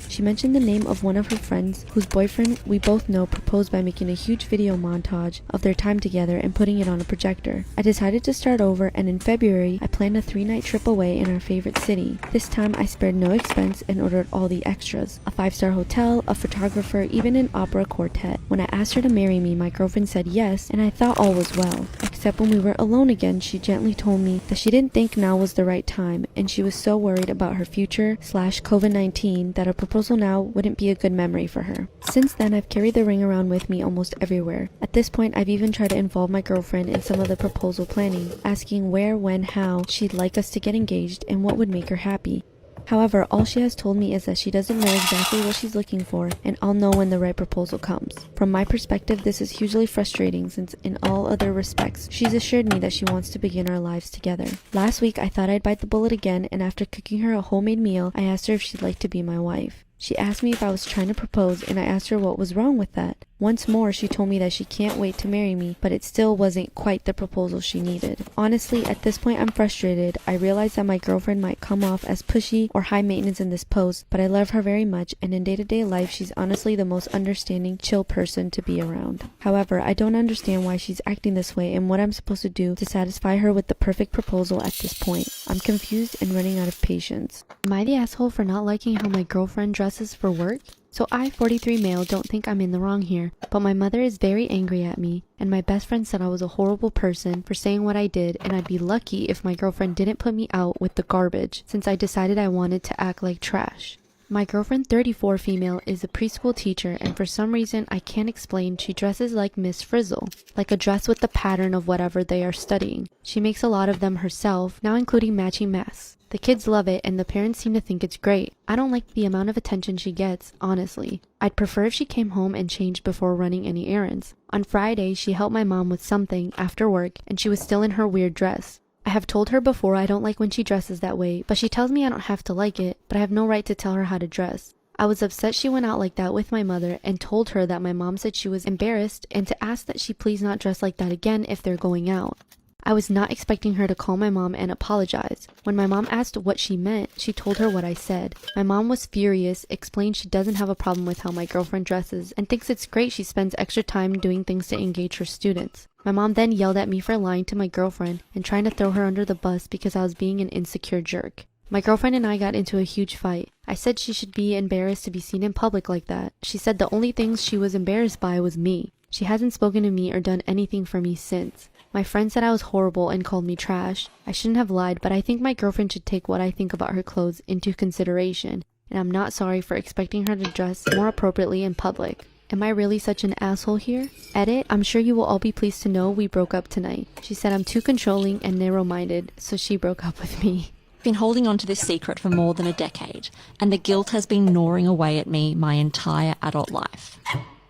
G: She mentioned the name of one of her friends whose boyfriend we both know proposed by making a huge video montage footage of their time together and putting it on a projector. I decided to start over, and in February, I planned a 3-night trip away in our favorite city. This time, I spared no expense and ordered all the extras: a 5-star hotel, a photographer, even an opera quartet. When I asked her to marry me, my girlfriend said yes, and I thought all was well. Except when we were alone again, she gently told me that she didn't think now was the right time, and she was so worried about her future / COVID-19 that a proposal now wouldn't be a good memory for her. Since then, I've carried the ring around with me almost everywhere. At this point, I've even tried to involve my girlfriend in some of the proposal planning, asking where, when, how she'd like us to get engaged and what would make her happy. However, all she has told me is that she doesn't know exactly what she's looking for, and I'll know when the right proposal comes. From my perspective, this is hugely frustrating since in all other respects, she's assured me that she wants to begin our lives together. Last week, I thought I'd bite the bullet again, and after cooking her a homemade meal, I asked her if she'd like to be my wife. She asked me if I was trying to propose, and I asked her what was wrong with that. Once more, she told me that she can't wait to marry me, but it still wasn't quite the proposal she needed. Honestly, at this point I'm frustrated. I realize that my girlfriend might come off as pushy or high maintenance in this post, but I love her very much, and in day-to-day life she's honestly the most understanding, chill person to be around. However, I don't understand why she's acting this way and what I'm supposed to do to satisfy her with the perfect proposal at this point. I'm confused and running out of patience. Am I the asshole for not liking how my girlfriend dresses for work? So I, 43 male, don't think I'm in the wrong here, but my mother is very angry at me, and my best friend said I was a horrible person for saying what I did, and I'd be lucky if my girlfriend didn't put me out with the garbage, since I decided I wanted to act like trash. My girlfriend, 34 female, is a preschool teacher, and for some reason I can't explain, she dresses like Miss Frizzle, like a dress with the pattern of whatever they are studying. She makes a lot of them herself, now including matching masks. The kids love it, and the parents seem to think it's great. I don't like the amount of attention she gets, honestly. I'd prefer if she came home and changed before running any errands. On Friday, she helped my mom with something after work, and she was still in her weird dress. I have told her before I don't like when she dresses that way, but she tells me I don't have to like it, but I have no right to tell her how to dress. I was upset she went out like that with my mother and told her that my mom said she was embarrassed and to ask that she please not dress like that again if they're going out. I was not expecting her to call my mom and apologize. When my mom asked what she meant, she told her what I said. My mom was furious, explained she doesn't have a problem with how my girlfriend dresses, and thinks it's great she spends extra time doing things to engage her students. My mom then yelled at me for lying to my girlfriend and trying to throw her under the bus because I was being an insecure jerk. My girlfriend and I got into a huge fight. I said she should be embarrassed to be seen in public like that. She said the only things she was embarrassed by was me. She hasn't spoken to me or done anything for me since. My friend said I was horrible and called me trash. I shouldn't have lied, but I think my girlfriend should take what I think about her clothes into consideration, and I'm not sorry for expecting her to dress more appropriately in public. Am I really such an asshole here? Edit, I'm sure you will all be pleased to know we broke up tonight. She said I'm too controlling and narrow-minded, so she broke up with me.
J: I've been holding on to this secret for more than a decade, and the guilt has been gnawing away at me my entire adult life.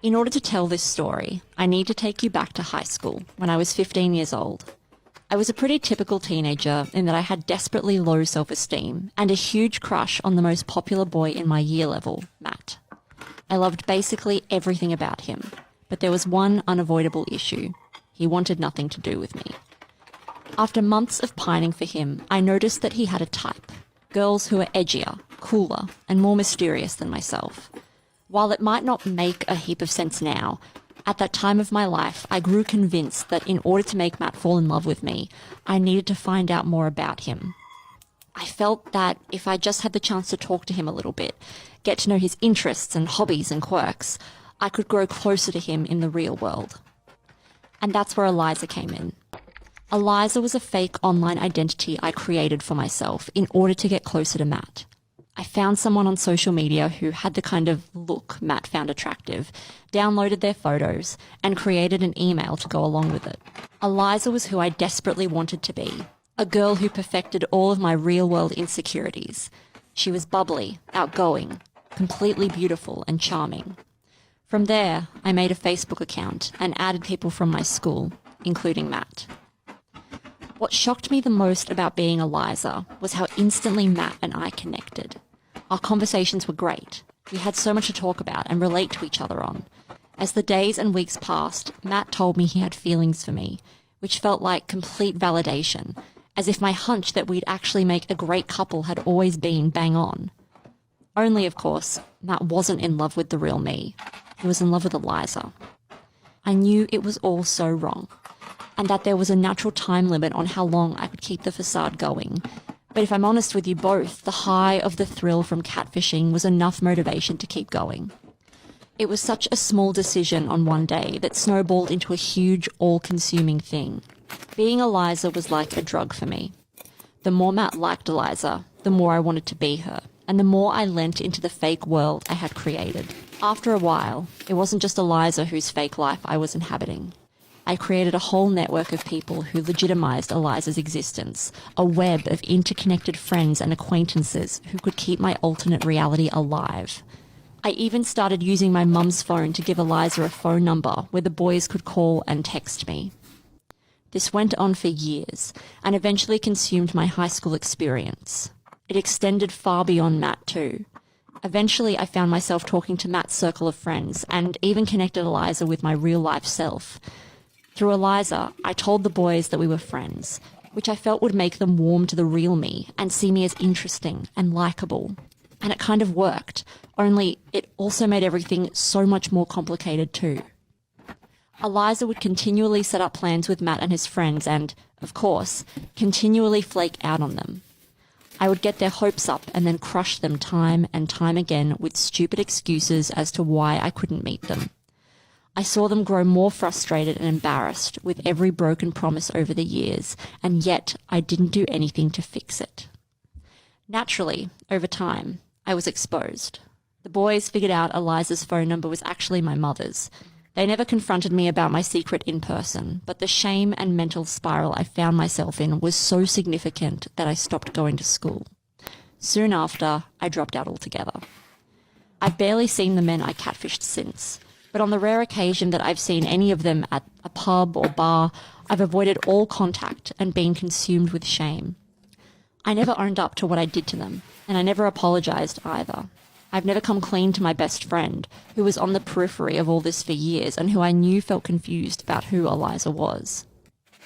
J: In order to tell this story, I need to take you back to high school, when I was 15 years old. I was a pretty typical teenager in that I had desperately low self-esteem and a huge crush on the most popular boy in my year level, Matt. I loved basically everything about him, but there was one unavoidable issue. He wanted nothing to do with me. After months of pining for him, I noticed that he had a type. Girls who are edgier, cooler, and more mysterious than myself. While it might not make a heap of sense now, at that time of my life, I grew convinced that in order to make Matt fall in love with me, I needed to find out more about him. I felt that if I just had the chance to talk to him a little bit, get to know his interests and hobbies and quirks, I could grow closer to him in the real world. And that's where Eliza came in. Eliza was a fake online identity I created for myself in order to get closer to Matt. I found someone on social media who had the kind of look Matt found attractive, downloaded their photos, and created an email to go along with it. Eliza was who I desperately wanted to be, a girl who perfected all of my real-world insecurities. She was bubbly, outgoing, completely beautiful and charming. From there, I made a Facebook account and added people from my school, including Matt. What shocked me the most about being Eliza was how instantly Matt and I connected. Our conversations were great. We had so much to talk about and relate to each other on. As the days and weeks passed, Matt told me he had feelings for me, which felt like complete validation, as if my hunch that we'd actually make a great couple had always been bang on. Only, of course, Matt wasn't in love with the real me. He was in love with Eliza. I knew it was all so wrong, and that there was a natural time limit on how long I could keep the facade going. But if I'm honest with you both, the high of the thrill from catfishing was enough motivation to keep going. It was such a small decision on one day that snowballed into a huge, all-consuming thing. Being Eliza was like a drug for me. The more Matt liked Eliza, the more I wanted to be her, and the more I lent into the fake world I had created. After a while, it wasn't just Eliza whose fake life I was inhabiting. I created a whole network of people who legitimized Eliza's existence, a web of interconnected friends and acquaintances who could keep my alternate reality alive. I even started using my mum's phone to give Eliza a phone number where the boys could call and text me. This went on for years and eventually consumed my high school experience. It extended far beyond Matt too. Eventually I found myself talking to Matt's circle of friends and even connected Eliza with my real-life self. Through Eliza, I told the boys that we were friends, which I felt would make them warm to the real me and see me as interesting and likable. And it kind of worked, only it also made everything so much more complicated too. Eliza would continually set up plans with Matt and his friends and, of course, continually flake out on them. I would get their hopes up and then crush them time and time again with stupid excuses as to why I couldn't meet them. I saw them grow more frustrated and embarrassed with every broken promise over the years, and yet I didn't do anything to fix it. Naturally, over time, I was exposed. The boys figured out Eliza's phone number was actually my mother's. They never confronted me about my secret in person, but the shame and mental spiral I found myself in was so significant that I stopped going to school. Soon after, I dropped out altogether. I've barely seen the men I catfished since, but on the rare occasion that I've seen any of them at a pub or bar, I've avoided all contact and been consumed with shame. I never owned up to what I did to them, and I never apologized either. I've never come clean to my best friend, who was on the periphery of all this for years and who I knew felt confused about who Eliza was.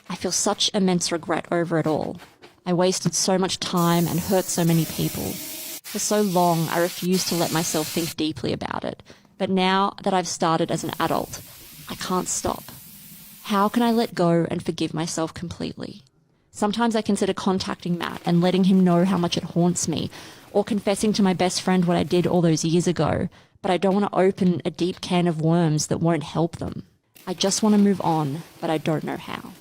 J: I feel such immense regret over it all. I wasted so much time and hurt so many people. For so long, I refused to let myself think deeply about it, but now that I've started as an adult, I can't stop. How can I let go and forgive myself completely? Sometimes I consider contacting Matt and letting him know how much it haunts me, or confessing to my best friend what I did all those years ago, but I don't want to open a deep can of worms that won't help them. I just want to move on, but I don't know how.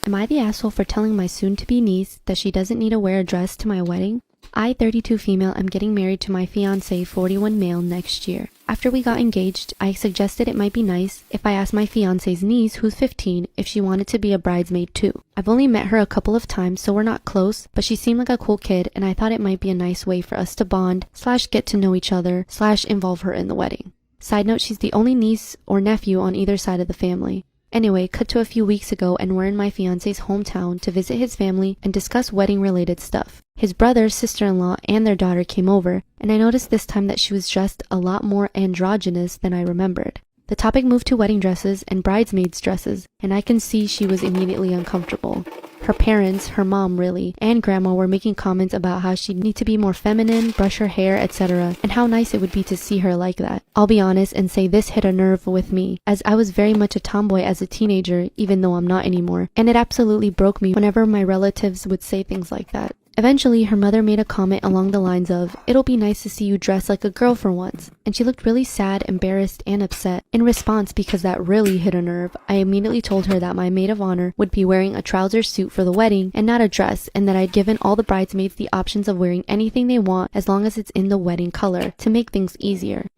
G: Am I the asshole for telling my soon-to-be niece that she doesn't need to wear a dress to my wedding? I, 32 female, am getting married to my fiancé, 41 male, next year. After we got engaged, I suggested it might be nice if I asked my fiancé's niece, who's 15, if she wanted to be a bridesmaid too. I've only met her a couple of times, so we're not close, but she seemed like a cool kid, and I thought it might be a nice way for us to bond, / get to know each other, / involve her in the wedding. Side note, she's the only niece or nephew on either side of the family. Anyway, cut to a few weeks ago and we're in my fiancé's hometown to visit his family and discuss wedding-related stuff. His brother, sister-in-law, and their daughter came over, and I noticed this time that she was dressed a lot more androgynous than I remembered. The topic moved to wedding dresses and bridesmaids' dresses, and I can see she was immediately uncomfortable. Her parents, her mom really, and grandma were making comments about how she'd need to be more feminine, brush her hair, etc., and how nice it would be to see her like that. I'll be honest and say this hit a nerve with me, as I was very much a tomboy as a teenager, even though I'm not anymore, and it absolutely broke me whenever my relatives would say things like that. Eventually, her mother made a comment along the lines of, "It'll be nice to see you dress like a girl for once." And she looked really sad, embarrassed, and upset. In response, because that really hit a nerve, I immediately told her that my maid of honor would be wearing a trouser suit for the wedding and not a dress, and that I'd given all the bridesmaids the options of wearing anything they want as long as it's in the wedding color to make things easier.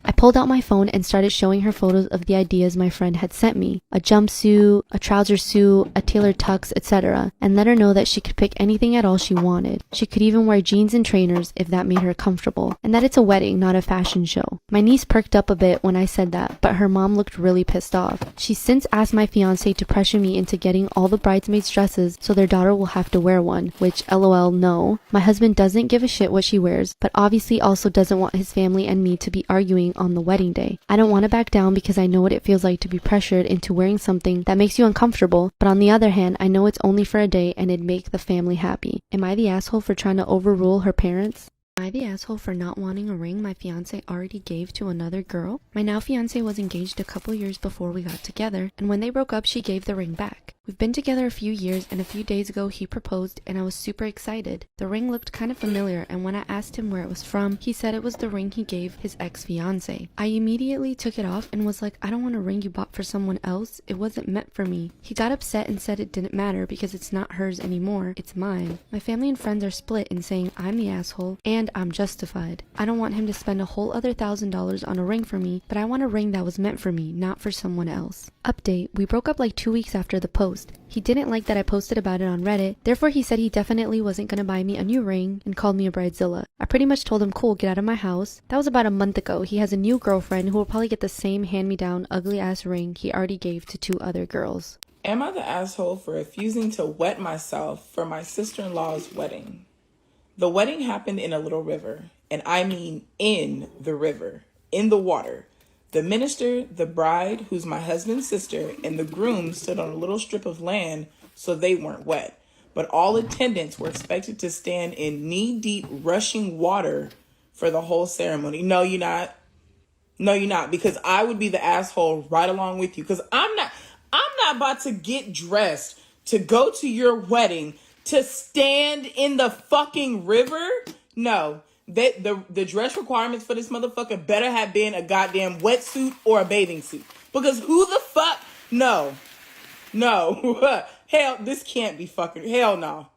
G: I pulled out my phone and started showing her photos of the ideas my friend had sent me. A jumpsuit, a trouser suit, a tailored tux, etc. And let her know that she could pick anything at all she wanted. She could even wear jeans and trainers if that made her comfortable. And that it's a wedding, not a fashion show. My niece perked up a bit when I said that, but her mom looked really pissed off. She's since asked my fiancé to pressure me into getting all the bridesmaids' dresses so their daughter will have to wear one, which LOL no. My husband doesn't give a shit what she wears, but obviously also doesn't want his family and me to be arguing on the wedding day. I don't want to back down because I know what it feels like to be pressured into wearing something that makes you uncomfortable, but on the other hand, I know it's only for a day and it'd make the family happy. Am I the asshole for trying to overrule her parents? Am I the asshole for not wanting a ring my fiance already gave to another girl? My now fiance was engaged a couple years before we got together, and when they broke up, she gave the ring back. We've been together a few years, and a few days ago he proposed, and I was super excited. The ring looked kind of familiar, and when I asked him where it was from, he said it was the ring he gave his ex-fiance. I immediately took it off and was like, I don't want a ring you bought for someone else. It wasn't meant for me. He got upset and said it didn't matter because it's not hers anymore, it's mine. My family and friends are split in saying I'm the asshole, and I'm justified. I don't want him to spend a whole other $1,000 on a ring for me, but I want a ring that was meant for me, not for someone else. Update, we broke up like 2 weeks after the post. He didn't like that I posted about it on Reddit, therefore he said he definitely wasn't gonna buy me a new ring and called me a bridezilla. I pretty much told him, cool, get out of my house. That was about a month ago. He has a new girlfriend who will probably get the same hand-me-down ugly ass ring he already gave to 2 other girls.
N: Am I the asshole for refusing to wet myself for my sister-in-law's wedding? The wedding happened in a little river, and I mean in the river, in the water. The minister, the bride, who's my husband's sister, and the groom stood on a little strip of land so they weren't wet. But all attendants were expected to stand in knee-deep rushing water for the whole ceremony. No, you're not. No, you're not, because I would be the asshole right along with you, because I'm not about to get dressed to go to your wedding to stand in the fucking river. No, the dress requirements for this motherfucker better have been a goddamn wetsuit or a bathing suit, because who the fuck? No, hell, this can't be fucking, hell no.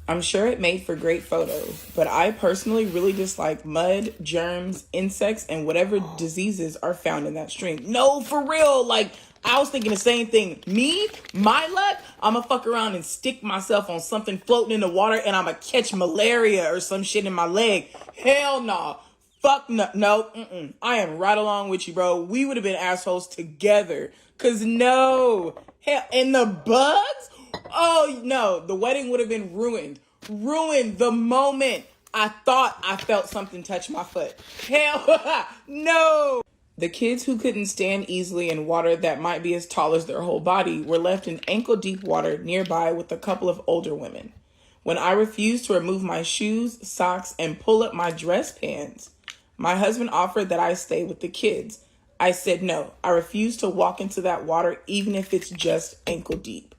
N: I'm sure it made for great photos, but I personally really dislike mud, germs, insects, and whatever diseases are found in that stream. No, for real. Like, I was thinking the same thing. Me, my luck, I'ma fuck around and stick myself on something floating in the water and I'ma catch malaria or some shit in my leg. Hell no. Fuck no. I am right along with you, bro. We would have been assholes together. Cause no. Hell, and the bugs? Oh, no, the wedding would have been ruined. Ruined the moment I thought I felt something touch my foot. Hell, no. The kids who couldn't stand easily in water that might be as tall as their whole body were left in ankle-deep water nearby with a couple of older women. When I refused to remove my shoes, socks, and pull up my dress pants, my husband offered that I stay with the kids. I said no. I refused to walk into that water even if it's just ankle deep.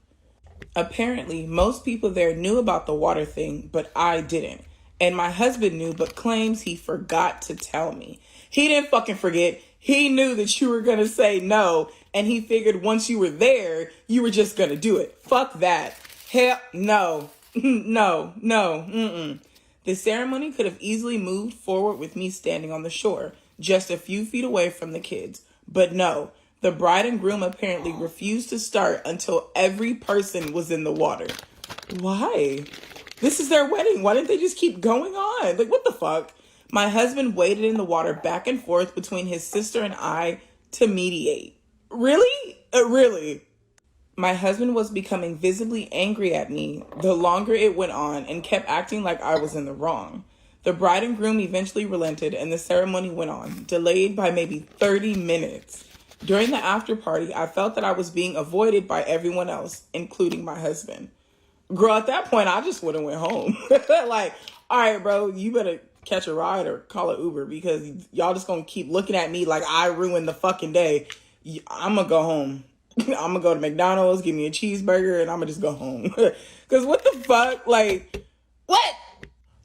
N: Apparently, most people there knew about the water thing, but I didn't. And my husband knew, but claims he forgot to tell me. He didn't fucking forget. He knew that you were going to say no, and he figured once you were there, you were just going to do it. Fuck that. Hell, no. No. The ceremony could have easily moved forward with me standing on the shore, just a few feet away from the kids. But no. The bride and groom apparently refused to start until every person was in the water. Why? This is their wedding. Why didn't they just keep going on? Like, what the fuck? My husband waded in the water back and forth between his sister and I to mediate. Really? Really? My husband was becoming visibly angry at me the longer it went on and kept acting like I was in the wrong. The bride and groom eventually relented and the ceremony went on, delayed by maybe 30 minutes. During the after party, I felt that I was being avoided by everyone else, including my husband. Girl, at that point, I just would have went home. Like, all right, bro, you better catch a ride or call an Uber because y'all just gonna keep looking at me like I ruined the fucking day. I'm gonna go home. I'm gonna go to McDonald's, give me a cheeseburger, and I'm gonna just go home. Because what the fuck? Like, what?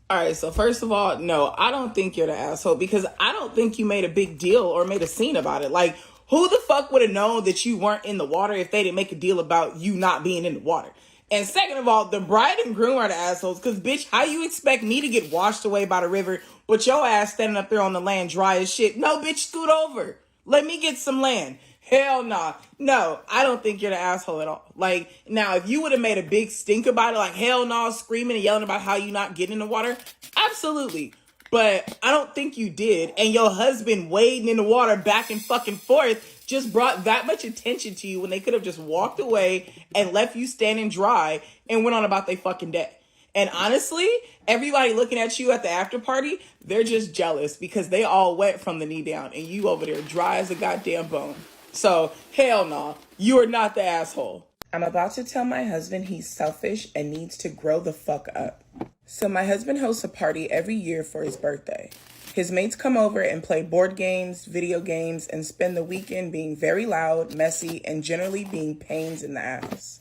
N: All right, so first of all, no, I don't think you're the asshole because I don't think you made a big deal or made a scene about it. Like, who the fuck would have known that you weren't in the water if they didn't make a deal about you not being in the water? And second of all, the bride and groom are the assholes because, bitch, how you expect me to get washed away by the river with your ass standing up there on the land dry as shit? No, bitch, scoot over. Let me get some land. Hell nah. No, I don't think you're the asshole at all. Like, now, if you would have made a big stink about it, like, hell no, screaming and yelling about how you not getting in the water, absolutely. But I don't think you did. And your husband wading in the water back and fucking forth just brought that much attention to you when they could have just walked away and left you standing dry and went on about their fucking day. And honestly, everybody looking at you at the after party, they're just jealous because they all wet from the knee down and you over there dry as a goddamn bone. So, hell no, you are not the asshole. I'm about to tell my husband he's selfish and needs to grow the fuck up. So my husband hosts a party every year for his birthday. His mates come over and play board games, video games, and spend the weekend being very loud, messy, and generally being pains in the ass.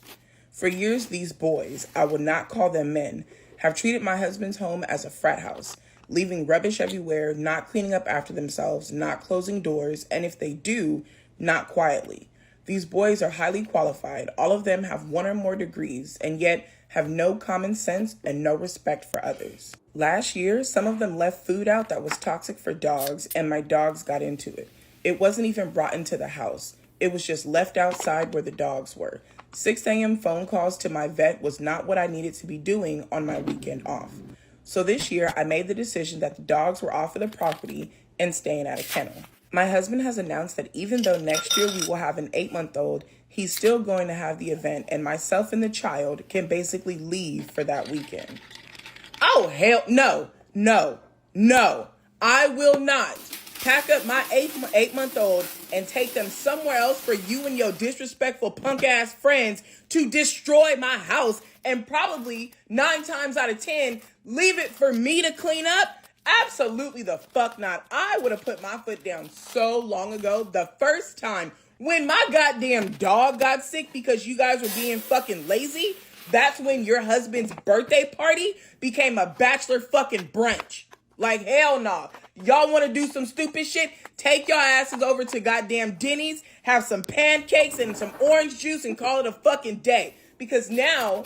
N: For years, these boys, I would not call them men, have treated my husband's home as a frat house, leaving rubbish everywhere, not cleaning up after themselves, not closing doors, and if they do, not quietly. These boys are highly qualified. All of them have 1 or more degrees, and yet have no common sense and no respect for others. Last year, some of them left food out that was toxic for dogs, and my dogs got into it. It wasn't even brought into the house. It was just left outside where the dogs were. 6 a.m. phone calls to my vet was not what I needed to be doing on my weekend off. So this year, I made the decision that the dogs were off of the property and staying at a kennel. My husband has announced that even though next year we will have an 8-month-old, he's still going to have the event, and myself and the child can basically leave for that weekend. Oh, hell no. I will not pack up my 8-month-old and take them somewhere else for you and your disrespectful punk-ass friends to destroy my house and probably 9 times out of 10, leave it for me to clean up. Absolutely the fuck not. I would have put my foot down so long ago. The first time when my goddamn dog got sick because you guys were being fucking lazy, that's when your husband's birthday party became a bachelor fucking brunch. Like, hell no. Y'all want to do some stupid shit? Take your asses over to goddamn Denny's, have some pancakes and some orange juice and call it a fucking day. Because now,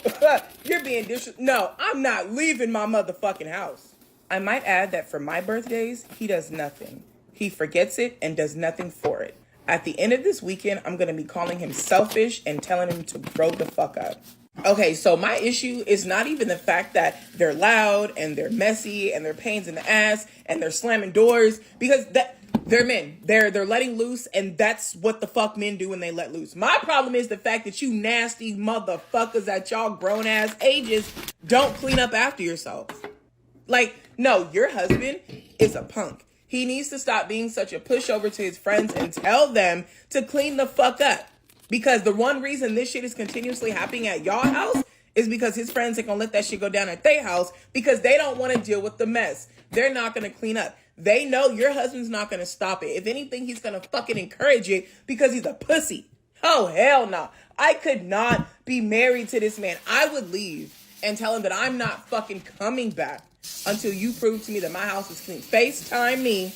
N: you're being No, I'm not leaving my motherfucking house. I might add that for my birthdays, he does nothing. He forgets it and does nothing for it. At the end of this weekend, I'm going to be calling him selfish and telling him to grow the fuck up. Okay, so my issue is not even the fact that they're loud and they're messy and they're pains in the ass and they're slamming doors, because they're men. They're letting loose, and that's what the fuck men do when they let loose. My problem is the fact that you nasty motherfuckers at y'all grown ass ages don't clean up after yourselves. Like, no, your husband is a punk. He needs to stop being such a pushover to his friends and tell them to clean the fuck up. Because the one reason this shit is continuously happening at y'all house is because his friends ain't gonna let that shit go down at their house because they don't want to deal with the mess. They're not gonna clean up. They know your husband's not gonna stop it. If anything, he's gonna fucking encourage it because he's a pussy. Oh, hell no. I could not be married to this man. I would leave and tell him that I'm not fucking coming back until you prove to me that my house is clean. FaceTime me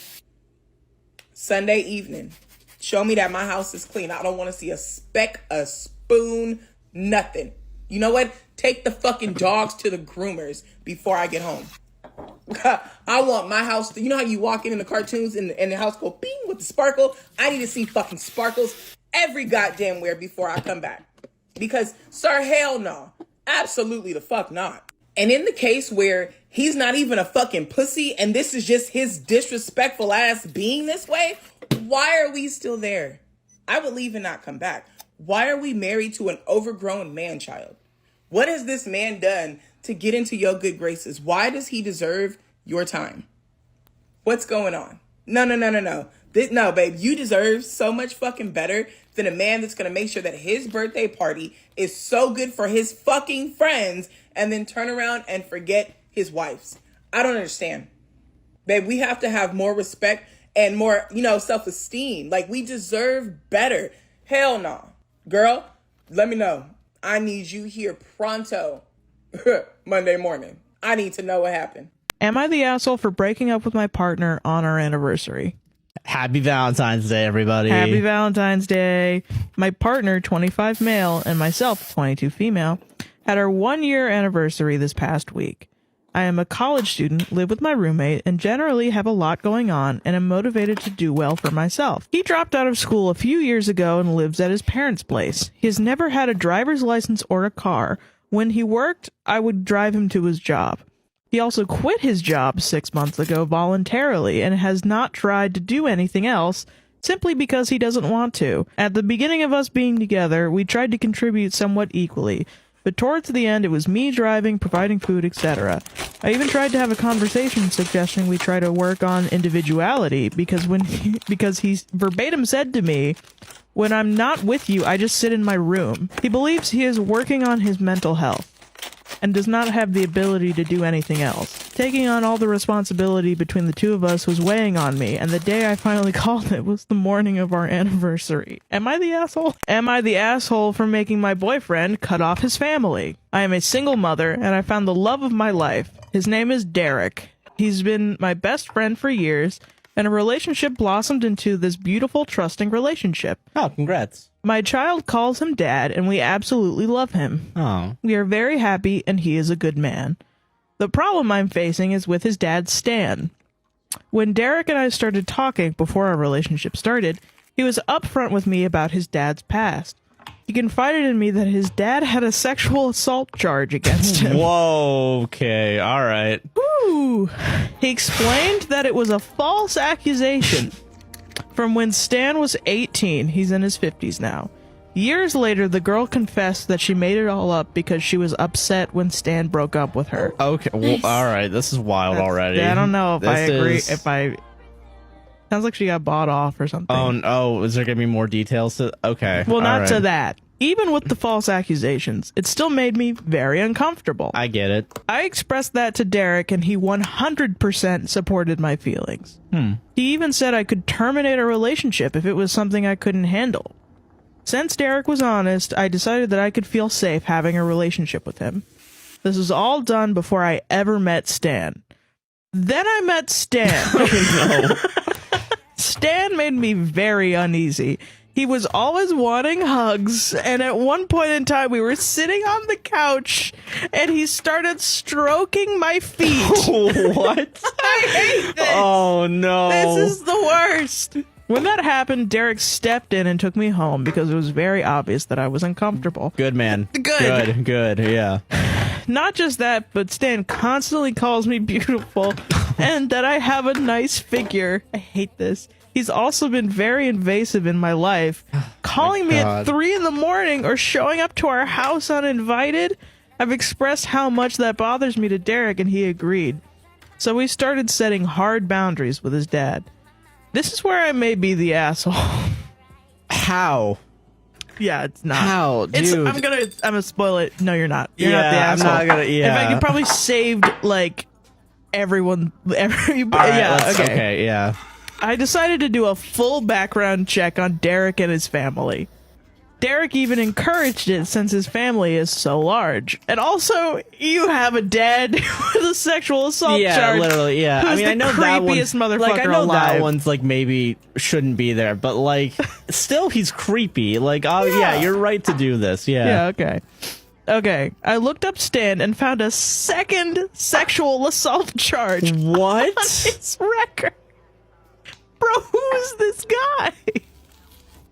N: Sunday evening. Show me that my house is clean. I don't want to see a speck, a spoon, nothing. You know what? Take the fucking dogs to the groomers before I get home. I want my house to, you know how you walk in the cartoons and the house go bing with the sparkle? I need to see fucking sparkles every goddamn where before I come back. Because, sir, hell no. Absolutely the fuck not. And in the case where he's not even a fucking pussy and this is just his disrespectful ass being this way, why are we still there? I would leave and not come back. Why are we married to an overgrown man-child? What has this man done to get into your good graces? Why does he deserve your time? What's going on? No. No, babe, you deserve so much fucking better than a man that's going to make sure that his birthday party is so good for his fucking friends and then turn around and forget his wife's. I don't understand. Babe, we have to have more respect and more, self-esteem. Like, we deserve better. Hell no. Girl, let me know. I need you here pronto Monday morning. I need to know what happened.
E: Am I the asshole for breaking up with my partner on our anniversary?
I: Happy Valentine's Day, everybody.
E: Happy Valentine's Day. My partner, 25 male, and myself, 22 female, had our 1-year anniversary this past week. I am a college student, live with my roommate, and generally have a lot going on and am motivated to do well for myself. He dropped out of school a few years ago and lives at his parents' place. He has never had a driver's license or a car. When he worked, I would drive him to his job. He also quit his job 6 months ago voluntarily and has not tried to do anything else simply because he doesn't want to. At the beginning of us being together, we tried to contribute somewhat equally, but towards the end it was me driving, providing food, etc. I even tried to have a conversation suggesting we try to work on individuality because he verbatim said to me,
O: When I'm not with you, I just sit in my room. He believes he is working on his mental health and does not have the ability to do anything else. Taking on all the responsibility between the two of us was weighing on me, and the day I finally called it was the morning of our anniversary. Am I the asshole? Am I the asshole for making my boyfriend cut off his family? I am a single mother, and I found the love of my life. His name is Derek. He's been my best friend for years, and a relationship blossomed into this beautiful, trusting relationship.
I: Oh, congrats.
O: My child calls him Dad, and we absolutely love him.
I: Oh.
O: We are very happy, and he is a good man. The problem I'm facing is with his dad, Stan. When Derek and I started talking before our relationship started, he was upfront with me about his dad's past. He confided in me that his dad had a sexual assault charge against him.
I: Whoa, okay, all right.
O: Ooh. He explained that it was a false accusation. From when Stan was 18, he's in his 50s now. Years later, the girl confessed that she made it all up because she was upset when Stan broke up with her.
I: Okay, well, all right, this is wild already.
O: I don't know if I agree.
I: Is...
O: Sounds like she got bought off or something.
I: Oh, is there going to be more details to... Okay.
O: Well, not
I: right.
O: to that. Even with the false accusations, it still made me very uncomfortable.
I: I get it.
O: I expressed that to Derek, and he 100% supported my feelings. He even said I could terminate a relationship if it was something I couldn't handle. Since Derek was honest, I decided that I could feel safe having a relationship with him. This was all done before I ever met Stan. Then I met Stan.
I: Oh, no.
O: Stan made me very uneasy. He was always wanting hugs, and at one point in time, we were sitting on the couch, and he started stroking my feet.
I: What?
O: I hate this.
I: Oh, no.
O: This is the worst. When that happened, Derek stepped in and took me home because it was very obvious that I was uncomfortable.
I: Good, man. Good, yeah.
O: Not just that, but Stan constantly calls me beautiful and that I have a nice figure. I hate this. He's also been very invasive in my life, calling me at 3 in the morning or showing up to our house uninvited. I've expressed how much that bothers me to Derek, and he agreed. So we started setting hard boundaries with his dad. This is where I may be the asshole.
I: How?
O: Yeah, it's not.
I: How, dude?
O: I'm gonna spoil it. No, you're not. You're not the asshole.
I: I'm not gonna. Yeah.
O: In fact, you probably saved like everyone.
I: All right,
O: yeah.
I: Okay. Yeah.
O: I decided to do a full background check on Derek and his family. Derek even encouraged it since his family is so large. And also, you have a dad with a sexual assault charge.
I: Yeah, literally, yeah.
O: Who's
I: I know that one.
O: motherfucker
I: Like, I know
O: alive.
I: that one's like maybe shouldn't be there, but like, still, he's creepy. Like, oh yeah, you're right to do this. Yeah.
O: Yeah. Okay. I looked up Stan and found a second sexual assault charge.
I: What?
O: On his record. Bro, who is this guy?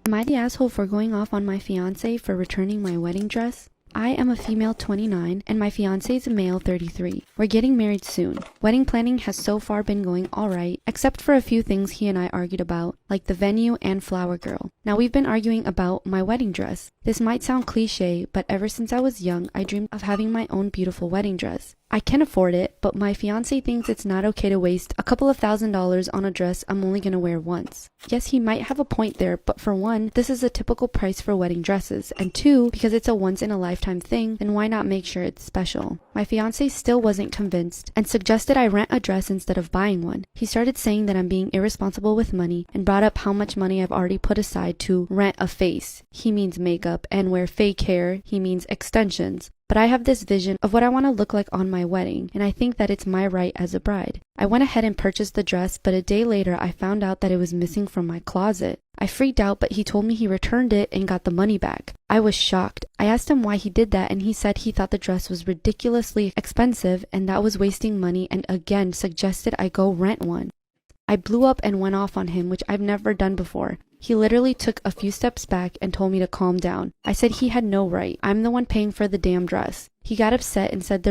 G: Am I the asshole for going off on my fiance for returning my wedding dress? I am a female 29 and my fiance is a male 33. We're getting married soon. Wedding planning has so far been going alright, except for a few things he and I argued about, like the venue and flower girl. Now we've been arguing about my wedding dress. This might sound cliche, but ever since I was young, I dreamed of having my own beautiful wedding dress. I can afford it, but my fiance thinks it's not okay to waste a couple of $1,000s on a dress I'm only gonna wear once. Yes, he might have a point there, but for one, this is a typical price for wedding dresses, and two, because it's a once-in-a-lifetime thing, then why not make sure it's special? My fiance still wasn't convinced, and suggested I rent a dress instead of buying one. He started saying that I'm being irresponsible with money, and brought up how much money I've already put aside to rent a face. He means makeup, and wear fake hair, he means extensions. But I have this vision of what I want to look like on my wedding, and I think that it's my right as a bride. I went ahead and purchased the dress, but a day later I found out that it was missing from my closet. I freaked out, but he told me he returned it and got the money back. I was shocked. I asked him why he did that, and he said he thought the dress was ridiculously expensive and that was wasting money, and again suggested I go rent one. I blew up and went off on him, which I've never done before. He literally took a few steps back and told me to calm down. I said he had no right. I'm the one paying for the damn dress. He got upset and said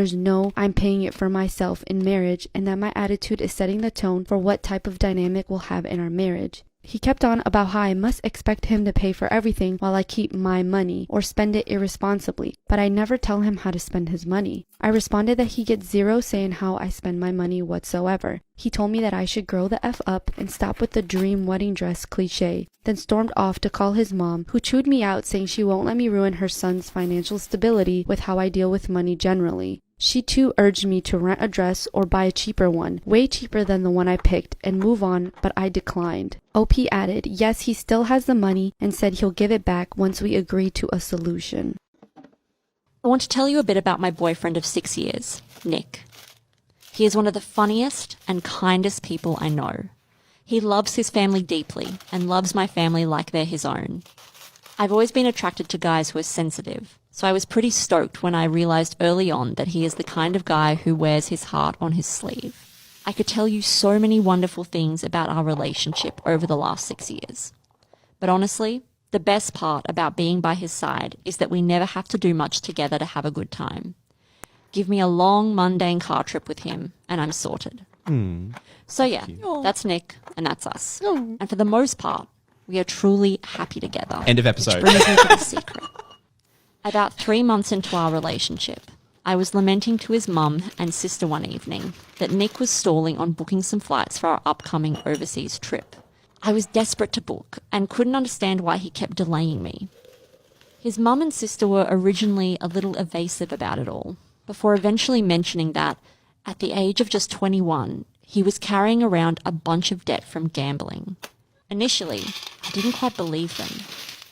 G: I'm paying it for myself in marriage, and that my attitude is setting the tone for what type of dynamic we'll have in our marriage. He kept on about how I must expect him to pay for everything while I keep my money or spend it irresponsibly, but I never tell him how to spend his money. I responded that he gets zero say in how I spend my money whatsoever. He told me that I should grow the F up and stop with the dream wedding dress cliche, then stormed off to call his mom, who chewed me out saying she won't let me ruin her son's financial stability with how I deal with money generally. She too urged me to rent a dress or buy a cheaper one, way cheaper than the one I picked, and move on, but I declined. OP added, yes, he still has the money and said he'll give it back once we agree to a solution.
J: I want to tell you a bit about my boyfriend of 6 years, Nick. He is one of the funniest and kindest people I know. He loves his family deeply and loves my family like they're his own. I've always been attracted to guys who are sensitive, so I was pretty stoked when I realised early on that he is the kind of guy who wears his heart on his sleeve. I could tell you so many wonderful things about our relationship over the last 6 years. But honestly, the best part about being by his side is that we never have to do much together to have a good time. Give me a long, mundane car trip with him, and I'm sorted. So yeah, that's Nick, and that's us. And for the most part, we are truly happy together.
Q: End of episode.
J: Which brings me to the secret. About 3 months into our relationship, I was lamenting to his mum and sister one evening that Nick was stalling on booking some flights for our upcoming overseas trip. I was desperate to book and couldn't understand why he kept delaying me. His mum and sister were originally a little evasive about it all, before eventually mentioning that, at the age of just 21, he was carrying around a bunch of debt from gambling. Initially, I didn't quite believe them.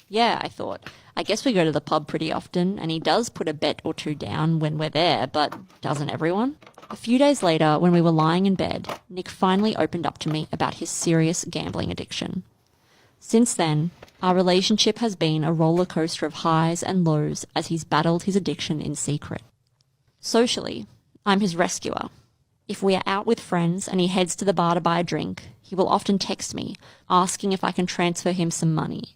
J: Yeah, I thought, I guess we go to the pub pretty often, and he does put a bet or two down when we're there, but doesn't everyone? A few days later, when we were lying in bed, Nick finally opened up to me about his serious gambling addiction. Since then, our relationship has been a roller coaster of highs and lows as he's battled his addiction in secret. Socially, I'm his rescuer. If we are out with friends and he heads to the bar to buy a drink, he will often text me, asking if I can transfer him some money.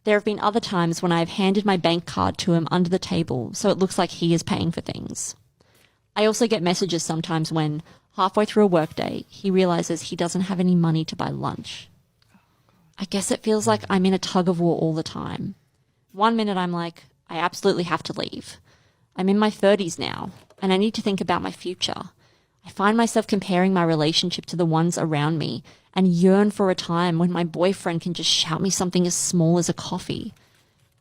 J: There have been other times when I have handed my bank card to him under the table so it looks like he is paying for things. I also get messages sometimes when, halfway through a workday, he realizes he doesn't have any money to buy lunch. I guess it feels like I'm in a tug-of-war all the time. 1 minute I'm like, I absolutely have to leave. I'm in my 30s now, and I need to think about my future. I find myself comparing my relationship to the ones around me and yearn for a time when my boyfriend can just shout me something as small as a coffee.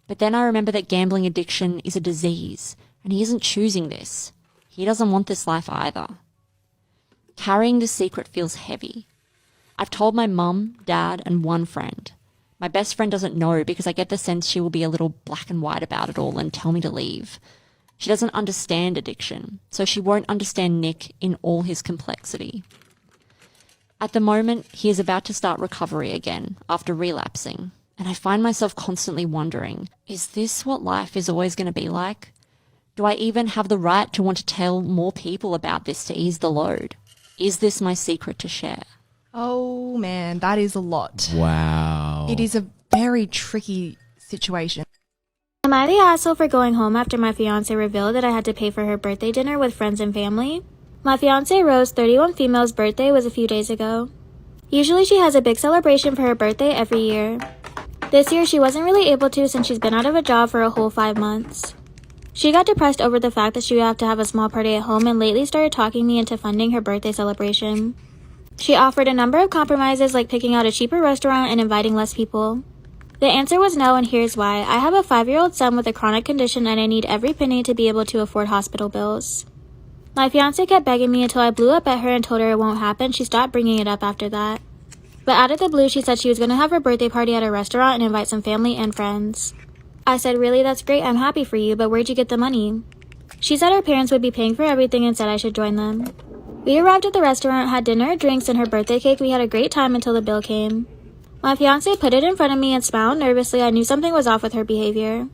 J: But then I remember that gambling addiction is a disease, and he isn't choosing this. He doesn't want this life either. Carrying this secret feels heavy. I've told my mum, dad, and one friend. My best friend doesn't know because I get the sense she will be a little black and white about it all and tell me to leave. She doesn't understand addiction, so she won't understand Nick in all his complexity. At the moment, he is about to start recovery again after relapsing, and I find myself constantly wondering, is this what life is always going to be like? Do I even have the right to want to tell more people about this to ease the load? Is this my secret to share?
U: Oh man, that is a lot.
Q: Wow.
U: It is a very tricky situation.
S: Am I the asshole for going home after my fiance revealed that I had to pay for her birthday dinner with friends and family? My fiance Rose's 31 female's birthday was a few days ago. Usually she has a big celebration for her birthday every year. This year she wasn't really able to since she's been out of a job for a whole 5 months. She got depressed over the fact that she would have to have a small party at home and lately started talking me into funding her birthday celebration. She offered a number of compromises like picking out a cheaper restaurant and inviting less people. The answer was no, and here's why. I have a 5-year-old son with a chronic condition and I need every penny to be able to afford hospital bills. My fiance kept begging me until I blew up at her and told her it won't happen. She stopped bringing it up after that. But out of the blue, she said she was going to have her birthday party at a restaurant and invite some family and friends. I said, really, that's great, I'm happy for you, but where'd you get the money? She said her parents would be paying for everything and said I should join them. We arrived at the restaurant, had dinner, drinks, and her birthday cake. We had a great time until the bill came. My fiance put it in front of me and smiled nervously. I knew something was off with her behavior.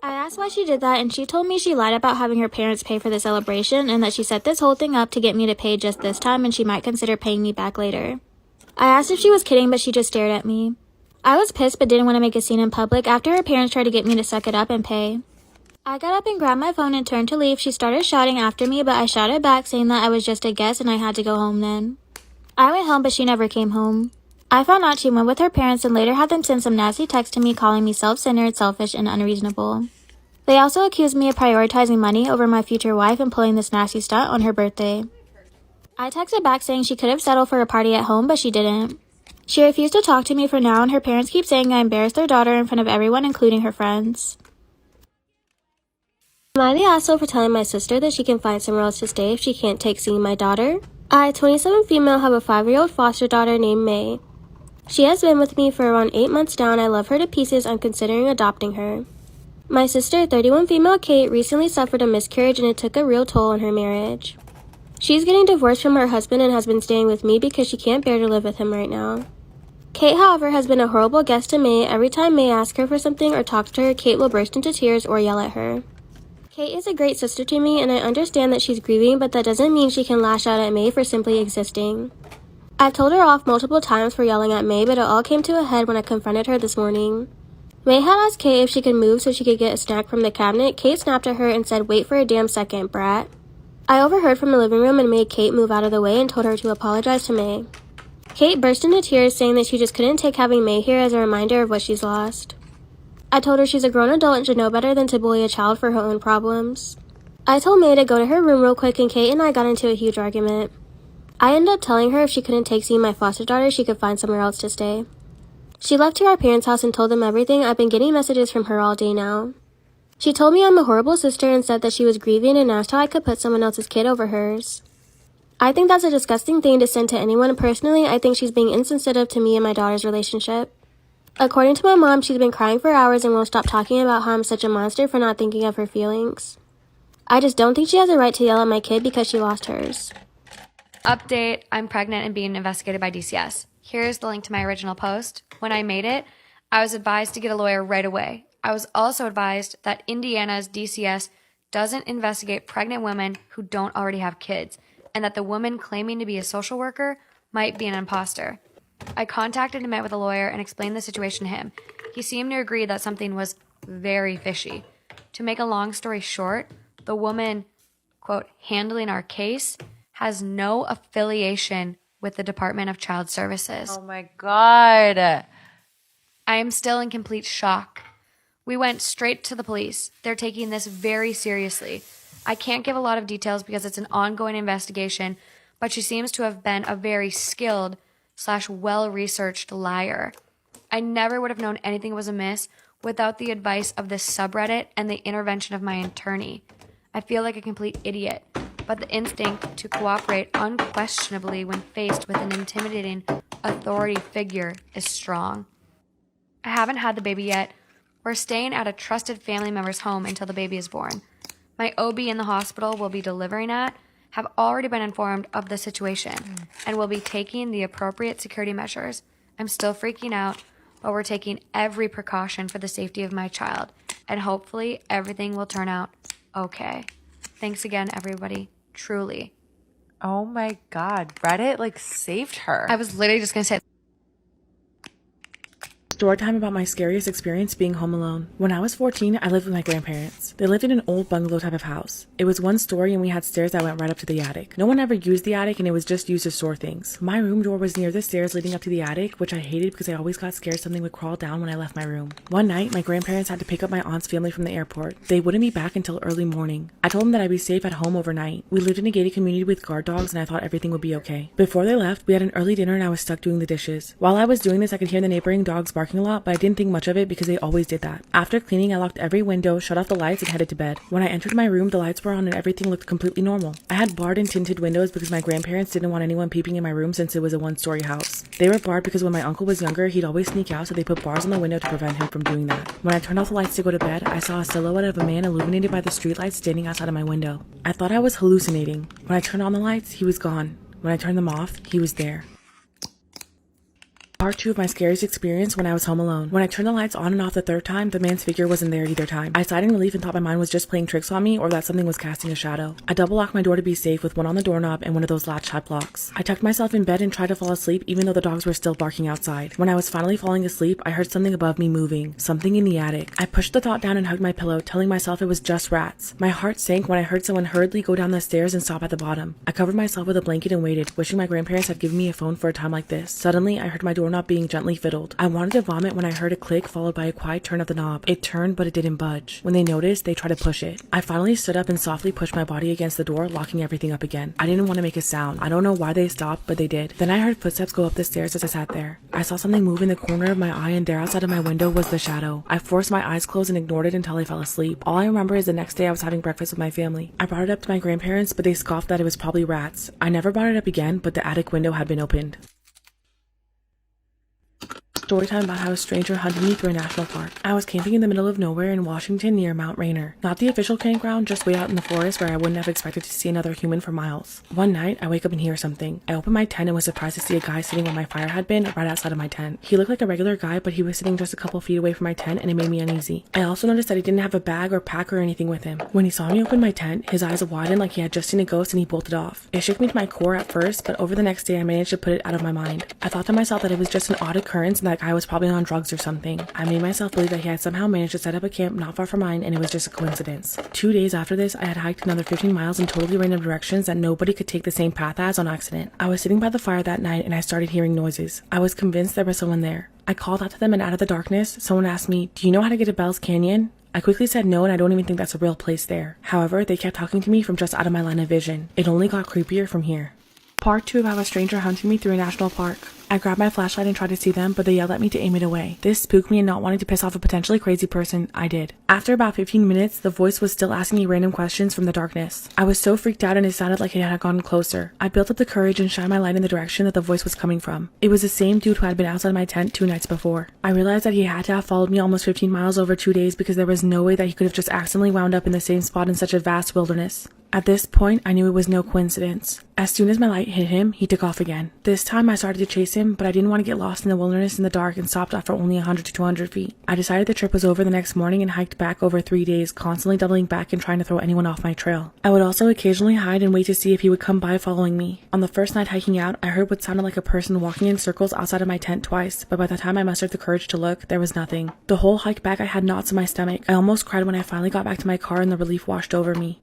S: I asked why she did that, and she told me she lied about having her parents pay for the celebration and that she set this whole thing up to get me to pay just this time and she might consider paying me back later. I asked if she was kidding, but she just stared at me. I was pissed but didn't want to make a scene in public after her parents tried to get me to suck it up and pay. I got up and grabbed my phone and turned to leave. She started shouting after me, but I shouted back saying that I was just a guest and I had to go home then. I went home, but she never came home. I found out she went with her parents and later had them send some nasty texts to me calling me self-centered, selfish, and unreasonable. They also accused me of prioritizing money over my future wife and pulling this nasty stunt on her birthday. I texted back saying she could have settled for a party at home, but she didn't. She refused to talk to me for now, and her parents keep saying I embarrassed their daughter in front of everyone, including her friends.
H: Am I the asshole for telling my sister that she can find somewhere else to stay if she can't take seeing my daughter? I, 27 female, have a 5-year-old foster daughter named May. She has been with me for around 8 months now, and I love her to pieces. I'm considering adopting her. My sister, 31 female Kate, recently suffered a miscarriage and it took a real toll on her marriage. She's getting divorced from her husband and has been staying with me because she can't bear to live with him right now. Kate, however, has been a horrible guest to May. Every time May asks her for something or talks to her, Kate will burst into tears or yell at her. Kate is a great sister to me, and I understand that she's grieving, but that doesn't mean she can lash out at May for simply existing. I've told her off multiple times for yelling at May, but it all came to a head when I confronted her this morning. May had asked Kate if she could move so she could get a snack from the cabinet. Kate snapped at her and said, "Wait for a damn second, brat." I overheard from the living room and made Kate move out of the way and told her to apologize to May. Kate burst into tears, saying that she just couldn't take having May here as a reminder of what she's lost. I told her she's a grown adult and should know better than to bully a child for her own problems. I told May to go to her room real quick, and Kate and I got into a huge argument. I ended up telling her if she couldn't take seeing my foster daughter, she could find somewhere else to stay. She left to our parents' house and told them everything. I've been getting messages from her all day now. She told me I'm a horrible sister and said that she was grieving and asked how I could put someone else's kid over hers. I think that's a disgusting thing to send to anyone, and personally, I think she's being insensitive to me and my daughter's relationship. According to my mom, she's been crying for hours and won't stop talking about how I'm such a monster for not thinking of her feelings. I just don't think she has a right to yell at my kid because she lost hers.
D: Update, I'm pregnant and being investigated by DCS. Here's the link to my original post. When I made it, I was advised to get a lawyer right away. I was also advised that Indiana's DCS doesn't investigate pregnant women who don't already have kids, and that the woman claiming to be a social worker might be an imposter. I contacted and met with a lawyer and explained the situation to him. He seemed to agree that something was very fishy. To make a long story short, the woman, quote, handling our case has no affiliation with the Department of Child Services.
V: Oh my God.
D: I am still in complete shock. We went straight to the police. They're taking this very seriously. I can't give a lot of details because it's an ongoing investigation, but she seems to have been a very skilled / well-researched liar. I never would have known anything was amiss without the advice of this subreddit and the intervention of my attorney. I feel like a complete idiot, but the instinct to cooperate unquestionably when faced with an intimidating authority figure is strong. I haven't had the baby yet. We're staying at a trusted family member's home until the baby is born. My OB in the hospital we'll be delivering at have already been informed of the situation and will be taking the appropriate security measures. I'm still freaking out, but we're taking every precaution for the safety of my child, and hopefully everything will turn out okay. Thanks again, everybody. Truly.
V: Oh my God. Reddit like saved her.
D: I was literally just going to say.
L: Storytime about my scariest experience being home alone. When I was 14, I lived with my grandparents. They lived in an old bungalow type of house. It was one story and we had stairs that went right up to the attic. No one ever used the attic and it was just used to store things. My room door was near the stairs leading up to the attic, which I hated because I always got scared something would crawl down when I left my room. One night, my grandparents had to pick up my aunt's family from the airport. They wouldn't be back until early morning. I told them that I'd be safe at home overnight. We lived in a gated community with guard dogs and I thought everything would be okay. Before they left, we had an early dinner and I was stuck doing the dishes. While I was doing this, I could hear the neighboring dogs barking a lot, but I didn't think much of it because they always did that. After cleaning, I locked every window, shut off the lights, and headed to bed. When I entered my room, the lights were on and everything looked completely normal. I had barred and tinted windows because my grandparents didn't want anyone peeping in my room since it was a one-story house. They were barred because when my uncle was younger, he'd always sneak out, so they put bars on the window to prevent him from doing that. When I turned off the lights to go to bed, I saw a silhouette of a man illuminated by the streetlights standing outside of my window. I thought I was hallucinating. When I turned on the lights, he was gone. When I turned them off, he was there. Part 2 of my scariest experience when I was home alone. When I turned the lights on and off the third time, the man's figure wasn't there either time. I sighed in relief and thought my mind was just playing tricks on me or that something was casting a shadow. I double locked my door to be safe with one on the doorknob and one of those latch-type locks. I tucked myself in bed and tried to fall asleep even though the dogs were still barking outside. When I was finally falling asleep, I heard something above me moving. Something in the attic. I pushed the thought down and hugged my pillow, telling myself it was just rats. My heart sank when I heard someone hurriedly go down the stairs and stop at the bottom. I covered myself with a blanket and waited, wishing my grandparents had given me a phone for a time like this. Suddenly, I heard my door doorknob being gently fiddled. I wanted to vomit when I heard a click followed by a quiet turn of the knob. It turned, but it didn't budge. When they noticed, they tried to push it. I finally stood up and softly pushed my body against the door, locking everything up again. I didn't want to make a sound. I don't know why they stopped, but they did. Then I heard footsteps go up the stairs as I sat there. I saw something move in the corner of my eye, and there outside of my window was the shadow. I forced my eyes closed and ignored it until I fell asleep. All I remember is the next day I was having breakfast with my family. I brought it up to my grandparents, but they scoffed that it was probably rats. I never brought it up again, but the attic window had been opened. Storytime about how a stranger hunted me through a national park. I was camping in the middle of nowhere in Washington near Mount Rainier. Not the official campground, just way out in the forest where I wouldn't have expected to see another human for miles. One night, I wake up and hear something. I open my tent and was surprised to see a guy sitting where my fire had been, right outside of my tent. He looked like a regular guy, but he was sitting just a couple feet away from my tent, and it made me uneasy. I also noticed that he didn't have a bag or pack or anything with him. When he saw me open my tent, his eyes widened like he had just seen a ghost and he bolted off. It shook me to my core at first, but over the next day I managed to put it out of my mind. I thought to myself that it was just an odd occurrence and that guy was probably on drugs or something. I made myself believe that he had somehow managed to set up a camp not far from mine and it was just a coincidence. 2 days after this, I had hiked another 15 miles in totally random directions that nobody could take the same path as on accident. I was sitting by the fire that night and I started hearing noises. I was convinced there was someone there. I called out to them and out of the darkness, someone asked me, "Do you know how to get to Bell's Canyon?" I quickly said no and I don't even think that's a real place there. However, they kept talking to me from just out of my line of vision. It only got creepier from here. Part 2 of how a stranger hunted me through a national park. I grabbed my flashlight and tried to see them, but they yelled at me to aim it away. This spooked me, and not wanting to piss off a potentially crazy person, I did. After about 15 minutes, the voice was still asking me random questions from the darkness. I was so freaked out and it sounded like it had gotten closer. I built up the courage and shined my light in the direction that the voice was coming from. It was the same dude who had been outside my tent 2 nights before. I realized that he had to have followed me almost 15 miles over 2 days because there was no way that he could have just accidentally wound up in the same spot in such a vast wilderness. At this point, I knew it was no coincidence. As soon as my light hit him, he took off again. This time I started to chase him, but I didn't want to get lost in the wilderness in the dark and stopped after only 100 to 200 feet. I decided the trip was over the next morning and hiked back over 3 days, constantly doubling back and trying to throw anyone off my trail. I would also occasionally hide and wait to see if he would come by following me. On the first night hiking out, I heard what sounded like a person walking in circles outside of my tent twice, but by the time I mustered the courage to look, there was nothing. The whole hike back I had knots in my stomach. I almost cried when I finally got back to my car and the relief washed over me.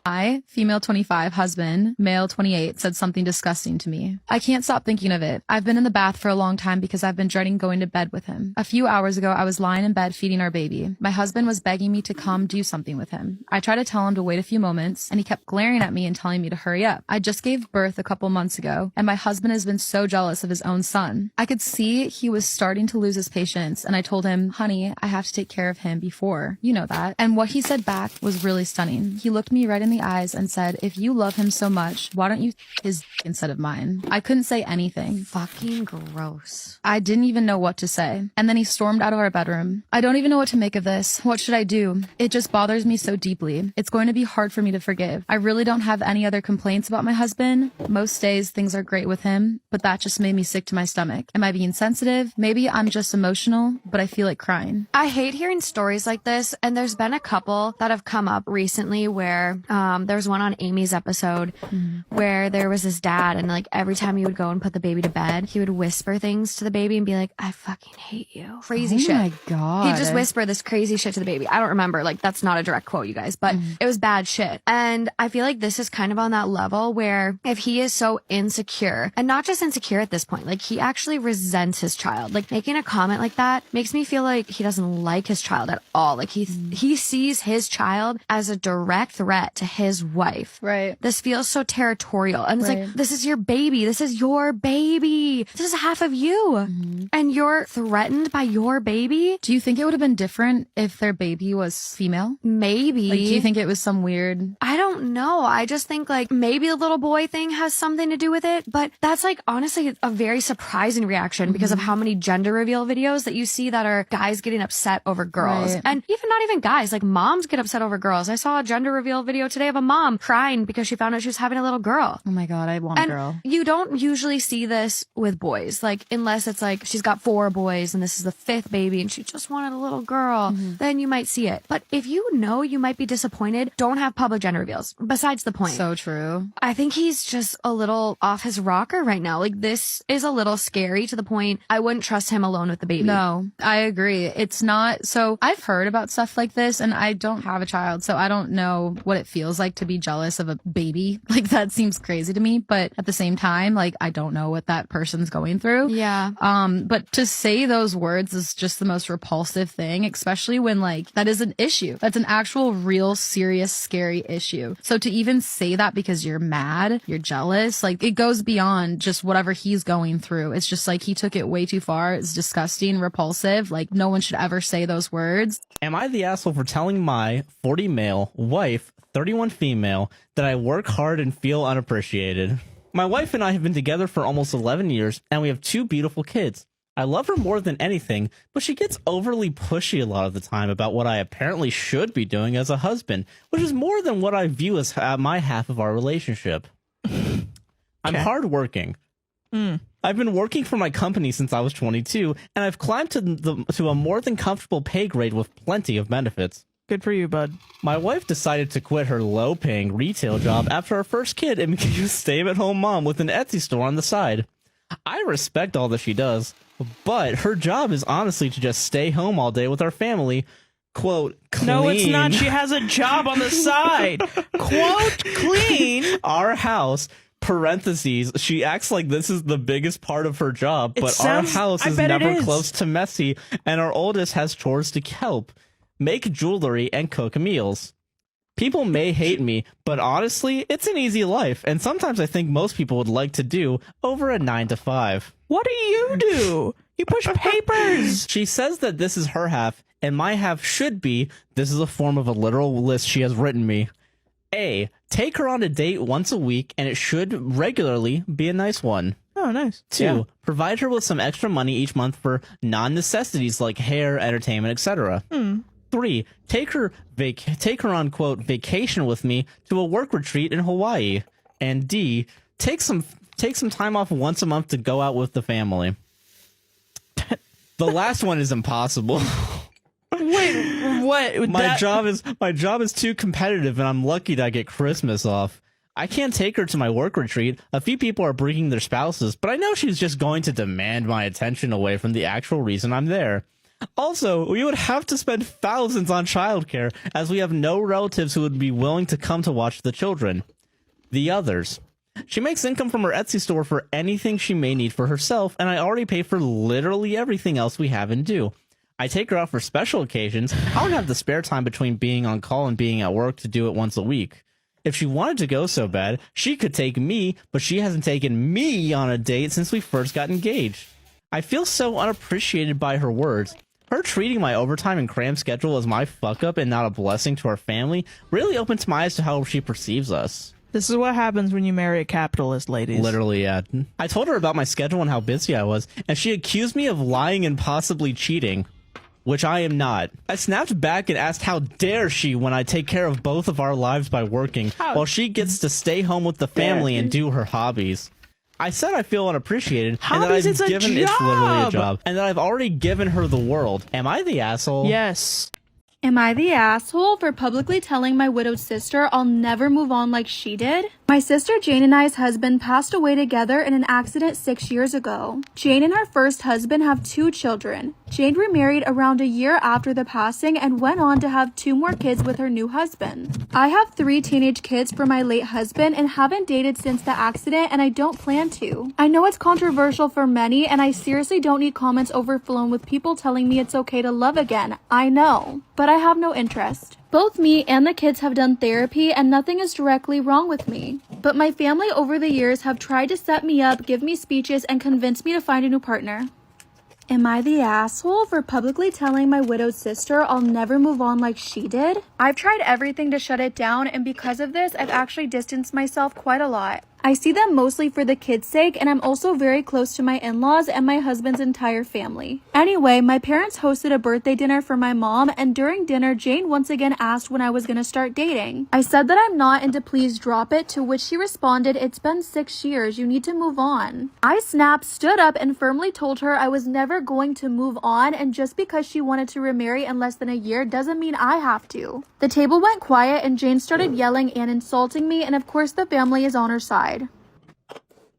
D: I, female 25, husband, male 28, said something disgusting to me. I can't stop thinking of it. I've been in the bath for a long time because I've been dreading going to bed with him. A few hours ago, I was lying in bed feeding our baby. My husband was begging me to come do something with him. I tried to tell him to wait a few moments, and he kept glaring at me and telling me to hurry up. I just gave birth a couple months ago, and my husband has been so jealous of his own son. I could see he was starting to lose his patience, and I told him, "Honey, I have to take care of him before. You know that." And what he said back was really stunning. He looked me right in the eyes and said, "If you love him so much, why don't you his instead of mine?" I couldn't say anything.
M: Fucking gross.
D: I didn't even know what to say. And then he stormed out of our bedroom. I don't even know what to make of this. What should I do? It just bothers me so deeply. It's going to be hard for me to forgive. I really don't have any other complaints about my husband. Most days things are great with him, but that just made me sick to my stomach. Am I being sensitive? Maybe I'm just emotional, but I feel like crying.
M: I hate hearing stories like this, and there's been a couple that have come up recently where there's one on Amy's episode where there was this dad, and like every time he would go and put the baby to bed, he would whisper things to the baby and be like, "I fucking hate you." Crazy shit.
D: Oh my God.
M: He'd just whisper this crazy shit to the baby. I don't remember, like that's not a direct quote, you guys, but it was bad shit. And I feel like this is kind of on that level where if he is so insecure, and not just insecure at this point, like he actually resents his child. Like making a comment like that makes me feel like he doesn't like his child at all. Like he sees his child as a direct threat to his wife.
D: Right.
M: This feels so territorial. And it's like, this is your baby. This is your baby. This is half of you. And you're threatened by your baby.
D: Do you think it would have been different if their baby was female?
M: Maybe.
D: Like, do you think it was some weird...
M: I don't know. I just think like maybe the little boy thing has something to do with it. But that's like honestly a very surprising reaction because of how many gender reveal videos that you see that are guys getting upset over girls.
D: Right.
M: And even not even guys, like moms get upset over girls. I saw a gender reveal video today of a mom crying because she found out she was having a little girl.
D: Oh my God, I want a girl.
M: You don't usually see this with boys, like unless it's like she's got 4 boys and this is the 5th baby and she just wanted a little girl, then you might see it. But if you know you might be disappointed, don't have public gender reveals. Besides the point.
D: So true.
M: I think he's just a little off his rocker right now. Like this is a little scary to the point I wouldn't trust him alone with the baby.
D: No, I agree. It's not. So I've heard about stuff like this and I don't have a child, so I don't know what it feels
M: feels like to be jealous of a baby. Like, that seems crazy to me. But at the same time, like, I don't know what that person's going through.
D: Yeah.
M: But to say those words is just the most repulsive thing, especially when, like, that is an issue. That's an actual, real, serious, scary issue. So to even say that because you're mad, you're jealous, like, it goes beyond just whatever he's going through. It's just like he took it way too far. It's disgusting, repulsive. Like, no one should ever say those words.
I: Am I the asshole for telling my 40 male wife, 31 female, that I work hard and feel unappreciated? My wife and I have been together for almost 11 years, and we have 2 beautiful kids. I love her more than anything, but she gets overly pushy a lot of the time about what I apparently should be doing as a husband, which is more than what I view as my half of our relationship. I'm hardworking. I've been working for my company since I was 22, and I've climbed to a more than comfortable pay grade with plenty of benefits.
O: Good for you, bud.
I: My wife decided to quit her low-paying retail job after our first kid and became a stay-at-home mom with an Etsy store on the side. I respect all that she does, but her job is honestly to just stay home all day with our family, quote, clean.
O: No, it's not. She has a job on the side. Quote, clean
I: our house. Parentheses, she acts like this is the biggest part of her job, but our house is never close to messy, and our oldest has chores to help, make jewelry, and cook meals. People may hate me, but honestly, it's an easy life, and sometimes I think most people would like to do over a 9 to 5.
O: What do you do? You push papers!
I: She says that this is her half, and my half should be, this is a form of a literal list she has written me. A, take her on a date once a week, and it should regularly be a nice one.
O: Oh, nice.
I: 2, provide her with some extra money each month for non-necessities like hair, entertainment, etc. 3, take her on, quote, vacation with me to a work retreat in Hawaii. And D, take some time off once a month to go out with the family. The last one is impossible.
O: Wait, what?
I: My job is too competitive, and I'm lucky that I get Christmas off. I can't take her to my work retreat. A few people are bringing their spouses, but I know she's just going to demand my attention away from the actual reason I'm there. Also, we would have to spend thousands on childcare, as we have no relatives who would be willing to come to watch the children. The others. She makes income from her Etsy store for anything she may need for herself, and I already pay for literally everything else we have and do. I take her out for special occasions. I don't have the spare time between being on call and being at work to do it once a week. If she wanted to go so bad, she could take me, but she hasn't taken me on a date since we first got engaged. I feel so unappreciated by her words. Her treating my overtime and cram schedule as my fuck-up and not a blessing to our family really opens my eyes to how she perceives us.
O: This is what happens when you marry a capitalist, ladies.
I: Literally, yeah. I told her about my schedule and how busy I was, and she accused me of lying and possibly cheating. Which I am not. I snapped back and asked how dare she when I take care of both of our lives by working, while she gets to stay home with the family and do her hobbies. I said I feel unappreciated, and that it's literally a job, and that I've already given her the world. Am I the asshole?
O: Yes.
Q: Am I the asshole for publicly telling my widowed sister I'll never move on like she did? My sister Jane and I's husband passed away together in an accident 6 years ago. Jane and her first husband have 2 children. Jane remarried around a year after the passing and went on to have 2 more kids with her new husband. I have 3 teenage kids from my late husband and haven't dated since the accident, and I don't plan to. I know it's controversial for many, and I seriously don't need comments overflowing with people telling me it's okay to love again. I know, but I have no interest. Both me and the kids have done therapy, and nothing is directly wrong with me. But my family over the years have tried to set me up, give me speeches, and convince me to find a new partner. Am I the asshole for publicly telling my widowed sister I'll never move on like she did? I've tried everything to shut it down, and because of this, I've actually distanced myself quite a lot. I see them mostly for the kids' sake, and I'm also very close to my in-laws and my husband's entire family. Anyway, my parents hosted a birthday dinner for my mom, and during dinner, Jane once again asked when I was gonna start dating. I said that I'm not and to please drop it, to which she responded, "It's been 6 years, you need to move on." I snapped, stood up, and firmly told her I was never going to move on, and just because she wanted to remarry in less than a year doesn't mean I have to. The table went quiet, and Jane started yelling and insulting me, and of course the family is on her side.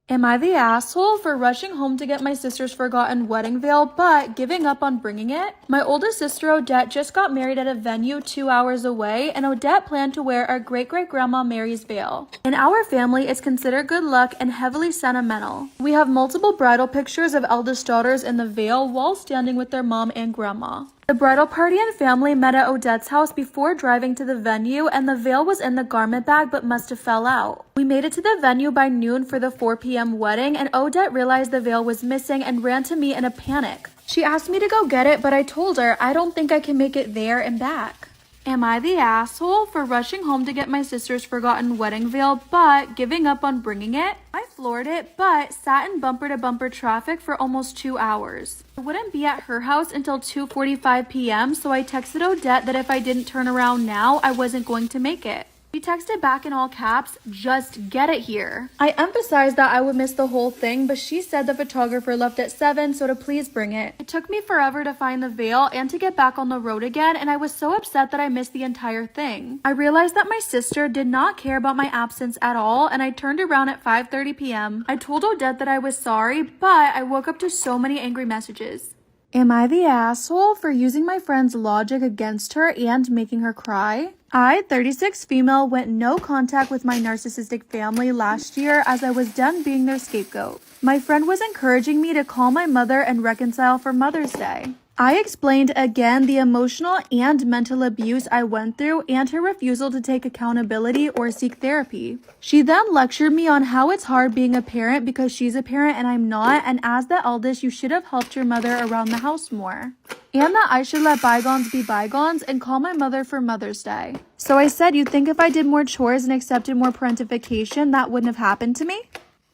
Q: Am I the asshole for rushing home to get my sister's forgotten wedding veil, but giving up on bringing it? My oldest sister Odette just got married at a venue 2 hours away, and Odette planned to wear our great-great-grandma Mary's veil. In our family, it's considered good luck and heavily sentimental. We have multiple bridal pictures of eldest daughters in the veil while standing with their mom and grandma. The bridal party and family met at Odette's house before driving to the venue, and the veil was in the garment bag but must have fell out. We made it to the venue by noon for the 4 p.m. wedding, and Odette realized the veil was missing and ran to me in a panic. She asked me to go get it, but I told her I don't think I can make it there and back. Am I the asshole for rushing home to get my sister's forgotten wedding veil, but giving up on bringing it? I floored it, but sat in bumper-to-bumper traffic for almost 2 hours. I wouldn't be at her house until 2:45 p.m., so I texted Odette that if I didn't turn around now, I wasn't going to make it. She texted back in all caps, "Just get it here." I emphasized that I would miss the whole thing, but she said the photographer left at 7, so to please bring it. It took me forever to find the veil and to get back on the road again, and I was so upset that I missed the entire thing. I realized that my sister did not care about my absence at all, and I turned around at 5:30 p.m. I told Odette that I was sorry, but I woke up to so many angry messages. Am I the asshole for using my friend's logic against her and making her cry? I, 36 female, went no contact with my narcissistic family last year as I was done being their scapegoat. My friend was encouraging me to call my mother and reconcile for Mother's Day. I explained again the emotional and mental abuse I went through and her refusal to take accountability or seek therapy. She then lectured me on how it's hard being a parent because she's a parent and I'm not, and as the eldest, you should have helped your mother around the house more. And that I should let bygones be bygones and call my mother for Mother's Day. So I said, you'd think if I did more chores and accepted more parentification, that wouldn't have happened to me?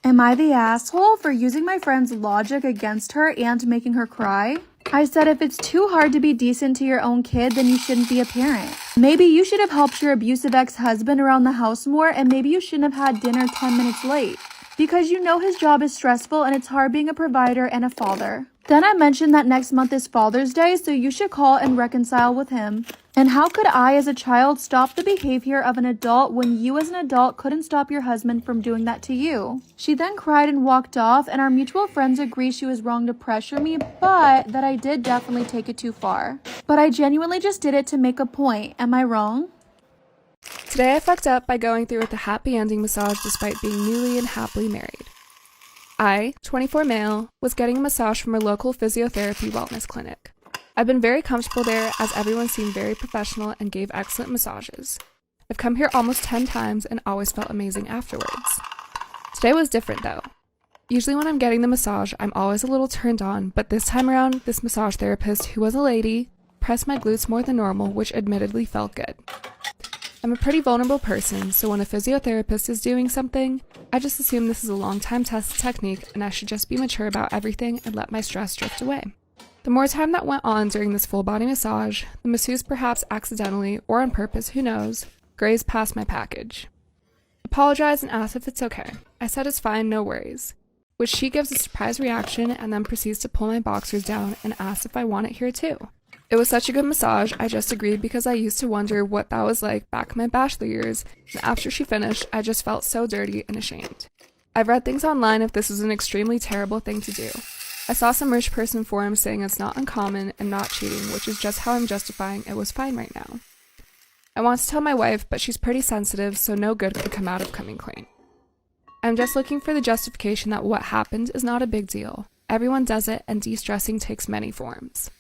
Q: Am I the asshole for using my friend's logic against her and making her cry? I said if it's too hard to be decent to your own kid, then you shouldn't be a parent. Maybe you should have helped your abusive ex-husband around the house more, and maybe you shouldn't have had dinner 10 minutes late. Because you know his job is stressful and it's hard being a provider and a father. Then I mentioned that next month is Father's Day, so you should call and reconcile with him. And how could I as a child stop the behavior of an adult when you as an adult couldn't stop your husband from doing that to you? She then cried and walked off, and our mutual friends agree she was wrong to pressure me, but that I did definitely take it too far. But I genuinely just did it to make a point. Am I wrong?
K: Today I fucked up by going through with the happy ending massage despite being newly and happily married. I, 24 male, was getting a massage from a local physiotherapy wellness clinic. I've been very comfortable there as everyone seemed very professional and gave excellent massages. I've come here almost 10 times and always felt amazing afterwards. Today was different though. Usually when I'm getting the massage, I'm always a little turned on, but this time around, this massage therapist, who was a lady, pressed my glutes more than normal, which admittedly felt good. I'm a pretty vulnerable person, so when a physiotherapist is doing something, I just assume this is a long-time tested technique and I should just be mature about everything and let my stress drift away. The more time that went on during this full-body massage, the masseuse perhaps accidentally, or on purpose, who knows, grazed past my package. Apologized and asked if it's okay. I said it's fine, no worries. Which she gives a surprised reaction and then proceeds to pull my boxers down and asks if I want it here too. It was such a good massage, I just agreed because I used to wonder what that was like back in my bachelor years, and after she finished, I just felt so dirty and ashamed. I've read things online if this was an extremely terrible thing to do. I saw some rich person forums saying it's not uncommon and not cheating, which is just how I'm justifying it was fine right now. I want to tell my wife, but she's pretty sensitive, so no good could come out of coming clean. I'm just looking for the justification that what happened is not a big deal. Everyone does it, and de-stressing takes many forms.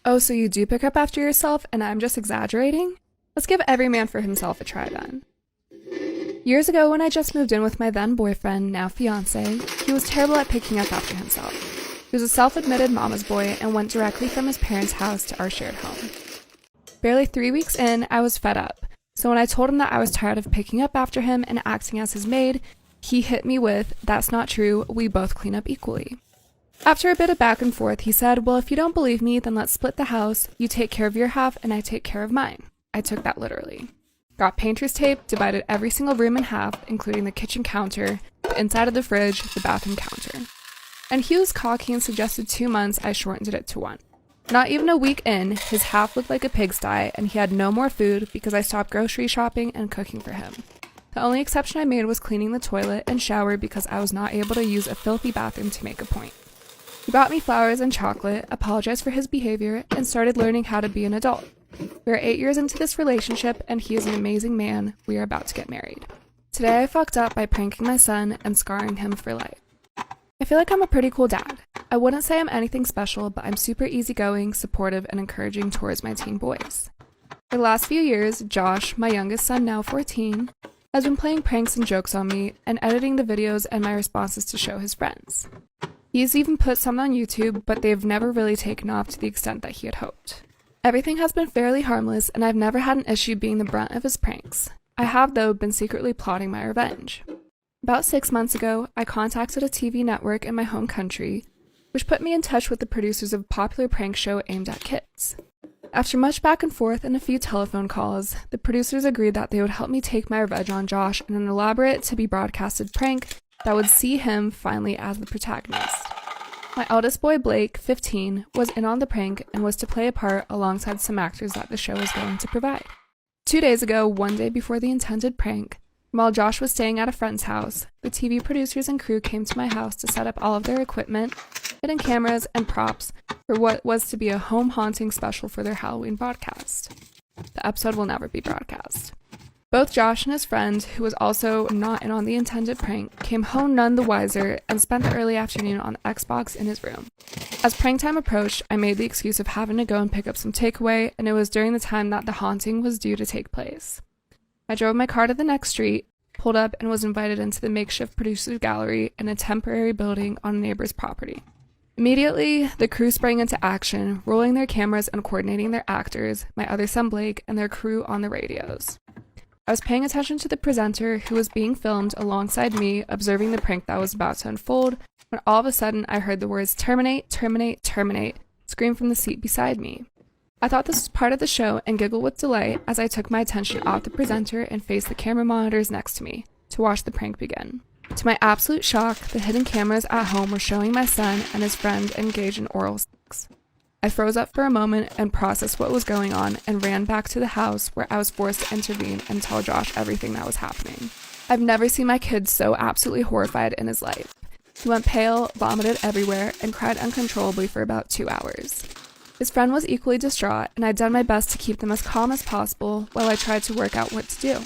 K: Oh, so you do pick up after yourself and I'm just exaggerating? Let's give every man for himself a try then. Years ago when I just moved in with my then boyfriend, now fiance, he was terrible at picking up after himself. He was a self-admitted mama's boy and went directly from his parents' house to our shared home. Barely 3 weeks in, I was fed up, so when I told him that I was tired of picking up after him and acting as his maid, he hit me with, "That's not true, we both clean up equally." After a bit of back and forth, he said, "Well, if you don't believe me, then let's split the house. You take care of your half and I take care of mine." I took that literally. Got painter's tape, divided every single room in half, including the kitchen counter, the inside of the fridge, the bathroom counter. And he was cocky and suggested 2 months, I shortened it to 1. Not even a week in, his half looked like a pigsty and he had no more food because I stopped grocery shopping and cooking for him. The only exception I made was cleaning the toilet and shower because I was not able to use a filthy bathroom to make a point. He bought me flowers and chocolate, apologized for his behavior, and started learning how to be an adult. We are 8 years into this relationship, and he is an amazing man. We are about to get married. Today I fucked up by pranking my son and scarring him for life. I feel like I'm a pretty cool dad. I wouldn't say I'm anything special, but I'm super easygoing, supportive, and encouraging towards my teen boys. For the last few years, Josh, my youngest son now 14, has been playing pranks and jokes on me and editing the videos and my responses to show his friends. He's even put some on YouTube, but they've never really taken off to the extent that he had hoped. Everything has been fairly harmless, and I've never had an issue being the brunt of his pranks. I have, though, been secretly plotting my revenge. About 6 months ago, I contacted a TV network in my home country, which put me in touch with the producers of a popular prank show aimed at kids. After much back and forth and a few telephone calls, the producers agreed that they would help me take my revenge on Josh in an elaborate to-be-broadcasted prank that would see him finally as the protagonist. My eldest boy, Blake, 15, was in on the prank and was to play a part alongside some actors that the show was going to provide. 2 days ago, one day before the intended prank, while Josh was staying at a friend's house, the TV producers and crew came to my house to set up all of their equipment, hidden cameras, and props for what was to be a home haunting special for their Halloween broadcast. The episode will never be broadcast. Both Josh and his friend, who was also not in on the intended prank, came home none the wiser and spent the early afternoon on the Xbox in his room. As prank time approached, I made the excuse of having to go and pick up some takeaway, and it was during the time that the haunting was due to take place. I drove my car to the next street, pulled up, and was invited into the makeshift producer's gallery in a temporary building on a neighbor's property. Immediately, the crew sprang into action, rolling their cameras and coordinating their actors, my other son Blake, and their crew on the radios. I was paying attention to the presenter, who was being filmed alongside me, observing the prank that was about to unfold, when all of a sudden I heard the words "terminate, terminate, terminate" scream from the seat beside me. I thought this was part of the show and giggled with delight as I took my attention off the presenter and faced the camera monitors next to me to watch the prank begin. To my absolute shock, the hidden cameras at home were showing my son and his friend engaged in oral sex. I froze up for a moment and processed what was going on and ran back to the house, where I was forced to intervene and tell Josh everything that was happening. I've never seen my kid so absolutely horrified in his life. He went pale, vomited everywhere, and cried uncontrollably for about 2 hours. His friend was equally distraught, and I'd done my best to keep them as calm as possible while I tried to work out what to do.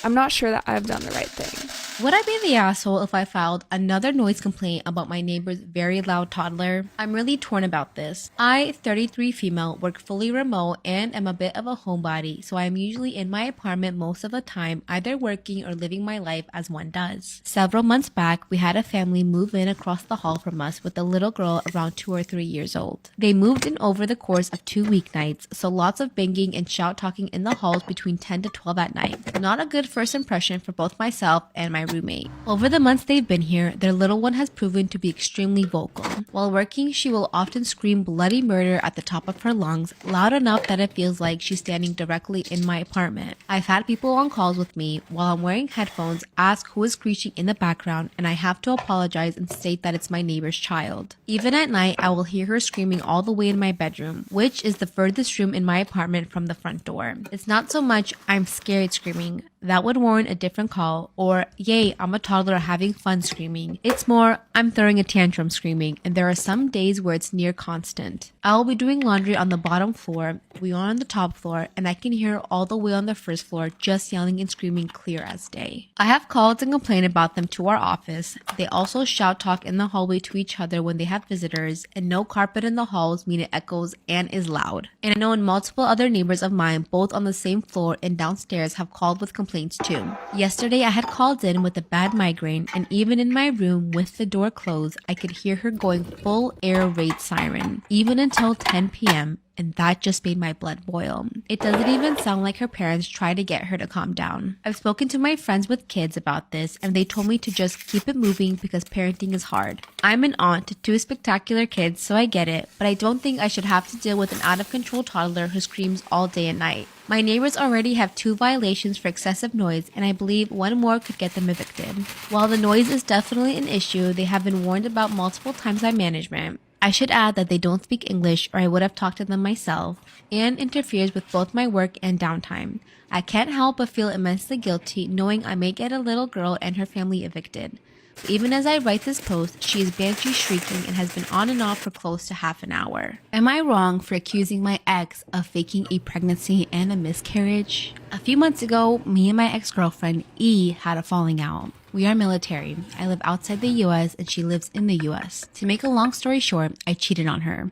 K: I'm not sure that I've done the right thing.
P: Would I be the asshole if I filed another noise complaint about my neighbor's very loud toddler? I'm really torn about this. I, 33 female, work fully remote and am a bit of a homebody, so I am usually in my apartment most of the time, either working or living my life as one does. Several months back, we had a family move in across the hall from us with a little girl around 2 or 3 years old. They moved in over the course of 2 weeknights, so lots of banging and shout talking in the halls between 10 to 12 at night. Not a good first impression for both myself and my roommate. Over the months they've been here, their little one has proven to be extremely vocal. While working, she will often scream bloody murder at the top of her lungs, loud enough that it feels like she's standing directly in my apartment. I've had people on calls with me while I'm wearing headphones ask who is screeching in the background, and I have to apologize and state that it's my neighbor's child. Even at night, I will hear her screaming all the way in my bedroom, which is the furthest room in my apartment from the front door. It's not so much "I'm scared" screaming. That would warrant a different call, or "Yay, I'm a toddler having fun" screaming. It's more "I'm throwing a tantrum" screaming, and there are some days where it's near constant. I'll be doing laundry on the bottom floor, we are on the top floor, and I can hear her all the way on the first floor just yelling and screaming clear as day. I have called and complained about them to our office. They also shout talk in the hallway to each other when they have visitors, and no carpet in the halls mean it echoes and is loud. And I know multiple other neighbors of mine, both on the same floor and downstairs, have called with complaints too. Yesterday I had called in with a bad migraine, and even in my room with the door closed, I could hear her going full air raid siren, even until 10 p.m. and that just made my blood boil. It doesn't even sound like her parents try to get her to calm down. I've spoken to my friends with kids about this, and they told me to just keep it moving because parenting is hard. I'm an aunt to 2 spectacular kids, so I get it, but I don't think I should have to deal with an out-of-control toddler who screams all day and night. My neighbors already have 2 violations for excessive noise, and I believe 1 more could get them evicted. While the noise is definitely an issue they have been warned about multiple times by management, I should add that they don't speak English or I would have talked to them myself, and interferes with both my work and downtime. I can't help but feel immensely guilty knowing I may get a little girl and her family evicted. But even as I write this post, she is banshee shrieking and has been on and off for close to half an hour. Am I wrong for accusing my ex of faking a pregnancy and a miscarriage? A few months ago, me and my ex-girlfriend E had a falling out. We are military. I live outside the US and she lives in the US. To make a long story short, I cheated on her.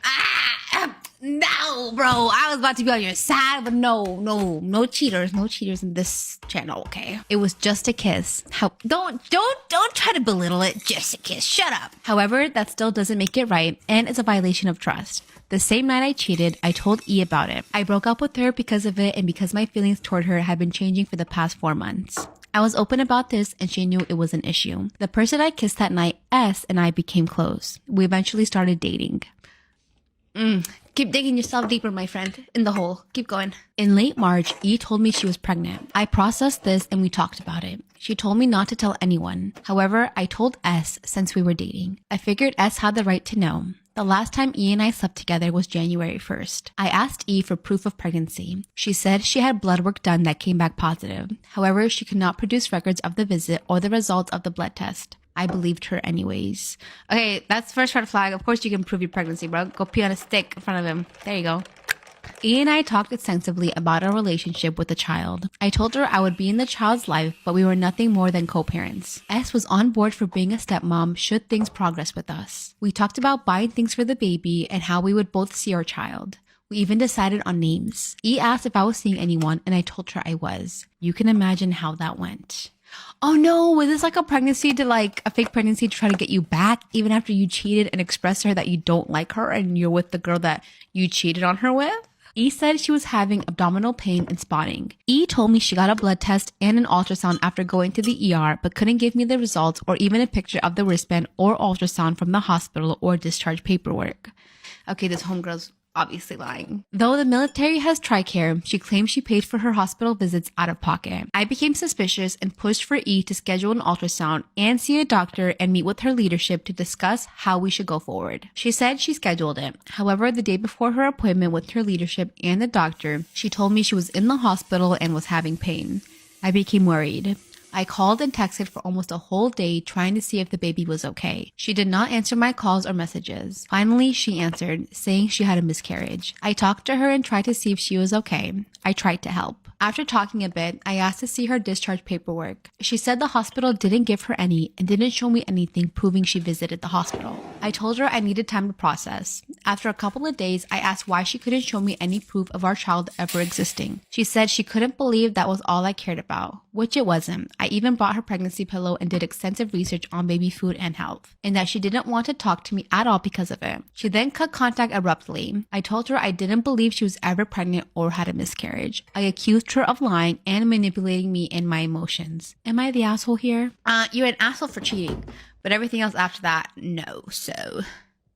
P: No, bro, I was about to be on your side, but no cheaters in this channel, okay? It was just a kiss. Don't try to belittle it, just a kiss, shut up. However, that still doesn't make it right, and it's a violation of trust. The same night I cheated, I told E about it. I broke up with her because of it and because my feelings toward her had been changing for the past 4 months. I was open about this and she knew it was an issue. The person I kissed that night, S, and I became close. We eventually started dating. Keep digging yourself deeper, my friend. In the hole. Keep going. In late March, E told me she was pregnant. I processed this and we talked about it. She told me not to tell anyone. However, I told S since we were dating. I figured S had the right to know. The last time E and I slept together was January 1st. I asked E for proof of pregnancy. She said she had blood work done that came back positive. However, she could not produce records of the visit or the results of the blood test. I believed her anyways. Okay, that's first red flag. Of course you can prove your pregnancy, bro. Go pee on a stick in front of him. There you go. E and I talked extensively about our relationship with the child. I told her I would be in the child's life, but we were nothing more than co-parents. S was on board for being a stepmom should things progress with us. We talked about buying things for the baby and how we would both see our child. We even decided on names. E asked if I was seeing anyone, and I told her I was. You can imagine how that went. Oh no, was this like a pregnancy to like a fake pregnancy to try to get you back even after you cheated and expressed to her that you don't like her and you're with the girl that you cheated on her with? E said she was having abdominal pain and spotting. E told me she got a blood test and an ultrasound after going to the ER but couldn't give me the results or even a picture of the wristband or ultrasound from the hospital or discharge paperwork. Okay, this homegirl's obviously lying. Though the military has TRICARE, she claims she paid for her hospital visits out of pocket. I became suspicious and pushed for E to schedule an ultrasound and see a doctor and meet with her leadership to discuss how we should go forward. She said she scheduled it. However, the day before her appointment with her leadership and the doctor, she told me she was in the hospital and was having pain. I became worried. I called and texted for almost a whole day trying to see if the baby was okay. She did not answer my calls or messages. Finally, she answered, saying she had a miscarriage. I talked to her and tried to see if she was okay. I tried to help. After talking a bit, I asked to see her discharge paperwork. She said the hospital didn't give her any and didn't show me anything proving she visited the hospital. I told her I needed time to process. After a couple of days, I asked why she couldn't show me any proof of our child ever existing. She said she couldn't believe that was all I cared about, which it wasn't. I even bought her pregnancy pillow and did extensive research on baby food and health, and that she didn't want to talk to me at all because of it. She then cut contact abruptly. I told her I didn't believe she was ever pregnant or had a miscarriage. I accused her of lying and manipulating me and my emotions. Am I the asshole here? You're an asshole for cheating, but everything else after that, no, so.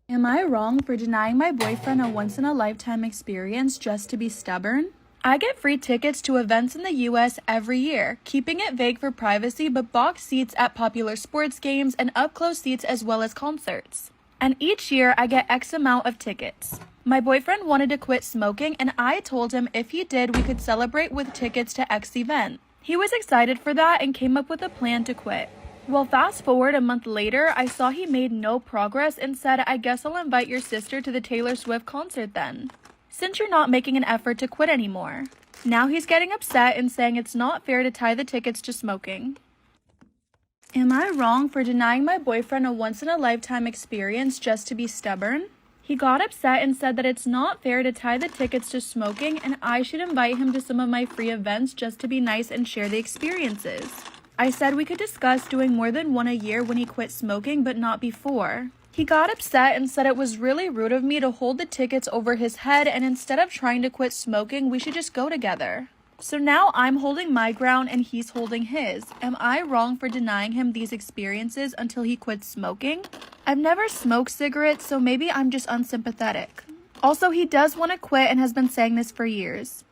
Q: Am I wrong for denying my boyfriend a once-in-a-lifetime experience just to be stubborn? I get free tickets to events in the US every year, keeping it vague for privacy but box seats at popular sports games and up-close seats as well as concerts. And each year I get X amount of tickets. My boyfriend wanted to quit smoking and I told him if he did we could celebrate with tickets to X event. He was excited for that and came up with a plan to quit. Well, fast forward a month later, I saw he made no progress and said, I guess I'll invite your sister to the Taylor Swift concert then, since you're not making an effort to quit anymore. Now he's getting upset and saying it's not fair to tie the tickets to smoking. Am I wrong for denying my boyfriend a once-in-a-lifetime experience just to be stubborn? He got upset and said that it's not fair to tie the tickets to smoking and I should invite him to some of my free events just to be nice and share the experiences. I said we could discuss doing more than one a year when he quit smoking, but not before. He got upset and said it was really rude of me to hold the tickets over his head and instead of trying to quit smoking, we should just go together. So now I'm holding my ground and he's holding his. Am I wrong for denying him these experiences until he quits smoking? I've never smoked cigarettes, so maybe I'm just unsympathetic. Also, he does want to quit and has been saying this for years.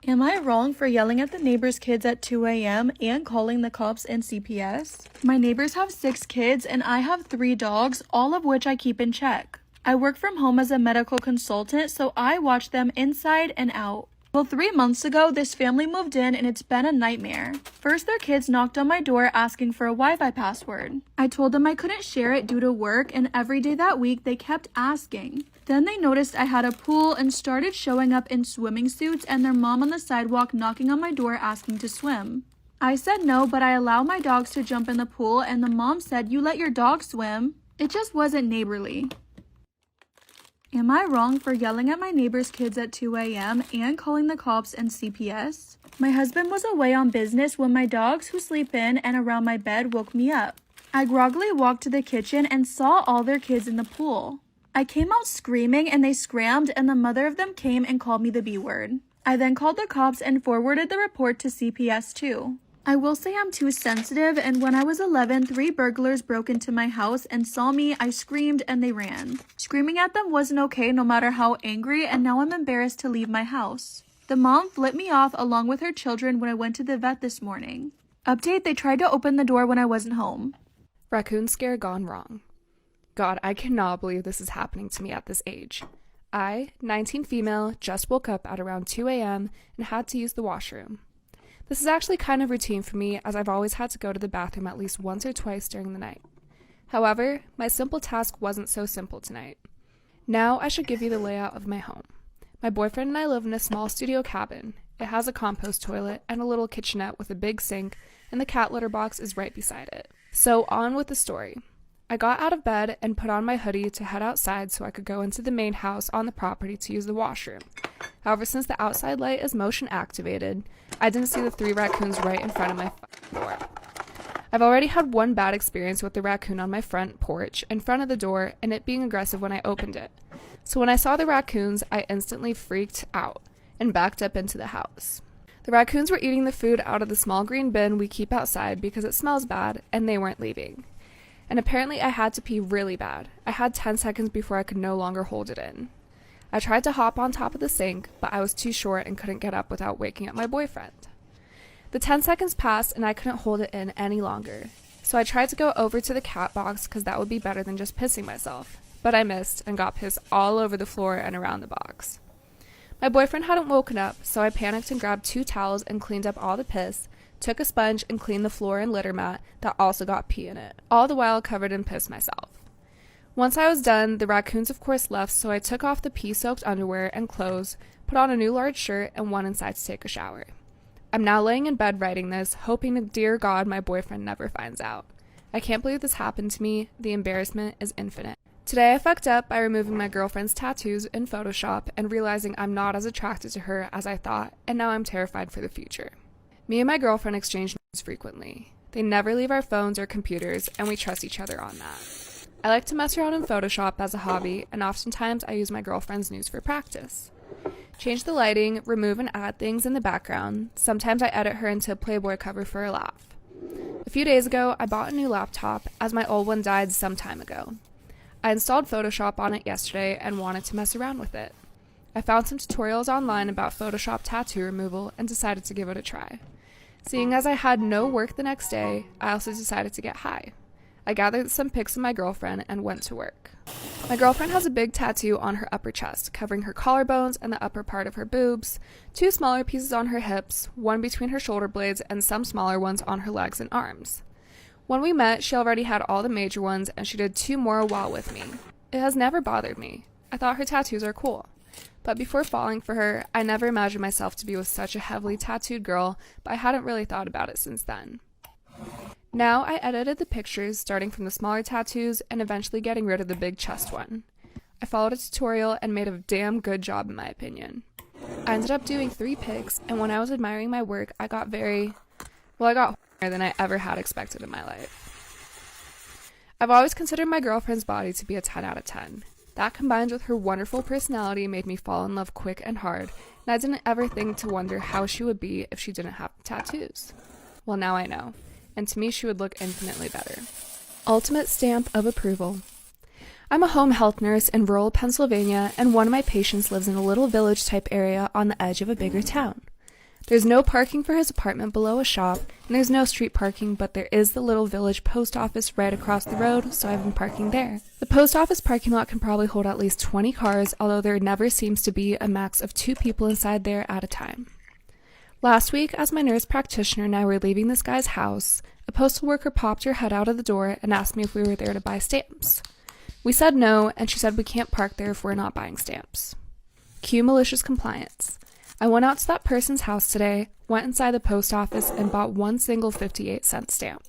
Q: Am I wrong for yelling at the neighbor's kids at 2 a.m. and calling the cops and CPS? My neighbors have 6 kids and I have 3 dogs, all of which I keep in check. I work from home as a medical consultant, so I watch them inside and out. Well, 3 months ago, this family moved in and it's been a nightmare. First, their kids knocked on my door asking for a Wi-Fi password. I told them I couldn't share it due to work, and every day that week, they kept asking. Then they noticed I had a pool and started showing up in swimming suits and their mom on the sidewalk knocking on my door asking to swim. I said no, but I allow my dogs to jump in the pool, and the mom said, "You let your dog swim." It just wasn't neighborly. Am I wrong for yelling at my neighbor's kids at 2 a.m. and calling the cops and CPS? My husband was away on business when my dogs, who sleep in and around my bed, woke me up. I groggily walked to the kitchen and saw all their kids in the pool. I came out screaming and they scrammed, and the mother of them came and called me the B word. I then called the cops and forwarded the report to CPS too. I will say I'm too sensitive, and when I was 11, 3 burglars broke into my house and saw me. I screamed and they ran. Screaming at them wasn't okay no matter how angry, and now I'm embarrassed to leave my house. The mom flipped me off along with her children when I went to the vet this morning. Update, they tried to open the door when I wasn't home.
K: Raccoon scare gone wrong. God, I cannot believe this is happening to me at this age. I, 19 female, just woke up at around 2 a.m. and had to use the washroom. This is actually kind of routine for me, as I've always had to go to the bathroom at least once or twice during the night. However, my simple task wasn't so simple tonight. Now I should give you the layout of my home. My boyfriend and I live in a small studio cabin. It has a compost toilet and a little kitchenette with a big sink, and the cat litter box is right beside it. So on with the story. I got out of bed and put on my hoodie to head outside so I could go into the main house on the property to use the washroom. However, since the outside light is motion activated, I didn't see the 3 raccoons right in front of my door. I've already had one bad experience with the raccoon on my front porch in front of the door and it being aggressive when I opened it. So when I saw the raccoons, I instantly freaked out and backed up into the house. The raccoons were eating the food out of the small green bin we keep outside because it smells bad, and they weren't leaving. And apparently I had to pee really bad. I had 10 seconds before I could no longer hold it in. I tried to hop on top of the sink, but I was too short and couldn't get up without waking up my boyfriend. The 10 seconds passed and I couldn't hold it in any longer. So I tried to go over to the cat box because that would be better than just pissing myself. But I missed and got piss all over the floor and around the box. My boyfriend hadn't woken up, so I panicked and grabbed 2 towels and cleaned up all the piss, took a sponge and cleaned the floor and litter mat that also got pee in it, all the while covered in piss myself. Once I was done, the raccoons of course left, so I took off the pee-soaked underwear and clothes, put on a new large shirt, and went inside to take a shower. I'm now laying in bed writing this, hoping to dear God my boyfriend never finds out. I can't believe this happened to me. The embarrassment is infinite. Today I fucked up by removing my girlfriend's tattoos in Photoshop and realizing I'm not as attracted to her as I thought, and now I'm terrified for the future. Me and my girlfriend exchange nudes frequently. They never leave our phones or computers, and we trust each other on that. I like to mess around in Photoshop as a hobby, and oftentimes I use my girlfriend's nudes for practice. Change the lighting, remove and add things in the background. Sometimes I edit her into a Playboy cover for a laugh. A few days ago, I bought a new laptop, as my old one died some time ago. I installed Photoshop on it yesterday and wanted to mess around with it. I found some tutorials online about Photoshop tattoo removal and decided to give it a try. Seeing as I had no work the next day, I also decided to get high. I gathered some pics of my girlfriend and went to work. My girlfriend has a big tattoo on her upper chest, covering her collarbones and the upper part of her boobs, 2 smaller pieces on her hips, 1 between her shoulder blades, and some smaller ones on her legs and arms. When we met, she already had all the major ones, and she did 2 more while with me. It has never bothered me. I thought her tattoos are cool. But before falling for her, I never imagined myself to be with such a heavily tattooed girl, but I hadn't really thought about it since then. Now I edited the pictures, starting from the smaller tattoos and eventually getting rid of the big chest one. I followed a tutorial and made a damn good job in my opinion. I ended up doing 3 pics, and when I was admiring my work, I got hornier than I ever had expected in my life. I've always considered my girlfriend's body to be a 10 out of 10. That combined with her wonderful personality made me fall in love quick and hard, and I didn't ever think to wonder how she would be if she didn't have tattoos. Well, now I know, and to me she would look infinitely better. Ultimate stamp of approval. I'm a home health nurse in rural Pennsylvania, and one of my patients lives in a little village type area on the edge of a bigger town. There's no parking for his apartment below a shop, and there's no street parking, but there is the little village post office right across the road, so I've been parking there. The post office parking lot can probably hold at least 20 cars, although there never seems to be a max of 2 people inside there at a time. Last week, as my nurse practitioner and I were leaving this guy's house, a postal worker popped her head out of the door and asked me if we were there to buy stamps. We said no, and she said we can't park there if we're not buying stamps. Cue malicious compliance. I went out to that person's house today, went inside the post office, and bought one single 58-cent stamp.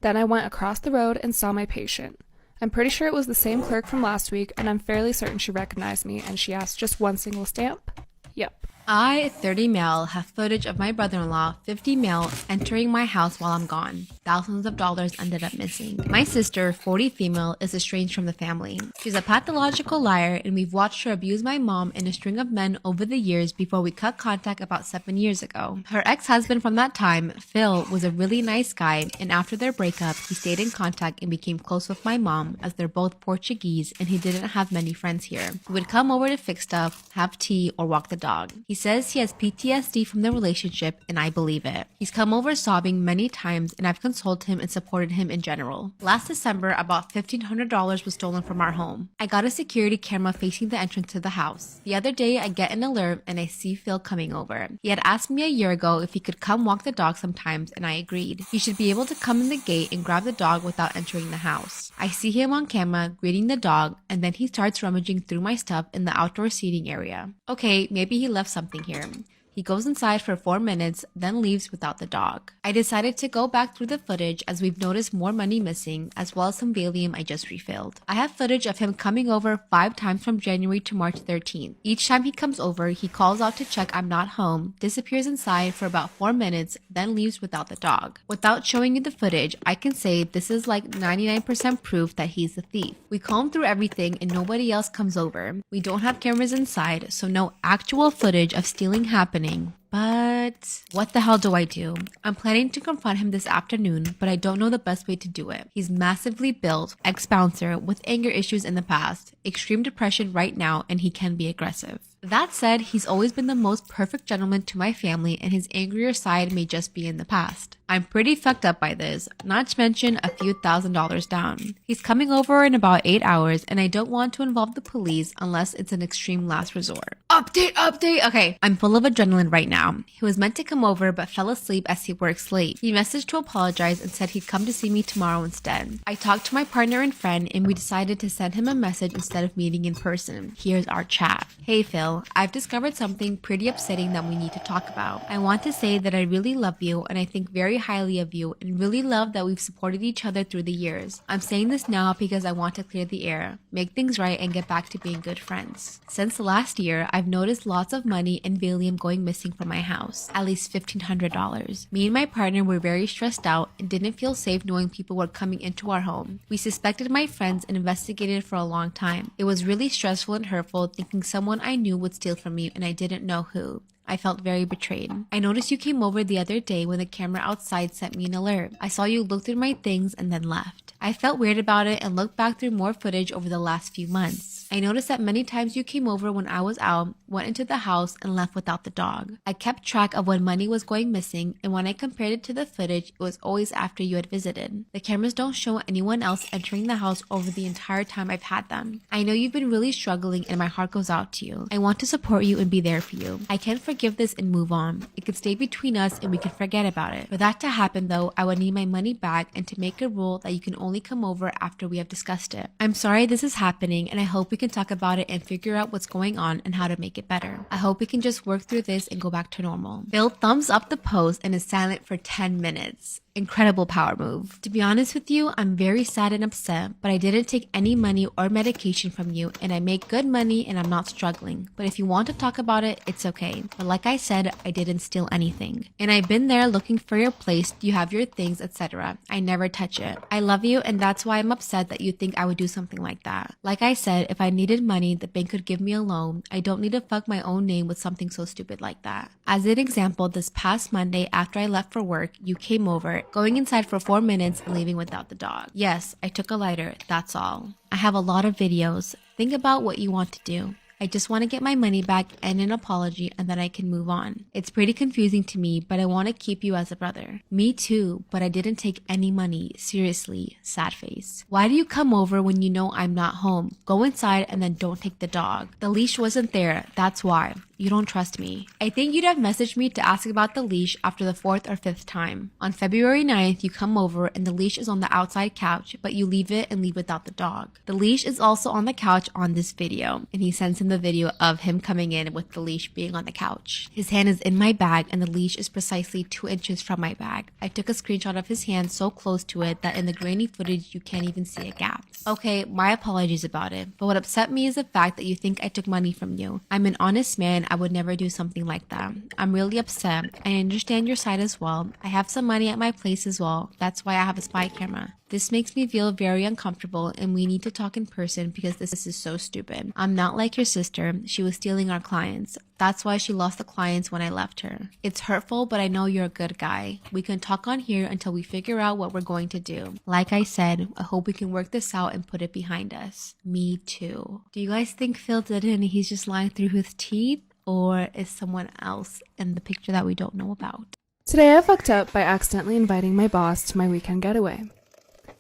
K: Then I went across the road and saw my patient. I'm pretty sure it was the same clerk from last week, and I'm fairly certain she recognized me, and she asked just one single stamp. Yep.
P: I, 30 male, have footage of my brother-in-law, 50 male, entering my house while I'm gone. Thousands of dollars ended up missing. My sister, 40 female, is estranged from the family. She's a pathological liar, and we've watched her abuse my mom and a string of men over the years before we cut contact about 7 years ago. Her ex-husband from that time, Phil, was a really nice guy, and after their breakup, he stayed in contact and became close with my mom, as they're both Portuguese and he didn't have many friends here. He would come over to fix stuff, have tea, or walk the dog. He says he has PTSD from the relationship, and I believe it. He's come over sobbing many times, and I've consoled him and supported him in general. Last December, about $1,500 was stolen from our home. I got a security camera facing the entrance to the house. The other day, I get an alert, and I see Phil coming over. He had asked me a year ago if he could come walk the dog sometimes, and I agreed. He should be able to come in the gate and grab the dog without entering the house. I see him on camera, greeting the dog, and then he starts rummaging through my stuff in the outdoor seating area. Okay, maybe he left something here. He goes inside for 4 minutes, then leaves without the dog. I decided to go back through the footage as we've noticed more money missing, as well as some Valium I just refilled. I have footage of him coming over 5 times from January to March 13th. Each time he comes over, he calls out to check I'm not home, disappears inside for about 4 minutes, then leaves without the dog. Without showing you the footage, I can say this is like 99% proof that he's the thief. We comb through everything and nobody else comes over. We don't have cameras inside, so no actual footage of stealing happening. But what the hell do I do? I'm planning to confront him this afternoon, but I don't know the best way to do it. He's massively built, ex-bouncer, with anger issues in the past, extreme depression right now, and he can be aggressive. That said, he's always been the most perfect gentleman to my family, and his angrier side may just be in the past. I'm pretty fucked up by this, not to mention a few $1,000s down. He's coming over in about 8 hours, and I don't want to involve the police unless it's an extreme last resort. Update! Okay, I'm full of adrenaline right now. He was meant to come over but fell asleep as he works late. He messaged to apologize and said he'd come to see me tomorrow instead. I talked to my partner and friend, and we decided to send him a message instead of meeting in person. Here's our chat. Hey Phil, I've discovered something pretty upsetting that we need to talk about. I want to say that I really love you and I think very highly of you and really love that we've supported each other through the years. I'm saying this now because I want to clear the air, make things right, and get back to being good friends. Since last year, I've noticed lots of money and Valium going missing from my house, at least $1,500. Me and my partner were very stressed out and didn't feel safe knowing people were coming into our home. We suspected my friends and investigated for a long time. It was really stressful and hurtful thinking someone I knew would steal from me and I didn't know who. I felt very betrayed. I noticed you came over the other day when the camera outside sent me an alert. I saw you look through my things and then left. I felt weird about it and looked back through more footage over the last few months. I noticed that many times you came over when I was out, went into the house, and left without the dog. I kept track of when money was going missing, and when I compared it to the footage, it was always after you had visited. The cameras don't show anyone else entering the house over the entire time I've had them. I know you've been really struggling, and my heart goes out to you. I want to support you and be there for you. I can't forgive this and move on. It could stay between us, and we can forget about it. For that to happen, though, I would need my money back and to make a rule that you can only come over after we have discussed it. I'm sorry this is happening, and I hope we can talk about it and figure out what's going on and how to make it better. I hope we can just work through this and go back to normal. Phil thumbs up the post and is silent for 10 minutes. Incredible power move. To be honest with you, I'm very sad and upset, but I didn't take any money or medication from you and I make good money and I'm not struggling. But if you want to talk about it, it's okay. But like I said, I didn't steal anything. And I've been there looking for your place, you have your things, etc. I never touch it. I love you and that's why I'm upset that you think I would do something like that. Like I said, if I needed money, the bank could give me a loan. I don't need to fuck my own name with something so stupid like that. As an example, this past Monday after I left for work, you came over, going inside for 4 minutes and leaving without the dog. Yes, I took a lighter, that's all. I have a lot of videos. Think about what you want to do. I just want to get my money back and an apology, and then I can move on. It's pretty confusing to me, but I want to keep you as a brother. Me too, but I didn't take any money. Seriously, sad face. Why do you come over when you know I'm not home? Go inside and then don't take the dog. The leash wasn't there, that's why. You don't trust me. I think you'd have messaged me to ask about the leash after the 4th or 5th time. On February 9th, you come over and the leash is on the outside couch, but you leave it and leave without the dog. The leash is also on the couch on this video, and he sends him the video of him coming in with the leash being on the couch. His hand is in my bag and the leash is precisely 2 inches from my bag. I took a screenshot of his hand so close to it that in the grainy footage you can't even see a gap. Okay, my apologies about it, but what upset me is the fact that you think I took money from you. I'm an honest man, I would never do something like that. I'm really upset. I understand your side as well. I have some money at my place as well. That's why I have a spy camera. This makes me feel very uncomfortable and we need to talk in person because this is so stupid. I'm not like your sister. She was stealing our clients. That's why she lost the clients when I left her. It's hurtful, but I know you're a good guy. We can talk on here until we figure out what we're going to do. Like I said, I hope we can work this out and put it behind us. Me too. Do you guys think Phil did it and he's just lying through his teeth? Or is someone else in the picture that we don't know about?
K: Today I fucked up by accidentally inviting my boss to my weekend getaway.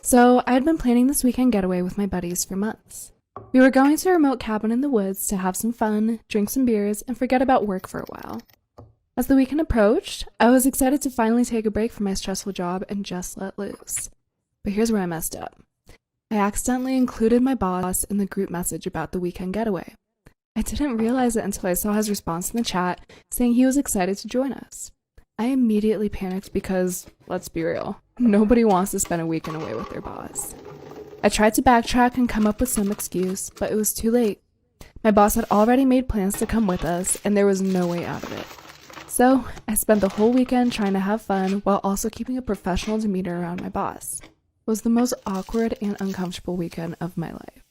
K: So I had been planning this weekend getaway with my buddies for months. We were going to a remote cabin in the woods to have some fun, drink some beers, and forget about work for a while. As the weekend approached, I was excited to finally take a break from my stressful job and just let loose. But here's where I messed up. I accidentally included my boss in the group message about the weekend getaway. I didn't realize it until I saw his response in the chat saying he was excited to join us. I immediately panicked because, let's be real, nobody wants to spend a weekend away with their boss. I tried to backtrack and come up with some excuse, but it was too late. My boss had already made plans to come with us, and there was no way out of it. So, I spent the whole weekend trying to have fun while also keeping a professional demeanor around my boss. It was the most awkward and uncomfortable weekend of my life.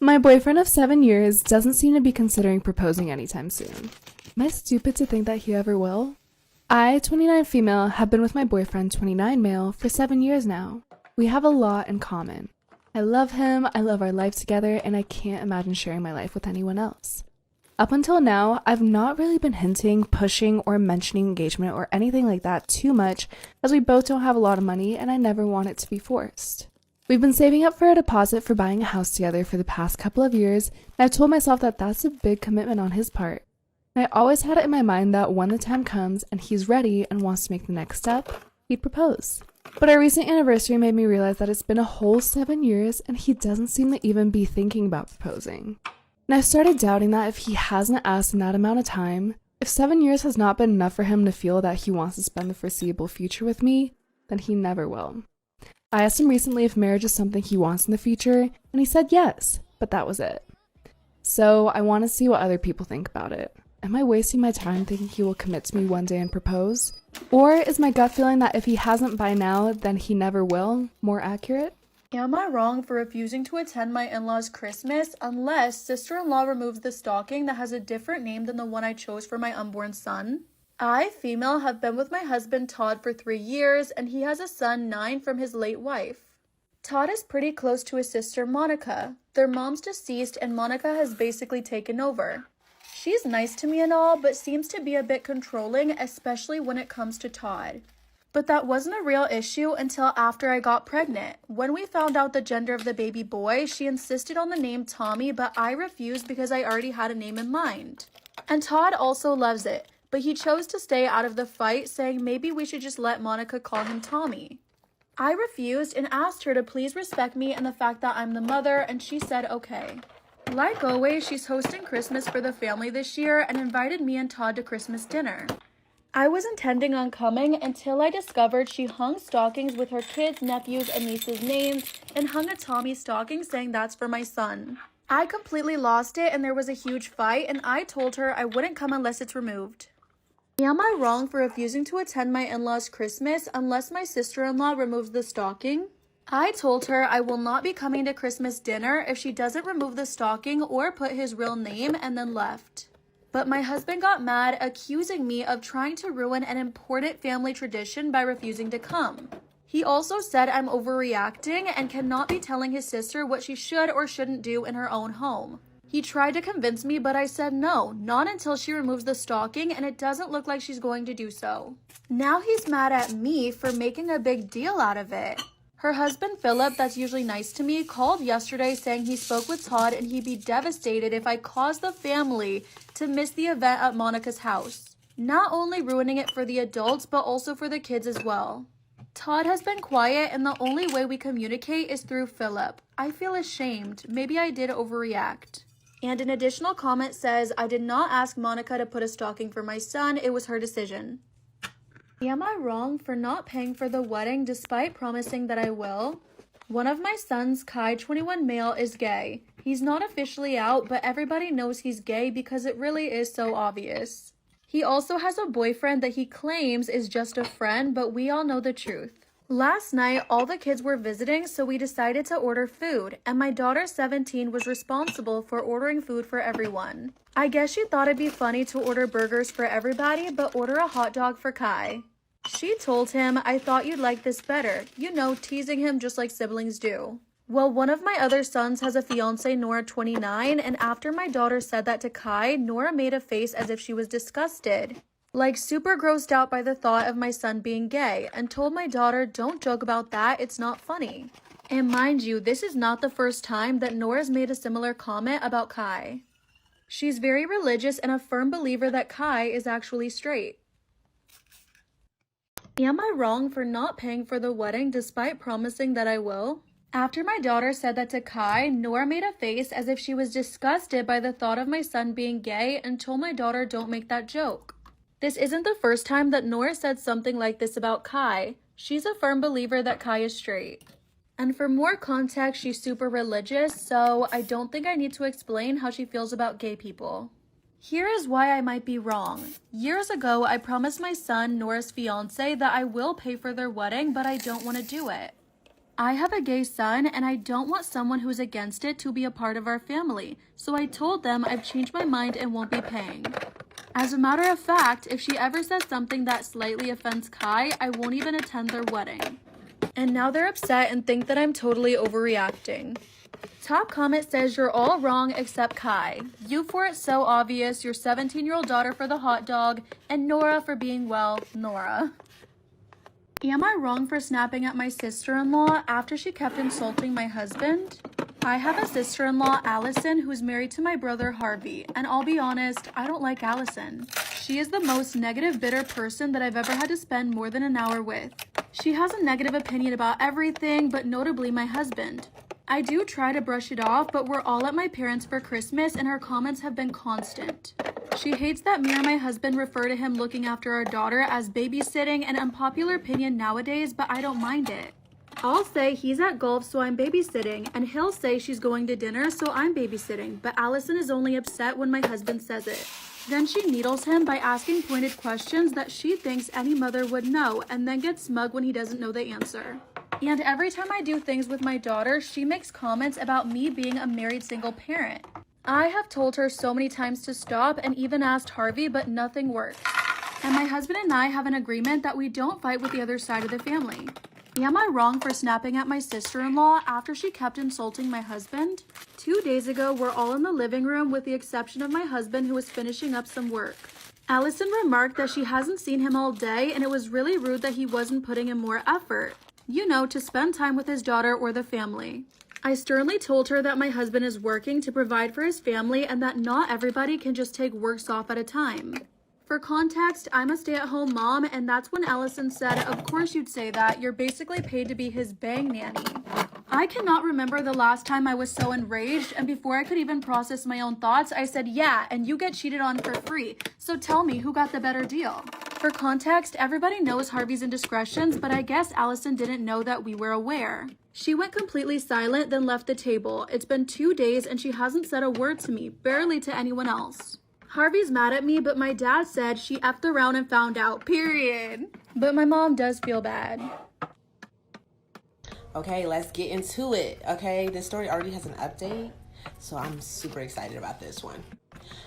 K: My boyfriend of 7 years doesn't seem to be considering proposing anytime soon. Am I stupid to think that he ever will? I, 29 female, have been with my boyfriend, 29 male, for 7 years now. We have a lot in common. I love him, I love our life together, and I can't imagine sharing my life with anyone else. Up until now, I've not really been hinting, pushing, or mentioning engagement or anything like that too much, as we both don't have a lot of money and I never want it to be forced. We've been saving up for a deposit for buying a house together for the past couple of years, and I've told myself that that's a big commitment on his part. And I always had it in my mind that when the time comes and he's ready and wants to make the next step, he'd propose. But our recent anniversary made me realize that it's been a whole 7 years and he doesn't seem to even be thinking about proposing. And I started doubting that if he hasn't asked in that amount of time, if 7 years has not been enough for him to feel that he wants to spend the foreseeable future with me, then he never will. I asked him recently if marriage is something he wants in the future, and he said yes, but that was it. So I want to see what other people think about it. Am I wasting my time thinking he will commit to me one day and propose? Or is my gut feeling that if he hasn't by now, then he never will, more accurate?
Q: Am I wrong for refusing to attend my in-laws' Christmas unless sister-in-law removes the stocking that has a different name than the one I chose for my unborn son? I, female, have been with my husband Todd for 3 years, and he has a son 9 from his late wife. Todd is pretty close to his sister Monica. Their mom's deceased, and Monica has basically taken over. She's nice to me and all, but seems to be a bit controlling, especially when it comes to Todd. But that wasn't a real issue until after I got pregnant. When we found out the gender of the baby boy, she insisted on the name Tommy, but I refused because I already had a name in mind. And Todd also loves it, but he chose to stay out of the fight, saying maybe we should just let Monica call him Tommy. I refused and asked her to please respect me and the fact that I'm the mother, and she said okay. Like always, she's hosting Christmas for the family this year and invited me and Todd to Christmas dinner. I was intending on coming until I discovered she hung stockings with her kids, nephews, and nieces' names and hung a Tommy stocking saying that's for my son. I completely lost it and there was a huge fight, and I told her I wouldn't come unless it's removed. Am I wrong for refusing to attend my in-laws' Christmas unless my sister-in-law removes the stocking? I told her I will not be coming to Christmas dinner if she doesn't remove the stocking or put his real name, and then left. But my husband got mad, accusing me of trying to ruin an important family tradition by refusing to come. He also said I'm overreacting and cannot be telling his sister what she should or shouldn't do in her own home. He tried to convince me, but I said no, not until she removes the stalking, and it doesn't look like she's going to do so. Now he's mad at me for making a big deal out of it. Her husband, Philip, that's usually nice to me, called yesterday saying he spoke with Todd and he'd be devastated if I caused the family to miss the event at Monica's house. Not only ruining it for the adults, but also for the kids as well. Todd has been quiet, and the only way we communicate is through Philip. I feel ashamed. Maybe I did overreact. And an additional comment says, I did not ask Monica to put a stocking for my son. It was her decision. Am I wrong for not paying for the wedding despite promising that I will? One of my sons, Kai, 21 male, is gay. He's not officially out, but everybody knows he's gay because it really is so obvious. He also has a boyfriend that he claims is just a friend, but we all know the truth. Last night, all the kids were visiting, so we decided to order food, and my daughter, 17, was responsible for ordering food for everyone. I guess she thought it'd be funny to order burgers for everybody, but order a hot dog for Kai. She told him, I thought you'd like this better, teasing him just like siblings do. Well, one of my other sons has a fiance, Nora, 29, and after my daughter said that to Kai, Nora made a face as if she was disgusted. Like super grossed out by the thought of my son being gay, and told my daughter, don't joke about that, it's not funny. And mind you, this is not the first time that Nora's made a similar comment about Kai. She's very religious and a firm believer that Kai is actually straight. Am I wrong for not paying for the wedding despite promising that I will? After my daughter said that to Kai, Nora made a face as if she was disgusted by the thought of my son being gay and told my daughter don't make that joke. This isn't the first time that Nora said something like this about Kai. She's a firm believer that Kai is straight. And for more context, she's super religious, so I don't think I need to explain how she feels about gay people. Here is why I might be wrong. Years ago, I promised my son, Nora's fiance, that I will pay for their wedding, but I don't want to do it. I have a gay son, and I don't want someone who's against it to be a part of our family, so I told them I've changed my mind and won't be paying. As a matter of fact, if she ever says something that slightly offends Kai, I won't even attend their wedding. And now they're upset and think that I'm totally overreacting. Top comment says you're all wrong except Kai. You for it's so obvious, your 17-year-old daughter for the hot dog, and Nora for being, well, Nora. Am I wrong for snapping at my sister-in-law after she kept insulting my husband? I have a sister-in-law, Allison, who's married to my brother, Harvey, and I'll be honest, I don't like Allison. She is the most negative, bitter person that I've ever had to spend more than an hour with. She has a negative opinion about everything, but notably my husband. I do try to brush it off, but we're all at my parents' for Christmas, and her comments have been constant. She hates that me or my husband refer to him looking after our daughter as babysitting, an unpopular opinion nowadays, but I don't mind it. I'll say he's at golf, so I'm babysitting, and he'll say she's going to dinner, so I'm babysitting, but Allison is only upset when my husband says it. Then she needles him by asking pointed questions that she thinks any mother would know, and then gets smug when he doesn't know the answer. And every time I do things with my daughter, she makes comments about me being a married single parent. I have told her so many times to stop and even asked Harvey, but nothing works. And my husband and I have an agreement that we don't fight with the other side of the family. Am I wrong for snapping at my sister-in-law after she kept insulting my husband? 2 days ago, we're all in the living room with the exception of my husband who was finishing up some work. Allison remarked that she hasn't seen him all day and it was really rude that he wasn't putting in more effort. To spend time with his daughter or the family. I sternly told her that my husband is working to provide for his family and that not everybody can just take works off at a time. For context, I'm a stay-at-home mom, and that's when Allison said, of course you'd say that, you're basically paid to be his bang nanny. I cannot remember the last time I was so enraged, and before I could even process my own thoughts, I said, yeah, and you get cheated on for free, so tell me who got the better deal. For context, everybody knows Harvey's indiscretions, but I guess Allison didn't know that we were aware. She went completely silent, then left the table. It's been 2 days, and she hasn't said a word to me, barely to anyone else. Harvey's mad at me, but my dad said she effed around and found out, period. But my mom does feel bad.
W: Okay, let's get into it. Okay, this story already has an update, so I'm super excited about this one.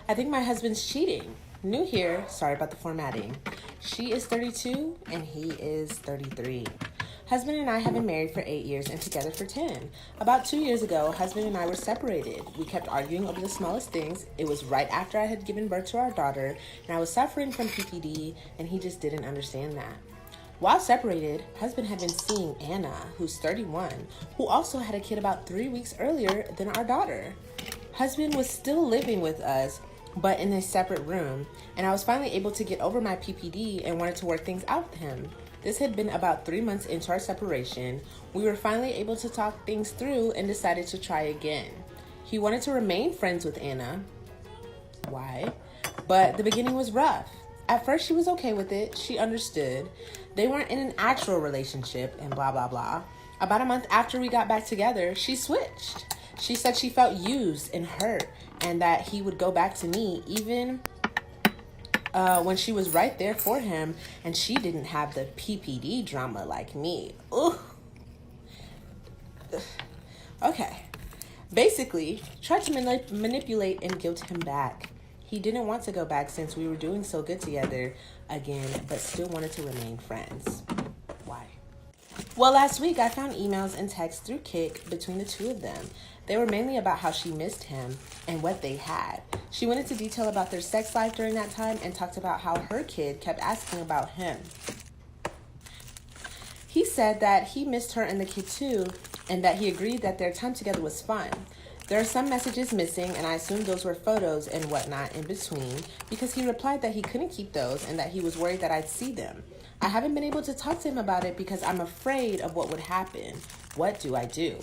W: I think my husband's cheating. New here, sorry about the formatting. She is 32 and he is 33. Husband and I have been married for 8 years and together for 10. About 2 years ago, husband and I were separated. We kept arguing over the smallest things. It was right after I had given birth to our daughter, and I was suffering from PPD, and he just didn't understand that. While separated, husband had been seeing Anna, who's 31, who also had a kid about 3 weeks earlier than our daughter. Husband was still living with us, but in a separate room, and I was finally able to get over my PPD and wanted to work things out with him. This had been about 3 months into our separation. We were finally able to talk things through and decided to try again. He wanted to remain friends with Anna. Why? But the beginning was rough. At first, she was okay with it. She understood. They weren't in an actual relationship and blah, blah, blah. About a month after we got back together, she switched. She said she felt used and hurt and that he would go back to me even when she was right there for him and she didn't have the PPD drama like me. Ugh. Okay. Basically, tried to manipulate and guilt him back. He didn't want to go back since we were doing so good together again, but still wanted to remain friends. Why? Well, last week I found emails and texts through Kik between the two of them. They were mainly about how she missed him and what they had. She went into detail about their sex life during that time and talked about how her kid kept asking about him. He said that he missed her and the kid too, and that he agreed that their time together was fun. There are some messages missing, and I assumed those were photos and whatnot in between, because he replied that he couldn't keep those and that he was worried that I'd see them. I haven't been able to talk to him about it because I'm afraid of what would happen. What do I do?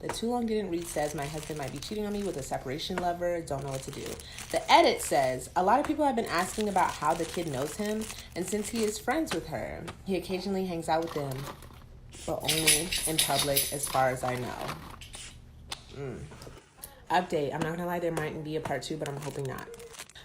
W: The too long didn't read says my husband might be cheating on me with a separation lover. Don't know what to do. The edit says a lot of people have been asking about how the kid knows him, and since he is friends with her, he occasionally hangs out with them, but only in public as far as I know. Update. I'm not gonna lie, there might be a part 2, but I'm hoping not.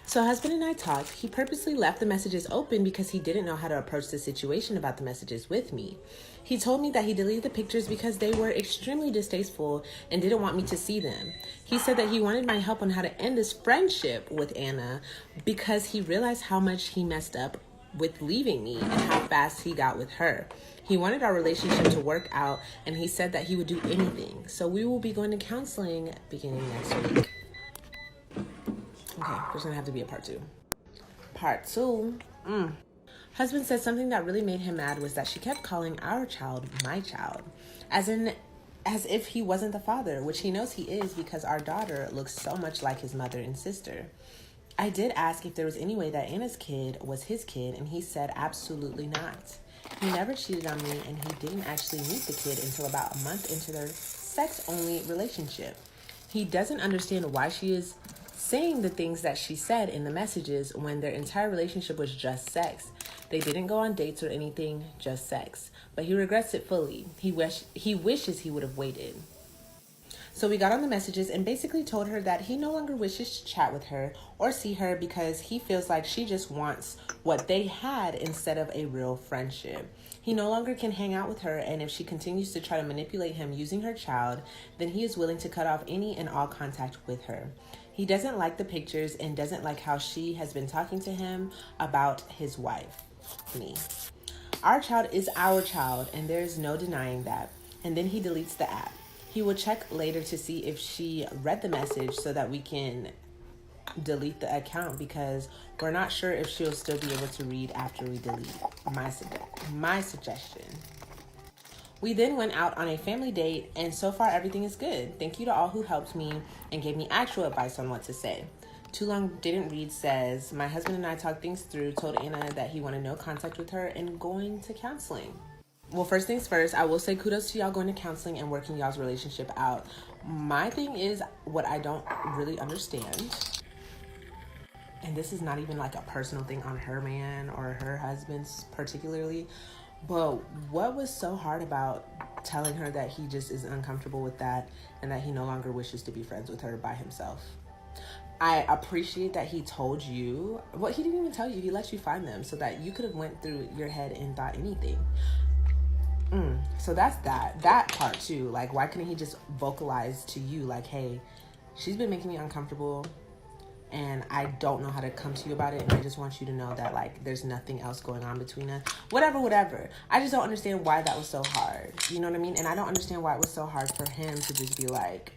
W: So husband and I talked. He purposely left the messages open because he didn't know how to approach the situation about the messages with me. He told me that he deleted the pictures because they were extremely distasteful and didn't want me to see them. He said that he wanted my help on how to end this friendship with Anna because he realized how much he messed up with leaving me and how fast he got with her. He wanted our relationship to work out, and he said that he would do anything. So we will be going to counseling beginning next week. Okay, there's gonna have to be a part 2. Part 2. Husband said something that really made him mad was that she kept calling our child my child, as if he wasn't the father, which he knows he is because our daughter looks so much like his mother and sister. I did ask if there was any way that Anna's kid was his kid, and he said absolutely not. He never cheated on me, and he didn't actually meet the kid until about a month into their sex-only relationship. He doesn't understand why she is saying the things that she said in the messages when their entire relationship was just sex. They didn't go on dates or anything, just sex. But he regrets it fully. He wishes he would have waited. So we got on the messages and basically told her that he no longer wishes to chat with her or see her because he feels like she just wants what they had instead of a real friendship. He no longer can hang out with her, and if she continues to try to manipulate him using her child, then he is willing to cut off any and all contact with her. He doesn't like the pictures and doesn't like how she has been talking to him about his wife, me. Our child is our child, and there is no denying that. And then he deletes the app. He will check later to see if she read the message so that we can delete the account because we're not sure if she'll still be able to read after we delete. My suggestion. We then went out on a family date, and so far everything is good. Thank you to all who helped me and gave me actual advice on what to say. Too long didn't read says, my husband and I talked things through, told Anna that he wanted no contact with her and going to counseling. Well, first things first, I will say kudos to y'all going to counseling and working y'all's relationship out. My thing is what I don't really understand, and this is not even like a personal thing on her man or her husband's particularly, but what was so hard about telling her that he just is uncomfortable with that and that he no longer wishes to be friends with her by himself? I appreciate that he told you. Well, he didn't even tell you. He let you find them so that you could have went through your head and thought anything. So that's that part too. Like, why couldn't he just vocalize to you like, hey, she's been making me uncomfortable. and I don't know how to come to you about it, and I just want you to know that, like, there's nothing else going on between us. Whatever. I just don't understand why that was so hard. You know what I mean? And I don't understand why it was so hard for him to just be like,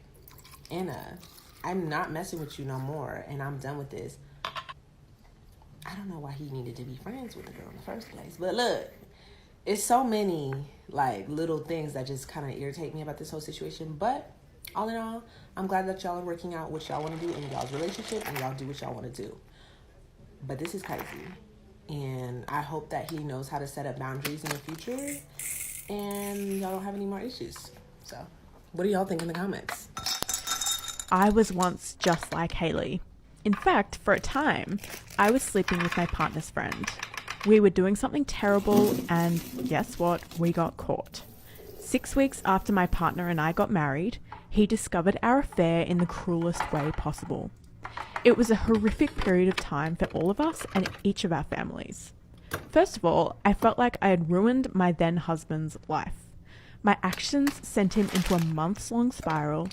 W: Anna, I'm not messing with you no more, and I'm done with this. I don't know why he needed to be friends with the girl in the first place. But look, it's so many, like, little things that just kind of irritate me about this whole situation. But all in all, I'm glad that y'all are working out what y'all want to do in y'all's relationship, and y'all do what y'all want to do. But this is crazy. And I hope that he knows how to set up boundaries in the future, and y'all don't have any more issues. So, what do y'all think in the comments?
E: I was once just like Haley. In fact, for a time, I was sleeping with my partner's friend. We were doing something terrible, and guess what? We got caught. 6 weeks after my partner and I got married, he discovered our affair in the cruelest way possible. It was a horrific period of time for all of us and each of our families. First of all, I felt like I had ruined my then husband's life. My actions sent him into a months-long spiral,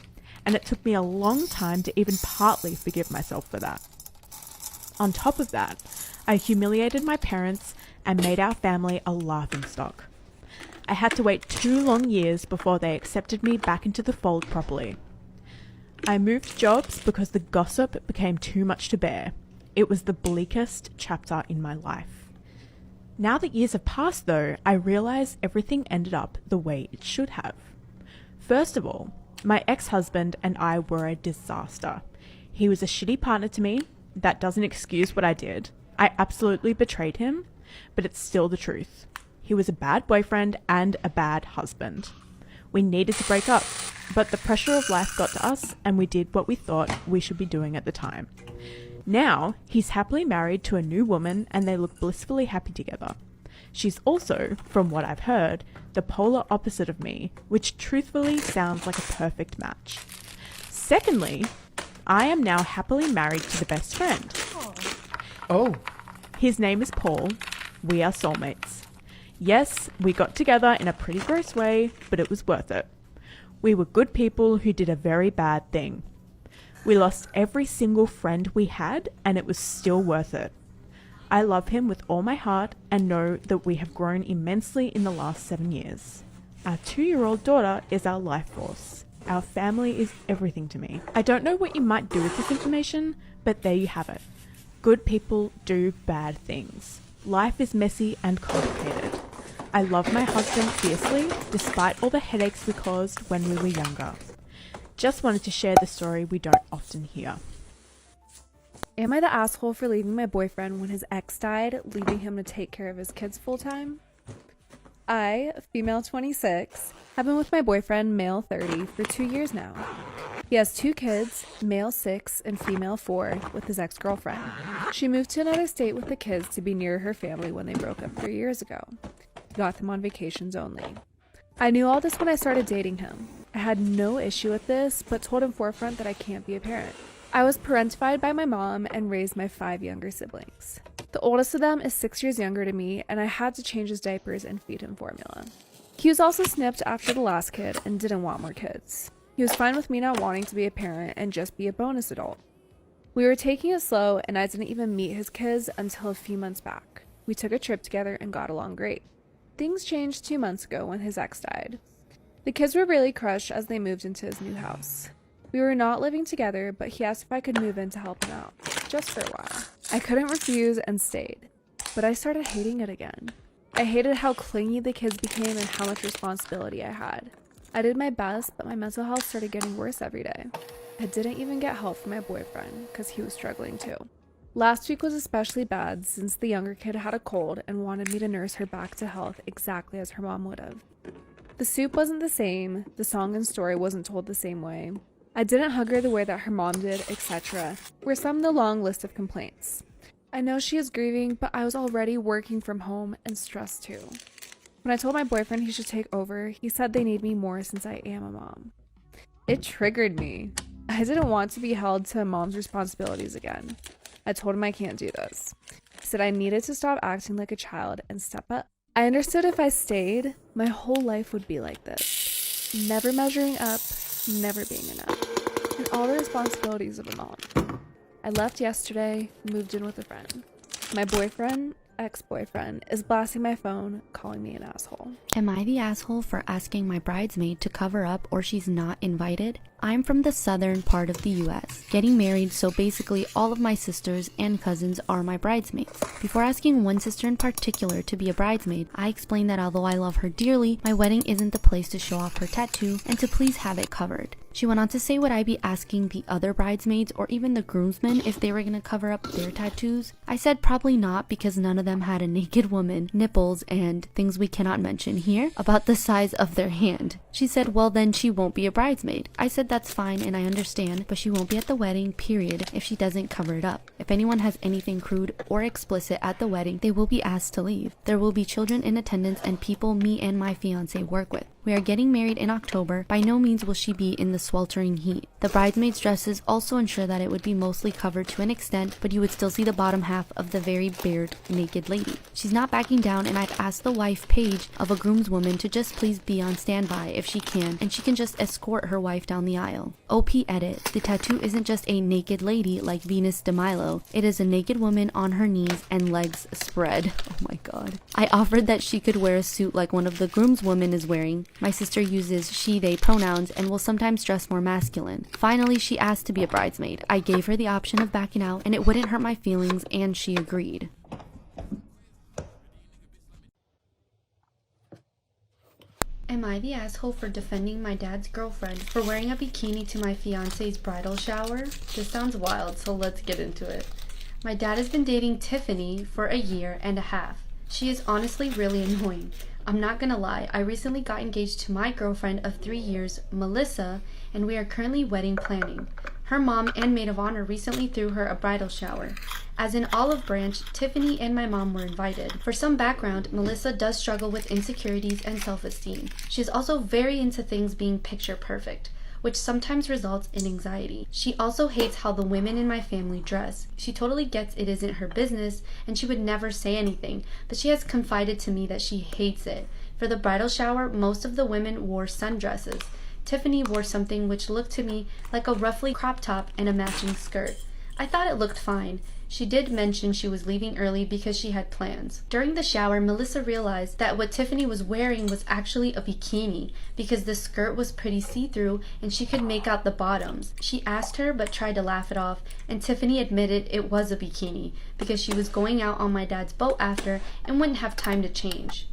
E: and it took me a long time to even partly forgive myself for that. On top of that, I humiliated my parents and made our family a laughingstock. I had to wait 2 long years before they accepted me back into the fold properly. I moved jobs because the gossip became too much to bear. It was the bleakest chapter in my life. Now that years have passed, though, I realize everything ended up the way it should have. First of all, my ex-husband and I were a disaster. He was a shitty partner to me. That doesn't excuse what I did. I absolutely betrayed him, but it's still the truth. He was a bad boyfriend and a bad husband. We needed to break up, but the pressure of life got to us, and we did what we thought we should be doing at the time. Now, he's happily married to a new woman, and they look blissfully happy together. She's also, from what I've heard, the polar opposite of me, which truthfully sounds like a perfect match. Secondly, I am now happily married to the best friend.
W: Oh.
E: His name is Paul. We are soulmates. Yes, we got together in a pretty gross way, but it was worth it. We were good people who did a very bad thing. We lost every single friend we had, and it was still worth it. I love him with all my heart and know that we have grown immensely in the last 7 years. Our 2-year-old daughter is our life force. Our family is everything to me. I don't know what you might do with this information, but there you have it. Good people do bad things. Life is messy and complicated. I love my husband fiercely, despite all the headaches we caused when we were younger. Just wanted to share the story we don't often hear.
K: Am I the asshole for leaving my boyfriend when his ex died, leaving him to take care of his kids full time? I, female 26, have been with my boyfriend, male 30, for 2 years now. He has 2 kids, male 6 and female 4, with his ex-girlfriend. She moved to another state with the kids to be near her family when they broke up 3 years ago. He got them on vacations only. I knew all this when I started dating him. I had no issue with this, but told him forefront that I can't be a parent. I was parentified by my mom and raised my 5 younger siblings. The oldest of them is 6 years younger to me, and I had to change his diapers and feed him formula. He was also snipped after the last kid and didn't want more kids. He was fine with me not wanting to be a parent and just be a bonus adult. We were taking it slow, and I didn't even meet his kids until a few months back. We took a trip together and got along great. Things changed 2 months ago when his ex died. The kids were really crushed as they moved into his new house. We were not living together, but he asked if I could move in to help him out, just for a while. I couldn't refuse and stayed, but I started hating it again. I hated how clingy the kids became and how much responsibility I had. I did my best, but my mental health started getting worse every day. I didn't even get help from my boyfriend because he was struggling too. Last week was especially bad since the younger kid had a cold and wanted me to nurse her back to health exactly as her mom would have. The soup wasn't the same, the song and story wasn't told the same way. I didn't hug her the way that her mom did, etc. were some of the long list of complaints. I know she is grieving, but I was already working from home and stressed too. When I told my boyfriend he should take over, he said they need me more since I am a mom. It triggered me. I didn't want to be held to a mom's responsibilities again. I told him I can't do this. I said I needed to stop acting like a child and step up. I understood if I stayed, my whole life would be like this. Never measuring up, never being enough, and all the responsibilities of a mom. I left yesterday, moved in with a friend. My boyfriend, ex-boyfriend, is blasting my phone, calling me an asshole.
G: Am I the asshole for asking my bridesmaid to cover up or she's not invited? I'm from the southern part of the US, getting married, so basically all of my sisters and cousins are my bridesmaids. Before asking one sister in particular to be a bridesmaid, I explained that although I love her dearly, my wedding isn't the place to show off her tattoo and to please have it covered. She went on to say, would I be asking the other bridesmaids or even the groomsmen if they were going to cover up their tattoos? I said probably not, because none of them had a naked woman, nipples, and things we cannot mention here about the size of their hand. She said, well then she won't be a bridesmaid. I said that's fine and I understand, but she won't be at the wedding, period, if she doesn't cover it up. If anyone has anything crude or explicit at the wedding, they will be asked to leave. There will be children in attendance and people me and my fiance work with. We are getting married in October. By no means will she be in the sweltering heat. The bridesmaids' dresses also ensure that it would be mostly covered to an extent, but you would still see the bottom half of the very bared naked lady. She's not backing down, and I've asked the wife, Paige, of a groomswoman to just please be on standby if she can, and she can just escort her wife down the aisle. OP edit. The tattoo isn't just a naked lady like Venus de Milo. It is a naked woman on her knees and legs spread. Oh my god. I offered that she could wear a suit like one of the groomswomen is wearing. My sister uses she, they pronouns and will sometimes dress more masculine. Finally, she asked to be a bridesmaid. I gave her the option of backing out and it wouldn't hurt my feelings, and she agreed. Am I the asshole for defending my dad's girlfriend for wearing a bikini to my fiance's bridal shower? This sounds wild, so let's get into it. My dad has been dating Tiffany for a year and a half. She is honestly really annoying. I'm not gonna lie, I recently got engaged to my girlfriend of 3 years, Melissa, and we are currently wedding planning. Her mom and maid of honor recently threw her a bridal shower. As in Olive Branch, Tiffany and my mom were invited. For some background, Melissa does struggle with insecurities and self-esteem. She is also very into things being picture perfect, which sometimes results in anxiety. She also hates how the women in my family dress. She totally gets it isn't her business, and she would never say anything, but she has confided to me that she hates it. For the bridal shower, most of the women wore sundresses. Tiffany wore something which looked to me like a roughly crop top and a matching skirt. I thought it looked fine. She did mention she was leaving early because she had plans. During the shower, Melissa realized that what Tiffany was wearing was actually a bikini because the skirt was pretty see-through and she could make out the bottoms. She asked her but tried to laugh it off, and Tiffany admitted it was a bikini because she was going out on my dad's boat after and wouldn't have time to change.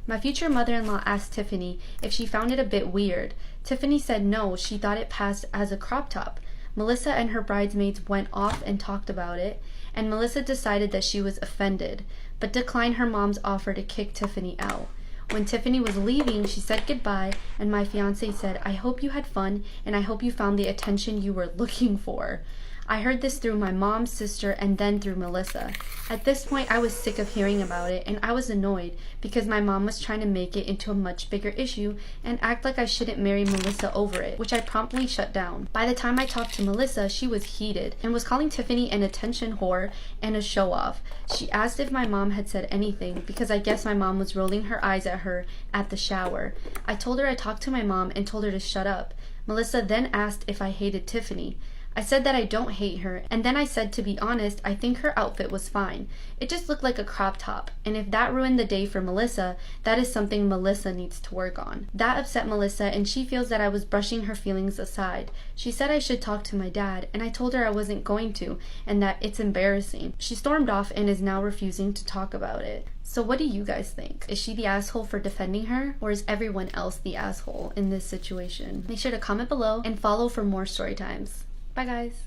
G: My future mother-in-law asked Tiffany if she found it a bit weird. Tiffany said no, she thought it passed as a crop top. Melissa and her bridesmaids went off and talked about it, and Melissa decided that she was offended, but declined her mom's offer to kick Tiffany out. When Tiffany was leaving, she said goodbye, and my fiance said, I hope you had fun, and I hope you found the attention you were looking for. I heard this through my mom's sister and then through Melissa. At this point, I was sick of hearing about it, and I was annoyed because my mom was trying to make it into a much bigger issue and act like I shouldn't marry Melissa over it, which I promptly shut down. By the time I talked to Melissa, she was heated and was calling Tiffany an attention whore and a show-off. She asked if my mom had said anything because I guess my mom was rolling her eyes at her at the shower. I told her I talked to my mom and told her to shut up. Melissa then asked if I hated Tiffany. I said that I don't hate her, and then I said, to be honest, I think her outfit was fine. It just looked like a crop top, and if that ruined the day for Melissa, that is something Melissa needs to work on. That upset Melissa, and she feels that I was brushing her feelings aside. She said I should talk to my dad, and I told her I wasn't going to, and that it's embarrassing. She stormed off and is now refusing to talk about it. So what do you guys think? Is she the asshole for defending her, or is everyone else the asshole in this situation? Make sure to comment below and follow for more story times. Bye guys.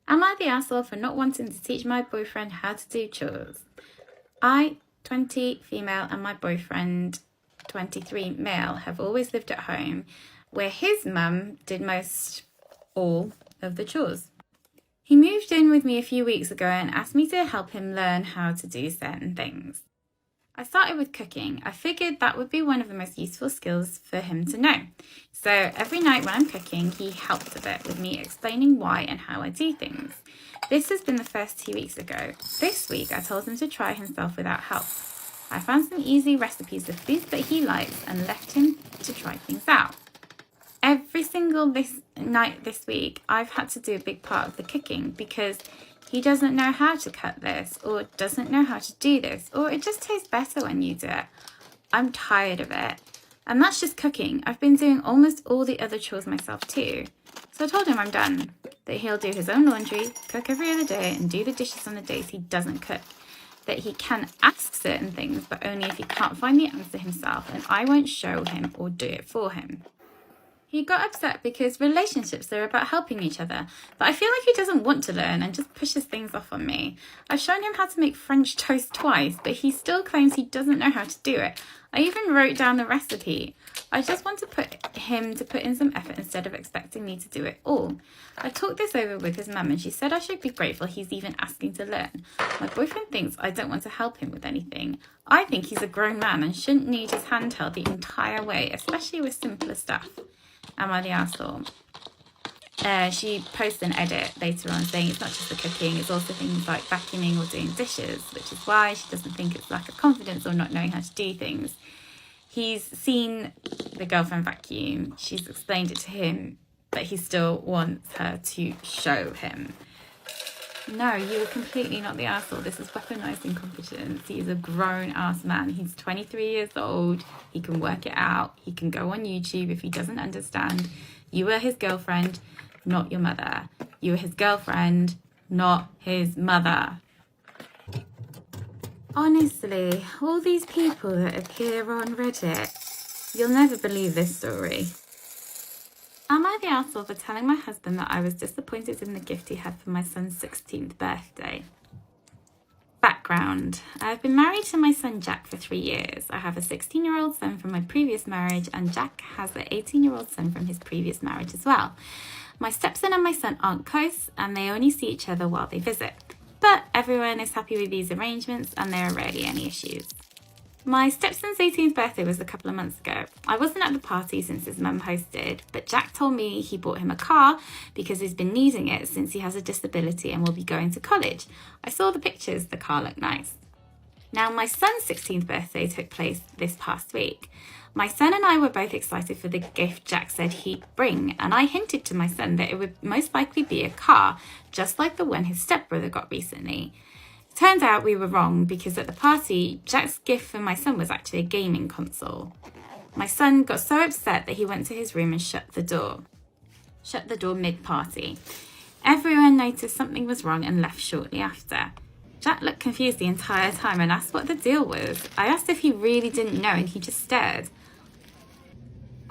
B: Am I the asshole for not wanting to teach my boyfriend how to do chores? I, 20 female, and my boyfriend, 23 male, have always lived at home where his mum did most all of the chores. He moved in with me a few weeks ago and asked me to help him learn how to do certain things. I started with cooking. I figured that would be one of the most useful skills for him to know. So every night when I'm cooking, he helped a bit with me explaining why and how I do things. This has been the first 2 weeks ago. This week, I told him to try himself without help. I found some easy recipes of foods that he likes and left him to try things out. Every single night this week, I've had to do a big part of the cooking because he doesn't know how to cut this, or doesn't know how to do this, or it just tastes better when you do it. I'm tired of it. And that's just cooking. I've been doing almost all the other chores myself too. So I told him I'm done, that he'll do his own laundry, cook every other day, and do the dishes on the days he doesn't cook. That he can ask certain things, but only if he can't find the answer himself, and I won't show him or do it for him. He got upset because relationships are about helping each other, but I feel like he doesn't want to learn and just pushes things off on me. I've shown him how to make French toast twice, but he still claims he doesn't know how to do it. I even wrote down the recipe. I just want to put in some effort instead of expecting me to do it all. I talked this over with his mum and she said I should be grateful he's even asking to learn. My boyfriend thinks I don't want to help him with anything. I think he's a grown man and shouldn't need his hand held the entire way, especially with simpler stuff. Am I the asshole? She posts an edit later on saying it's not just the cooking, it's also things like vacuuming or doing dishes, which is why she doesn't think it's lack of confidence or not knowing how to do things. He's seen the girlfriend vacuum. She's explained it to him, but he still wants her to show him. No, you are completely not the asshole. This is weaponizing confidence. He is a grown-ass man. He's 23 years old. He can work it out. He can go on YouTube if he doesn't understand. You are his girlfriend, not your mother. You are his girlfriend, not his mother. Honestly, all these people that appear on Reddit, you'll never believe this story. Am I the asshole for telling my husband that I was disappointed in the gift he had for my son's 16th birthday? Background. I've been married to my son Jack for 3 years. I have a 16-year-old son from my previous marriage, and Jack has an 18-year-old son from his previous marriage as well. My stepson and my son aren't close, and they only see each other while they visit. But everyone is happy with these arrangements, and there are rarely any issues. My stepson's 18th birthday was a couple of months ago. I wasn't at the party since his mum hosted, but Jack told me he bought him a car because he's been needing it since he has a disability and will be going to college. I saw the pictures, the car looked nice. Now, my son's 16th birthday took place this past week. My son and I were both excited for the gift Jack said he'd bring, and I hinted to my son that it would most likely be a car, just like the one his stepbrother got recently. Turns out we were wrong because at the party, Jack's gift for my son was actually a gaming console. My son got so upset that he went to his room and shut the door mid-party. Everyone noticed something was wrong and left shortly after. Jack looked confused the entire time and asked what the deal was. I asked if he really didn't know and he just stared.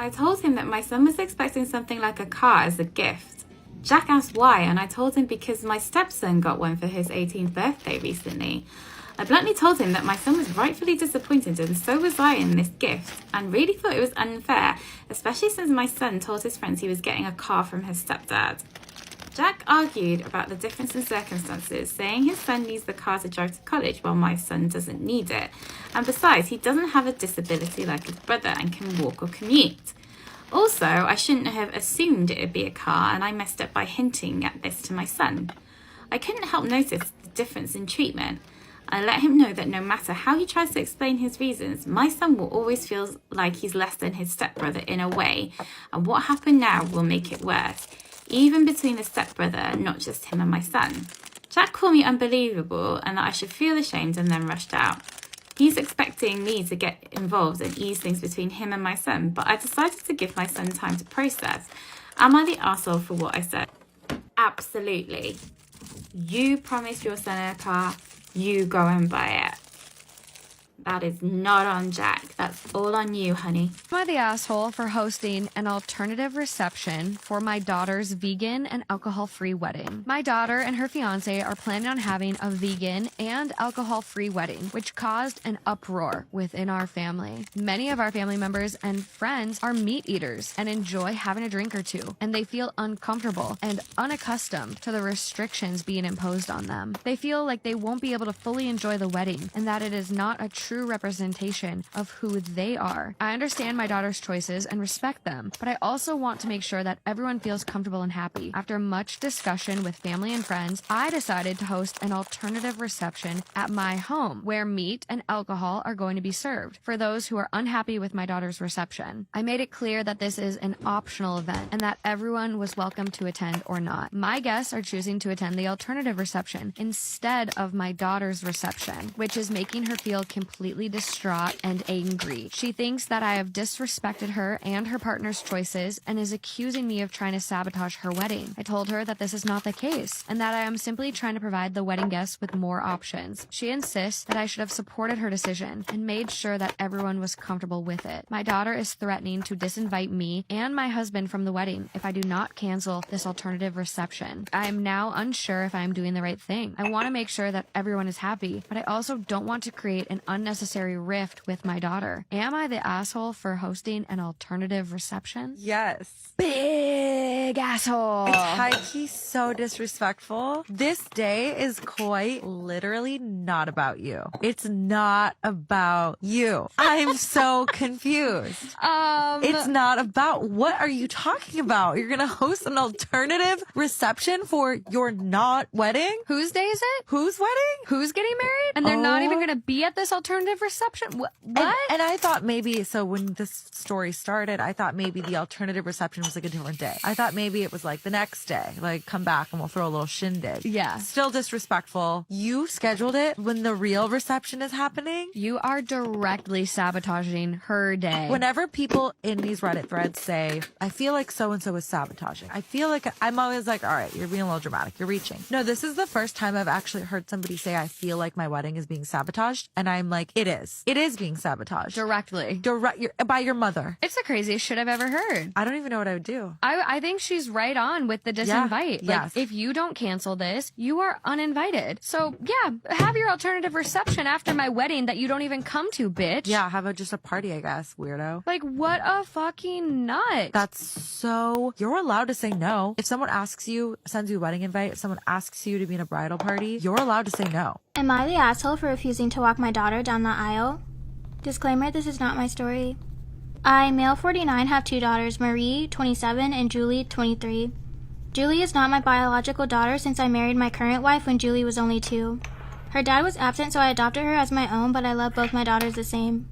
B: I told him that my son was expecting something like a car as a gift. Jack asked why, and I told him because my stepson got one for his 18th birthday recently. I bluntly told him that my son was rightfully disappointed, and so was I in this gift, and really thought it was unfair, especially since my son told his friends he was getting a car from his stepdad. Jack argued about the difference in circumstances, saying his son needs the car to drive to college while my son doesn't need it. And besides, he doesn't have a disability like his brother and can walk or commute. Also, I shouldn't have assumed it would be a car, and I messed up by hinting at this to my son. I couldn't help notice the difference in treatment. I let him know that no matter how he tries to explain his reasons, my son will always feel like he's less than his stepbrother in a way, and what happened now will make it worse, even between the stepbrother, not just him and my son. Jack called me unbelievable and that I should feel ashamed and then rushed out. He's expecting me to get involved and ease things between him and my son, but I decided to give my son time to process. Am I the arsehole for what I said? Absolutely. You promised your son a car, you go and buy it. That is not on Jack. That's all on you, honey.
D: Am I the asshole for hosting an alternative reception for my daughter's vegan and alcohol-free wedding? My daughter and her fiance are planning on having a vegan and alcohol-free wedding, which caused an uproar within our family. Many of our family members and friends are meat eaters and enjoy having a drink or two, and they feel uncomfortable and unaccustomed to the restrictions being imposed on them. They feel like they won't be able to fully enjoy the wedding and that it is not a true true representation of who they are. I understand my daughter's choices and respect them, but I also want to make sure that everyone feels comfortable and happy. After much discussion with family and friends, I decided to host an alternative reception at my home where meat and alcohol are going to be served for those who are unhappy with my daughter's reception. I made it clear that this is an optional event and that everyone was welcome to attend or not. My guests are choosing to attend the alternative reception instead of my daughter's reception, which is making her feel completely distraught and angry. She thinks that I have disrespected her and her partner's choices and is accusing me of trying to sabotage her wedding. I told her that this is not the case and that I am simply trying to provide the wedding guests with more options. She insists that I should have supported her decision and made sure that everyone was comfortable with it. My daughter is threatening to disinvite me and my husband from the wedding if I do not cancel this alternative reception. I am now unsure if I am doing the right thing. I want to make sure that everyone is happy, but I also don't want to create an unnecessary rift with my daughter. Am I the asshole for hosting an alternative reception?
V: Yes.
D: Big asshole.
V: It's high-key so disrespectful. This day is quite literally not about you. It's not about you. I'm so confused. It's not about, what are you talking about? You're gonna host an alternative reception for your not wedding?
D: Whose day is it?
V: Whose wedding?
D: Who's getting married? And they're not even gonna be at this alternative reception? What?
V: And I thought maybe, so when this story started, I thought maybe the alternative reception was like a different day. I thought maybe it was like the next day, like come back and we'll throw a little shindig.
D: Yeah.
V: Still disrespectful. You scheduled it when the real reception is happening.
D: You are directly sabotaging her day.
V: Whenever people in these Reddit threads say, I feel like so-and-so is sabotaging, I feel like, I'm always like, all right, you're being a little dramatic. You're reaching. No, this is the first time I've actually heard somebody say, I feel like my wedding is being sabotaged. And I'm like, it is. It is being sabotaged.
D: Directly.
V: By your mother.
D: It's the craziest shit I've ever heard.
V: I don't even know what I would do.
D: I think she's right on with the disinvite.
V: Yeah.
D: Like, if you don't cancel this, you are uninvited. So, yeah, have your alternative reception after my wedding that you don't even come to, bitch.
V: Yeah, have just a party, I guess, weirdo.
D: Like, what a fucking nut.
V: That's so... You're allowed to say no. If someone asks you, sends you a wedding invite, if someone asks you to be in a bridal party, you're allowed to say no.
S: Am I the asshole for refusing to walk my daughter down the aisle? Disclaimer, this is not my story. I, male 49, have two daughters, Marie, 27, and Julie, 23. Julie is not my biological daughter since I married my current wife when Julie was only 2. Her dad was absent, so I adopted her as my own, but I love both my daughters the same.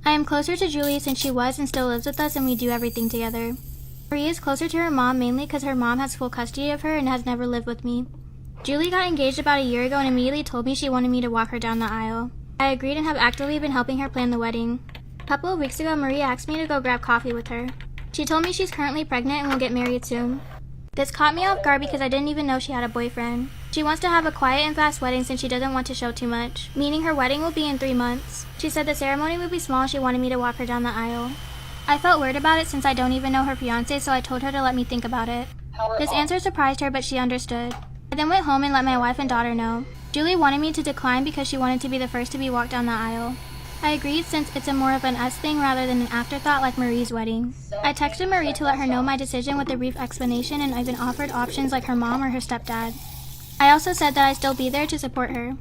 S: I am closer to Julie since she was and still lives with us, and we do everything together. Marie is closer to her mom mainly because her mom has full custody of her and has never lived with me. Julie got engaged about a year ago and immediately told me she wanted me to walk her down the aisle. I agreed and have actively been helping her plan the wedding. A couple of weeks ago, Marie asked me to go grab coffee with her. She told me she's currently pregnant and will get married soon. This caught me off guard because I didn't even know she had a boyfriend. She wants to have a quiet and fast wedding since she doesn't want to show too much, meaning her wedding will be in 3 months. She said the ceremony would be small and she wanted me to walk her down the aisle. I felt weird about it since I don't even know her fiancé, so I told her to let me think about it. This answer surprised her, but she understood. I then went home and let my wife and daughter know. Julie wanted me to decline because she wanted to be the first to be walked down the aisle. I agreed since it's a more of an us thing rather than an afterthought like Marie's wedding. I texted Marie to let her know my decision with a brief explanation, and I even offered options like her mom or her stepdad. I also said that I'd still be there to support her.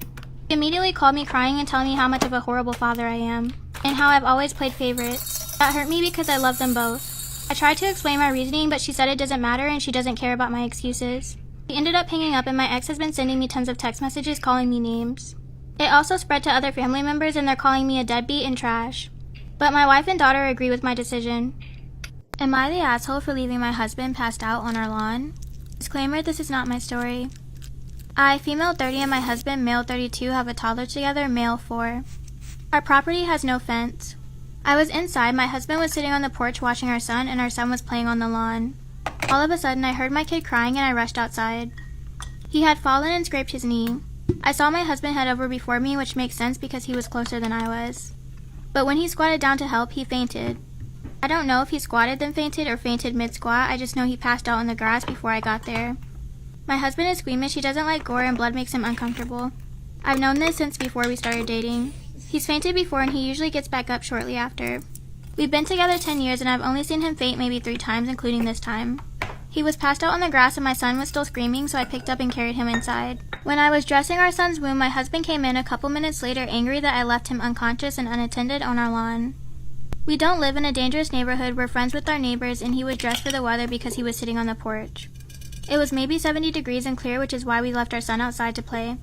S: She immediately called me crying and telling me how much of a horrible father I am, and how I've always played favorite. That hurt me because I love them both. I tried to explain my reasoning, but she said it doesn't matter and she doesn't care about my excuses. She ended up hanging up, and my ex has been sending me tons of text messages calling me names. It also spread to other family members and they're calling me a deadbeat and trash. But my wife and daughter agree with my decision. Am I the asshole for leaving my husband passed out on our lawn? Disclaimer, this is not my story. I, female 30, and my husband, male 32, have a toddler together, male 4. Our property has no fence. I was inside, my husband was sitting on the porch watching our son, and our son was playing on the lawn. All of a sudden, I heard my kid crying and I rushed outside. He had fallen and scraped his knee. I saw my husband head over before me, which makes sense because he was closer than I was. But when he squatted down to help, he fainted. I don't know if he squatted then fainted or fainted mid-squat, I just know he passed out in the grass before I got there. My husband is squeamish, he doesn't like gore, and blood makes him uncomfortable. I've known this since before we started dating. He's fainted before and he usually gets back up shortly after. We've been together 10 years and I've only seen him faint maybe 3 times, including this time. He was passed out on the grass and my son was still screaming, so I picked up and carried him inside. When I was dressing our son's wound, my husband came in a couple minutes later angry that I left him unconscious and unattended on our lawn. We don't live in a dangerous neighborhood, we're friends with our neighbors, and he was dressed for the weather because he was sitting on the porch. It was maybe 70 degrees and clear, which is why we left our son outside to play.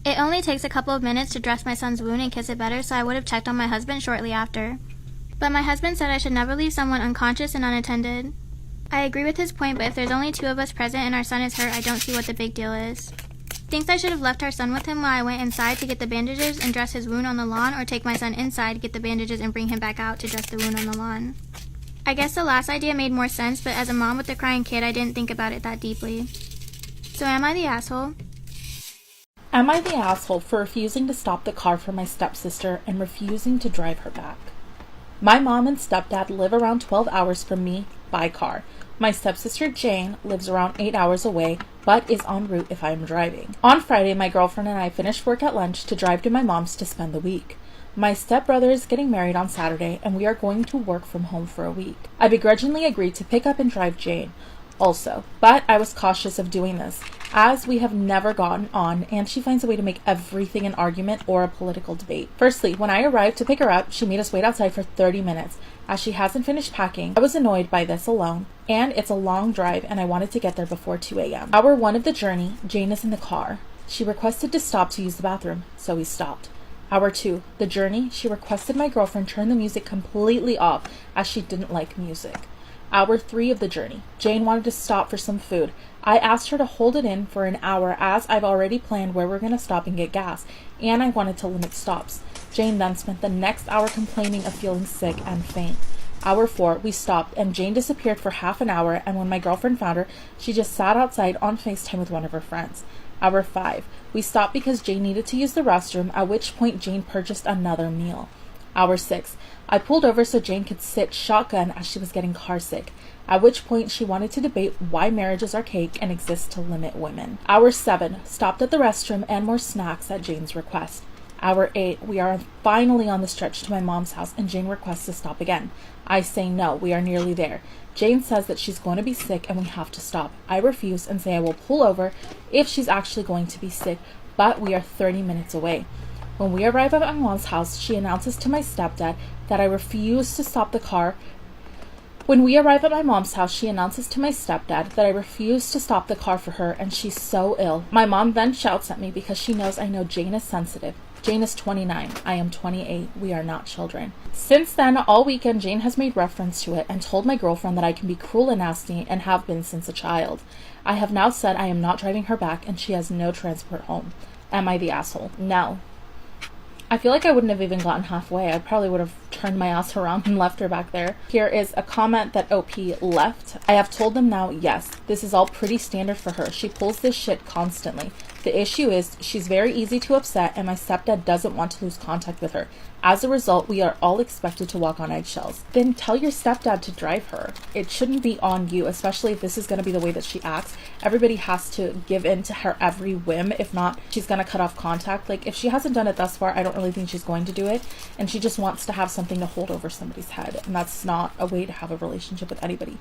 S: It only takes a couple of minutes to dress my son's wound and kiss it better, so I would have checked on my husband shortly after. But my husband said I should never leave someone unconscious and unattended. I agree with his point, but if there's only 2 of us present and our son is hurt, I don't see what the big deal is. Thinks I should have left our son with him while I went inside to get the bandages and dress his wound on the lawn, or take my son inside, get the bandages, and bring him back out to dress the wound on the lawn. I guess the last idea made more sense, but as a mom with a crying kid, I didn't think about it that deeply. So am I the asshole?
C: Am I the asshole for refusing to stop the car for my stepsister and refusing to drive her back? My mom and stepdad live around 12 hours from me by car. My stepsister Jane lives around 8 hours away, but is en route if I am driving. On Friday, my girlfriend and I finished work at lunch to drive to my mom's to spend the week. My stepbrother is getting married on Saturday, and we are going to work from home for a week. I begrudgingly agreed to pick up and drive Jane also, but I was cautious of doing this, as we have never gotten on, and she finds a way to make everything an argument or a political debate. Firstly, when I arrived to pick her up, she made us wait outside for 30 minutes, as she hasn't finished packing. I was annoyed by this alone, and it's a long drive, and I wanted to get there before 2 a.m. Hour 1 of the journey, Jane is in the car. She requested to stop to use the bathroom, so we stopped. Hour 2, the journey, she requested my girlfriend turn the music completely off, as she didn't like music. Hour 3 of the journey, Jane wanted to stop for some food. I asked her to hold it in for an hour, as I've already planned where we're going to stop and get gas, and I wanted to limit stops. Jane then spent the next hour complaining of feeling sick and faint. Hour 4, we stopped, and Jane disappeared for half an hour, and when my girlfriend found her, she just sat outside on FaceTime with one of her friends. Hour 5, we stopped because Jane needed to use the restroom, at which point Jane purchased another meal. Hour 6, I pulled over so Jane could sit shotgun as she was getting car sick, at which point she wanted to debate why marriage is archaic and exists to limit women. Hour 7, stopped at the restroom and more snacks at Jane's request. Hour 8, we are finally on the stretch to my mom's house, and Jane requests to stop again. I say no, we are nearly there. Jane says that she's going to be sick and we have to stop. I refuse and say I will pull over if she's actually going to be sick, but we are 30 minutes away. When we arrive at my mom's house, she announces to my stepdad that I refuse to stop the car. When we arrive at my mom's house, she announces to my stepdad that I refuse to stop the car for her, and she's so ill. My mom then shouts at me because she knows I know Jane is sensitive. Jane is 29. I am 28. We are not children. Since then, all weekend, Jane has made reference to it and told my girlfriend that I can be cruel and nasty and have been since a child. I have now said I am not driving her back, and she has no transport home. Am I the asshole? No. I feel like I wouldn't have even gotten halfway. I probably would have turned my ass around and left her back there. Here is a comment that OP left. I have told them now, yes, this is all pretty standard for her. She pulls this shit constantly. The issue is she's very easy to upset, and my stepdad doesn't want to lose contact with her. As a result, we are all expected to walk on eggshells. Then tell your stepdad to drive her. It shouldn't be on you, especially if this is going to be the way that she acts. Everybody has to give in to her every whim. If not, she's going to cut off contact. Like, if she hasn't done it thus far, I don't really think she's going to do it. And she just wants to have something to hold over somebody's head. And that's not a way to have a relationship with anybody.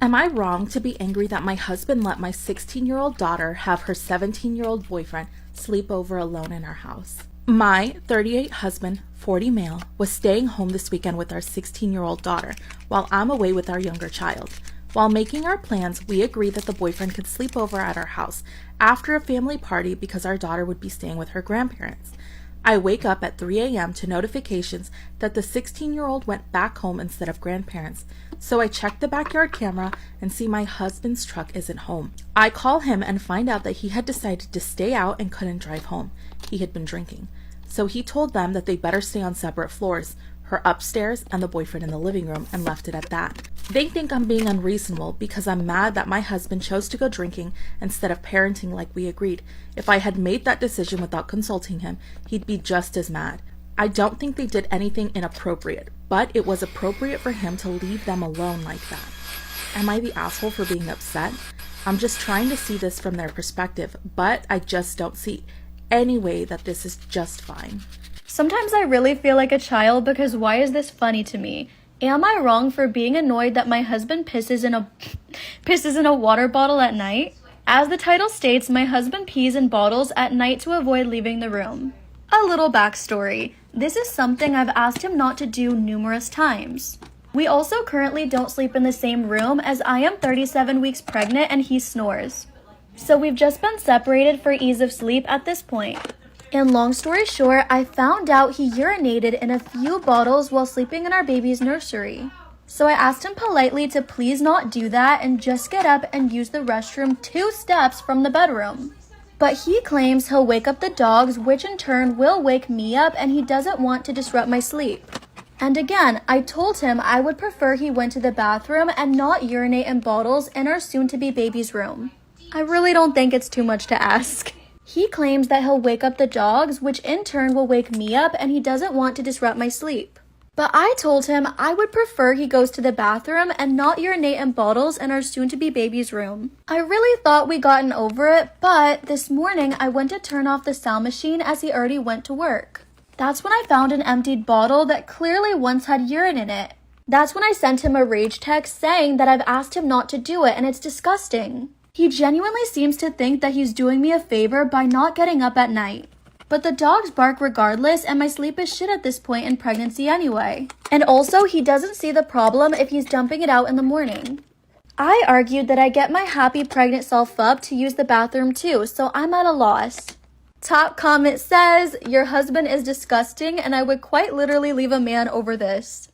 C: Am I wrong to be angry that my husband let my 16-year-old daughter have her 17-year-old boyfriend sleep over alone in our house? My 38 husband, 40 male, was staying home this weekend with our 16-year-old daughter while I'm away with our younger child. While making our plans, we agreed that the boyfriend could sleep over at our house after a family party because our daughter would be staying with her grandparents. I wake up at 3 a.m. to notifications that the 16-year-old went back home instead of grandparents. So I check the backyard camera and see my husband's truck isn't home. I call him and find out that he had decided to stay out and couldn't drive home. He had been drinking. So he told them that they better stay on separate floors, her upstairs and the boyfriend in the living room, and left it at that. They think I'm being unreasonable because I'm mad that my husband chose to go drinking instead of parenting like we agreed. If I had made that decision without consulting him, he'd be just as mad. I don't think they did anything inappropriate, but it was appropriate for him to leave them alone like that. Am I the asshole for being upset? I'm just trying to see this from their perspective, but I just don't see any way that this is just fine.
Q: Sometimes I really feel like a child because why is this funny to me? Am I wrong for being annoyed that my husband pisses in a water bottle at night? As the title states, my husband pees in bottles at night to avoid leaving the room. A little backstory. This is something I've asked him not to do numerous times. We also currently don't sleep in the same room as I am 37 weeks pregnant and he snores. So we've just been separated for ease of sleep at this point. And long story short, I found out he urinated in a few bottles while sleeping in our baby's nursery. So I asked him politely to please not do that and just get up and use the restroom 2 steps from the bedroom. But he claims he'll wake up the dogs, which in turn will wake me up, and he doesn't want to disrupt my sleep. And again, I told him I would prefer he went to the bathroom and not urinate in bottles in our soon-to-be baby's room. I really don't think it's too much to ask. He claims that he'll wake up the dogs, which in turn will wake me up, and he doesn't want to disrupt my sleep. But I told him I would prefer he goes to the bathroom and not urinate in bottles in our soon-to-be baby's room. I really thought we'd gotten over it, but this morning I went to turn off the sound machine as he already went to work. That's when I found an emptied bottle that clearly once had urine in it. That's when I sent him a rage text saying that I've asked him not to do it and it's disgusting. He genuinely seems to think that he's doing me a favor by not getting up at night. But the dogs bark regardless, and my sleep is shit at this point in pregnancy anyway. And also, he doesn't see the problem if he's dumping it out in the morning. I argued that I get my happy pregnant self up to use the bathroom too, so I'm at a loss. Top comment says, your husband is disgusting, and I would quite literally leave a man over this.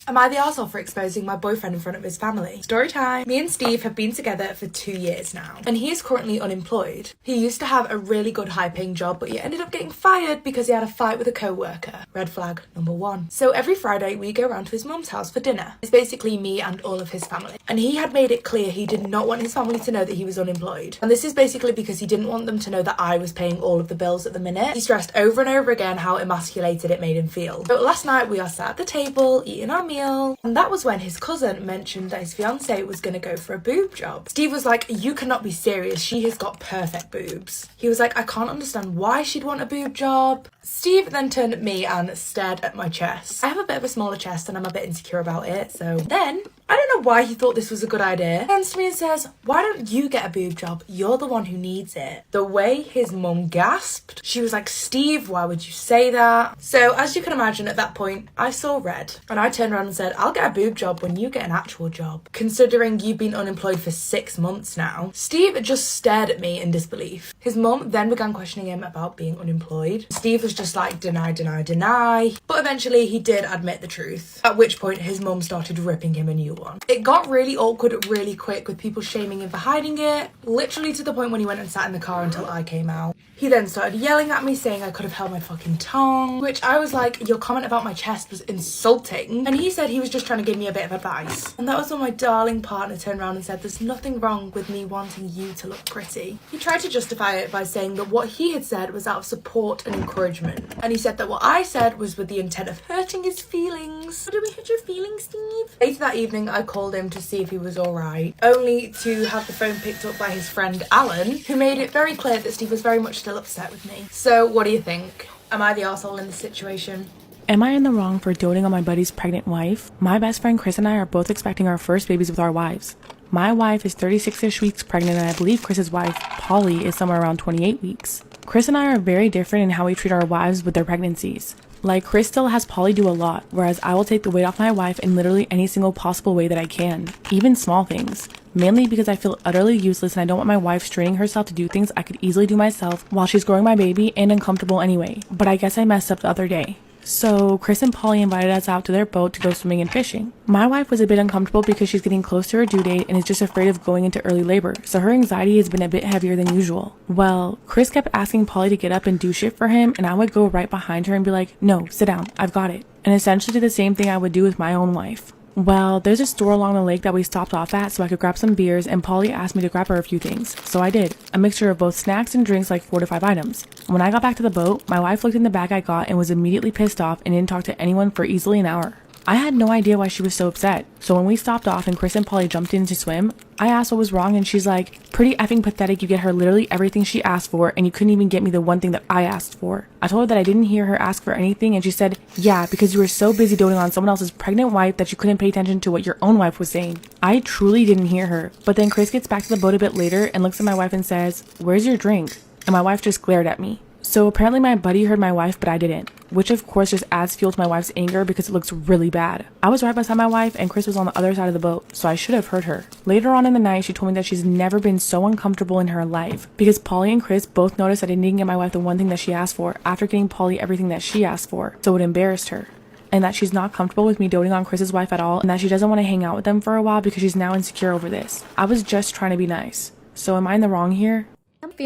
A: Am I the arsehole for exposing my boyfriend in front of his family? Story time. Me and Steve have been together for 2 years now, and he is currently unemployed. He used to have a really good high-paying job, but he ended up getting fired because he had a fight with a co-worker. Red flag number 1. So every Friday we go round to his mum's house for dinner. It's basically me and all of his family. And he had made it clear he did not want his family to know that he was unemployed. And this is basically because he didn't want them to know that I was paying all of the bills at the minute. He stressed over and over again how emasculated it made him feel. So last night we are sat at the table, eating our meal, and that was when his cousin mentioned that his fiance was going to go for a boob job. Steve was like, you cannot be serious, she has got perfect boobs. He was like, I can't understand why she'd want a boob job. Steve then turned at me and stared at my chest. I have a bit of a smaller chest and I'm a bit insecure about it, so then I don't know why he thought this was a good idea. He turns to me and says, why don't you get a boob job? You're the one who needs it. The way his mum gasped, she was like, Steve, why would you say that? So as you can imagine, at that point, I saw red and I turned around and said, I'll get a boob job when you get an actual job. Considering you've been unemployed for 6 months now. Steve just stared at me in disbelief. His mum then began questioning him about being unemployed. Steve was just like, deny, deny, deny. But eventually he did admit the truth. At which point his mum started ripping him a new one. It got really awkward really quick with people shaming him for hiding it, literally to the point when he went and sat in the car until I came out. He then started yelling at me saying I could have held my fucking tongue, which I was like, your comment about my chest was insulting. And he said he was just trying to give me a bit of advice. And that was when my darling partner turned around and said, there's nothing wrong with me wanting you to look pretty. He tried to justify it by saying that what he had said was out of support and encouragement. And he said that what I said was with the intent of hurting his feelings. Did we hurt your feelings, Steve? Later that evening, I called him to see if he was alright, only to have the phone picked up by his friend Alan, who made it very clear that Steve was very much still upset with me. So what do you think? Am I the arsehole in this situation?
L: Am I in the wrong for doting on my buddy's pregnant wife? My best friend Chris and I are both expecting our first babies with our wives. My wife is 36-ish weeks pregnant, and I believe Chris's wife, Polly, is somewhere around 28 weeks. Chris and I are very different in how we treat our wives with their pregnancies. Like, Chris still has Polly do a lot, whereas I will take the weight off my wife in literally any single possible way that I can, even small things. Mainly because I feel utterly useless and I don't want my wife straining herself to do things I could easily do myself while she's growing my baby and uncomfortable anyway. But I guess I messed up the other day. So Chris and Polly invited us out to their boat to go swimming and fishing. My wife was a bit uncomfortable because she's getting close to her due date and is just afraid of going into early labor, so her anxiety has been a bit heavier than usual. Well, Chris kept asking Polly to get up and do shit for him, and I would go right behind her and be like, no, sit down, I've got it. And essentially did the same thing I would do with my own wife. Well, there's a store along the lake that we stopped off at so I could grab some beers, and Polly asked me to grab her a few things. So I did. A mixture of both snacks and drinks, like 4 to 5 items. When I got back to the boat, my wife looked in the bag I got and was immediately pissed off and didn't talk to anyone for easily an hour. I had no idea why she was so upset. So when we stopped off and Chris and Polly jumped in to swim, I asked what was wrong and she's like, pretty effing pathetic, you get her literally everything she asked for and you couldn't even get me the one thing that I asked for. I told her that I didn't hear her ask for anything and she said, yeah, because you were so busy doting on someone else's pregnant wife that you couldn't pay attention to what your own wife was saying. I truly didn't hear her. But then Chris gets back to the boat a bit later and looks at my wife and says, where's your drink? And my wife just glared at me. So apparently my buddy heard my wife, but I didn't, which of course just adds fuel to my wife's anger because it looks really bad. I was right beside my wife and Chris was on the other side of the boat, so I should have heard her. Later on in the night, she told me that she's never been so uncomfortable in her life because Polly and Chris both noticed that I didn't get my wife the one thing that she asked for after getting Polly everything that she asked for, so it embarrassed her. And that she's not comfortable with me doting on Chris's wife at all and that she doesn't want to hang out with them for a while because she's now insecure over this. I was just trying to be nice. So am I in the wrong here?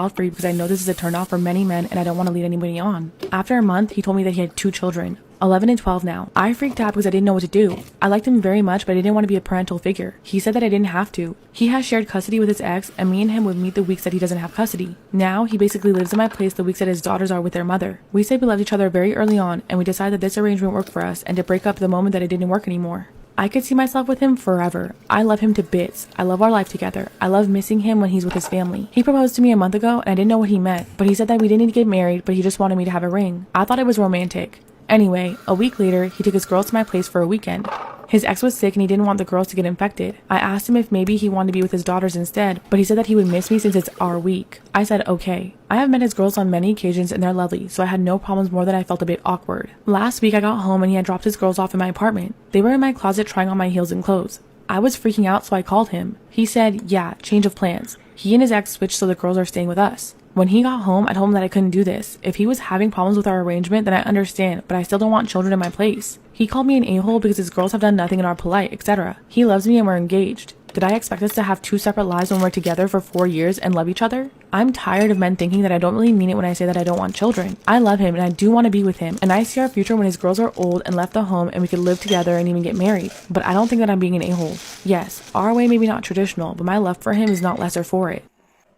L: I'll free because I know this is a turnoff for many men and I don't want to lead anybody on. After a month, he told me that he had 2 children, 11 and 12 now. I freaked out because I didn't know what to do. I liked him very much, but I didn't want to be a parental figure. He said that I didn't have to. He has shared custody with his ex and me and him would meet the weeks that he doesn't have custody. Now, he basically lives in my place the weeks that his daughters are with their mother. We said we loved each other very early on and we decided that this arrangement worked for us and to break up the moment that it didn't work anymore. I could see myself with him forever. I love him to bits. I love our life together. I love missing him when he's with his family. He proposed to me a month ago and I didn't know what he meant, but he said that we didn't need to get married, but he just wanted me to have a ring. I thought it was romantic. Anyway, a week later, he took his girls to my place for a weekend. His ex was sick and he didn't want the girls to get infected. I asked him if maybe he wanted to be with his daughters instead, but he said that he would miss me since it's our week. I said okay. I have met his girls on many occasions and they're lovely, so I had no problems more than I felt a bit awkward. Last week I got home and he had dropped his girls off in my apartment. They were in my closet trying on my heels and clothes. I was freaking out, so I called him. He said, yeah, change of plans. He and his ex switched, so the girls are staying with us. When he got home, I told him that I couldn't do this. If he was having problems with our arrangement, then I understand, but I still don't want children in my place. He called me an a-hole because his girls have done nothing and are polite, etc. He loves me and we're engaged. Did I expect us to have 2 separate lives when we're together for 4 years and love each other? I'm tired of men thinking that I don't really mean it when I say that I don't want children. I love him and I do want to be with him, and I see our future when his girls are old and left the home and we could live together and even get married. But I don't think that I'm being an a-hole. Yes, our way may be not traditional, but my love for him is not lesser for it.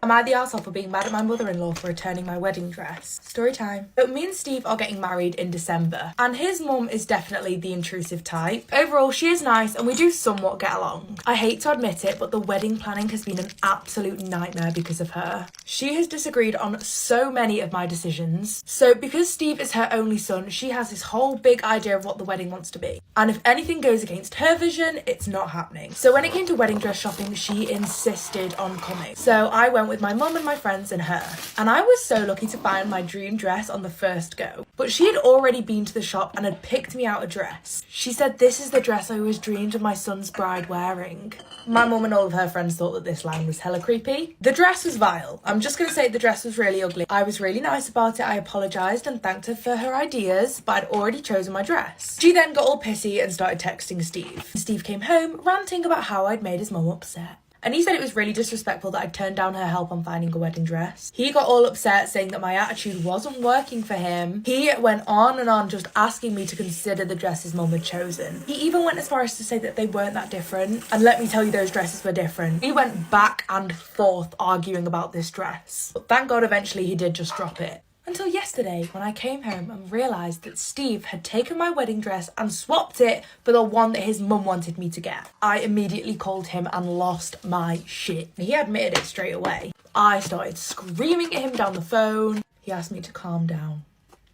A: Am I the arsehole for being mad at my mother-in-law for returning my wedding dress? Story time. But me and Steve are getting married in December, and his mum is definitely the intrusive type. Overall, she is nice and we do somewhat get along. I hate to admit it, but the wedding planning has been an absolute nightmare because of her. She has disagreed on so many of my decisions. So because Steve is her only son, she has this whole big idea of what the wedding wants to be. And if anything goes against her vision, it's not happening. So when it came to wedding dress shopping, she insisted on coming. So I went with my mum and my friends and her. And I was so lucky to find my dream dress on the first go. But she had already been to the shop and had picked me out a dress. She said, this is the dress I always dreamed of my son's bride wearing. My mum and all of her friends thought that this line was hella creepy. The dress was vile. I'm just gonna say the dress was really ugly. I was really nice about it. I apologised and thanked her for her ideas, but I'd already chosen my dress. She then got all pissy and started texting Steve. Steve came home ranting about how I'd made his mum upset. And he said it was really disrespectful that I'd turned down her help on finding a wedding dress. He got all upset saying that my attitude wasn't working for him. He went on and on just asking me to consider the dress his mum had chosen. He even went as far as to say that they weren't that different. And let me tell you, those dresses were different. We went back and forth arguing about this dress. But thank God eventually he did just drop it. Until yesterday, when I came home and realised that Steve had taken my wedding dress and swapped it for the one that his mum wanted me to get. I immediately called him and lost my shit. He admitted it straight away. I started screaming at him down the phone. He asked me to calm down.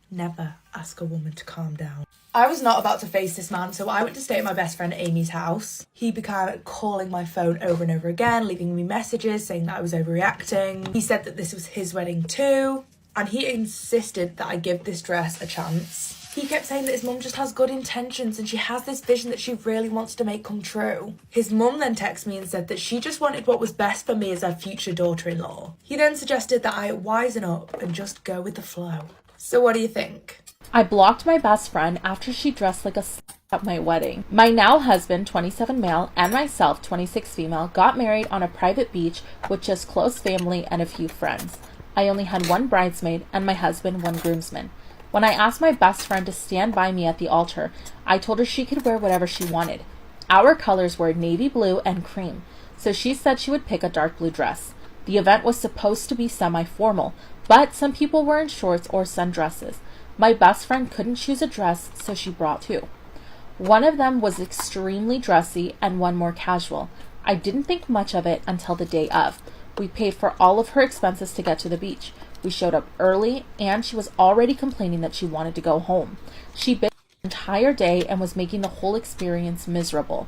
A: Never ask a woman to calm down. I was not about to face this man, so I went to stay at my best friend Amy's house. He began calling my phone over and over again, leaving me messages saying that I was overreacting. He said that this was his wedding too. And he insisted that I give this dress a chance. He kept saying that his mum just has good intentions and she has this vision that she really wants to make come true. His mum then texted me and said that she just wanted what was best for me as her future daughter-in-law. He then suggested that I wisen up and just go with the flow. So what do you think?
C: I blocked my best friend after she dressed like a at my wedding. My now husband, 27 male, and myself, 26 female, got married on a private beach with just close family and a few friends. I only had one bridesmaid and my husband one groomsman. When I asked my best friend to stand by me at the altar, I told her she could wear whatever she wanted. Our colors were navy blue and cream, so she said she would pick a dark blue dress. The event was supposed to be semi-formal, but some people were in shorts or sundresses. My best friend couldn't choose a dress, so she brought 2. One of them was extremely dressy and one more casual. I didn't think much of it until the day of. We paid for all of her expenses to get to the beach. We showed up early and she was already complaining that she wanted to go home. She bitched the entire day and was making the whole experience miserable.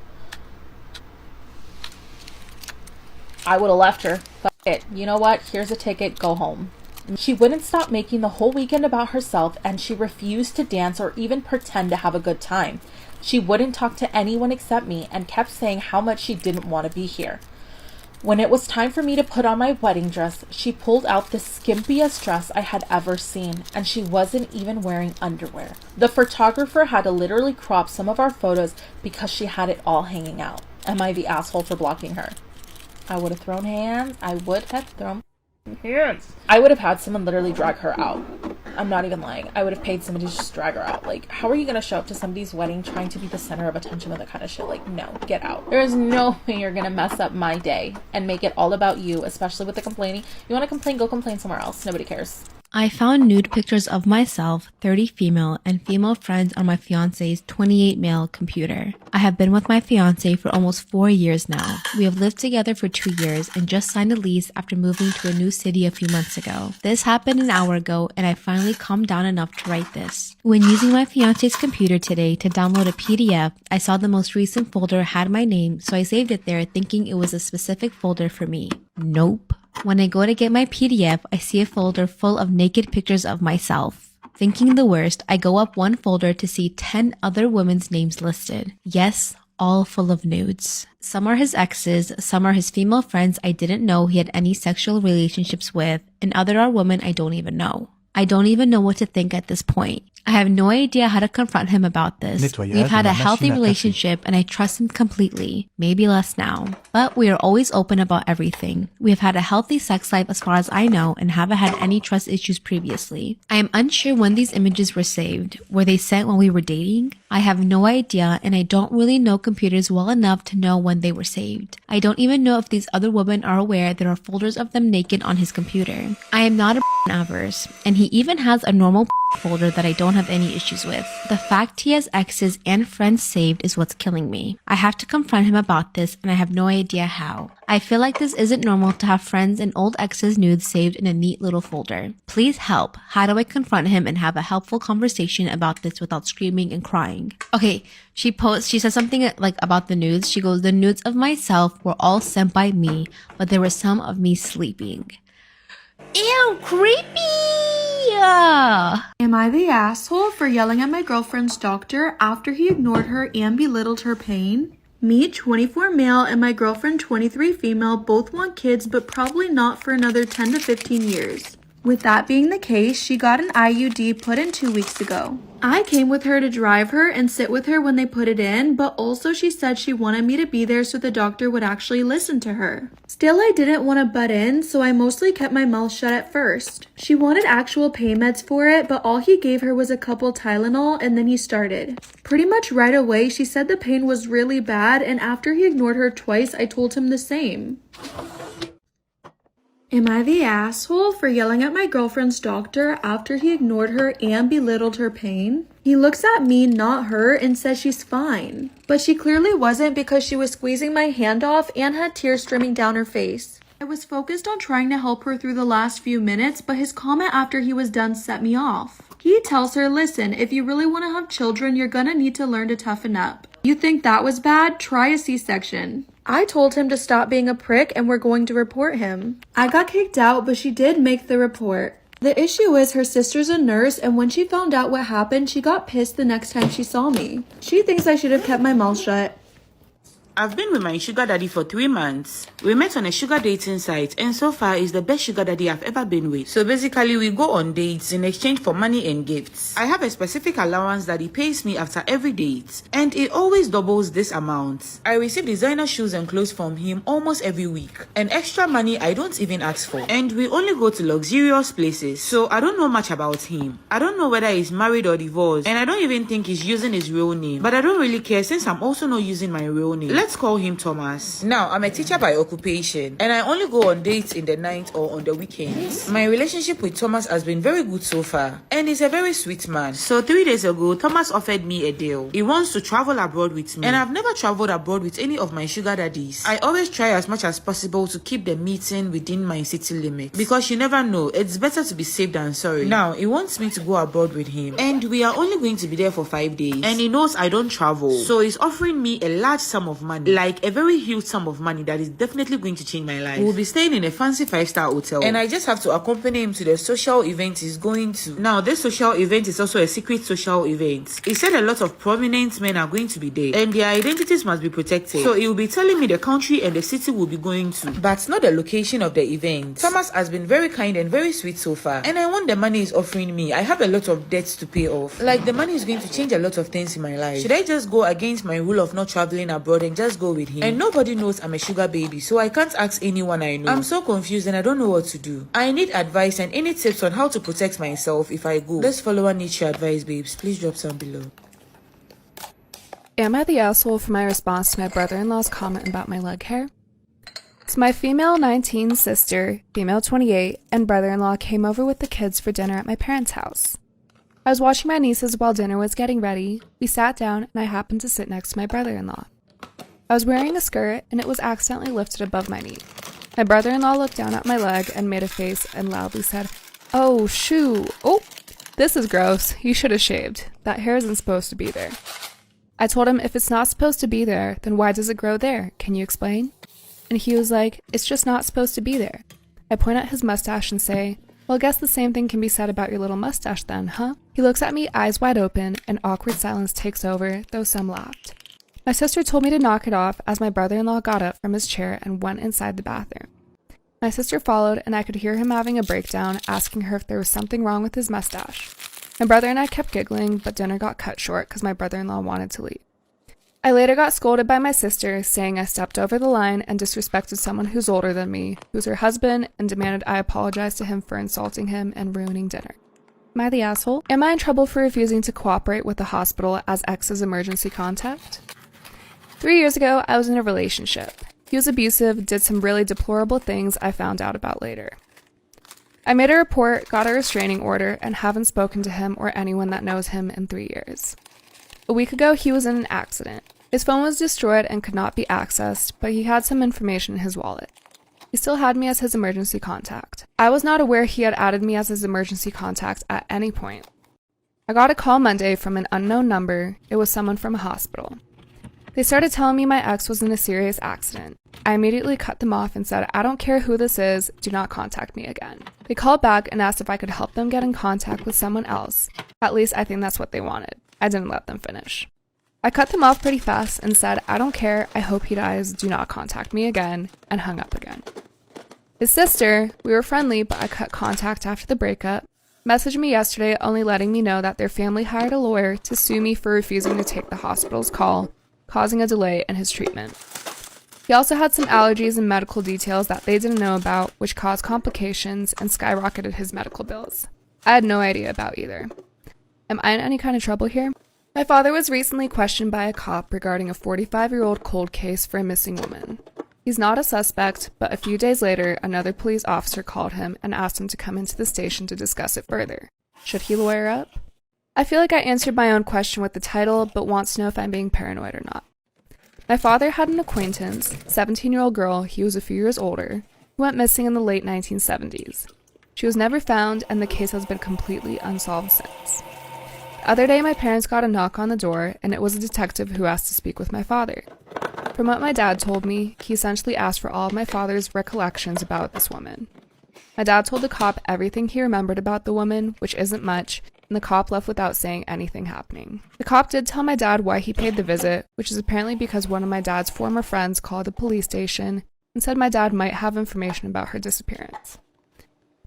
C: I would have left her. Fuck it. You know what? Here's a ticket. Go home. She wouldn't stop making the whole weekend about herself, and she refused to dance or even pretend to have a good time. She wouldn't talk to anyone except me and kept saying how much she didn't want to be here. When it was time for me to put on my wedding dress, she pulled out the skimpiest dress I had ever seen, and she wasn't even wearing underwear. The photographer had to literally crop some of our photos because she had it all hanging out. Am I the asshole for blocking her? I would have thrown hands. I would have thrown hands. I would have had someone literally drag her out. I'm not even lying. I would have paid somebody to just drag her out. Like, how are you going to show up to somebody's wedding trying to be the center of attention with that kind of shit? Like, no, get out. There is no way you're going to mess up my day and make it all about you, especially with the complaining. You want to complain, go complain somewhere else. Nobody cares.
P: I found nude pictures of myself, 30 female, and female friends on my fiance's 28 male computer. I have been with my fiance for almost 4 years now. We have lived together for 2 years and just signed a lease after moving to a new city a few months ago. This happened an hour ago and I finally calmed down enough to write this. When using my fiance's computer today to download a PDF, I saw the most recent folder had my name, so I saved it there thinking it was a specific folder for me. Nope. When I go to get my PDF, I see a folder full of naked pictures of myself. Thinking the worst, I go up one folder to see 10 other women's names listed. Yes, all full of nudes. Some are his exes, some are his female friends I didn't know he had any sexual relationships with, and other are women I don't even know. I don't even know what to think at this point. I have no idea how to confront him about this. We've had a healthy relationship and I trust him completely. Maybe less now. But we are always open about everything. We have had a healthy sex life as far as I know and haven't had any trust issues previously. I am unsure when these images were saved. Were they sent when we were dating? I have no idea and I don't really know computers well enough to know when they were saved. I don't even know if these other women are aware there are folders of them naked on his computer. I am not a averse, and he even has a normal folder that I don't have any issues with. The fact he has exes and friends saved is what's killing me. I have to confront him about this and I have no idea how. I feel like this isn't normal to have friends and old exes' nudes saved in a neat little folder. Please help. How do I confront him and have a helpful conversation about this without screaming and crying? Okay, she says something like about the nudes. She goes, the nudes of myself were all sent by me, but there were some of me sleeping. Ew, creepy!
Q: Am I the asshole for yelling at my girlfriend's doctor after he ignored her and belittled her pain? Me, 24 male, and my girlfriend, 23 female, both want kids, but probably not for another 10 to 15 years. With that being the case, she got an IUD put in 2 weeks ago. I came with her to drive her and sit with her when they put it in, but also she said she wanted me to be there so the doctor would actually listen to her. Still, I didn't want to butt in, so I mostly kept my mouth shut at first. She wanted actual pain meds for it, but all he gave her was a couple Tylenol and then he started. Pretty much right away, she said the pain was really bad, and after he ignored her twice, I told him the same. Am I the asshole for yelling at my girlfriend's doctor after he ignored her and belittled her pain? He looks at me, not her, and says she's fine. But she clearly wasn't because she was squeezing my hand off and had tears streaming down her face. I was focused on trying to help her through the last few minutes, but his comment after he was done set me off. He tells her, listen, if you really want to have children, you're gonna need to learn to toughen up. You think that was bad? Try a C-section. I told him to stop being a prick and we're going to report him. I got kicked out, but she did make the report. The issue is her sister's a nurse, and when she found out what happened, she got pissed the next time she saw me. She thinks I should have kept my mouth shut.
F: I've been with my sugar daddy for 3 months. We met on a sugar dating site, and so far is the best sugar daddy I've ever been with. So basically, we go on dates in exchange for money and gifts. I have a specific allowance that he pays me after every date, and it always doubles this amount. I receive designer shoes and clothes from him almost every week, and extra money I don't even ask for. And we only go to luxurious places, so I don't know much about him. I don't know whether he's married or divorced, and I don't even think he's using his real name. But I don't really care since I'm also not using my real name. Let's let's call him Thomas. Now, I'm a teacher by occupation, and I only go on dates in the night or on the weekends. My relationship with Thomas has been very good so far, and he's a very sweet man. So 3 days ago, Thomas offered me a deal. He wants to travel abroad with me, and I've never traveled abroad with any of my sugar daddies. I always try as much as possible to keep the meeting within my city limits, because you never know, it's better to be safe than sorry. Now, he wants me to go abroad with him, and we are only going to be there for 5 days, and he knows I don't travel, so he's offering me a large sum of money, like a very huge sum of money that is definitely going to change my life. We'll be staying in a fancy 5-star hotel, and I just have to accompany him to the social event he's going to. Now, this social event is also a secret social event. He said a lot of prominent men are going to be there, and their identities must be protected, so he will be telling me the country and the city we'll be going to, but not the location of the event. Thomas has been very kind and very sweet so far, and I want the money he's offering me. I have a lot of debts to pay off. Like, the money is going to change a lot of things in my life. Should I just go against my rule of not traveling abroad and just go with him? And nobody knows I'm a sugar baby, so I can't ask anyone I know. I'm so confused and I don't know what to do. I need advice and any tips on how to protect myself if I go. This follower needs your advice, babes. Please drop some below.
K: Am I the asshole for my response to my brother-in-law's comment about my leg hair? So my female 19 sister, female 28, and brother-in-law came over with the kids for dinner at my parents' house. I was watching my nieces while dinner was getting ready. We sat down and I happened to sit next to my brother-in-law. I was wearing a skirt and it was accidentally lifted above my knee. My brother-in-law looked down at my leg and made a face and loudly said, "Oh, shoo. Oh, this is gross. You should have shaved. That hair isn't supposed to be there." I told him, if it's not supposed to be there, then why does it grow there? Can you explain? And he was like, "It's just not supposed to be there." I point at his mustache and say, "Well, I guess the same thing can be said about your little mustache then, huh?" He looks at me, eyes wide open, and awkward silence takes over, though some laughed. My sister told me to knock it off as my brother-in-law got up from his chair and went inside the bathroom. My sister followed, and I could hear him having a breakdown, asking her if there was something wrong with his mustache. My brother and I kept giggling, but dinner got cut short because my brother-in-law wanted to leave. I later got scolded by my sister, saying I stepped over the line and disrespected someone who's older than me, who's her husband, and demanded I apologize to him for insulting him and ruining dinner. Am I the asshole? Am I in trouble for refusing to cooperate with the hospital as X's emergency contact? 3 years ago, I was in a relationship. He was abusive, did some really deplorable things I found out about later. I made a report, got a restraining order, and haven't spoken to him or anyone that knows him in 3 years. A week ago, he was in an accident. His phone was destroyed and could not be accessed, but he had some information in his wallet. He still had me as his emergency contact. I was not aware he had added me as his emergency contact at any point. I got a call Monday from an unknown number. It was someone from a hospital. They started telling me my ex was in a serious accident. I immediately cut them off and said, "I don't care who this is, do not contact me again." They called back and asked if I could help them get in contact with someone else. At least I think that's what they wanted. I didn't let them finish. I cut them off pretty fast and said, "I don't care, I hope he dies, do not contact me again," and hung up again. His sister, we were friendly, but I cut contact after the breakup, messaged me yesterday only letting me know that their family hired a lawyer to sue me for refusing to take the hospital's call, causing a delay in his treatment. He also had some allergies and medical details that they didn't know about, which caused complications and skyrocketed his medical bills. I had no idea about either. Am I in any kind of trouble here? My father was recently questioned by a cop regarding a 45-year-old cold case for a missing woman. He's not a suspect, but a few days later, another police officer called him and asked him to come into the station to discuss it further. Should he lawyer up? I feel like I answered my own question with the title, but wants to know if I'm being paranoid or not. My father had an acquaintance, 17-year-old girl, he was a few years older, who went missing in the late 1970s. She was never found, and the case has been completely unsolved since. The other day, my parents got a knock on the door, and it was a detective who asked to speak with my father. From what my dad told me, he essentially asked for all of my father's recollections about this woman. My dad told the cop everything he remembered about the woman, which isn't much, and the cop left without saying anything happening. The cop did tell my dad why he paid the visit, which is apparently because one of my dad's former friends called the police station and said my dad might have information about her disappearance.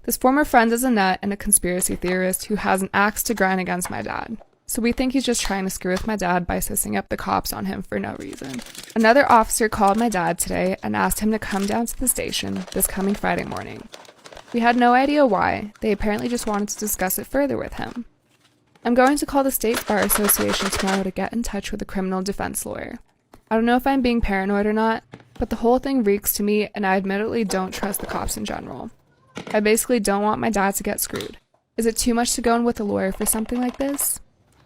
K: This former friend is a nut and a conspiracy theorist who has an axe to grind against my dad, so we think he's just trying to screw with my dad by sissing up the cops on him for no reason. Another officer called my dad today and asked him to come down to the station this coming Friday morning. We had no idea why. They apparently just wanted to discuss it further with him. I'm going to call the State Bar Association tomorrow to get in touch with a criminal defense lawyer. I don't know if I'm being paranoid or not, but the whole thing reeks to me, and I admittedly don't trust the cops in general. I basically don't want my dad to get screwed. Is it too much to go in with a lawyer for something like this?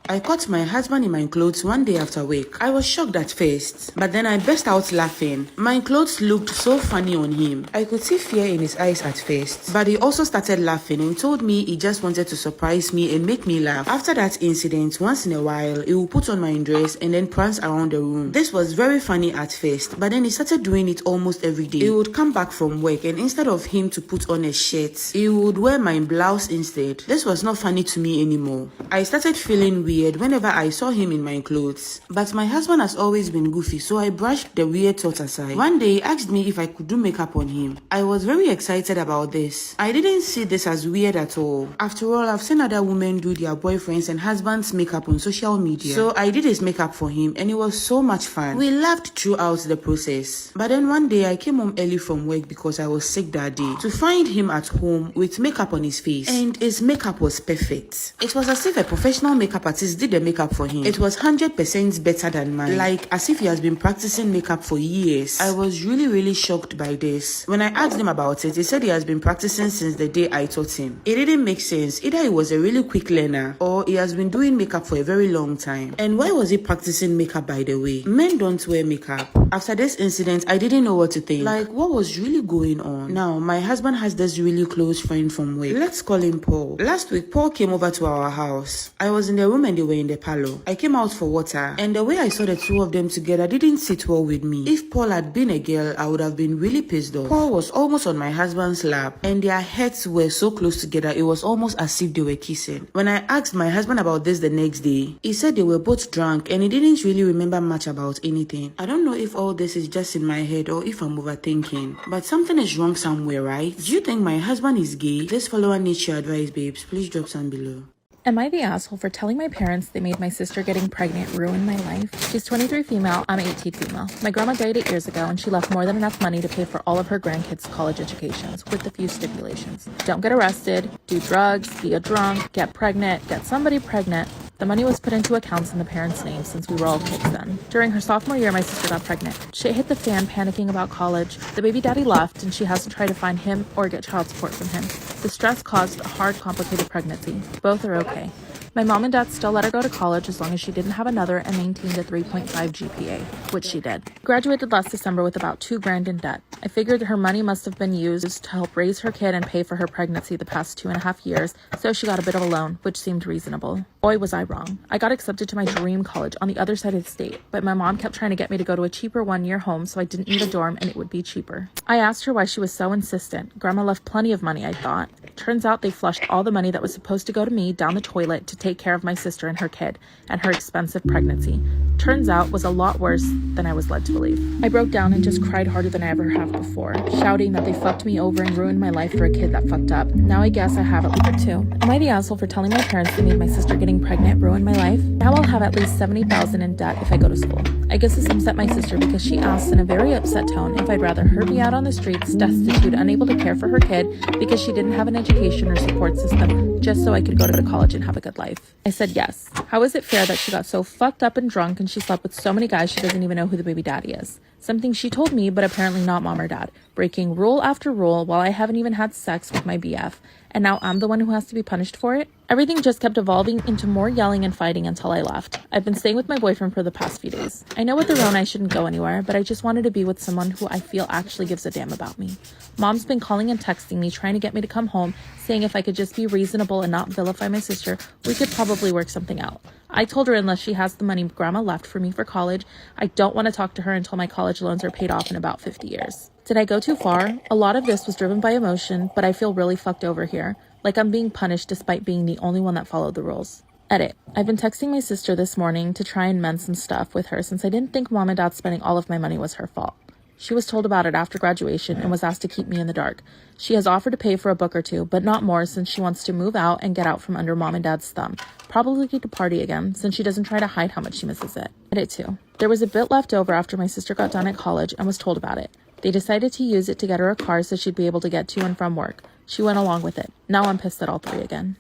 F: I caught my husband in my clothes one day after work. I was shocked at first, but then I burst out laughing. My clothes looked so funny on him. I could see fear in his eyes at first, but he also started laughing and told me he just wanted to surprise me and make me laugh. After that incident, once in a while, he would put on my dress and then prance around the room. This was very funny at first, but then he started doing it almost every day. He would come back from work and instead of him to put on a shirt, he would wear my blouse instead. This was not funny to me anymore. I started feeling weird whenever I saw him in my clothes. But my husband has always been goofy, so I brushed the weird thought aside. One day, he asked me if I could do makeup on him. I was very excited about this. I didn't see this as weird at all. After all, I've seen other women do their boyfriends and husbands' makeup on social media. So I did his makeup for him and it was so much fun. We laughed throughout the process. But then one day, I came home early from work because I was sick that day to find him at home with makeup on his face. And his makeup was perfect. It was as if a professional makeup artist did the makeup for him. It was 100% better than mine. Like as if he has been practicing makeup for years. I was really shocked by this. When I asked him about it, he said he has been practicing since the day I taught him. It didn't make sense. Either he was a really quick learner or he has been doing makeup for a very long time. And why was he practicing makeup, by the way? Men don't wear makeup. After this incident, I didn't know what to think. Like, what was really going on? Now, my husband has this really close friend from work. Let's call him Paul. Last week, Paul came over to our house. I was in the room and they were in the parlor. I came out for water, and the way I saw the two of them together didn't sit well with me. If Paul had been a girl, I would have been really pissed off. Paul was almost on my husband's lap, and their heads were so close together, it was almost as if they were kissing. When I asked my husband about this the next day, he said they were both drunk, and he didn't really remember much about anything. I don't know if all this is just in my head or if I'm overthinking, but something is wrong somewhere, right? Do you think my husband is gay? This follower needs your advice, babes. Please drop some below.
C: Am I the asshole for telling my parents they made my sister getting pregnant ruin my life? She's 23 female, I'm 18 female. My grandma died 8 years ago and she left more than enough money to pay for all of her grandkids' college educations, with a few stipulations. Don't get arrested, do drugs, be a drunk, get pregnant, get somebody pregnant. The money was put into accounts in the parents' names since we were all kids then. During her sophomore year, my sister got pregnant. Shit hit the fan, panicking about college. The baby daddy left, and she has to try to find him or get child support from him. The stress caused a hard, complicated pregnancy. Both are okay. My mom and dad still let her go to college as long as she didn't have another and maintained a 3.5 GPA, which she did. Graduated last December with about $2,000 in debt. I figured her money must have been used to help raise her kid and pay for her pregnancy the past 2.5 years, so she got a bit of a loan, which seemed reasonable. Boy, was I wrong. I got accepted to my dream college on the other side of the state, but my mom kept trying to get me to go to a cheaper one-year home so I didn't need a dorm and it would be cheaper. I asked her why she was so insistent. Grandma left plenty of money, I thought. Turns out they flushed all the money that was supposed to go to me down the toilet to take care of my sister and her kid, and her expensive pregnancy. Turns out was a lot worse than I was led to believe. I broke down and just cried harder than I ever have before, shouting that they fucked me over and ruined my life for a kid that fucked up. Now I guess I have at least two. Am I the asshole for telling my parents they made my sister getting pregnant ruin my life? Now I'll have at least $70,000 in debt if I go to school. I guess this upset my sister because she asked in a very upset tone if I'd rather her be out on the streets, destitute, unable to care for her kid because she didn't have an education or support system, just so I could go to college and have a good life. I said yes. How is it fair that she got so fucked up and drunk and she slept with so many guys she doesn't even know who the baby daddy is? Something she told me, but apparently not mom or dad, breaking rule after rule while I haven't even had sex with my BF. And now I'm the one who has to be punished for it? Everything just kept evolving into more yelling and fighting until I left. I've been staying with my boyfriend for the past few days. I know with the Rona I shouldn't go anywhere, but I just wanted to be with someone who I feel actually gives a damn about me. Mom's been calling and texting me, trying to get me to come home, saying if I could just be reasonable and not vilify my sister, we could probably work something out. I told her unless she has the money Grandma left for me for college, I don't want to talk to her until my college loans are paid off in about 50 years. Did I go too far? A lot of this was driven by emotion, but I feel really fucked over here. Like I'm being punished despite being the only one that followed the rules. Edit. I've been texting my sister this morning to try and mend some stuff with her since I didn't think Mom and Dad spending all of my money was her fault. She was told about it after graduation and was asked to keep me in the dark. She has offered to pay for a book or two, but not more since she wants to move out and get out from under Mom and Dad's thumb. Probably to party again since she doesn't try to hide how much she misses it. Edit 2. There was a bit left over after my sister got done at college and was told about it. They decided to use it to get her a car so she'd be able to get to and from work. She went along with it. Now I'm pissed at all three again.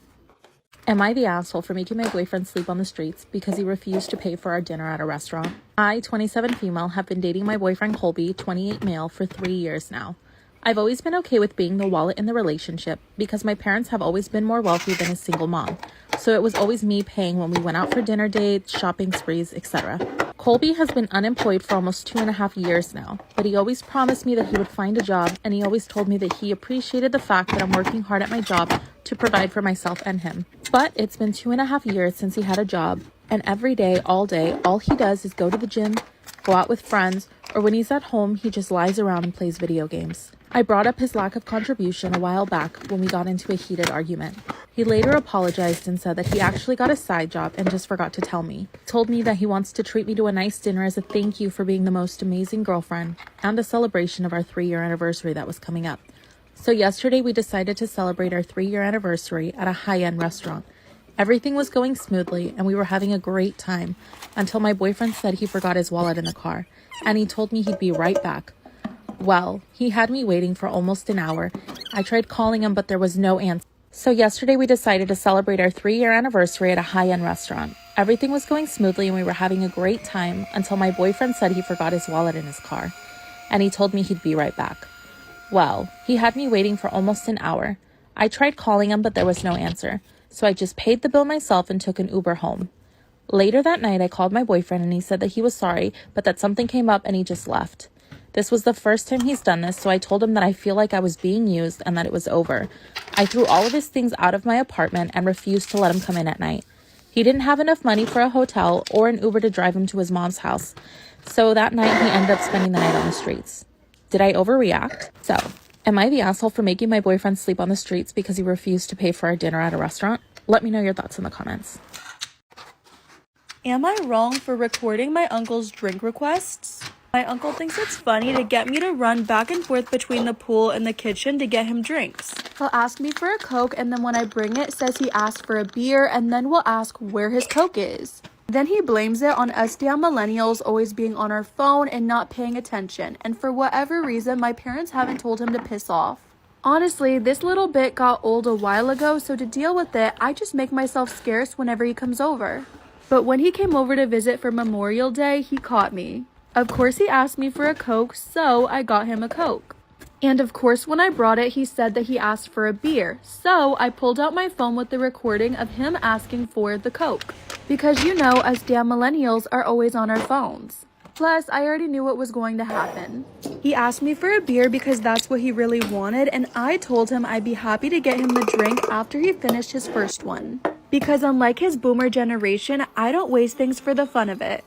C: Am I the asshole for making my boyfriend sleep on the streets because he refused to pay for our dinner at a restaurant? I, 27 female, have been dating my boyfriend Colby, 28 male, for 3 years now. I've always been okay with being the wallet in the relationship because my parents have always been more wealthy than a single mom, so it was always me paying when we went out for dinner dates, shopping sprees, etc. Colby has been unemployed for almost 2.5 years now, but he always promised me that he would find a job, and he always told me that he appreciated the fact that I'm working hard at my job to provide for myself and him. But it's been 2.5 years since he had a job, and every day, all he does is go to the gym, go out with friends, or when he's at home, he just lies around and plays video games. I brought up his lack of contribution a while back when we got into a heated argument. He later apologized and said that he actually got a side job and just forgot to tell me. Told me that he wants to treat me to a nice dinner as a thank you for being the most amazing girlfriend and a celebration of our 3-year anniversary that was coming up. So yesterday we decided to celebrate our 3-year anniversary at a high-end restaurant. Everything was going smoothly and we were having a great time until my boyfriend said he forgot his wallet in the car and he told me he'd be right back. Well, he had me waiting for almost an hour. I tried calling him, but there was no answer. So yesterday we decided to celebrate our 3-year anniversary at a high-end restaurant. Everything was going smoothly and we were having a great time until my boyfriend said he forgot his wallet in his car. And he told me he'd be right back. Well, he had me waiting for almost an hour. I tried calling him, but there was no answer. So I just paid the bill myself and took an Uber home. Later that night, I called my boyfriend and he said that he was sorry, but that something came up and he just left. This was the first time he's done this, so I told him that I feel like I was being used and that it was over. I threw all of his things out of my apartment and refused to let him come in at night. He didn't have enough money for a hotel or an Uber to drive him to his mom's house, so that night he ended up spending the night on the streets. Did I overreact? So, am I the asshole for making my boyfriend sleep on the streets because he refused to pay for our dinner at a restaurant? Let me know your thoughts in the comments.
N: Am I wrong for recording my uncle's drink requests? My uncle thinks it's funny to get me to run back and forth between the pool and the kitchen to get him drinks.
Q: He'll ask me for a Coke, and then when I bring it, says he asked for a beer, and then will ask where his Coke is. Then he blames it on us damn millennials always being on our phone and not paying attention, and for whatever reason, my parents haven't told him to piss off. Honestly, this little bit got old a while ago, so to deal with it, I just make myself scarce whenever he comes over. But when he came over to visit for Memorial Day, he caught me. Of course he asked me for a Coke, so I got him a Coke. And of course when I brought it, he said that he asked for a beer, so I pulled out my phone with the recording of him asking for the Coke. Because you know, us damn millennials are always on our phones. Plus, I already knew what was going to happen. He asked me for a beer because that's what he really wanted, and I told him I'd be happy to get him the drink after he finished his first one. Because unlike his boomer generation, I don't waste things for the fun of it.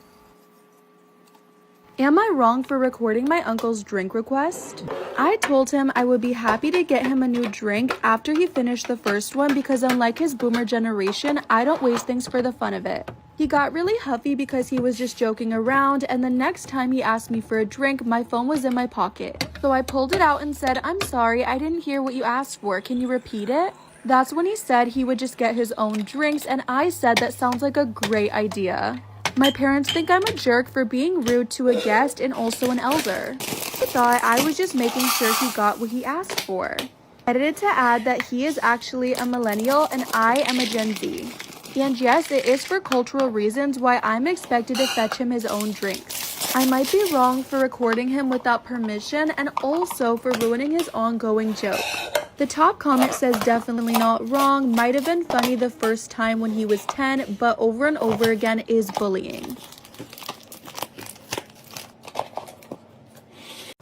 Q: Am I wrong for recording my uncle's drink request? I told him I would be happy to get him a new drink after he finished the first one because unlike his boomer generation, I don't waste things for the fun of it. He got really huffy because he was just joking around, and the next time he asked me for a drink, my phone was in my pocket. So I pulled it out and said, "I'm sorry, I didn't hear what you asked for. Can you repeat it?" That's when he said he would just get his own drinks, and I said that sounds like a great idea. My parents think I'm a jerk for being rude to a guest and also an elder. I thought I was just making sure he got what he asked for. Edited to add that he is actually a millennial and I am a Gen Z. And yes, it is for cultural reasons why I'm expected to fetch him his own drinks. I might be wrong for recording him without permission and also for ruining his ongoing joke. The top comment says definitely not wrong, might have been funny the first time when he was 10, but over and over again is bullying.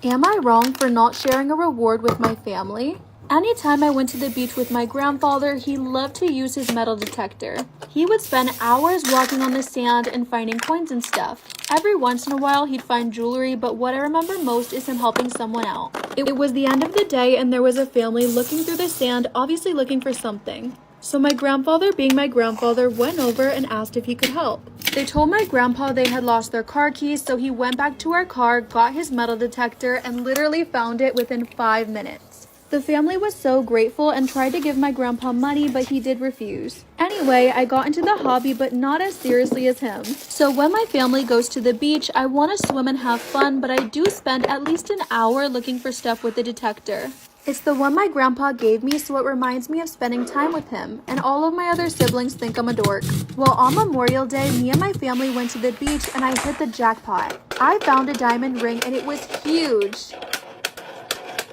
Q: Am I wrong for not sharing a reward with my family? Anytime I went to the beach with my grandfather, he loved to use his metal detector. He would spend hours walking on the sand and finding coins and stuff. Every once in a while, he'd find jewelry, but what I remember most is him helping someone out. It was the end of the day and there was a family looking through the sand, obviously looking for something. So my grandfather, being my grandfather, went over and asked if he could help. They told my grandpa they had lost their car keys, so he went back to our car, got his metal detector, and literally found it within 5 minutes. The family was so grateful and tried to give my grandpa money, but he did refuse. Anyway, I got into the hobby, but not as seriously as him. So when my family goes to the beach, I want to swim and have fun, but I do spend at least an hour looking for stuff with the detector. It's the one my grandpa gave me, so it reminds me of spending time with him, and all of my other siblings think I'm a dork. Well, on Memorial Day, me and my family went to the beach and I hit the jackpot. I found a diamond ring and it was huge.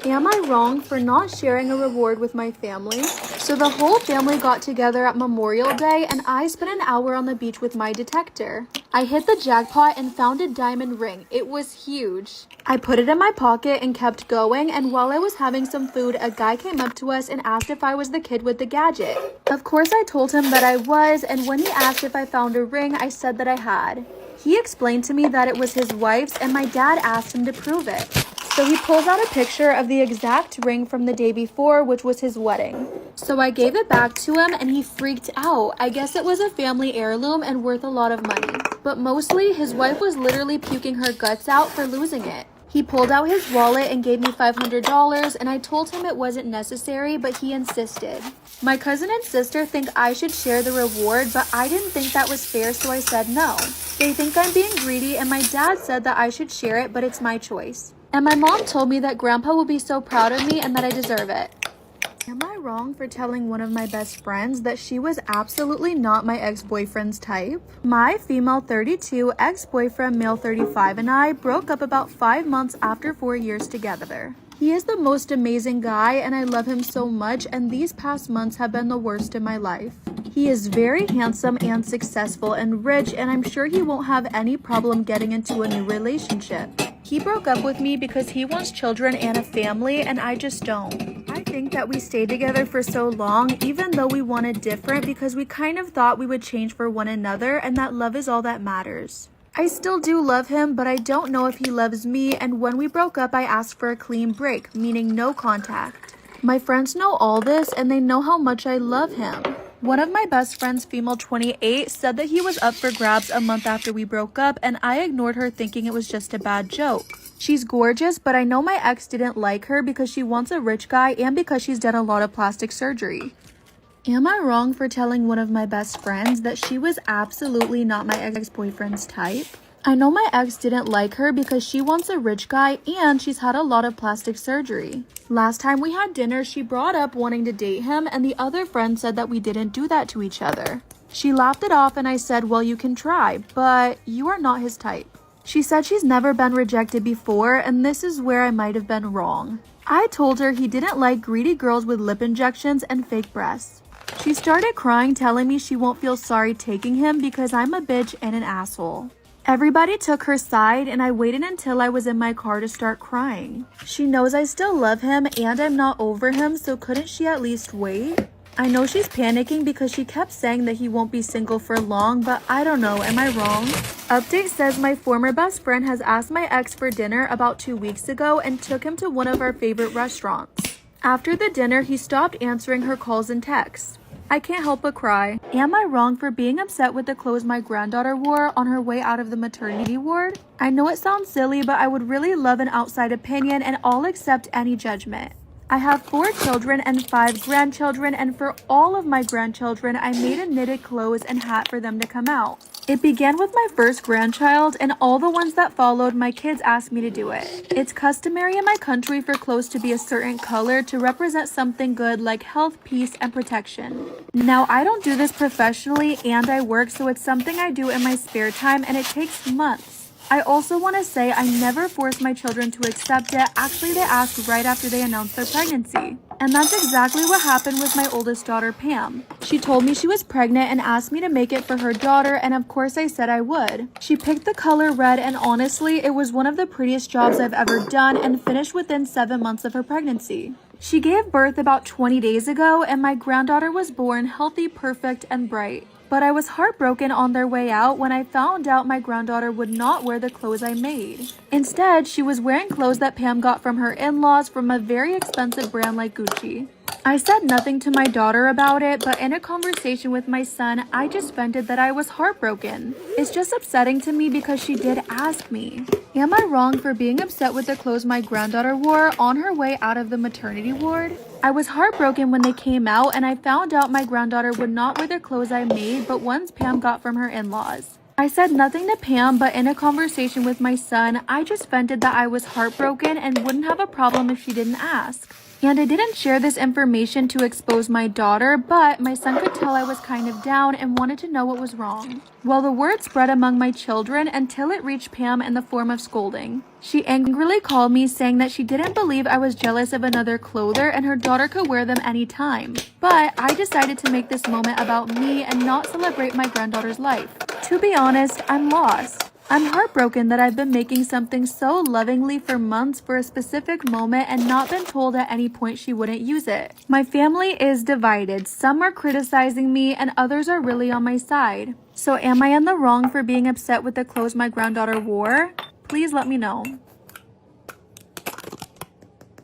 Q: Am I wrong for not sharing a reward with my family? So the whole family got together at Memorial Day and I spent an hour on the beach with my detector. I hit the jackpot and found a diamond ring. It was huge. I put it in my pocket and kept going, and while I was having some food, a guy came up to us and asked if I was the kid with the gadget. Of course I told him that I was, and when he asked if I found a ring, I said that I had. He explained to me that it was his wife's and my dad asked him to prove it. So he pulls out a picture of the exact ring from the day before, which was his wedding. So I gave it back to him and he freaked out. I guess it was a family heirloom and worth a lot of money. But mostly, his wife was literally puking her guts out for losing it. He pulled out his wallet and gave me $500, and I told him it wasn't necessary, but he insisted. My cousin and sister think I should share the reward, but I didn't think that was fair, so I said no. They think I'm being greedy, and my dad said that I should share it, but it's my choice. And my mom told me that Grandpa will be so proud of me and that I deserve it. Am I wrong for telling one of my best friends that she was absolutely not my ex-boyfriend's type? My female 32 ex-boyfriend male 35 and I broke up about 5 months after 4 years together. He is the most amazing guy and I love him so much, and these past months have been the worst in my life. He is very handsome and successful and rich, and I'm sure he won't have any problem getting into a new relationship. He broke up with me because he wants children and a family, and I just don't. I think that we stayed together for so long, even though we wanted different, because we kind of thought we would change for one another, and that love is all that matters. I still do love him, but I don't know if he loves me, and when we broke up, I asked for a clean break, meaning no contact. My friends know all this, and they know how much I love him. One of my best friends, female 28, said that he was up for grabs a month after we broke up, and I ignored her thinking it was just a bad joke. She's gorgeous, but I know my ex didn't like her because she wants a rich guy and because she's done a lot of plastic surgery. Am I wrong for telling one of my best friends that she was absolutely not my ex-boyfriend's type? I know my ex didn't like her because she wants a rich guy and she's had a lot of plastic surgery. Last time we had dinner, she brought up wanting to date him, and the other friend said that we didn't do that to each other. She laughed it off and I said, well, you can try, but you are not his type. She said she's never been rejected before, and this is where I might have been wrong. I told her he didn't like greedy girls with lip injections and fake breasts. She started crying, telling me she won't feel sorry taking him because I'm a bitch and an asshole. Everybody took her side, and I waited until I was in my car to start crying. She knows I still love him and I'm not over him, so couldn't she at least wait? I know she's panicking because she kept saying that he won't be single for long, but I don't know, am I wrong? Update says my former best friend has asked my ex for dinner about 2 weeks ago and took him to one of our favorite restaurants. After the dinner, he stopped answering her calls and texts. I can't help but cry. Am I wrong for being upset with the clothes my granddaughter wore on her way out of the maternity ward? I know it sounds silly, but I would really love an outside opinion, and I'll accept any judgment. I have 4 children and 5 grandchildren, and for all of my grandchildren, I made a knitted clothes and hat for them to come out. It began with my first grandchild, and all the ones that followed, my kids asked me to do it. It's customary in my country for clothes to be a certain color to represent something good like health, peace, and protection. Now, I don't do this professionally and I work, so it's something I do in my spare time, and it takes months. I also want to say I never forced my children to accept it. Actually, they asked right after they announced their pregnancy. And that's exactly what happened with my oldest daughter, Pam. She told me she was pregnant and asked me to make it for her daughter, and of course I said I would. She picked the color red, and honestly, it was one of the prettiest jobs I've ever done and finished within 7 months of her pregnancy. She gave birth about 20 days ago, and my granddaughter was born healthy, perfect, and bright. But I was heartbroken on their way out when I found out my granddaughter would not wear the clothes I made. Instead, she was wearing clothes that Pam got from her in-laws from a very expensive brand like Gucci. I said nothing to my daughter about it, but in a conversation with my son, I just vented that I was heartbroken. It's just upsetting to me because she did ask me. Am I wrong for being upset with the clothes my granddaughter wore on her way out of the maternity ward? I was heartbroken when they came out, and I found out my granddaughter would not wear the clothes I made, but ones Pam got from her in-laws. I said nothing to Pam, but in a conversation with my son, I just vented that I was heartbroken and wouldn't have a problem if she didn't ask. And I didn't share this information to expose my daughter, but my son could tell I was kind of down and wanted to know what was wrong. Well, the word spread among my children until it reached Pam in the form of scolding. She angrily called me, saying that she didn't believe I was jealous of another clother and her daughter could wear them anytime. But I decided to make this moment about me and not celebrate my granddaughter's life. To be honest, I'm lost. I'm heartbroken that I've been making something so lovingly for months for a specific moment and not been told at any point she wouldn't use it. My family is divided. Some are criticizing me and others are really on my side. So am I in the wrong for being upset with the clothes my granddaughter wore? Please let me know.